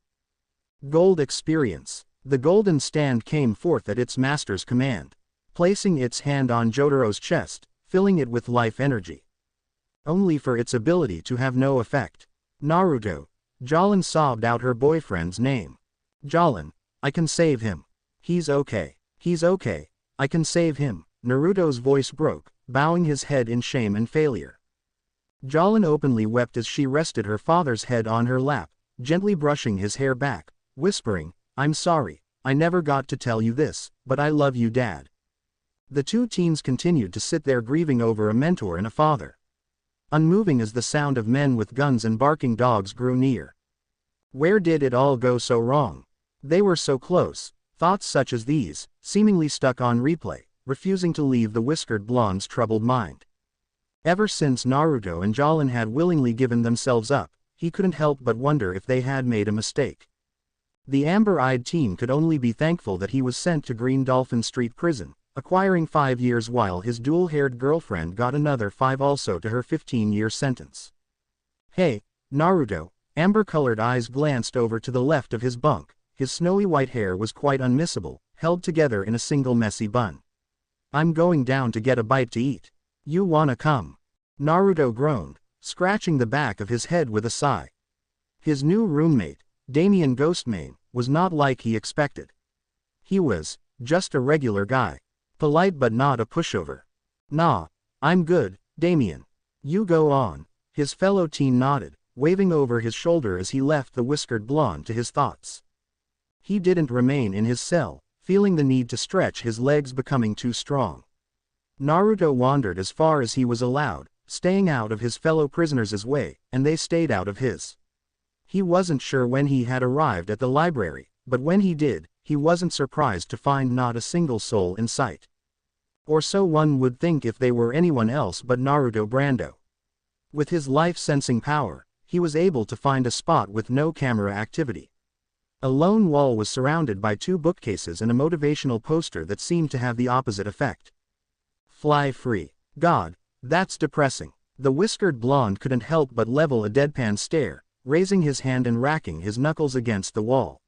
A: Gold Experience. The golden stand came forth at its master's command, placing its hand on Jotaro's chest, filling it with life energy. Only for its ability to have no effect. "Naruto." Jolyon sobbed out her boyfriend's name. "Jolyon, I can save him. He's okay. He's okay. I can save him." Naruto's voice broke, bowing his head in shame and failure. Jolyon openly wept as she rested her father's head on her lap, gently brushing his hair back, whispering, "I'm sorry, I never got to tell you this, but I love you, Dad." The two teens continued to sit there grieving over a mentor and a father, unmoving as the sound of men with guns and barking dogs grew near. Where did it all go so wrong? They were so close. Thoughts such as these, seemingly stuck on replay, refusing to leave the whiskered blonde's troubled mind. Ever since Naruto and Jolyon had willingly given themselves up, he couldn't help but wonder if they had made a mistake. The amber-eyed teen could only be thankful that he was sent to Green Dolphin Street Prison, acquiring 5 years while his dual-haired girlfriend got another 5 also to her 15-year sentence. Hey, Naruto, amber-colored eyes glanced over to the left of his bunk. His snowy white hair was quite unmissable, held together in a single messy bun. I'm going down to get a bite to eat. You wanna come? Naruto groaned, scratching the back of his head with a sigh. His new roommate, Damien Ghostmane, was not like he expected. He was just a regular guy. Polite but not a pushover. Nah, I'm good, Damien. You go on. His fellow teen nodded, waving over his shoulder as he left the whiskered blonde to his thoughts. He didn't remain in his cell, feeling the need to stretch his legs becoming too strong. Naruto wandered as far as he was allowed, staying out of his fellow prisoners' way, and they stayed out of his. He wasn't sure when he had arrived at the library, but when he did, he wasn't surprised to find not a single soul in sight. Or so one would think if they were anyone else but Naruto Brando. With his life-sensing power, he was able to find a spot with no camera activity. A lone wall was surrounded by 2 bookcases and a motivational poster that seemed to have the opposite effect. Fly free. God, that's depressing. The whiskered blonde couldn't help but level a deadpan stare, raising his hand and racking his knuckles against the wall.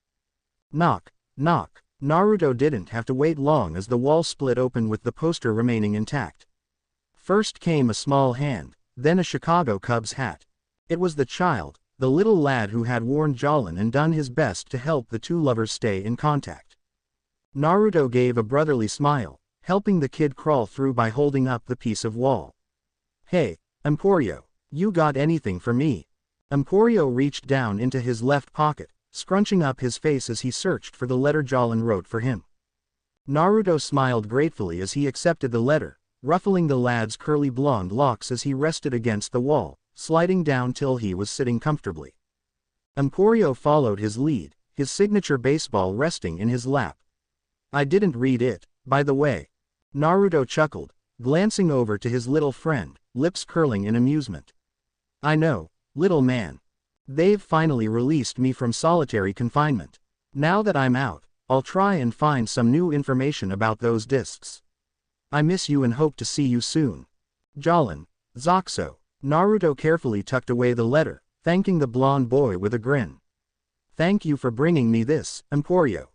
A: Knock, knock. Naruto didn't have to wait long as the wall split open with the poster remaining intact. First came a small hand, then a Chicago Cubs hat. It was the child, the little lad who had warned Jolin and done his best to help the 2 lovers stay in contact. Naruto gave a brotherly smile, helping the kid crawl through by holding up the piece of wall. Hey, Emporio, you got anything for me? Emporio reached down into his left pocket, scrunching up his face as he searched for the letter Jolin wrote for him. Naruto smiled gratefully as he accepted the letter, ruffling the lad's curly blonde locks as he rested against the wall, sliding down till he was sitting comfortably. Emporio followed his lead, his signature baseball resting in his lap. I didn't read it, by the way. Naruto chuckled, glancing over to his little friend, lips curling in amusement. I know, little man. They've finally released me from solitary confinement. Now that I'm out, I'll try and find some new information about those discs. I miss you and hope to see you soon. Jolin, Zoxo. Naruto carefully tucked away the letter, thanking the blonde boy with a grin. Thank you for bringing me this, Emporio.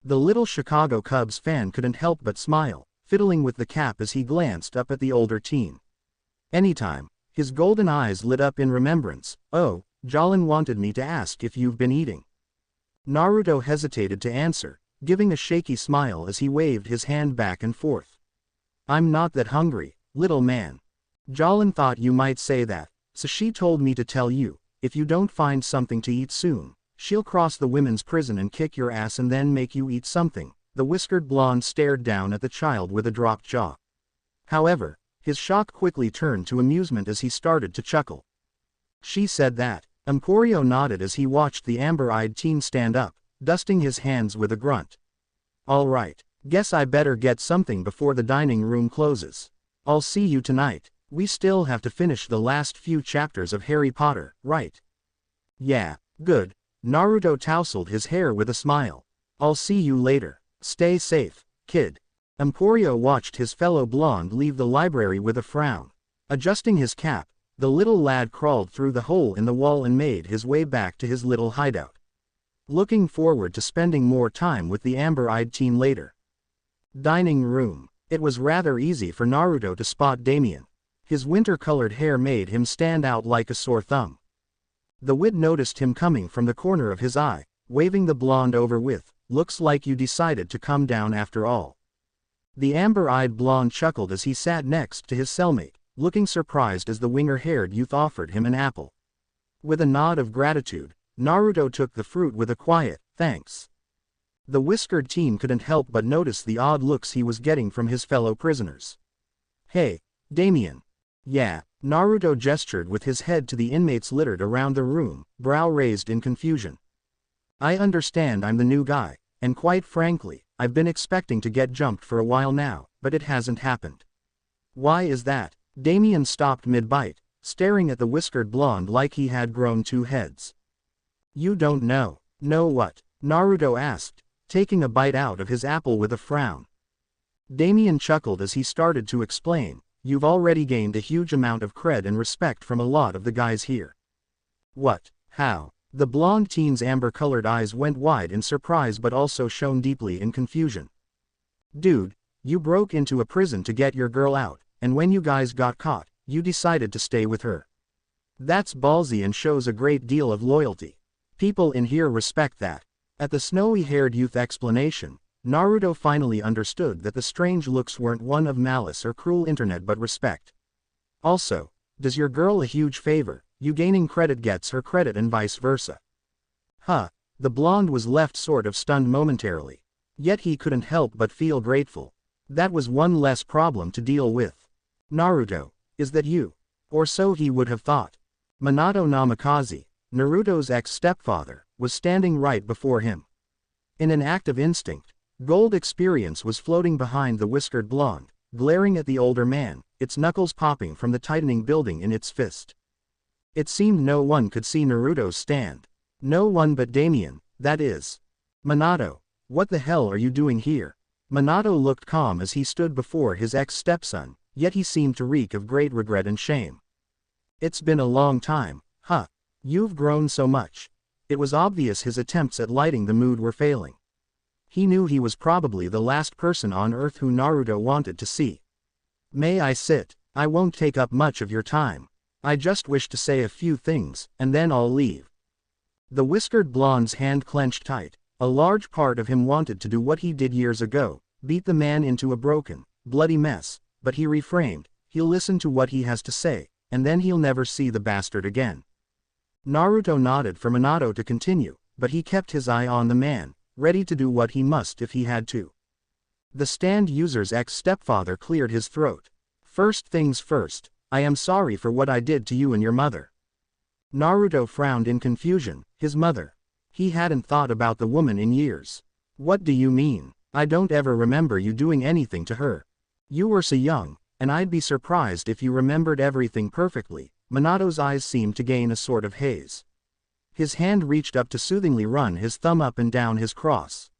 A: The little Chicago Cubs fan couldn't help but smile, fiddling with the cap as he glanced up at the older teen. Anytime. His golden eyes lit up in remembrance. Oh, Jolin wanted me to ask if you've been eating. Naruto hesitated to answer, giving a shaky smile as he waved his hand back and forth. I'm not that hungry, little man. Jolin thought you might say that, so she told me to tell you, if you don't find something to eat soon, she'll cross the women's prison and kick your ass and then make you eat something. The whiskered blonde stared down at the child with a dropped jaw. However, his shock quickly turned to amusement as he started to chuckle. She said that. Emporio nodded as he watched the amber-eyed teen stand up, dusting his hands with a grunt. All right, guess I better get something before the dining room closes. I'll see you tonight. We still have to finish the last few chapters of Harry Potter, right? Yeah, good. Naruto tousled his hair with a smile. I'll see you later. Stay safe, kid. Emporio watched his fellow blonde leave the library with a frown. Adjusting his cap, the little lad crawled through the hole in the wall and made his way back to his little hideout. Looking forward to spending more time with the amber-eyed teen later. Dining room. It was rather easy for Naruto to spot Damien. His winter-colored hair made him stand out like a sore thumb. The wit noticed him coming from the corner of his eye, waving the blonde over with, "Looks like you decided to come down after all." The amber-eyed blonde chuckled as he sat next to his cellmate, looking surprised as the winger-haired youth offered him an apple. With a nod of gratitude, Naruto took the fruit with a quiet, "Thanks." The whiskered teen couldn't help but notice the odd looks he was getting from his fellow prisoners. "Hey, Damien." "Yeah." Naruto gestured with his head to the inmates littered around the room, brow raised in confusion. "I understand I'm the new guy, and quite frankly, I've been expecting to get jumped for a while now, but it hasn't happened." "Why is that?" Damien stopped mid-bite, staring at the whiskered blonde like he had grown 2 heads. "You don't know." "Know what?" Naruto asked, taking a bite out of his apple with a frown. Damien chuckled as he started to explain, "You've already gained a huge amount of cred and respect from a lot of the guys here." "What? How?" The blonde teen's amber-colored eyes went wide in surprise but also shone deeply in confusion. "Dude, you broke into a prison to get your girl out, and when you guys got caught, you decided to stay with her. That's ballsy and shows a great deal of loyalty. People in here respect that." At the snowy-haired youth explanation, Naruto finally understood that the strange looks weren't one of malice or cruel internet but respect. "Also, does your girl a huge favor, you gaining credit gets her credit and vice versa." Huh, the blonde was left sort of stunned momentarily. Yet he couldn't help but feel grateful. That was one less problem to deal with. "Naruto, is that you?" Or so he would have thought. Minato Namikaze, Naruto's ex-stepfather, was standing right before him. In an act of instinct, Gold Experience was floating behind the whiskered blonde, glaring at the older man, its knuckles popping from the tightening building in its fist. It seemed no one could see Naruto's stand. No one but Damien, that is. "Minato, what the hell are you doing here?" Minato looked calm as he stood before his ex-stepson, yet he seemed to reek of great regret and shame. "It's been a long time, huh? You've grown so much." It was obvious his attempts at lighting the mood were failing. He knew he was probably the last person on Earth who Naruto wanted to see. "May I sit? I won't take up much of your time. I just wish to say a few things, and then I'll leave." The whiskered blonde's hand clenched tight. A large part of him wanted to do what he did years ago, beat the man into a broken, bloody mess, but he refrained. He'll listen to what he has to say, and then he'll never see the bastard again. Naruto nodded for Minato to continue, but he kept his eye on the man, ready to do what he must if he had to. The stand user's ex-stepfather cleared his throat. "First things first, I am sorry for what I did to you and your mother." Naruto frowned in confusion. His mother? He hadn't thought about the woman in years. "What do you mean? I don't ever remember you doing anything to her. You were so young, and I'd be surprised if you remembered everything perfectly." Minato's eyes seemed to gain a sort of haze. His hand reached up to soothingly run his thumb up and down his cross.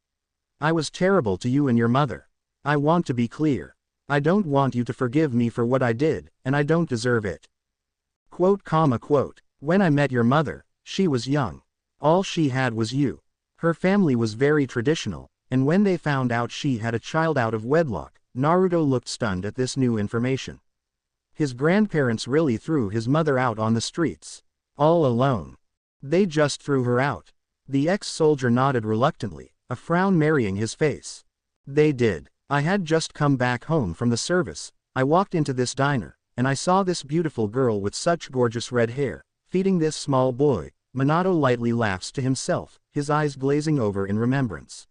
A: "I was terrible to you and your mother. I want to be clear. I don't want you to forgive me for what I did, and I don't deserve it. Quote. When I met your mother, she was young. All she had was you. Her family was very traditional, and when they found out she had a child out of wedlock, Naruto looked stunned at this new information. His grandparents really threw his mother out on the streets. All alone. They just threw her out. The ex-soldier nodded reluctantly, a frown marrying his face. They did. I had just come back home from the service. I walked into this diner, and I saw this beautiful girl with such gorgeous red hair, feeding this small boy. Minato lightly laughs to himself, his eyes glazing over in remembrance.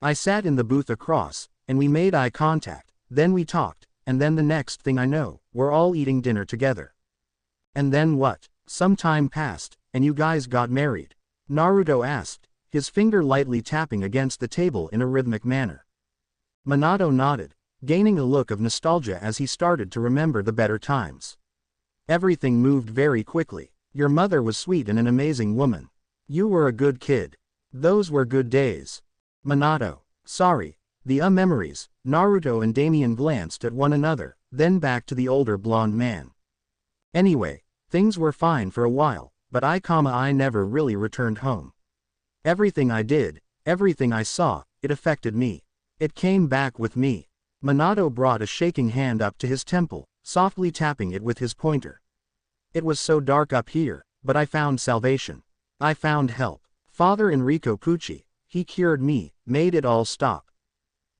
A: I sat in the booth across, and we made eye contact, then we talked, and then the next thing I know, we're all eating dinner together. And then what? Some time passed, and you guys got married? Naruto asked, his finger lightly tapping against the table in a rhythmic manner. Minato nodded, gaining a look of nostalgia as he started to remember the better times. Everything moved very quickly. Your mother was sweet and an amazing woman. You were a good kid. Those were good days. Minato, sorry. The memories. Naruto and Damien glanced at one another, then back to the older blonde man. Anyway, things were fine for a while, but I never really returned home. Everything I did, everything I saw, it affected me. It came back with me. Minato brought a shaking hand up to his temple, softly tapping it with his pointer. It was so dark up here, but I found salvation. I found help. Father Enrico Pucci, he cured me, made it all stop.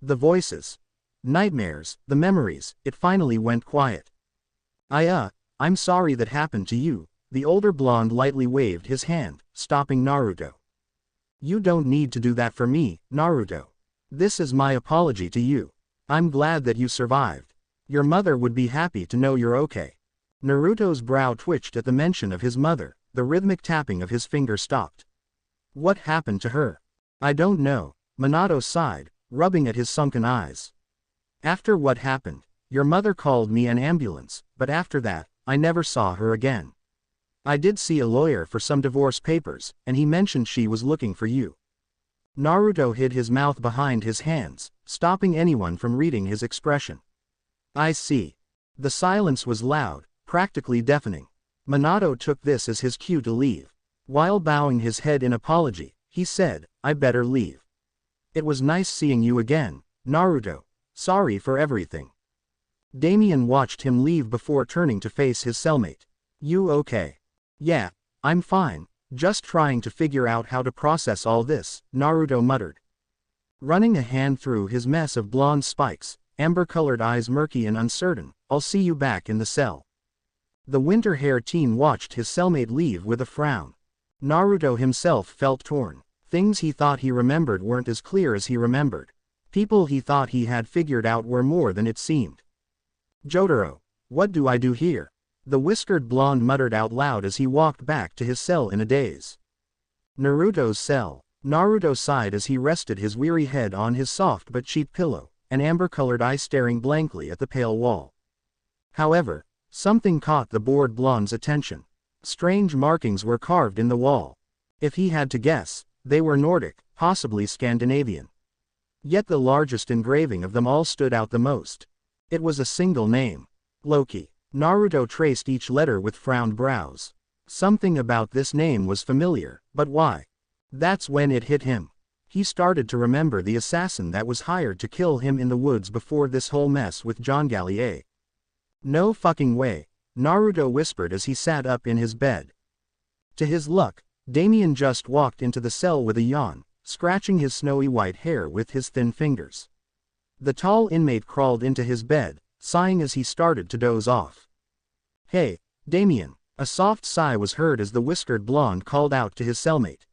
A: The voices. Nightmares, the memories, it finally went quiet. I'm sorry that happened to you. The older blonde lightly waved his hand, stopping Naruto. You don't need to do that for me, Naruto. This is my apology to you. I'm glad that you survived. Your mother would be happy to know you're okay. Naruto's brow twitched at the mention of his mother, the rhythmic tapping of his finger stopped. What happened to her? I don't know, Minato sighed, rubbing at his sunken eyes. After what happened, your mother called me an ambulance, but after that, I never saw her again. I did see a lawyer for some divorce papers, and he mentioned she was looking for you. Naruto hid his mouth behind his hands, stopping anyone from reading his expression. I see. The silence was loud, practically deafening. Minato took this as his cue to leave. While bowing his head in apology, he said, I better leave. It was nice seeing you again, Naruto. Sorry for everything. Damien watched him leave before turning to face his cellmate. You okay? Yeah, I'm fine, just trying to figure out how to process all this, Naruto muttered. Running a hand through his mess of blonde spikes, amber-colored eyes murky and uncertain, I'll see you back in the cell. The winter-haired teen watched his cellmate leave with a frown. Naruto himself felt torn. Things he thought he remembered weren't as clear as he remembered. People he thought he had figured out were more than it seemed. Jotaro, what do I do here? The whiskered blonde muttered out loud as he walked back to his cell in a daze. Naruto's cell. Naruto sighed as he rested his weary head on his soft but cheap pillow, an amber-colored eye staring blankly at the pale wall. However, something caught the bored blonde's attention. Strange markings were carved in the wall. If he had to guess, they were Nordic, possibly Scandinavian. Yet the largest engraving of them all stood out the most. It was a single name. Loki. Naruto traced each letter with frowned brows. Something about this name was familiar, but why? That's when it hit him. He started to remember the assassin that was hired to kill him in the woods before this whole mess with John Gallier. No fucking way, Naruto whispered as he sat up in his bed. To his luck, Damien just walked into the cell with a yawn, scratching his snowy white hair with his thin fingers. The tall inmate crawled into his bed, sighing as he started to doze off. Hey, Damien, a soft sigh was heard as the whiskered blonde called out to his cellmate.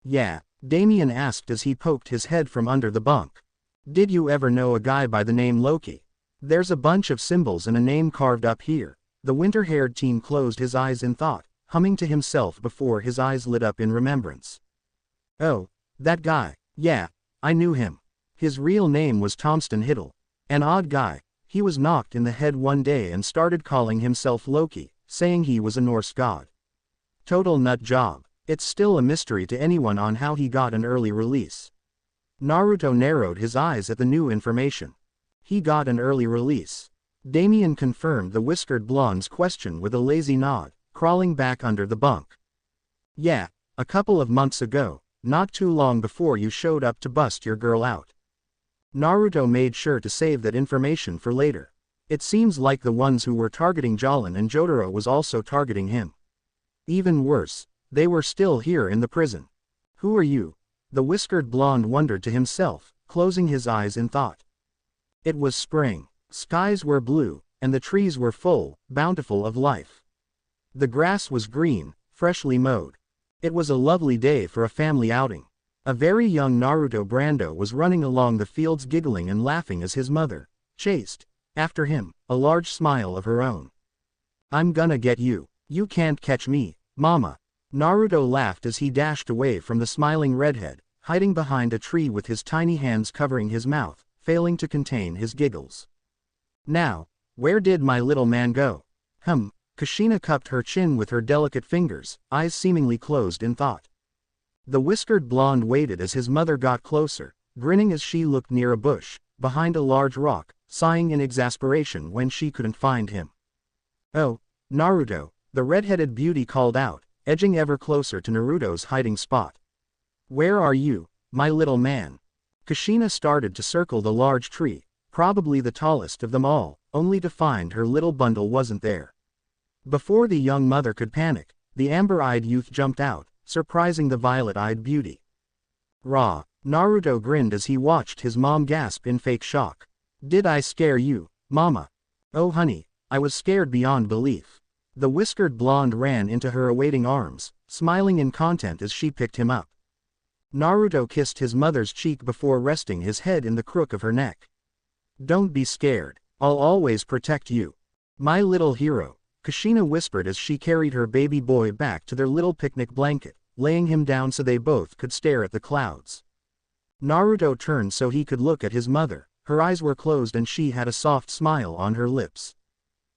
A: Yeah, Damien asked as he poked his head from under the bunk. Did you ever know a guy by the name Loki? There's a bunch of symbols and a name carved up here. The winter-haired teen closed his eyes in thought, humming to himself before his eyes lit up in remembrance. Oh, that guy. Yeah, I knew him. His real name was Tomston Hiddle. An odd guy. He was knocked in the head one day and started calling himself Loki, saying he was a Norse god. Total nut job. It's still a mystery to anyone on how he got an early release. Naruto narrowed his eyes at the new information. He got an early release. Damien confirmed the whiskered blonde's question with a lazy nod, crawling back under the bunk. Yeah, a couple of months ago, not too long before you showed up to bust your girl out. Naruto made sure to save that information for later. It seems like the ones who were targeting Jolin and Jotaro was also targeting him. Even worse, they were still here in the prison. Who are you? The whiskered blonde wondered to himself, closing his eyes in thought. It was spring. Skies were blue, and the trees were full, bountiful of life. The grass was green, freshly mowed. It was a lovely day for a family outing. A very young Naruto Brando was running along the fields giggling and laughing as his mother chased after him, a large smile of her own. I'm gonna get you. You can't catch me, Mama. Naruto laughed as he dashed away from the smiling redhead, hiding behind a tree with his tiny hands covering his mouth, failing to contain his giggles. Now, where did my little man go? Kushina cupped her chin with her delicate fingers, eyes seemingly closed in thought. The whiskered blonde waited as his mother got closer, grinning as she looked near a bush, behind a large rock, sighing in exasperation when she couldn't find him. Oh, Naruto, the red-headed beauty called out, edging ever closer to Naruto's hiding spot. Where are you, my little man? Kushina started to circle the large tree, probably the tallest of them all, only to find her little bundle wasn't there. Before the young mother could panic, the amber-eyed youth jumped out, surprising the violet-eyed beauty. Rah! Naruto grinned as he watched his mom gasp in fake shock. Did I scare you, Mama? Oh honey, I was scared beyond belief. The whiskered blonde ran into her awaiting arms, smiling in content as she picked him up. Naruto kissed his mother's cheek before resting his head in the crook of her neck. Don't be scared, I'll always protect you. My little hero, Kushina whispered as she carried her baby boy back to their little picnic blanket, laying him down so they both could stare at the clouds. Naruto turned so he could look at his mother, her eyes were closed and she had a soft smile on her lips.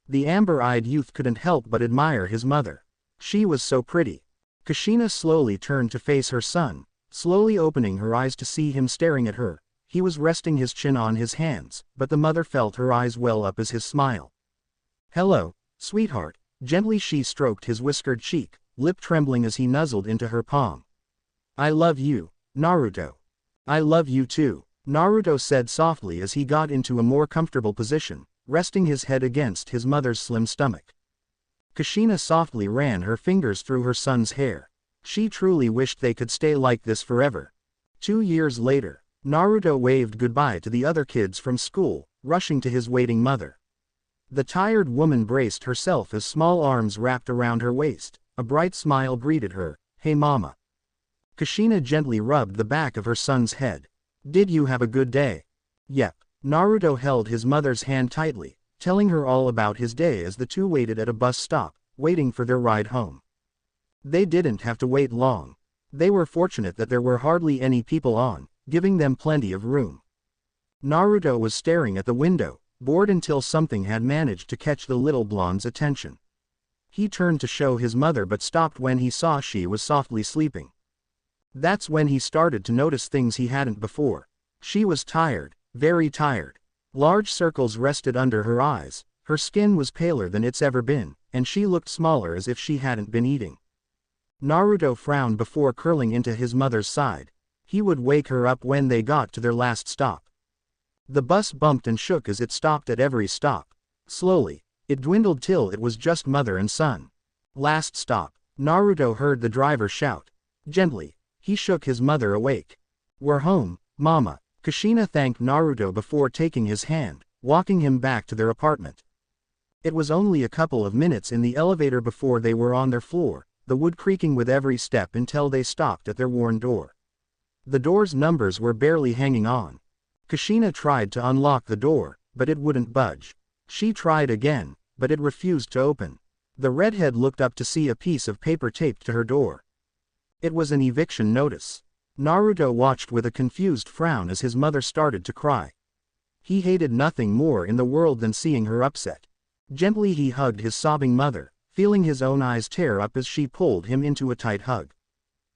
A: The amber-eyed youth couldn't help but admire his mother. She was so pretty. Kushina slowly turned to face her son, slowly opening her eyes to see him staring at her. He was resting his chin on his hands, but the mother felt her eyes well up as his smile. "Hello, sweetheart," gently she stroked his whiskered cheek, lip trembling as he nuzzled into her palm. "I love you, Naruto." "I love you too," Naruto said softly as he got into a more comfortable position, resting his head against his mother's slim stomach. Kushina softly ran her fingers through her son's hair. She truly wished they could stay like this forever. 2 years later, Naruto waved goodbye to the other kids from school, rushing to his waiting mother. The tired woman braced herself as small arms wrapped around her waist. A bright smile greeted her. "Hey mama." Kushina gently rubbed the back of her son's head. "Did you have a good day?" "Yep." Naruto held his mother's hand tightly, telling her all about his day as the two waited at a bus stop, waiting for their ride home. They didn't have to wait long. They were fortunate that there were hardly any people on, giving them plenty of room. Naruto was staring at the window, bored until something had managed to catch the little blonde's attention. He turned to show his mother but stopped when he saw she was softly sleeping. That's when he started to notice things he hadn't before. She was tired, very tired. Large circles rested under her eyes, her skin was paler than it's ever been, and she looked smaller as if she hadn't been eating. Naruto frowned before curling into his mother's side. He would wake her up when they got to their last stop. The bus bumped and shook as it stopped at every stop. Slowly, it dwindled till it was just mother and son. "Last stop," Naruto heard the driver shout. Gently, he shook his mother awake. "We're home, mama." Kushina thanked Naruto before taking his hand, walking him back to their apartment. It was only a couple of minutes in the elevator before they were on their floor, the wood creaking with every step until they stopped at their worn door. The door's numbers were barely hanging on. Kushina tried to unlock the door, but it wouldn't budge. She tried again, but it refused to open. The redhead looked up to see a piece of paper taped to her door. It was an eviction notice. Naruto watched with a confused frown as his mother started to cry. He hated nothing more in the world than seeing her upset. Gently he hugged his sobbing mother, feeling his own eyes tear up as she pulled him into a tight hug.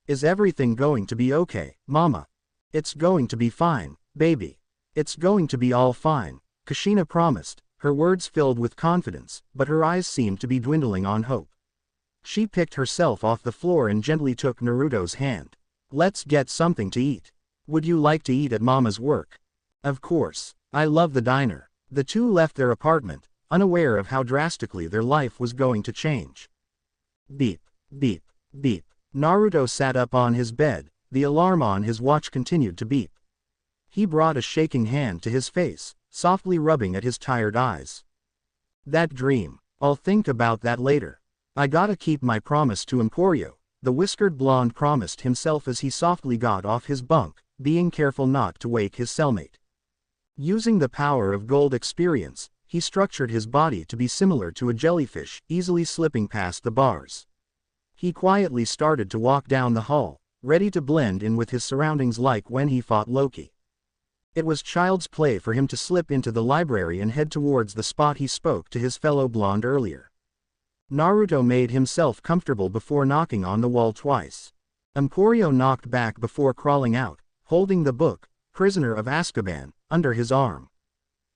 A: "Is everything going to be okay, mama?" "It's going to be fine, baby. It's going to be all fine," Kushina promised, her words filled with confidence, but her eyes seemed to be dwindling on hope. She picked herself off the floor and gently took Naruto's hand. "Let's get something to eat. Would you like to eat at mama's work?" "Of course. I love the diner." The two left their apartment, unaware of how drastically their life was going to change. Beep, beep, beep. Naruto sat up on his bed, the alarm on his watch continued to beep. He brought a shaking hand to his face, softly rubbing at his tired eyes. "That dream. I'll think about that later. I gotta keep my promise to Emporio," the whiskered blonde promised himself as he softly got off his bunk, being careful not to wake his cellmate. Using the power of gold experience, he structured his body to be similar to a jellyfish, easily slipping past the bars. He quietly started to walk down the hall, ready to blend in with his surroundings like when he fought Loki. It was child's play for him to slip into the library and head towards the spot he spoke to his fellow blonde earlier. Naruto made himself comfortable before knocking on the wall twice. Emporio knocked back before crawling out, holding the book, Prisoner of Azkaban, under his arm.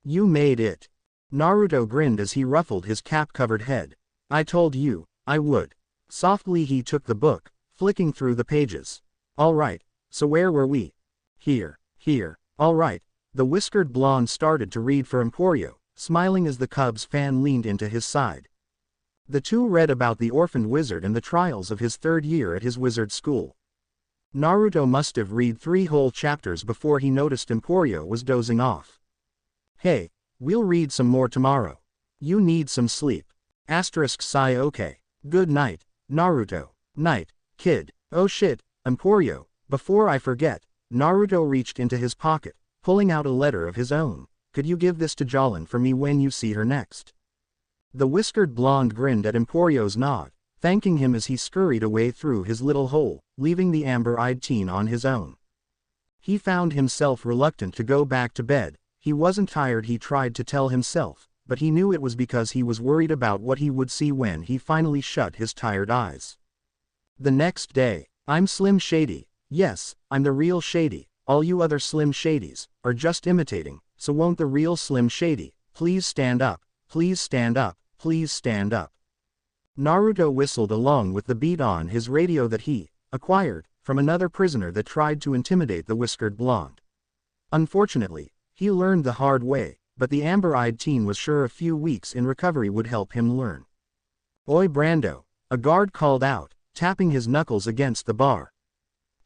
A: "You made it." Naruto grinned as he ruffled his cap-covered head. "I told you, I would." Softly he took the book, flicking through the pages. "All right, so where were we?" Here. All right." The whiskered blonde started to read for Emporio, smiling as the Cubs fan leaned into his side. The two read about the orphaned wizard and the trials of his 3rd year at his wizard school. Naruto must have read 3 whole chapters before he noticed Emporio was dozing off. "Hey, we'll read some more tomorrow. You need some sleep." Sigh. "Okay. Good night, Naruto." "Night, kid." "Oh shit, Emporio, before I forget." Naruto reached into his pocket, pulling out a letter of his own. "Could you give this to Jolin for me when you see her next?" The whiskered blonde grinned at Emporio's nod, thanking him as he scurried away through his little hole, leaving the amber-eyed teen on his own. He found himself reluctant to go back to bed. He wasn't tired, he tried to tell himself, but he knew it was because he was worried about what he would see when he finally shut his tired eyes. The next day, "I'm Slim Shady, Yes, I'm the real Shady. All you other Slim Shadys are just imitating, so won't the real Slim Shady please stand up, please stand up, please stand up. Naruto whistled along with the beat on his radio that he acquired from another prisoner that tried to intimidate the whiskered blonde. Unfortunately, he learned the hard way, but the amber-eyed teen was sure a few weeks in recovery would help him learn. Oi Brando, a guard called out, tapping his knuckles against the bar.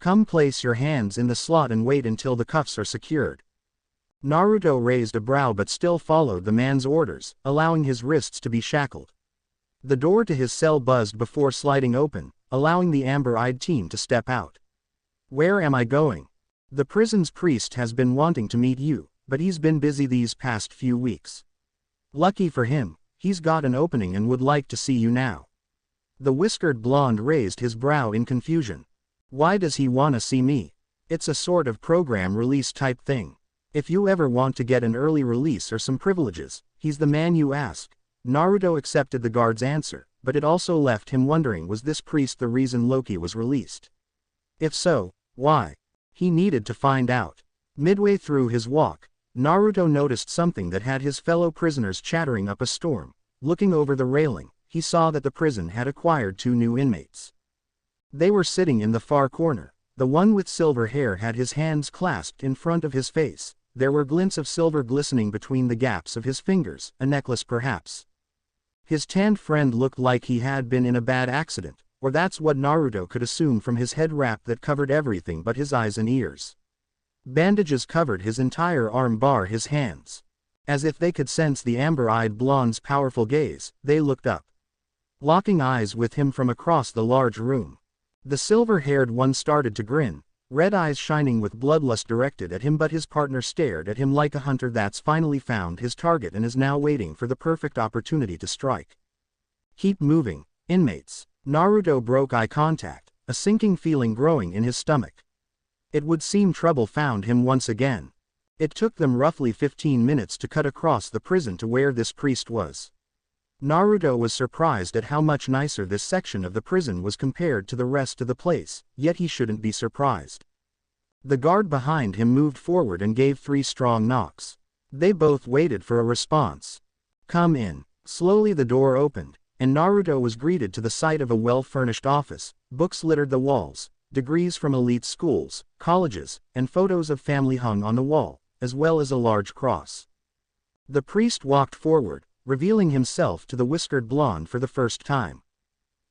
A: Come place your hands in the slot and wait until the cuffs are secured. Naruto raised a brow but still followed the man's orders, allowing his wrists to be shackled. The door to his cell buzzed before sliding open, allowing the amber-eyed teen to step out. Where am I going? The prison's priest has been wanting to meet you, but he's been busy these past few weeks. Lucky for him, he's got an opening and would like to see you now. The whiskered blonde raised his brow in confusion. Why does he wanna see me? It's a sort of program release type thing. If you ever want to get an early release or some privileges, he's the man you ask. Naruto accepted the guard's answer, but it also left him wondering, was this priest the reason Loki was released? If so, why? He needed to find out. Midway through his walk, Naruto noticed something that had his fellow prisoners chattering up a storm. Looking over the railing, he saw that the prison had acquired 2 new inmates. They were sitting in the far corner. The one with silver hair had his hands clasped in front of his face. There were glints of silver glistening between the gaps of his fingers, a necklace perhaps. His tanned friend looked like he had been in a bad accident, or that's what Naruto could assume from his head wrap that covered everything but his eyes and ears. Bandages covered his entire arm bar his hands. As if they could sense the amber-eyed blonde's powerful gaze, they looked up, locking eyes with him from across the large room. The silver-haired one started to grin, red eyes shining with bloodlust directed at him, but his partner stared at him like a hunter that's finally found his target and is now waiting for the perfect opportunity to strike. Keep moving, inmates. Naruto broke eye contact, a sinking feeling growing in his stomach. It would seem trouble found him once again. It took them roughly 15 minutes to cut across the prison to where this priest was. Naruto was surprised at how much nicer this section of the prison was compared to the rest of the place, yet he shouldn't be surprised. The guard behind him moved forward and gave 3 strong knocks. They both waited for a response. Come in. Slowly the door opened, and Naruto was greeted to the sight of a well-furnished office. Books littered the walls, degrees from elite schools, colleges, and photos of family hung on the wall, as well as a large cross. The priest walked forward, revealing himself to the whiskered blonde for the first time.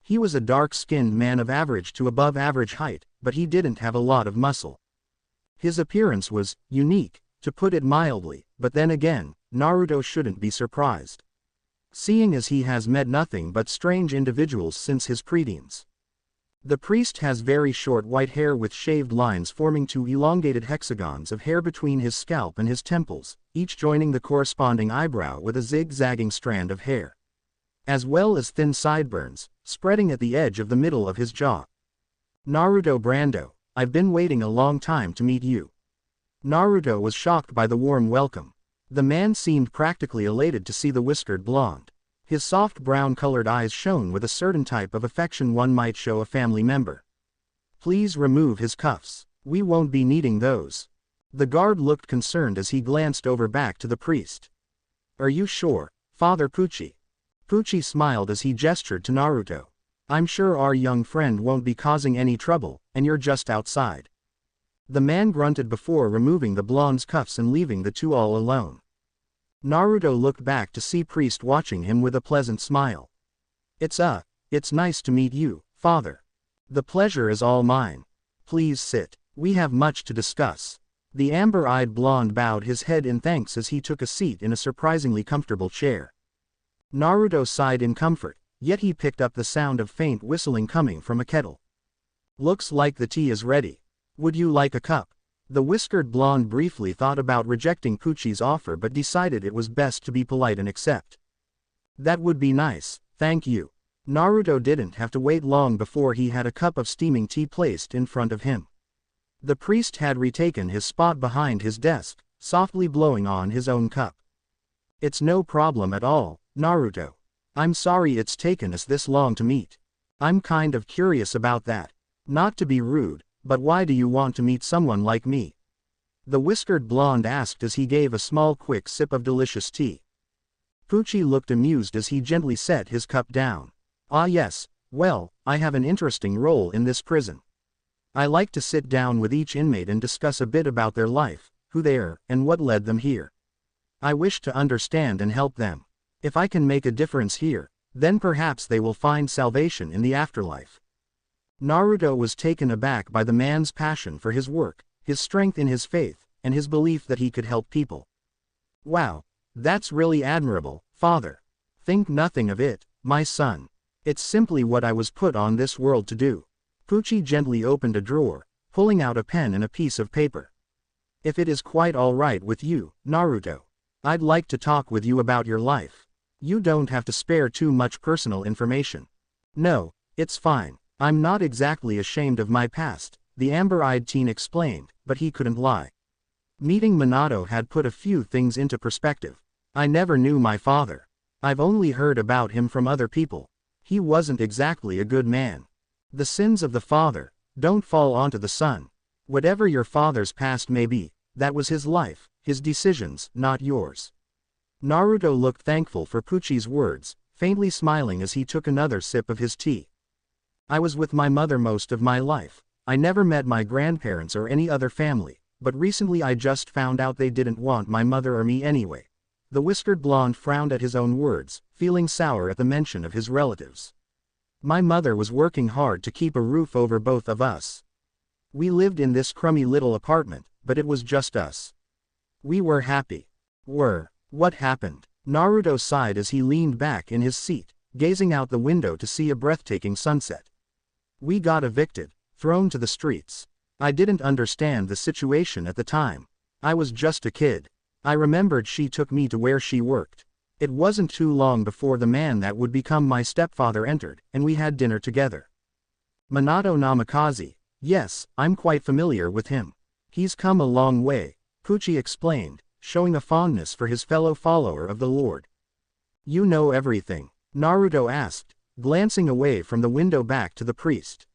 A: He was a dark-skinned man of average to above average height, but he didn't have a lot of muscle. His appearance was unique, to put it mildly, but then again, Naruto shouldn't be surprised, seeing as he has met nothing but strange individuals since his preteens. The priest has very short white hair with shaved lines forming 2 elongated hexagons of hair between his scalp and his temples, each joining the corresponding eyebrow with a zigzagging strand of hair, as well as thin sideburns, spreading at the edge of the middle of his jaw. Naruto Brando, I've been waiting a long time to meet you. Naruto was shocked by the warm welcome. The man seemed practically elated to see the whiskered blonde. His soft brown-colored eyes shone with a certain type of affection one might show a family member. Please remove his cuffs. We won't be needing those. The guard looked concerned as he glanced over back to the priest. Are you sure, Father Pucci? Pucci smiled as he gestured to Naruto. I'm sure our young friend won't be causing any trouble, and you're just outside. The man grunted before removing the blonde's cuffs and leaving the 2 all alone. Naruto looked back to see priest watching him with a pleasant smile. It's nice to meet you, Father. The pleasure is all mine. Please sit. We have much to discuss. The amber-eyed blonde bowed his head in thanks as he took a seat in a surprisingly comfortable chair. Naruto sighed in comfort, yet he picked up the sound of faint whistling coming from a kettle. Looks like the tea is ready. Would you like a cup? The whiskered blonde briefly thought about rejecting Pucci's offer but decided it was best to be polite and accept. That would be nice, thank you. Naruto didn't have to wait long before he had a cup of steaming tea placed in front of him. The priest had retaken his spot behind his desk, softly blowing on his own cup. It's no problem at all, Naruto. I'm sorry it's taken us this long to meet. I'm kind of curious about that. Not to be rude, But why do you want to meet someone like me? The whiskered blonde asked as he gave a small quick sip of delicious tea. Pucci looked amused as he gently set his cup down. Ah yes, well, I have an interesting role in this prison. I like to sit down with each inmate and discuss a bit about their life, who they are, and what led them here. I wish to understand and help them. If I can make a difference here, then perhaps they will find salvation in the afterlife. Naruto was taken aback by the man's passion for his work, his strength in his faith, and his belief that he could help people. Wow, that's really admirable, father. Think nothing of it, my son. It's simply what I was put on this world to do. Pucci gently opened a drawer, pulling out a pen and a piece of paper. If it is quite all right with you, Naruto, I'd like to talk with you about your life. You don't have to spare too much personal information. No, it's fine. I'm not exactly ashamed of my past, the amber-eyed teen explained, but he couldn't lie. Meeting Minato had put a few things into perspective. I never knew my father. I've only heard about him from other people. He wasn't exactly a good man. The sins of the father don't fall onto the son. Whatever your father's past may be, that was his life, his decisions, not yours. Naruto looked thankful for Pucci's words, faintly smiling as he took another sip of his tea. I was with my mother most of my life. I never met my grandparents or any other family, but recently I just found out they didn't want my mother or me anyway. The whiskered blonde frowned at his own words, feeling sour at the mention of his relatives. My mother was working hard to keep a roof over both of us. We lived in this crummy little apartment, but it was just us. We were happy. What happened? Naruto sighed as he leaned back in his seat, gazing out the window to see a breathtaking sunset. We got evicted, thrown to the streets. I didn't understand the situation at the time. I was just a kid. I remembered she took me to where she worked. It wasn't too long before the man that would become my stepfather entered, and we had dinner together. Minato Namikaze. Yes, I'm quite familiar with him. He's come a long way, Pucci explained, showing a fondness for his fellow follower of the Lord. You know everything? Naruto asked, glancing away from the window back to the priest.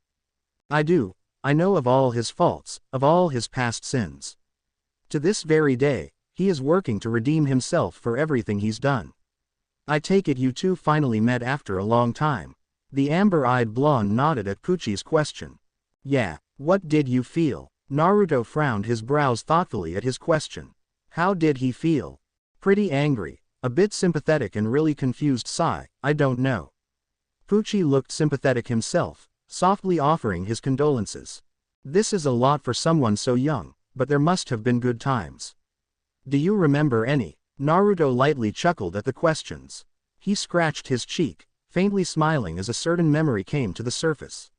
A: I do. I know of all his faults, of all his past sins. To this very day, he is working to redeem himself for everything he's done. I take it you two finally met after a long time. The amber-eyed blonde nodded at Pucci's question. Yeah, what did you feel? Naruto frowned his brows thoughtfully at his question. How did he feel? Pretty angry, a bit sympathetic and really confused sigh, I don't know. Pucci looked sympathetic himself, softly offering his condolences. This is a lot for someone so young, but there must have been good times. Do you remember any? Naruto lightly chuckled at the questions. He scratched his cheek, faintly smiling as a certain memory came to the surface.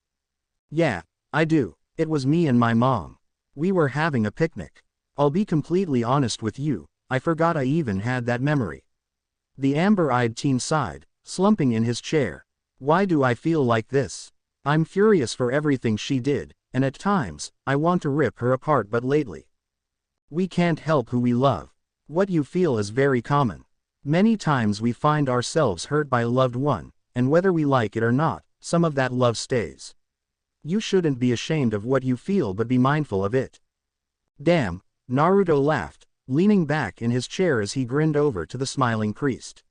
A: Yeah, I do. It was me and my mom. We were having a picnic. I'll be completely honest with you, I forgot I even had that memory. The amber-eyed teen sighed, slumping in his chair. Why do I feel like this? I'm furious for everything she did, and at times, I want to rip her apart, but lately. We can't help who we love. What you feel is very common. Many times we find ourselves hurt by a loved one, and whether we like it or not, some of that love stays. You shouldn't be ashamed of what you feel, but be mindful of it. Damn, Naruto laughed, leaning back in his chair as he grinned over to the smiling priest.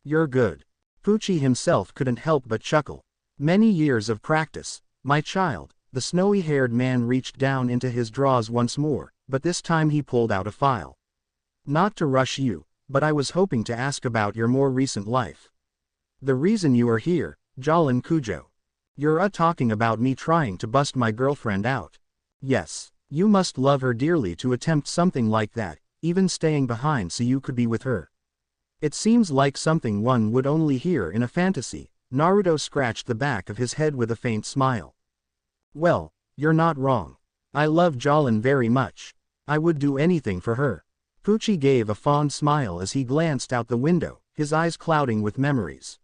A: You're good. Pucci himself couldn't help but chuckle. Many years of practice, my child. The snowy-haired man reached down into his drawers once more, but this time he pulled out a file. Not to rush you, but I was hoping to ask about your more recent life. The reason you are here, Jolin Kujo. You're talking about me trying to bust my girlfriend out. Yes, you must love her dearly to attempt something like that, even staying behind so you could be with her. It seems like something one would only hear in a fantasy. Naruto scratched the back of his head with a faint smile. Well, you're not wrong. I love Jolin very much. I would do anything for her. Pucci gave a fond smile as he glanced out the window, his eyes clouding with memories.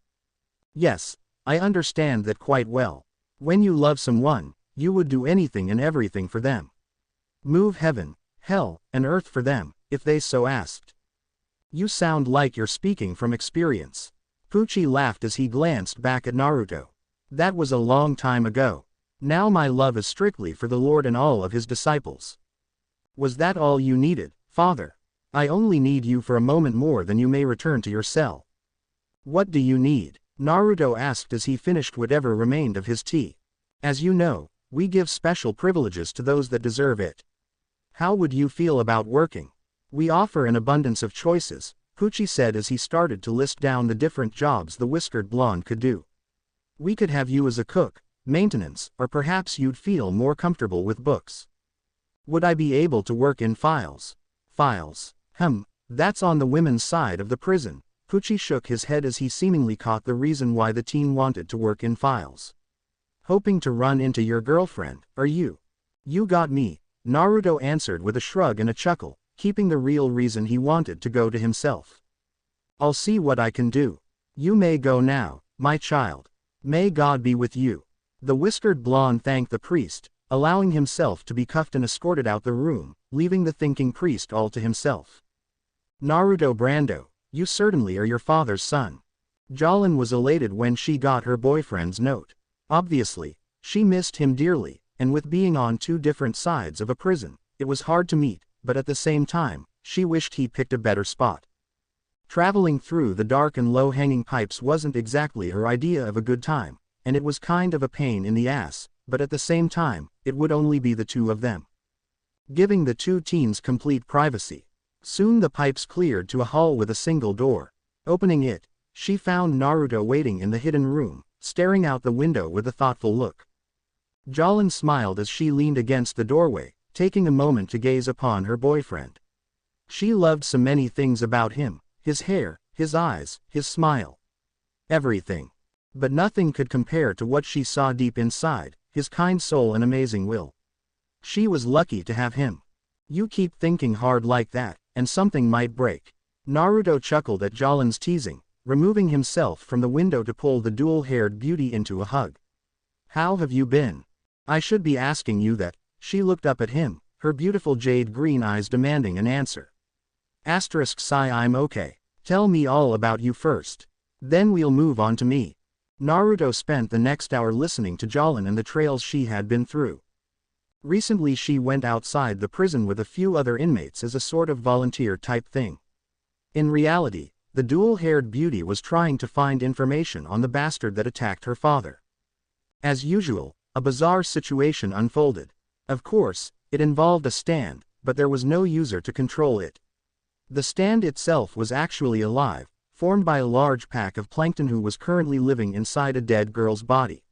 A: Yes, I understand that quite well. When you love someone, you would do anything and everything for them. Move heaven, hell, and earth for them, if they so asked. You sound like you're speaking from experience. Pucci laughed as he glanced back at Naruto. That was a long time ago. Now my love is strictly for the Lord and all of his disciples. Was that all you needed, Father? I only need you for a moment more, then you may return to your cell. What do you need? Naruto asked as he finished whatever remained of his tea. As you know, we give special privileges to those that deserve it. How would you feel about working? We offer an abundance of choices, Pucci said as he started to list down the different jobs the whiskered blonde could do. We could have you as a cook, maintenance, or perhaps you'd feel more comfortable with books. Would I be able to work in files? Files. That's on the women's side of the prison. Pucci shook his head as he seemingly caught the reason why the teen wanted to work in files. Hoping to run into your girlfriend, are you? You got me, Naruto answered with a shrug and a chuckle, keeping the real reason he wanted to go to himself. I'll see what I can do. You may go now, my child. May God be with you. The whiskered blonde thanked the priest, allowing himself to be cuffed and escorted out the room, leaving the thinking priest all to himself. Naruto Brando, you certainly are your father's son. Jolin was elated when she got her boyfriend's note. Obviously, she missed him dearly, and with being on two different sides of a prison, it was hard to meet, but at the same time, she wished he picked a better spot. Traveling through the dark and low-hanging pipes wasn't exactly her idea of a good time, and it was kind of a pain in the ass, but at the same time, it would only be the two of them, giving the two teens complete privacy. Soon the pipes cleared to a hall with a single door. Opening it, she found Naruto waiting in the hidden room, staring out the window with a thoughtful look. Jolin smiled as she leaned against the doorway, taking a moment to gaze upon her boyfriend. She loved so many things about him, his hair, his eyes, his smile. Everything. But nothing could compare to what she saw deep inside, his kind soul and amazing will. She was lucky to have him. You keep thinking hard like that, and something might break. Naruto chuckled at Jolin's teasing, removing himself from the window to pull the dual-haired beauty into a hug. How have you been? I should be asking you that. She looked up at him, her beautiful jade green eyes demanding an answer. Sigh, I'm okay. Tell me all about you first. Then we'll move on to me. Naruto spent the next hour listening to Jolin and the trails she had been through. Recently she went outside the prison with a few other inmates as a sort of volunteer type thing. In reality, the dual-haired beauty was trying to find information on the bastard that attacked her father. As usual, a bizarre situation unfolded. Of course, it involved a stand, but there was no user to control it. The stand itself was actually alive, formed by a large pack of plankton who was currently living inside a dead girl's body.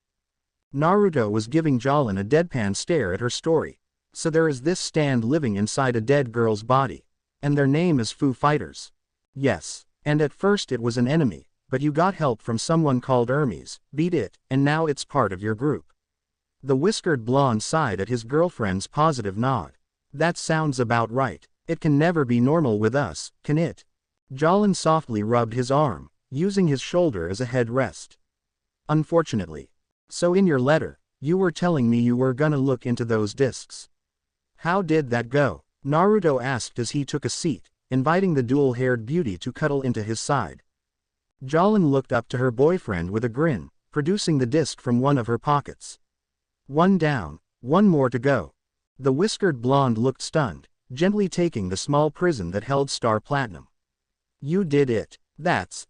A: Naruto was giving Jolin a deadpan stare at her story. So there is this stand living inside a dead girl's body. And their name is Foo Fighters. Yes, and at first it was an enemy, but you got help from someone called Hermes, beat it, and now it's part of your group. The whiskered blonde sighed at his girlfriend's positive nod. That sounds about right. It can never be normal with us, can it? Jolin softly rubbed his arm, using his shoulder as a head rest. Unfortunately. So in your letter, you were telling me you were gonna look into those discs. How did that go? Naruto asked as he took a seat, inviting the dual-haired beauty to cuddle into his side. Jolin looked up to her boyfriend with a grin, producing the disc from one of her pockets. One down, one more to go. The whiskered blonde looked stunned, gently taking the small prison that held Star Platinum. You did it. That's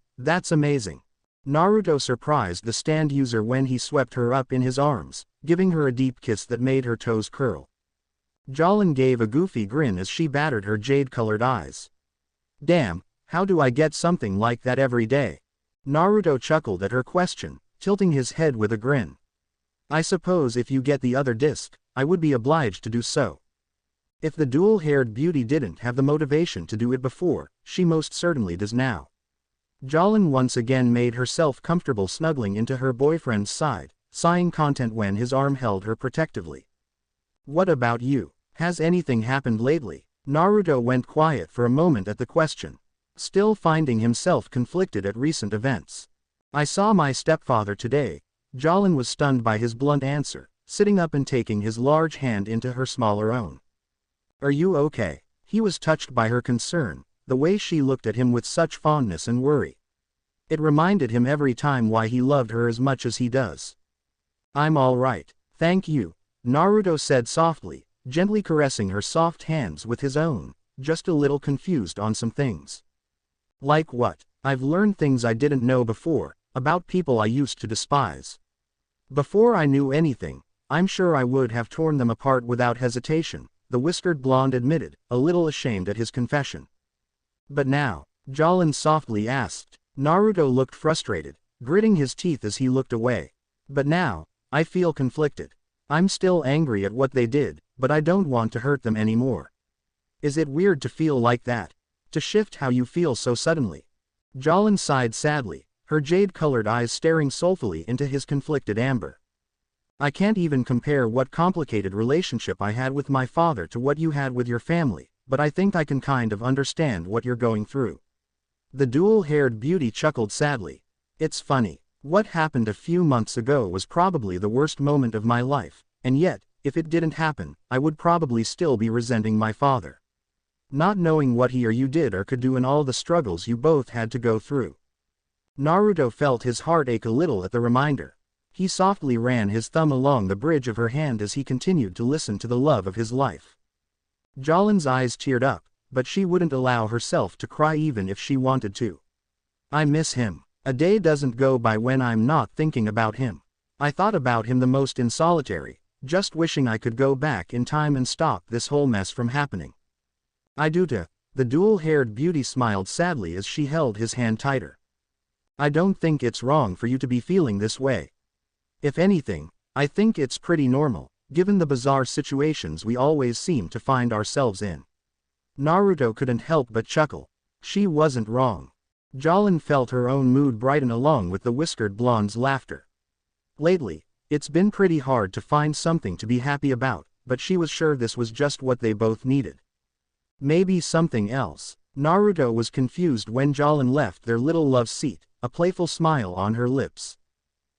A: amazing. Naruto surprised the stand user when he swept her up in his arms, giving her a deep kiss that made her toes curl. Jolin gave a goofy grin as she battered her jade-colored eyes. Damn, how do I get something like that every day? Naruto chuckled at her question, tilting his head with a grin. I suppose if you get the other disc, I would be obliged to do so. If the dual-haired beauty didn't have the motivation to do it before, she most certainly does now. Jolin once again made herself comfortable snuggling into her boyfriend's side, sighing content when his arm held her protectively. What about you? Has anything happened lately? Naruto went quiet for a moment at the question, still finding himself conflicted at recent events. I saw my stepfather today. Jolin was stunned by his blunt answer, sitting up and taking his large hand into her smaller own. Are you okay? He was touched by her concern, the way she looked at him with such fondness and worry. It reminded him every time why he loved her as much as he does. I'm all right. Thank you, Naruto said softly, gently caressing her soft hands with his own, just a little confused on some things. Like what? I've learned things I didn't know before, about people I used to despise. Before I knew anything, I'm sure I would have torn them apart without hesitation, the whiskered blonde admitted, a little ashamed at his confession. But now, Jolin softly asked. Naruto looked frustrated, gritting his teeth as he looked away. But now, I feel conflicted. I'm still angry at what they did, but I don't want to hurt them anymore. Is it weird to feel like that? To shift how you feel so suddenly? Jolin sighed sadly, her jade-colored eyes staring soulfully into his conflicted amber. I can't even compare what complicated relationship I had with my father to what you had with your family, but I think I can kind of understand what you're going through. The dual-haired beauty chuckled sadly. It's funny. What happened a few months ago was probably the worst moment of my life, and yet, if it didn't happen, I would probably still be resenting my father. Not knowing what he or you did or could do and all the struggles you both had to go through. Naruto felt his heart ache a little at the reminder. He softly ran his thumb along the bridge of her hand as he continued to listen to the love of his life. Jolin's eyes teared up, but she wouldn't allow herself to cry even if she wanted to. I miss him. A day doesn't go by when I'm not thinking about him. I thought about him the most in solitary, just wishing I could go back in time and stop this whole mess from happening. I do too. The dual-haired beauty smiled sadly as she held his hand tighter. I don't think it's wrong for you to be feeling this way. If anything, I think it's pretty normal, given the bizarre situations we always seem to find ourselves in. Naruto couldn't help but chuckle. She wasn't wrong. Jolin felt her own mood brighten along with the whiskered blonde's laughter. Lately, it's been pretty hard to find something to be happy about, but she was sure this was just what they both needed. Maybe something else. Naruto was confused when Jolin left their little love seat, a playful smile on her lips.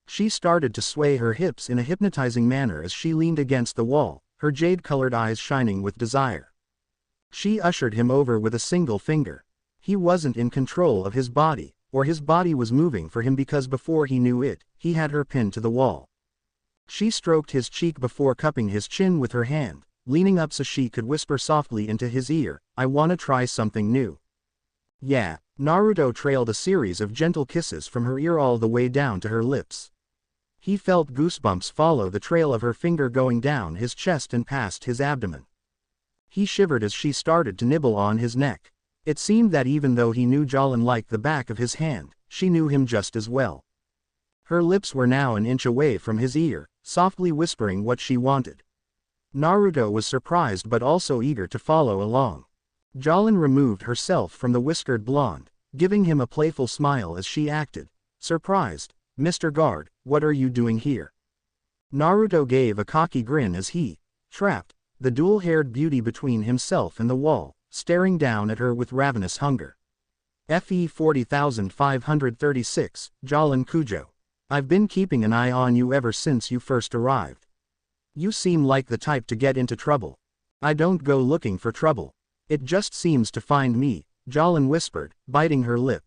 A: She started to sway her hips in a hypnotizing manner as she leaned against the wall, her jade-colored eyes shining with desire. She ushered him over with a single finger. He wasn't in control of his body, or his body was moving for him because before he knew it, he had her pinned to the wall. She stroked his cheek before cupping his chin with her hand, leaning up so she could whisper softly into his ear, I wanna try something new. Yeah, Naruto trailed a series of gentle kisses from her ear all the way down to her lips. He felt goosebumps follow the trail of her finger going down his chest and past his abdomen. He shivered as she started to nibble on his neck. It seemed that even though he knew Jolin like the back of his hand, she knew him just as well. Her lips were now an inch away from his ear, softly whispering what she wanted. Naruto was surprised but also eager to follow along. Jolin removed herself from the whiskered blonde, giving him a playful smile as she acted, surprised, Mr. Guard, what are you doing here? Naruto gave a cocky grin as he, trapped, the dual-haired beauty between himself and the wall, staring down at her with ravenous hunger. FE 40536, Jolin Kujo. I've been keeping an eye on you ever since you first arrived. You seem like the type to get into trouble. I don't go looking for trouble. It just seems to find me, Jolin whispered, biting her lip.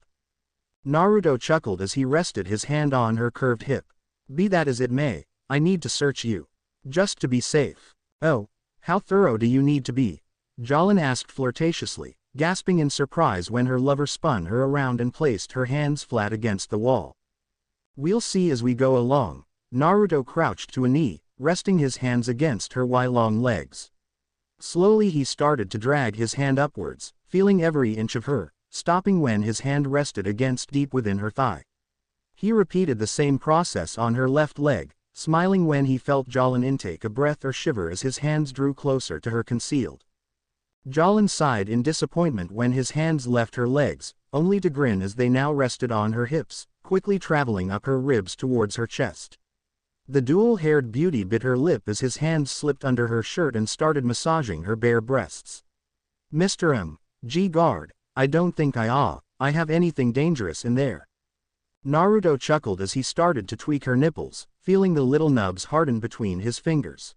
A: Naruto chuckled as he rested his hand on her curved hip. Be that as it may, I need to search you. Just to be safe. Oh, how thorough do you need to be? Jolin asked flirtatiously, gasping in surprise when her lover spun her around and placed her hands flat against the wall. We'll see as we go along. Naruto crouched to a knee, resting his hands against her long legs. Slowly he started to drag his hand upwards, feeling every inch of her, stopping when his hand rested against deep within her thigh. He repeated the same process on her left leg, smiling when he felt Jolin intake a breath or shiver as his hands drew closer to her concealed. Jolin sighed in disappointment when his hands left her legs, only to grin as they now rested on her hips, quickly traveling up her ribs towards her chest. The dual-haired beauty bit her lip as his hands slipped under her shirt and started massaging her bare breasts. Mr. M.G. Guard, I don't think I have anything dangerous in there. Naruto chuckled as he started to tweak her nipples, feeling the little nubs harden between his fingers.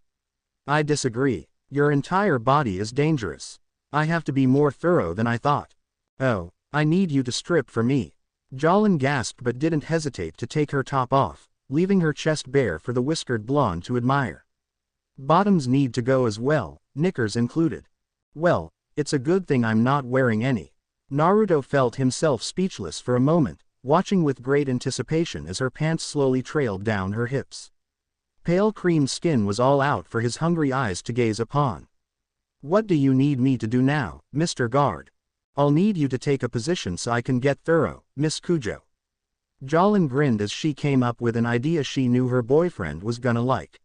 A: I disagree. Your entire body is dangerous. I have to be more thorough than I thought. Oh, I need you to strip for me. Jolin gasped but didn't hesitate to take her top off, leaving her chest bare for the whiskered blonde to admire. Bottoms need to go as well, knickers included. Well, it's a good thing I'm not wearing any. Naruto felt himself speechless for a moment, watching with great anticipation as her pants slowly trailed down her hips. Pale cream skin was all out for his hungry eyes to gaze upon. What do you need me to do now, Mr. Guard? I'll need you to take a position so I can get thorough, Miss Kujo. Jolin grinned as she came up with an idea she knew her boyfriend was gonna like.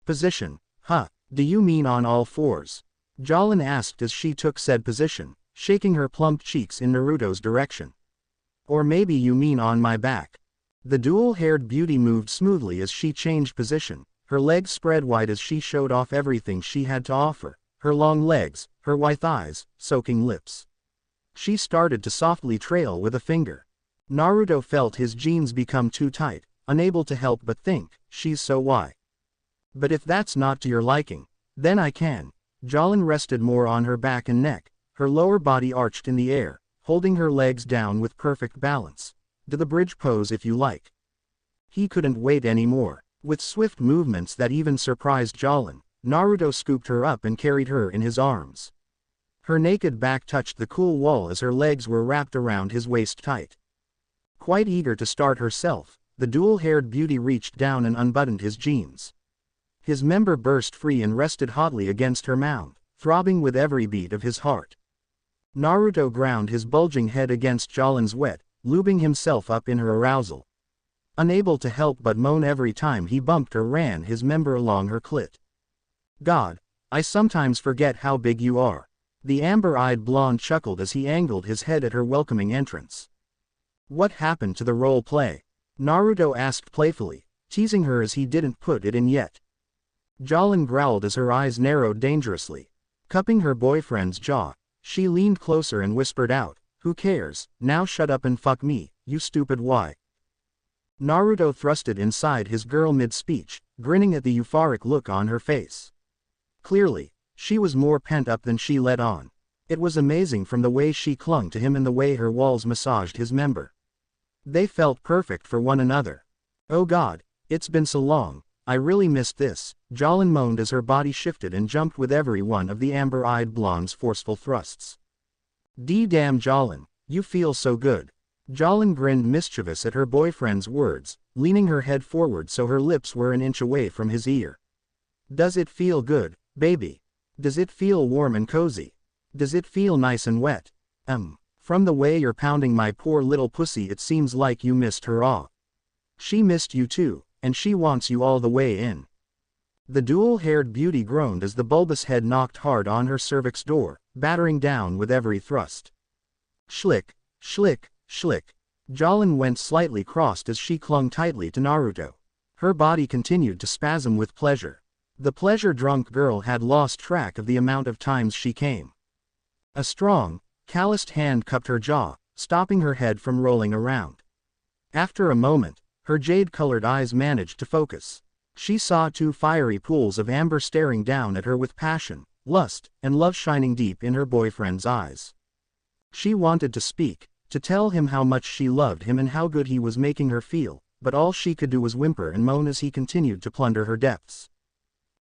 A: Position, huh, do you mean on all fours? Jolin asked as she took said position, shaking her plump cheeks in Naruto's direction. Or maybe you mean on my back. The dual-haired beauty moved smoothly as she changed position, her legs spread wide as she showed off everything she had to offer, her long legs, her white thighs, soaking lips. She started to softly trail with a finger. Naruto felt his jeans become too tight, unable to help but think, she's so why. But if that's not to your liking, then I can. Jolin rested more on her back and neck, her lower body arched in the air, holding her legs down with perfect balance. Do the bridge pose if you like. He couldn't wait anymore. With swift movements that even surprised Jolin, Naruto scooped her up and carried her in his arms. Her naked back touched the cool wall as her legs were wrapped around his waist tight. Quite eager to start herself, the dual-haired beauty reached down and unbuttoned his jeans. His member burst free and rested hotly against her mound, throbbing with every beat of his heart. Naruto ground his bulging head against Jolin's wet, lubing himself up in her arousal. Unable to help but moan every time he bumped or ran his member along her clit. God, I sometimes forget how big you are. The amber-eyed blonde chuckled as he angled his head at her welcoming entrance. What happened to the role play? Naruto asked playfully, teasing her as he didn't put it in yet. Jolin growled as her eyes narrowed dangerously. Cupping her boyfriend's jaw, she leaned closer and whispered out, "Who cares, now shut up and fuck me, you stupid why." Naruto thrusted inside his girl mid-speech, grinning at the euphoric look on her face. Clearly, she was more pent up than she let on. It was amazing from the way she clung to him and the way her walls massaged his member. They felt perfect for one another. Oh God, it's been so long, I really missed this, Jolin moaned as her body shifted and jumped with every one of the amber-eyed blonde's forceful thrusts. D-damn Jolin, you feel so good. Jolin grinned mischievous at her boyfriend's words, leaning her head forward so her lips were an inch away from his ear. Does it feel good, baby? Does it feel warm and cozy? Does it feel nice and wet? From the way you're pounding my poor little pussy it seems like you missed her aw. She missed you too, and she wants you all the way in. The dual-haired beauty groaned as the bulbous head knocked hard on her cervix door, battering down with every thrust. Schlick, schlick, schlick. Jolin went slightly crossed as she clung tightly to Naruto. Her body continued to spasm with pleasure. The pleasure-drunk girl had lost track of the amount of times she came. A strong, calloused hand cupped her jaw, stopping her head from rolling around. After a moment, her jade-colored eyes managed to focus. She saw two fiery pools of amber staring down at her with passion, lust, and love shining deep in her boyfriend's eyes. She wanted to speak, to tell him how much she loved him and how good he was making her feel, but all she could do was whimper and moan as he continued to plunder her depths.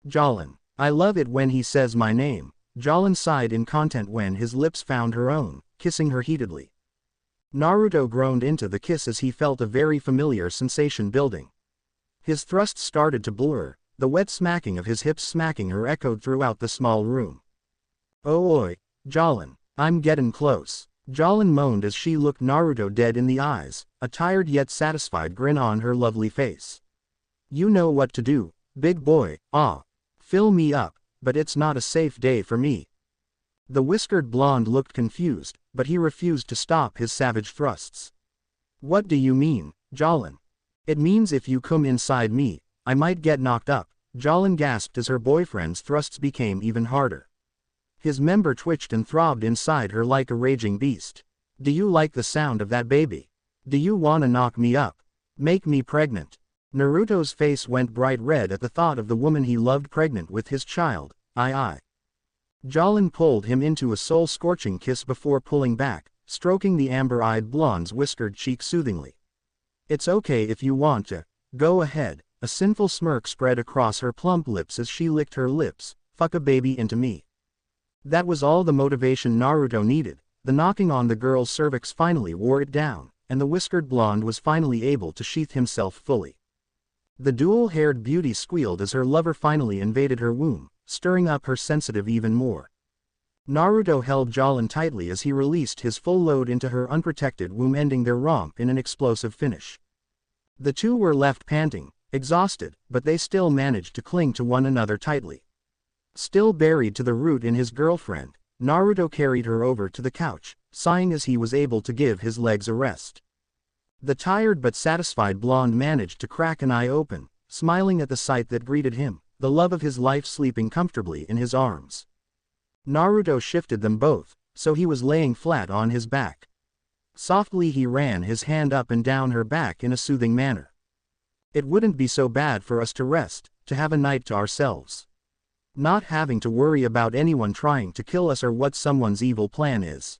A: Jolin, I love it when he says my name. Jolin sighed in content when his lips found her own, kissing her heatedly. Naruto groaned into the kiss as he felt a very familiar sensation building. His thrusts started to blur, the wet smacking of his hips smacking her echoed throughout the small room. Oh oi, Jolin, I'm gettin' close. Jolin moaned as she looked Naruto dead in the eyes, a tired yet satisfied grin on her lovely face. You know what to do, big boy, fill me up, but it's not a safe day for me. The whiskered blonde looked confused, but he refused to stop his savage thrusts. What do you mean, Jolin? It means if you come inside me, I might get knocked up, Jolin gasped as her boyfriend's thrusts became even harder. His member twitched and throbbed inside her like a raging beast. Do you like the sound of that, baby? Do you wanna knock me up? Make me pregnant. Naruto's face went bright red at the thought of the woman he loved pregnant with his child. Jolin pulled him into a soul-scorching kiss before pulling back, stroking the amber-eyed blonde's whiskered cheek soothingly. It's okay if you want to. Go ahead. A sinful smirk spread across her plump lips as she licked her lips. Fuck a baby into me. That was all the motivation Naruto needed. The knocking on the girl's cervix finally wore it down, and the whiskered blonde was finally able to sheath himself fully. The dual-haired beauty squealed as her lover finally invaded her womb, stirring up her sensitive even more. Naruto held Jolin tightly as he released his full load into her unprotected womb, ending their romp in an explosive finish. The two were left panting, exhausted, but they still managed to cling to one another tightly. Still buried to the root in his girlfriend, Naruto carried her over to the couch, sighing as he was able to give his legs a rest. The tired but satisfied blonde managed to crack an eye open, smiling at the sight that greeted him, the love of his life sleeping comfortably in his arms. Naruto shifted them both, so he was laying flat on his back. Softly he ran his hand up and down her back in a soothing manner. It wouldn't be so bad for us to rest, to have a night to ourselves. Not having to worry about anyone trying to kill us or what someone's evil plan is.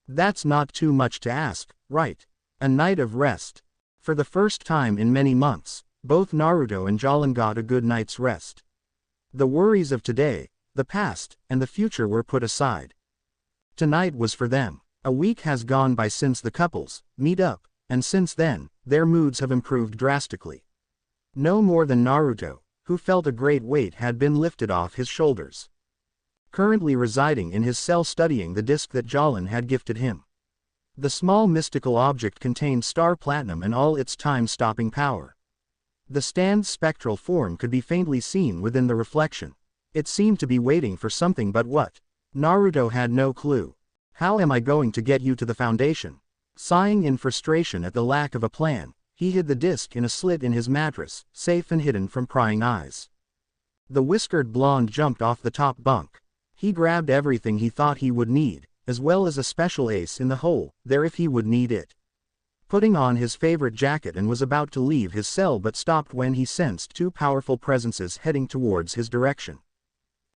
A: That's not too much to ask, right? A night of rest. For the first time in many months, both Naruto and Jolin got a good night's rest. The worries of today, the past, and the future were put aside. Tonight was for them. A week has gone by since the couples meet up, and since then, their moods have improved drastically. No more than Naruto, who felt a great weight had been lifted off his shoulders. Currently residing in his cell studying the disc that Jolin had gifted him. The small mystical object contained star platinum and all its time-stopping power. The stand's spectral form could be faintly seen within the reflection. It seemed to be waiting for something, but what? Naruto had no clue. How am I going to get you to the foundation? Sighing in frustration at the lack of a plan, he hid the disc in a slit in his mattress, safe and hidden from prying eyes. The whiskered blonde jumped off the top bunk. He grabbed everything he thought he would need, as well as a special ace in the hole, there if he would need it. Putting on his favorite jacket and was about to leave his cell but stopped when he sensed two powerful presences heading towards his direction.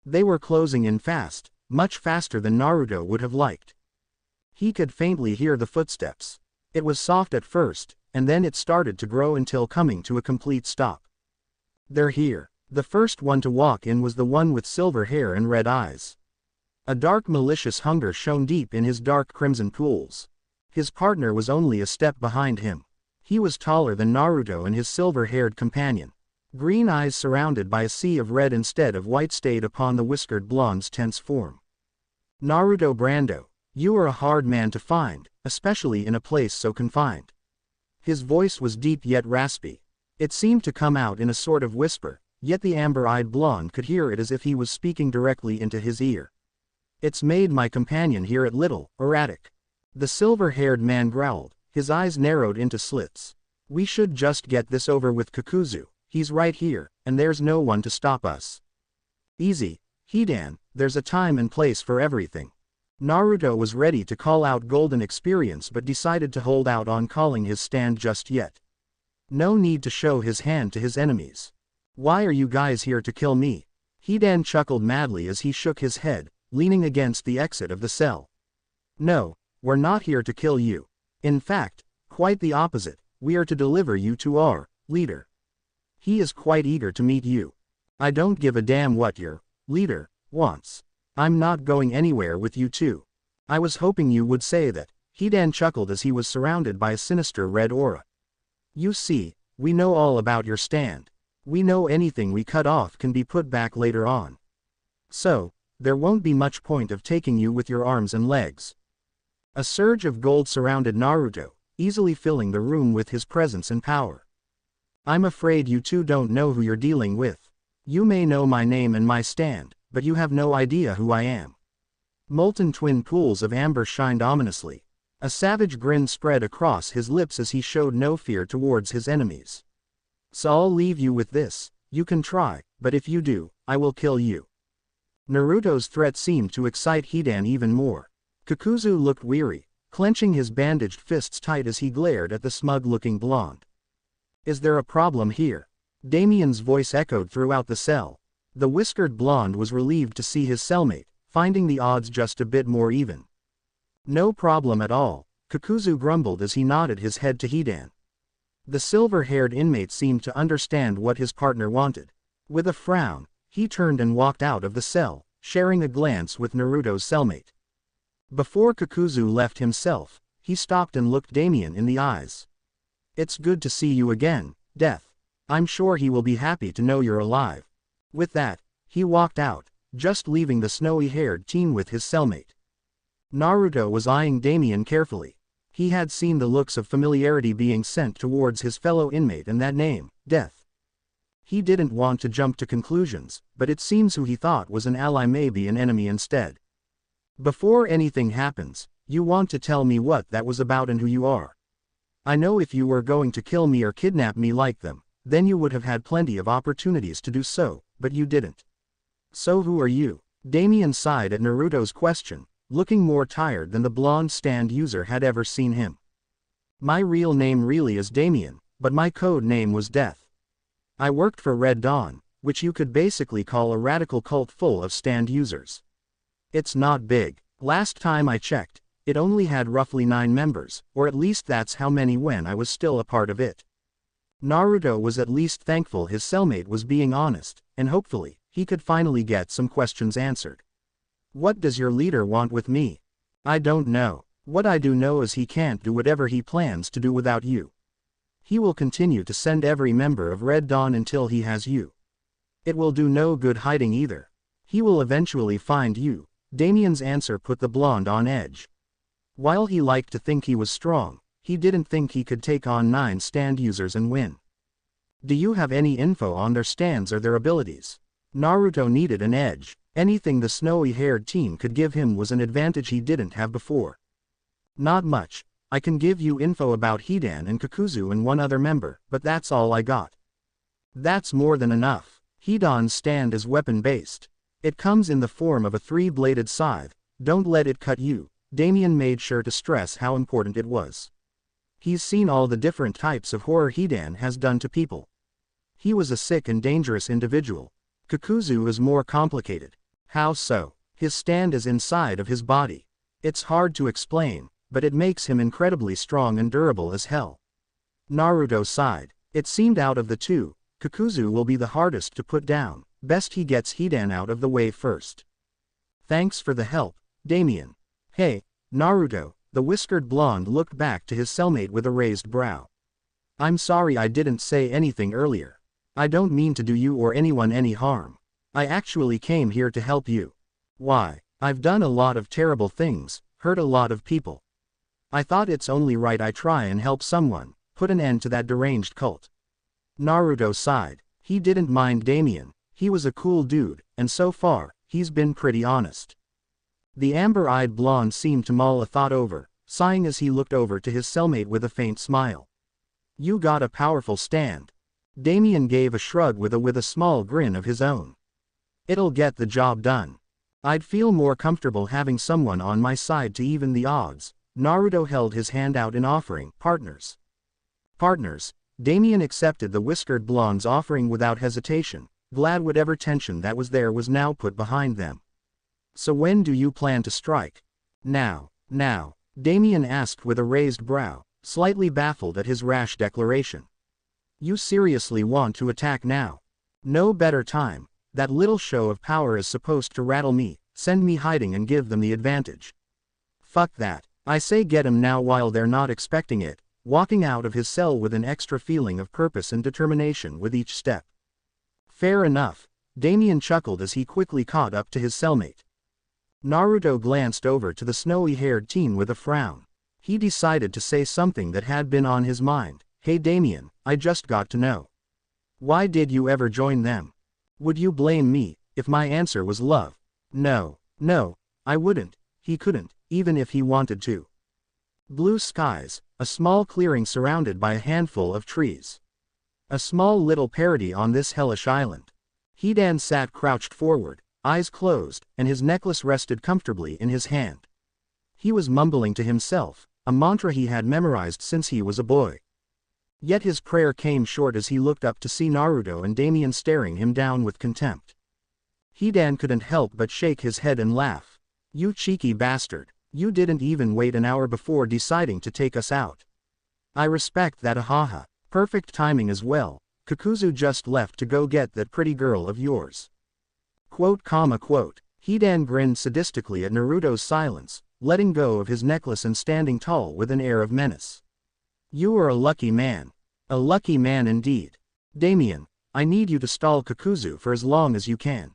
A: They were closing in fast, much faster than Naruto would have liked. He could faintly hear the footsteps. It was soft at first, and then it started to grow until coming to a complete stop. They're here. The first one to walk in was the one with silver hair and red eyes. A dark malicious hunger shone deep in his dark crimson pools. His partner was only a step behind him. He was taller than Naruto and his silver-haired companion. Green eyes surrounded by a sea of red instead of white stayed upon the whiskered blonde's tense form. Naruto Brando, you are a hard man to find, especially in a place so confined. His voice was deep yet raspy. It seemed to come out in a sort of whisper, yet the amber-eyed blonde could hear it as if he was speaking directly into his ear. It's made my companion hear it little, erratic. The silver-haired man growled, his eyes narrowed into slits. We should just get this over with. Kakuzu, he's right here, and there's no one to stop us. Easy, Hidan, there's a time and place for everything. Naruto was ready to call out golden experience but decided to hold out on calling his stand just yet. No need to show his hand to his enemies. Why are you guys here to kill me? Hidan chuckled madly as he shook his head, leaning against the exit of the cell. No, we're not here to kill you. In fact, quite the opposite, we are to deliver you to our leader. He is quite eager to meet you. I don't give a damn what your leader wants. I'm not going anywhere with you two. I was hoping you would say that. Hidan chuckled as he was surrounded by a sinister red aura. You see, we know all about your stand. We know anything we cut off can be put back later on. So, there won't be much point of taking you with your arms and legs. A surge of gold surrounded Naruto, easily filling the room with his presence and power. I'm afraid you two don't know who you're dealing with. You may know my name and my stand, but you have no idea who I am. Molten twin pools of amber shined ominously. A savage grin spread across his lips as he showed no fear towards his enemies. So I'll leave you with this, you can try, but if you do, I will kill you. Naruto's threat seemed to excite Hidan even more. Kakuzu looked weary, clenching his bandaged fists tight as he glared at the smug-looking blonde. Is there a problem here? Damien's voice echoed throughout the cell. The whiskered blonde was relieved to see his cellmate, finding the odds just a bit more even. No problem at all, Kakuzu grumbled as he nodded his head to Hidan. The silver-haired inmate seemed to understand what his partner wanted. With a frown, he turned and walked out of the cell, sharing a glance with Naruto's cellmate. Before Kakuzu left himself, he stopped and looked Damien in the eyes. "It's good to see you again, Death. I'm sure he will be happy to know you're alive." With that, he walked out, just leaving the snowy-haired teen with his cellmate. Naruto was eyeing Damien carefully. He had seen the looks of familiarity being sent towards his fellow inmate and that name, Death. He didn't want to jump to conclusions, but it seems who he thought was an ally may be an enemy instead. "Before anything happens, you want to tell me what that was about and who you are. I know if you were going to kill me or kidnap me like them, then you would have had plenty of opportunities to do so, but you didn't. So who are you?" Damien sighed at Naruto's question, looking more tired than the blonde stand user had ever seen him. "My real name really is Damien, but my code name was Death. I worked for Red Dawn, which you could basically call a radical cult full of stand users. It's not big. Last time I checked, it only had roughly 9 members, or at least that's how many when I was still a part of it." Naruto was at least thankful his cellmate was being honest, and hopefully, he could finally get some questions answered. "What does your leader want with me?" "I don't know. What I do know is he can't do whatever he plans to do without you. He will continue to send every member of Red Dawn until he has you. It will do no good hiding either. He will eventually find you." Damien's answer put the blonde on edge. While he liked to think he was strong, he didn't think he could take on 9 stand users and win. "Do you have any info on their stands or their abilities?" Naruto needed an edge. Anything the snowy-haired teen could give him was an advantage he didn't have before. "Not much. I can give you info about Hidan and Kakuzu and one other member, but that's all I got." "That's more than enough. Hidan's stand is weapon-based. It comes in the form of a 3-bladed scythe. Don't let it cut you." Damien made sure to stress how important it was. He's seen all the different types of horror Hidan has done to people. He was a sick and dangerous individual. Kakuzu is more complicated. "How so?" "His stand is inside of his body. It's hard to explain, but it makes him incredibly strong and durable as hell." Naruto sighed. It seemed out of the two, Kakuzu will be the hardest to put down. Best he gets Hidan out of the way first. "Thanks for the help, Damien." "Hey, Naruto," the whiskered blonde looked back to his cellmate with a raised brow. "I'm sorry I didn't say anything earlier. I don't mean to do you or anyone any harm. I actually came here to help you." "Why? I've done a lot of terrible things, hurt a lot of people. I thought it's only right I try and help someone, put an end to that deranged cult." Naruto sighed. He didn't mind Damien. He was a cool dude, and so far, he's been pretty honest. The amber-eyed blonde seemed to mull a thought over, sighing as he looked over to his cellmate with a faint smile. "You got a powerful stand." Damien gave a shrug with a small grin of his own. "It'll get the job done. I'd feel more comfortable having someone on my side to even the odds." Naruto held his hand out in offering, "Partners." "Partners." Damien accepted the whiskered blonde's offering without hesitation, glad whatever tension that was there was now put behind them. "So when do you plan to strike?" Now, Damien asked with a raised brow, slightly baffled at his rash declaration. "You seriously want to attack now?" "No better time. That little show of power is supposed to rattle me, send me hiding and give them the advantage. Fuck that. I say get 'em now while they're not expecting it," walking out of his cell with an extra feeling of purpose and determination with each step. "Fair enough." Damien chuckled as he quickly caught up to his cellmate. Naruto glanced over to the snowy-haired teen with a frown. He decided to say something that had been on his mind. "Hey Damien, I just got to know. Why did you ever join them? Would you blame me, if my answer was love?" No, I wouldn't." He couldn't, even if he wanted to. Blue skies, a small clearing surrounded by a handful of trees. A small little parody on this hellish island. Hidan sat crouched forward, eyes closed, and his necklace rested comfortably in his hand. He was mumbling to himself, a mantra he had memorized since he was a boy. Yet his prayer came short as he looked up to see Naruto and Damien staring him down with contempt. Hidan couldn't help but shake his head and laugh. "You cheeky bastard. You didn't even wait an hour before deciding to take us out. I respect that, ahaha. Perfect timing as well. Kakuzu just left to go get that pretty girl of yours. Quote. Hidan grinned sadistically at Naruto's silence, letting go of his necklace and standing tall with an air of menace. You are a lucky man. A lucky man indeed. Damien, I need you to stall Kakuzu for as long as you can.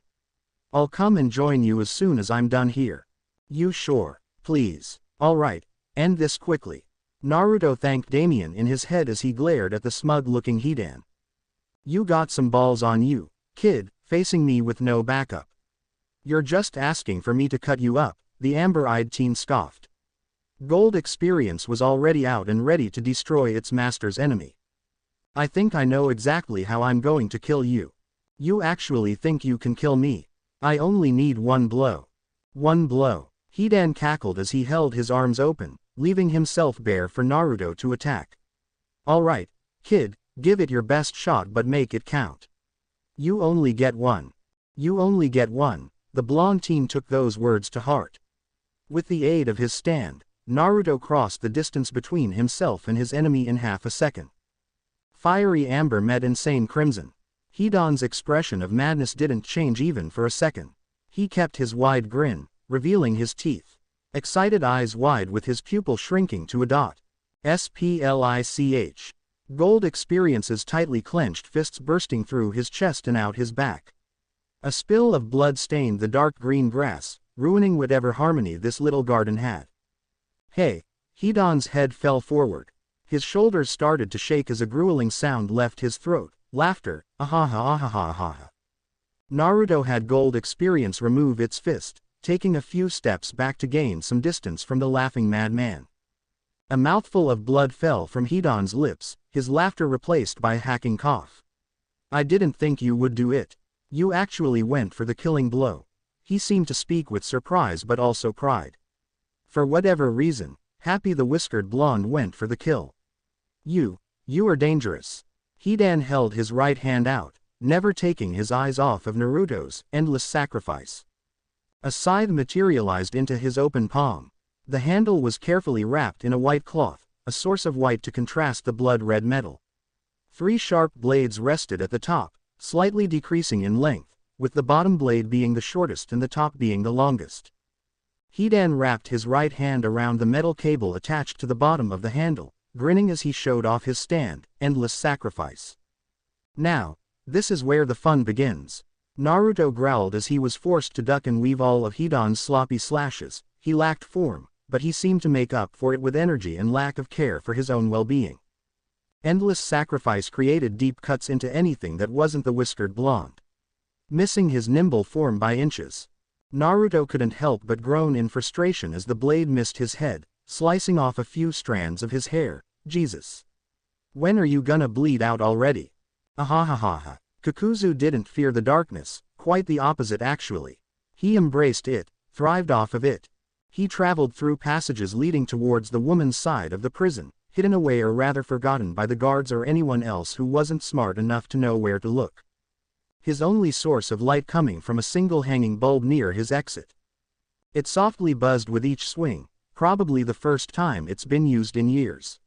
A: I'll come and join you as soon as I'm done here. You sure? Please. Alright, end this quickly. Naruto thanked Damien in his head as he glared at the smug-looking Hidan. You got some balls on you, kid, facing me with no backup. You're just asking for me to cut you up, the amber-eyed teen scoffed. Gold Experience was already out and ready to destroy its master's enemy. I think I know exactly how I'm going to kill you. You actually think you can kill me? I only need one blow. One blow. Hidan cackled as he held his arms open, leaving himself bare for Naruto to attack. Alright, kid, give it your best shot but make it count. You only get one. You only get one. The blonde teen took those words to heart. With the aid of his stand, Naruto crossed the distance between himself and his enemy in half a second. Fiery amber met insane crimson. Hidan's expression of madness didn't change even for a second. He kept his wide grin, revealing his teeth. Excited eyes wide with his pupil shrinking to a dot. Splich. Gold Experience's tightly clenched fists bursting through his chest and out his back. A spill of blood stained the dark green grass, ruining whatever harmony this little garden had. Hey! Hidan's head fell forward. His shoulders started to shake as a grueling sound left his throat. Laughter. Ahaha. Naruto had Gold Experience remove its fist, taking a few steps back to gain some distance from the laughing madman. A mouthful of blood fell from Hidan's lips, his laughter replaced by a hacking cough. I didn't think you would do it. You actually went for the killing blow. He seemed to speak with surprise but also pride. For whatever reason, Happy the whiskered blonde went for the kill. You are dangerous. Hidan held his right hand out, never taking his eyes off of Naruto's endless sacrifice. A scythe materialized into his open palm. The handle was carefully wrapped in a white cloth, a source of white to contrast the blood-red metal. 3 sharp blades rested at the top, slightly decreasing in length, with the bottom blade being the shortest and the top being the longest. Hidan wrapped his right hand around the metal cable attached to the bottom of the handle, grinning as he showed off his stand, endless sacrifice. Now, this is where the fun begins. Naruto growled as he was forced to duck and weave all of Hidan's sloppy slashes. He lacked form, but he seemed to make up for it with energy and lack of care for his own well-being. Endless sacrifice created deep cuts into anything that wasn't the whiskered blonde. Missing his nimble form by inches, Naruto couldn't help but groan in frustration as the blade missed his head, slicing off a few strands of his hair. Jesus. When are you gonna bleed out already? Ahahaha. Kakuzu didn't fear the darkness, quite the opposite actually. He embraced it, thrived off of it. He traveled through passages leading towards the woman's side of the prison, hidden away or rather forgotten by the guards or anyone else who wasn't smart enough to know where to look. His only source of light coming from a single hanging bulb near his exit. It softly buzzed with each swing, probably the first time it's been used in years.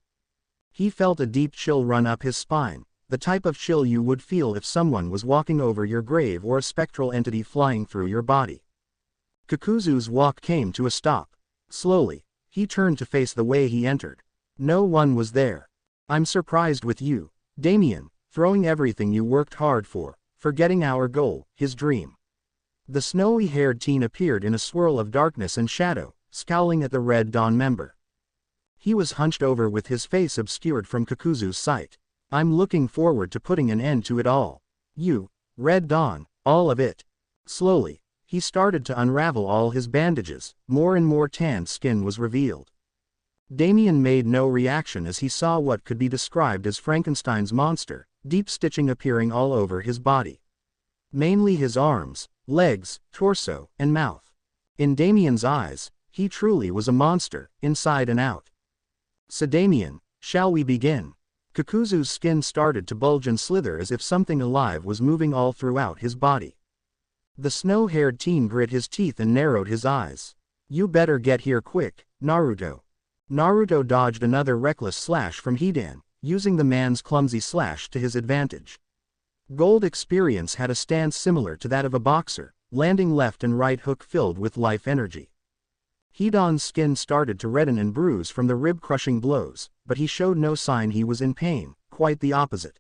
A: He felt a deep chill run up his spine, the type of chill you would feel if someone was walking over your grave or a spectral entity flying through your body. Kakuzu's walk came to a stop. Slowly, he turned to face the way he entered. No one was there. I'm surprised with you, Damien, throwing everything you worked hard for, forgetting our goal, his dream. The snowy-haired teen appeared in a swirl of darkness and shadow, scowling at the Red Dawn member. He was hunched over with his face obscured from Kakuzu's sight. I'm looking forward to putting an end to it all. You, Red Dawn, all of it. Slowly, he started to unravel all his bandages, more and more tanned skin was revealed. Damien made no reaction as he saw what could be described as Frankenstein's monster, deep stitching appearing all over his body. Mainly his arms, legs, torso, and mouth. In Damien's eyes, he truly was a monster, inside and out. So Damien, shall we begin? Kakuzu's skin started to bulge and slither as if something alive was moving all throughout his body. The snow-haired teen grit his teeth and narrowed his eyes. You better get here quick, Naruto. Naruto dodged another reckless slash from Hidan, using the man's clumsy slash to his advantage. Gold Experience had a stance similar to that of a boxer, landing left and right hook filled with life energy. Hidan's skin started to redden and bruise from the rib-crushing blows, but he showed no sign he was in pain, quite the opposite.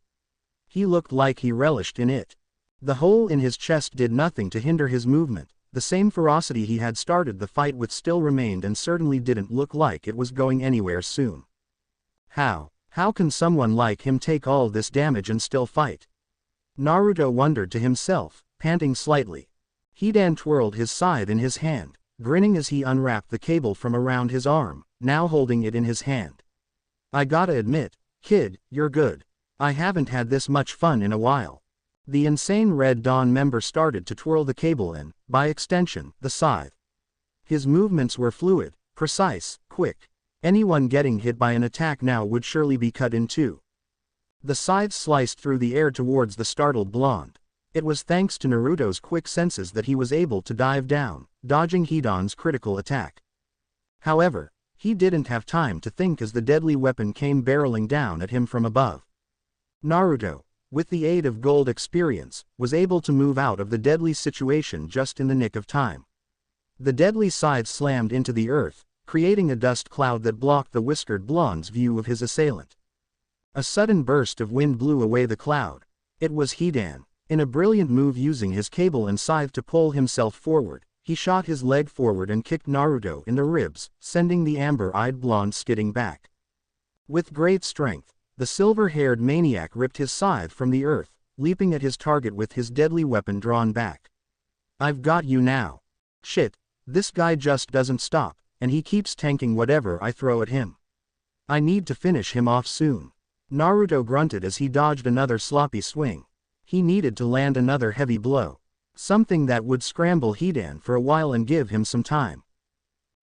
A: He looked like he relished in it. The hole in his chest did nothing to hinder his movement. The same ferocity he had started the fight with still remained and certainly didn't look like it was going anywhere soon. How can someone like him take all this damage and still fight? Naruto wondered to himself, panting slightly. Hidan twirled his scythe in his hand, grinning as he unwrapped the cable from around his arm, now holding it in his hand. I gotta admit, kid, you're good. I haven't had this much fun in a while. The insane Red Dawn member started to twirl the cable and, by extension, the scythe. His movements were fluid, precise, quick. Anyone getting hit by an attack now would surely be cut in two. The scythe sliced through the air towards the startled blonde. It was thanks to Naruto's quick senses that he was able to dive down, dodging Hidan's critical attack. However, he didn't have time to think as the deadly weapon came barreling down at him from above. Naruto, with the aid of Gold Experience, was able to move out of the deadly situation just in the nick of time. The deadly scythe slammed into the earth, creating a dust cloud that blocked the whiskered blonde's view of his assailant. A sudden burst of wind blew away the cloud. It was Hidan. In a brilliant move using his cable and scythe to pull himself forward, he shot his leg forward and kicked Naruto in the ribs, sending the amber-eyed blonde skidding back. With great strength, the silver-haired maniac ripped his scythe from the earth, leaping at his target with his deadly weapon drawn back. I've got you now. Shit, this guy just doesn't stop, and he keeps tanking whatever I throw at him. I need to finish him off soon. Naruto grunted as he dodged another sloppy swing. He needed to land another heavy blow. Something that would scramble Hidan for a while and give him some time.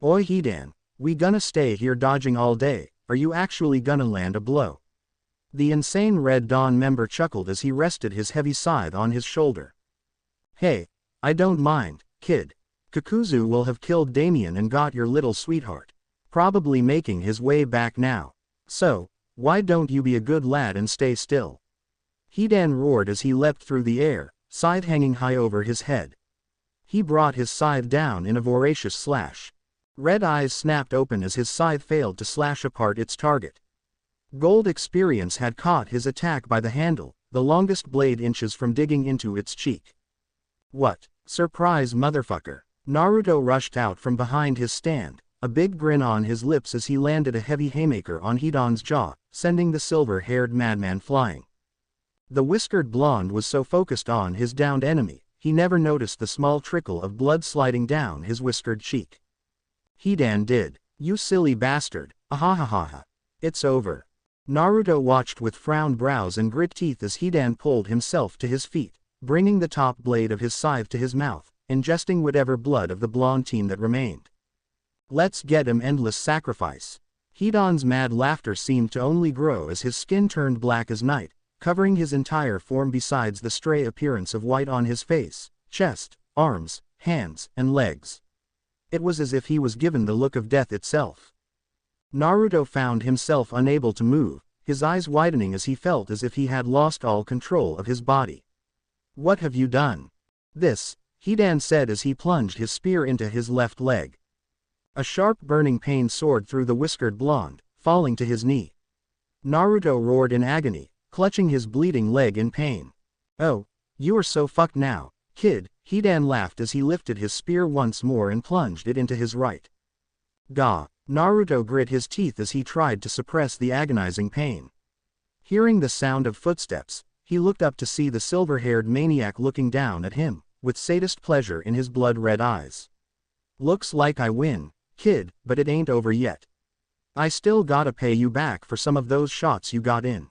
A: Oi Hidan, we gonna stay here dodging all day, are you actually gonna land a blow? The insane Red Dawn member chuckled as he rested his heavy scythe on his shoulder. Hey, I don't mind, kid. Kakuzu will have killed Damien and got your little sweetheart. Probably making his way back now. So, why don't you be a good lad and stay still? Hidan roared as he leapt through the air, scythe hanging high over his head. He brought his scythe down in a voracious slash. Red eyes snapped open as his scythe failed to slash apart its target. Gold Experience had caught his attack by the handle, the longest blade inches from digging into its cheek. What, surprise motherfucker. Naruto rushed out from behind his stand, a big grin on his lips as he landed a heavy haymaker on Hidan's jaw, sending the silver-haired madman flying. The whiskered blonde was so focused on his downed enemy, he never noticed the small trickle of blood sliding down his whiskered cheek. Hidan did. You silly bastard, ahahaha. It's over. Naruto watched with frowned brows and grit teeth as Hidan pulled himself to his feet, bringing the top blade of his scythe to his mouth, ingesting whatever blood of the blonde teen that remained. Let's get him endless sacrifice. Hidan's mad laughter seemed to only grow as his skin turned black as night, covering his entire form besides the stray appearance of white on his face, chest, arms, hands, and legs. It was as if he was given the look of death itself. Naruto found himself unable to move, his eyes widening as he felt as if he had lost all control of his body. What have you done? This, Hidan said as he plunged his spear into his left leg. A sharp burning pain soared through the whiskered blonde, falling to his knee. Naruto roared in agony, clutching his bleeding leg in pain. Oh, you are so fucked now, kid, Hidan laughed as he lifted his spear once more and plunged it into his right. Gah, Naruto grit his teeth as he tried to suppress the agonizing pain. Hearing the sound of footsteps, he looked up to see the silver-haired maniac looking down at him, with sadist pleasure in his blood-red eyes. Looks like I win, kid, but it ain't over yet. I still gotta pay you back for some of those shots you got in.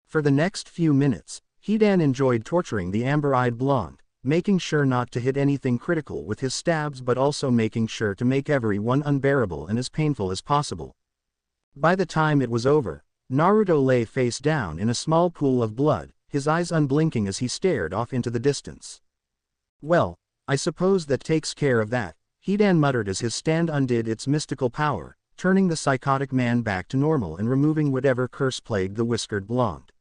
A: For the next few minutes, Hidan enjoyed torturing the amber-eyed blonde, making sure not to hit anything critical with his stabs but also making sure to make every one unbearable and as painful as possible. By the time it was over, Naruto lay face down in a small pool of blood, his eyes unblinking as he stared off into the distance. Well, I suppose that takes care of that, Hidan muttered as his stand undid its mystical power, turning the psychotic man back to normal and removing whatever curse plagued the whiskered blonde.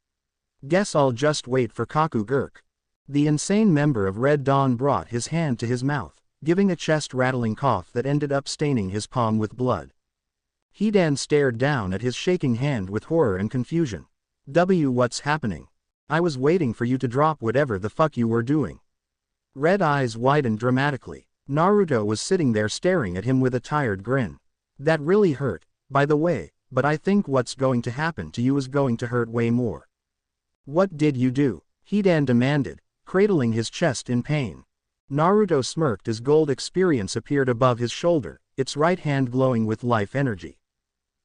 A: Guess I'll just wait for Kaku Gurk. The insane member of Red Dawn brought his hand to his mouth, giving a chest-rattling cough that ended up staining his palm with blood. Hidan stared down at his shaking hand with horror and confusion. What's happening? I was waiting for you to drop whatever the fuck you were doing. Red eyes widened dramatically. Naruto was sitting there staring at him with a tired grin. That really hurt, by the way, but I think what's going to happen to you is going to hurt way more. What did you do? Hidan demanded, cradling his chest in pain. Naruto smirked as gold experience appeared above his shoulder, its right hand glowing with life energy.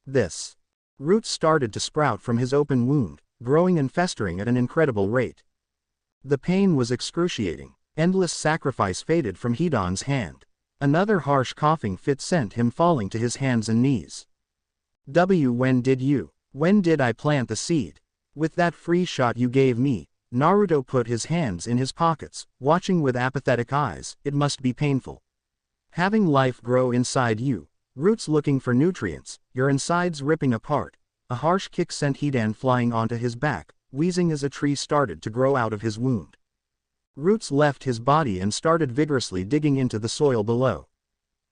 A: This. Roots started to sprout from his open wound, growing and festering at an incredible rate. The pain was excruciating. Endless sacrifice faded from Hidan's hand. Another harsh coughing fit sent him falling to his hands and knees. When did I plant the seed? With that free shot you gave me. Naruto put his hands in his pockets, watching with apathetic eyes. It must be painful. Having life grow inside you, roots looking for nutrients, your insides ripping apart. A harsh kick sent Hidan flying onto his back, wheezing as a tree started to grow out of his wound. Roots left his body and started vigorously digging into the soil below.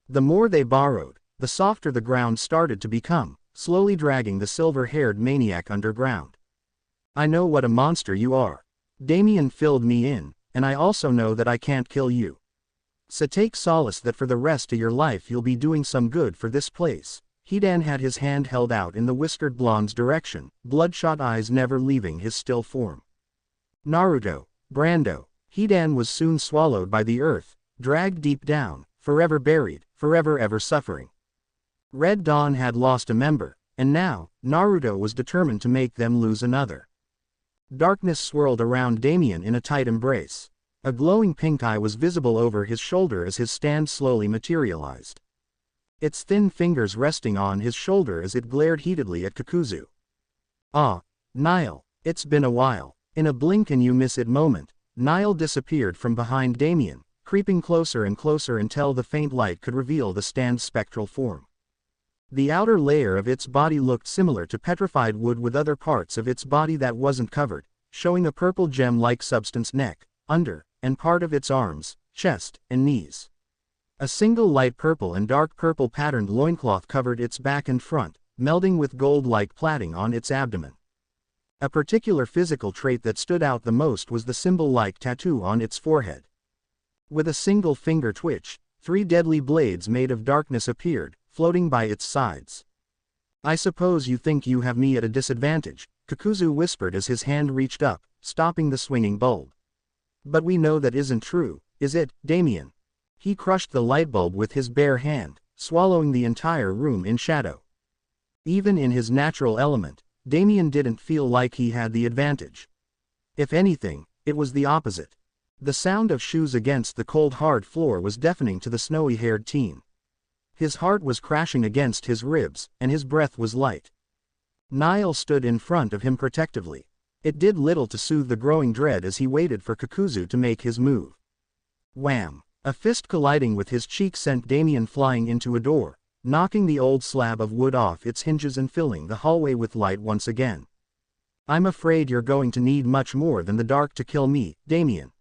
A: The more they burrowed, the softer the ground started to become, slowly dragging the silver-haired maniac underground. I know what a monster you are. Damien filled me in, and I also know that I can't kill you. So take solace that for the rest of your life you'll be doing some good for this place. Hidan had his hand held out in the whiskered blonde's direction, bloodshot eyes never leaving his still form. Naruto, Brando. Hidan was soon swallowed by the earth, dragged deep down, forever buried, forever ever suffering. Red Dawn had lost a member, and now, Naruto was determined to make them lose another. Darkness swirled around Damien in a tight embrace. A glowing pink eye was visible over his shoulder as his stand slowly materialized. Its thin fingers resting on his shoulder as it glared heatedly at Kakuzu. Ah, Nile, it's been a while. In a blink and you miss it moment, Nile disappeared from behind Damien, creeping closer and closer until the faint light could reveal the stand's spectral form. The outer layer of its body looked similar to petrified wood with other parts of its body that wasn't covered, showing a purple gem-like substance neck, under, and part of its arms, chest, and knees. A single light purple and dark purple patterned loincloth covered its back and front, melding with gold-like plaiting on its abdomen. A particular physical trait that stood out the most was the symbol-like tattoo on its forehead. With a single finger twitch, 3 deadly blades made of darkness appeared, floating by its sides. I suppose you think you have me at a disadvantage, Kakuzu whispered as his hand reached up, stopping the swinging bulb. But we know that isn't true, is it, Damien? He crushed the light bulb with his bare hand, swallowing the entire room in shadow. Even in his natural element, Damien didn't feel like he had the advantage. If anything, it was the opposite. The sound of shoes against the cold hard floor was deafening to the snowy-haired teen. His heart was crashing against his ribs, and his breath was light. Nile stood in front of him protectively. It did little to soothe the growing dread as he waited for Kakuzu to make his move. Wham! A fist colliding with his cheek sent Damien flying into a door, knocking the old slab of wood off its hinges and filling the hallway with light once again. I'm afraid you're going to need much more than the dark to kill me, Damien.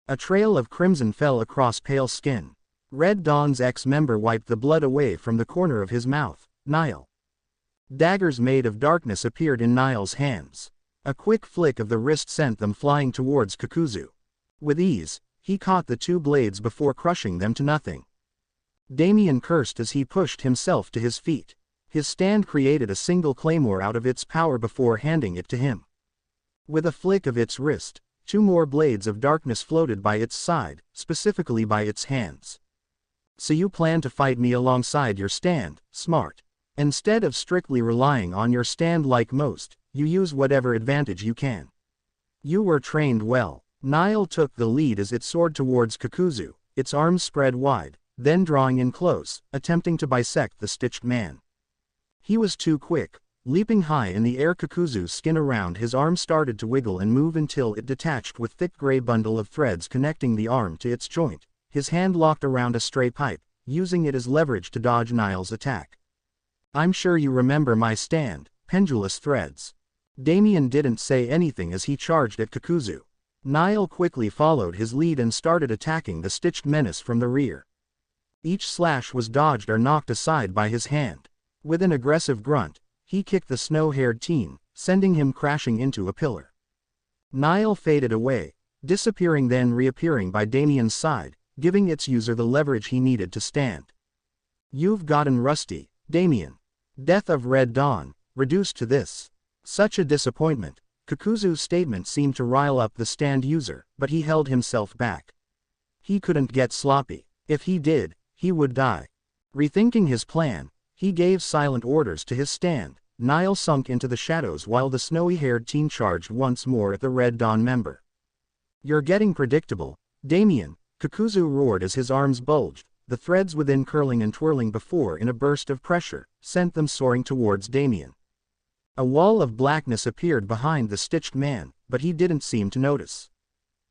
A: A trail of crimson fell across pale skin. Red Dawn's ex-member wiped the blood away from the corner of his mouth. Nile. Daggers made of darkness appeared in Nile's hands. A quick flick of the wrist sent them flying towards Kakuzu. With ease, he caught the 2 blades before crushing them to nothing. Damien cursed as he pushed himself to his feet. His stand created a single claymore out of its power before handing it to him. With a flick of its wrist, 2 more blades of darkness floated by its side, specifically by its hands. So you plan to fight me alongside your stand, smart. Instead of strictly relying on your stand like most, you use whatever advantage you can. You were trained well. Nile took the lead as it soared towards Kakuzu, its arms spread wide, then drawing in close, attempting to bisect the stitched man. He was too quick. Leaping high in the air, Kakuzu's skin around his arm started to wiggle and move until it detached with thick gray bundle of threads connecting the arm to its joint. His hand locked around a stray pipe, using it as leverage to dodge Nile's attack. I'm sure you remember my stand, pendulous threads. Damien didn't say anything as he charged at Kakuzu. Nile quickly followed his lead and started attacking the stitched menace from the rear. Each slash was dodged or knocked aside by his hand. With an aggressive grunt, he kicked the snow-haired teen, sending him crashing into a pillar. Nile faded away, disappearing then reappearing by Damien's side, giving its user the leverage he needed to stand. You've gotten rusty, Damien. Death of Red Dawn, reduced to this. Such a disappointment. Kakuzu's statement seemed to rile up the stand user, but he held himself back. He couldn't get sloppy. If he did, he would die. Rethinking his plan, he gave silent orders to his stand. Nile sunk into the shadows while the snowy-haired teen charged once more at the Red Dawn member. You're getting predictable, Damien, Kakuzu roared as his arms bulged, the threads within curling and twirling before in a burst of pressure, sent them soaring towards Damien. A wall of blackness appeared behind the stitched man, but he didn't seem to notice.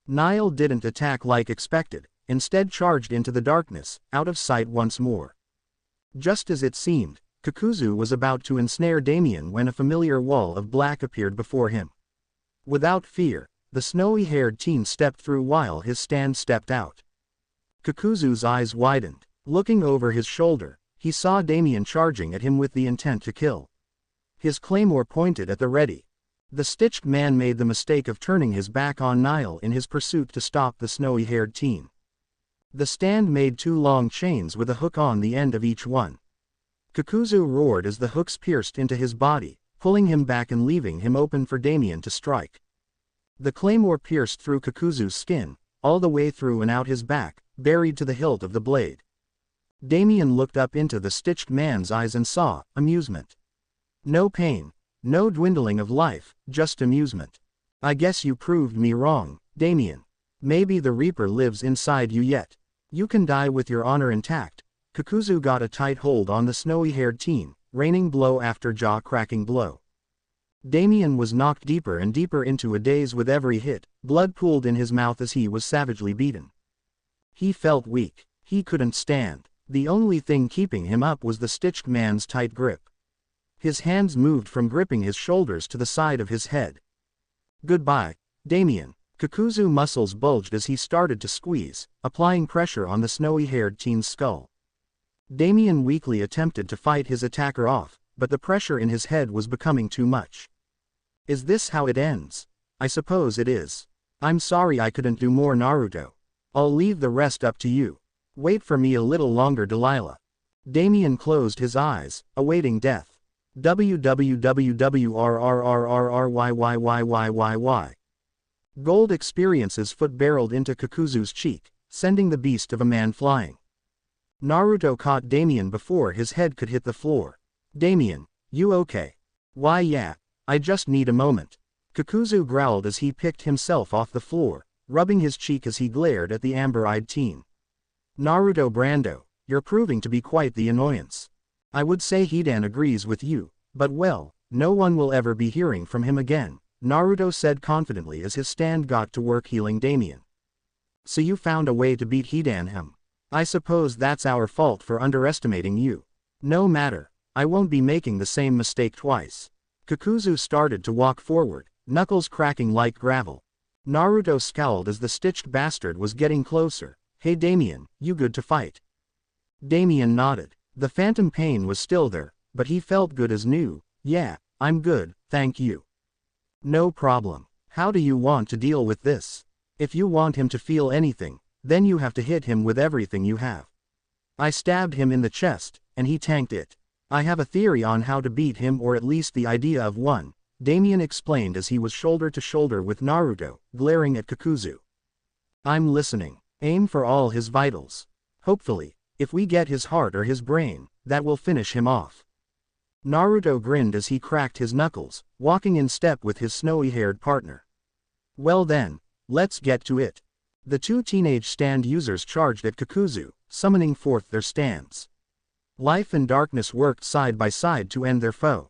A: Nile didn't attack like expected, instead charged into the darkness, out of sight once more. Just as it seemed, Kakuzu was about to ensnare Damien when a familiar wall of black appeared before him. Without fear, the snowy-haired teen stepped through while his stand stepped out. Kakuzu's eyes widened. Looking over his shoulder, he saw Damien charging at him with the intent to kill. His claymore pointed at the ready. The stitched man made the mistake of turning his back on Nile in his pursuit to stop the snowy-haired teen. The stand made two long chains with a hook on the end of each one. Kakuzu roared as the hooks pierced into his body, pulling him back and leaving him open for Damien to strike. The claymore pierced through Kakuzu's skin, all the way through and out his back, buried to the hilt of the blade. Damien looked up into the stitched man's eyes and saw amusement. No pain, no dwindling of life, just amusement. I guess you proved me wrong, Damien. Maybe the Reaper lives inside you yet. You can die with your honor intact. Kakuzu got a tight hold on the snowy-haired teen, raining blow after jaw-cracking blow. Damien was knocked deeper and deeper into a daze with every hit, blood pooled in his mouth as he was savagely beaten. He felt weak. He couldn't stand. The only thing keeping him up was the stitched man's tight grip. His hands moved from gripping his shoulders to the side of his head. Goodbye, Damien. Kakuzu's muscles bulged as he started to squeeze, applying pressure on the snowy-haired teen's skull. Damien weakly attempted to fight his attacker off, but the pressure in his head was becoming too much. Is this how it ends? I suppose it is. I'm sorry I couldn't do more, Naruto. I'll leave the rest up to you. Wait for me a little longer, Delilah. Damien closed his eyes, awaiting death. www.rrrrrryyyyyyy. Gold experiences foot barreled into Kakuzu's cheek, sending the beast of a man flying. Naruto caught Damien before his head could hit the floor. Damien, you okay? Why yeah, I just need a moment. Kakuzu growled as he picked himself off the floor, rubbing his cheek as he glared at the amber-eyed teen. Naruto Brando, you're proving to be quite the annoyance. I would say Hidan agrees with you, but well, no one will ever be hearing from him again, Naruto said confidently as his stand got to work healing Damien. So you found a way to beat Hidan him. I suppose that's our fault for underestimating you. No matter, I won't be making the same mistake twice. Kakuzu started to walk forward, knuckles cracking like gravel. Naruto scowled as the stitched bastard was getting closer. Hey Damien, you good to fight? Damien nodded. The phantom pain was still there, but he felt good as new. Yeah, I'm good, thank you. No problem. How do you want to deal with this? If you want him to feel anything, then you have to hit him with everything you have. I stabbed him in the chest, and he tanked it. I have a theory on how to beat him, or at least the idea of one, Damien explained as he was shoulder to shoulder with Naruto, glaring at Kakuzu. I'm listening. Aim for all his vitals. Hopefully, if we get his heart or his brain, that will finish him off. Naruto grinned as he cracked his knuckles, walking in step with his snowy-haired partner. Well then, let's get to it. The two teenage stand users charged at Kakuzu, summoning forth their stands. Life and darkness worked side by side to end their foe.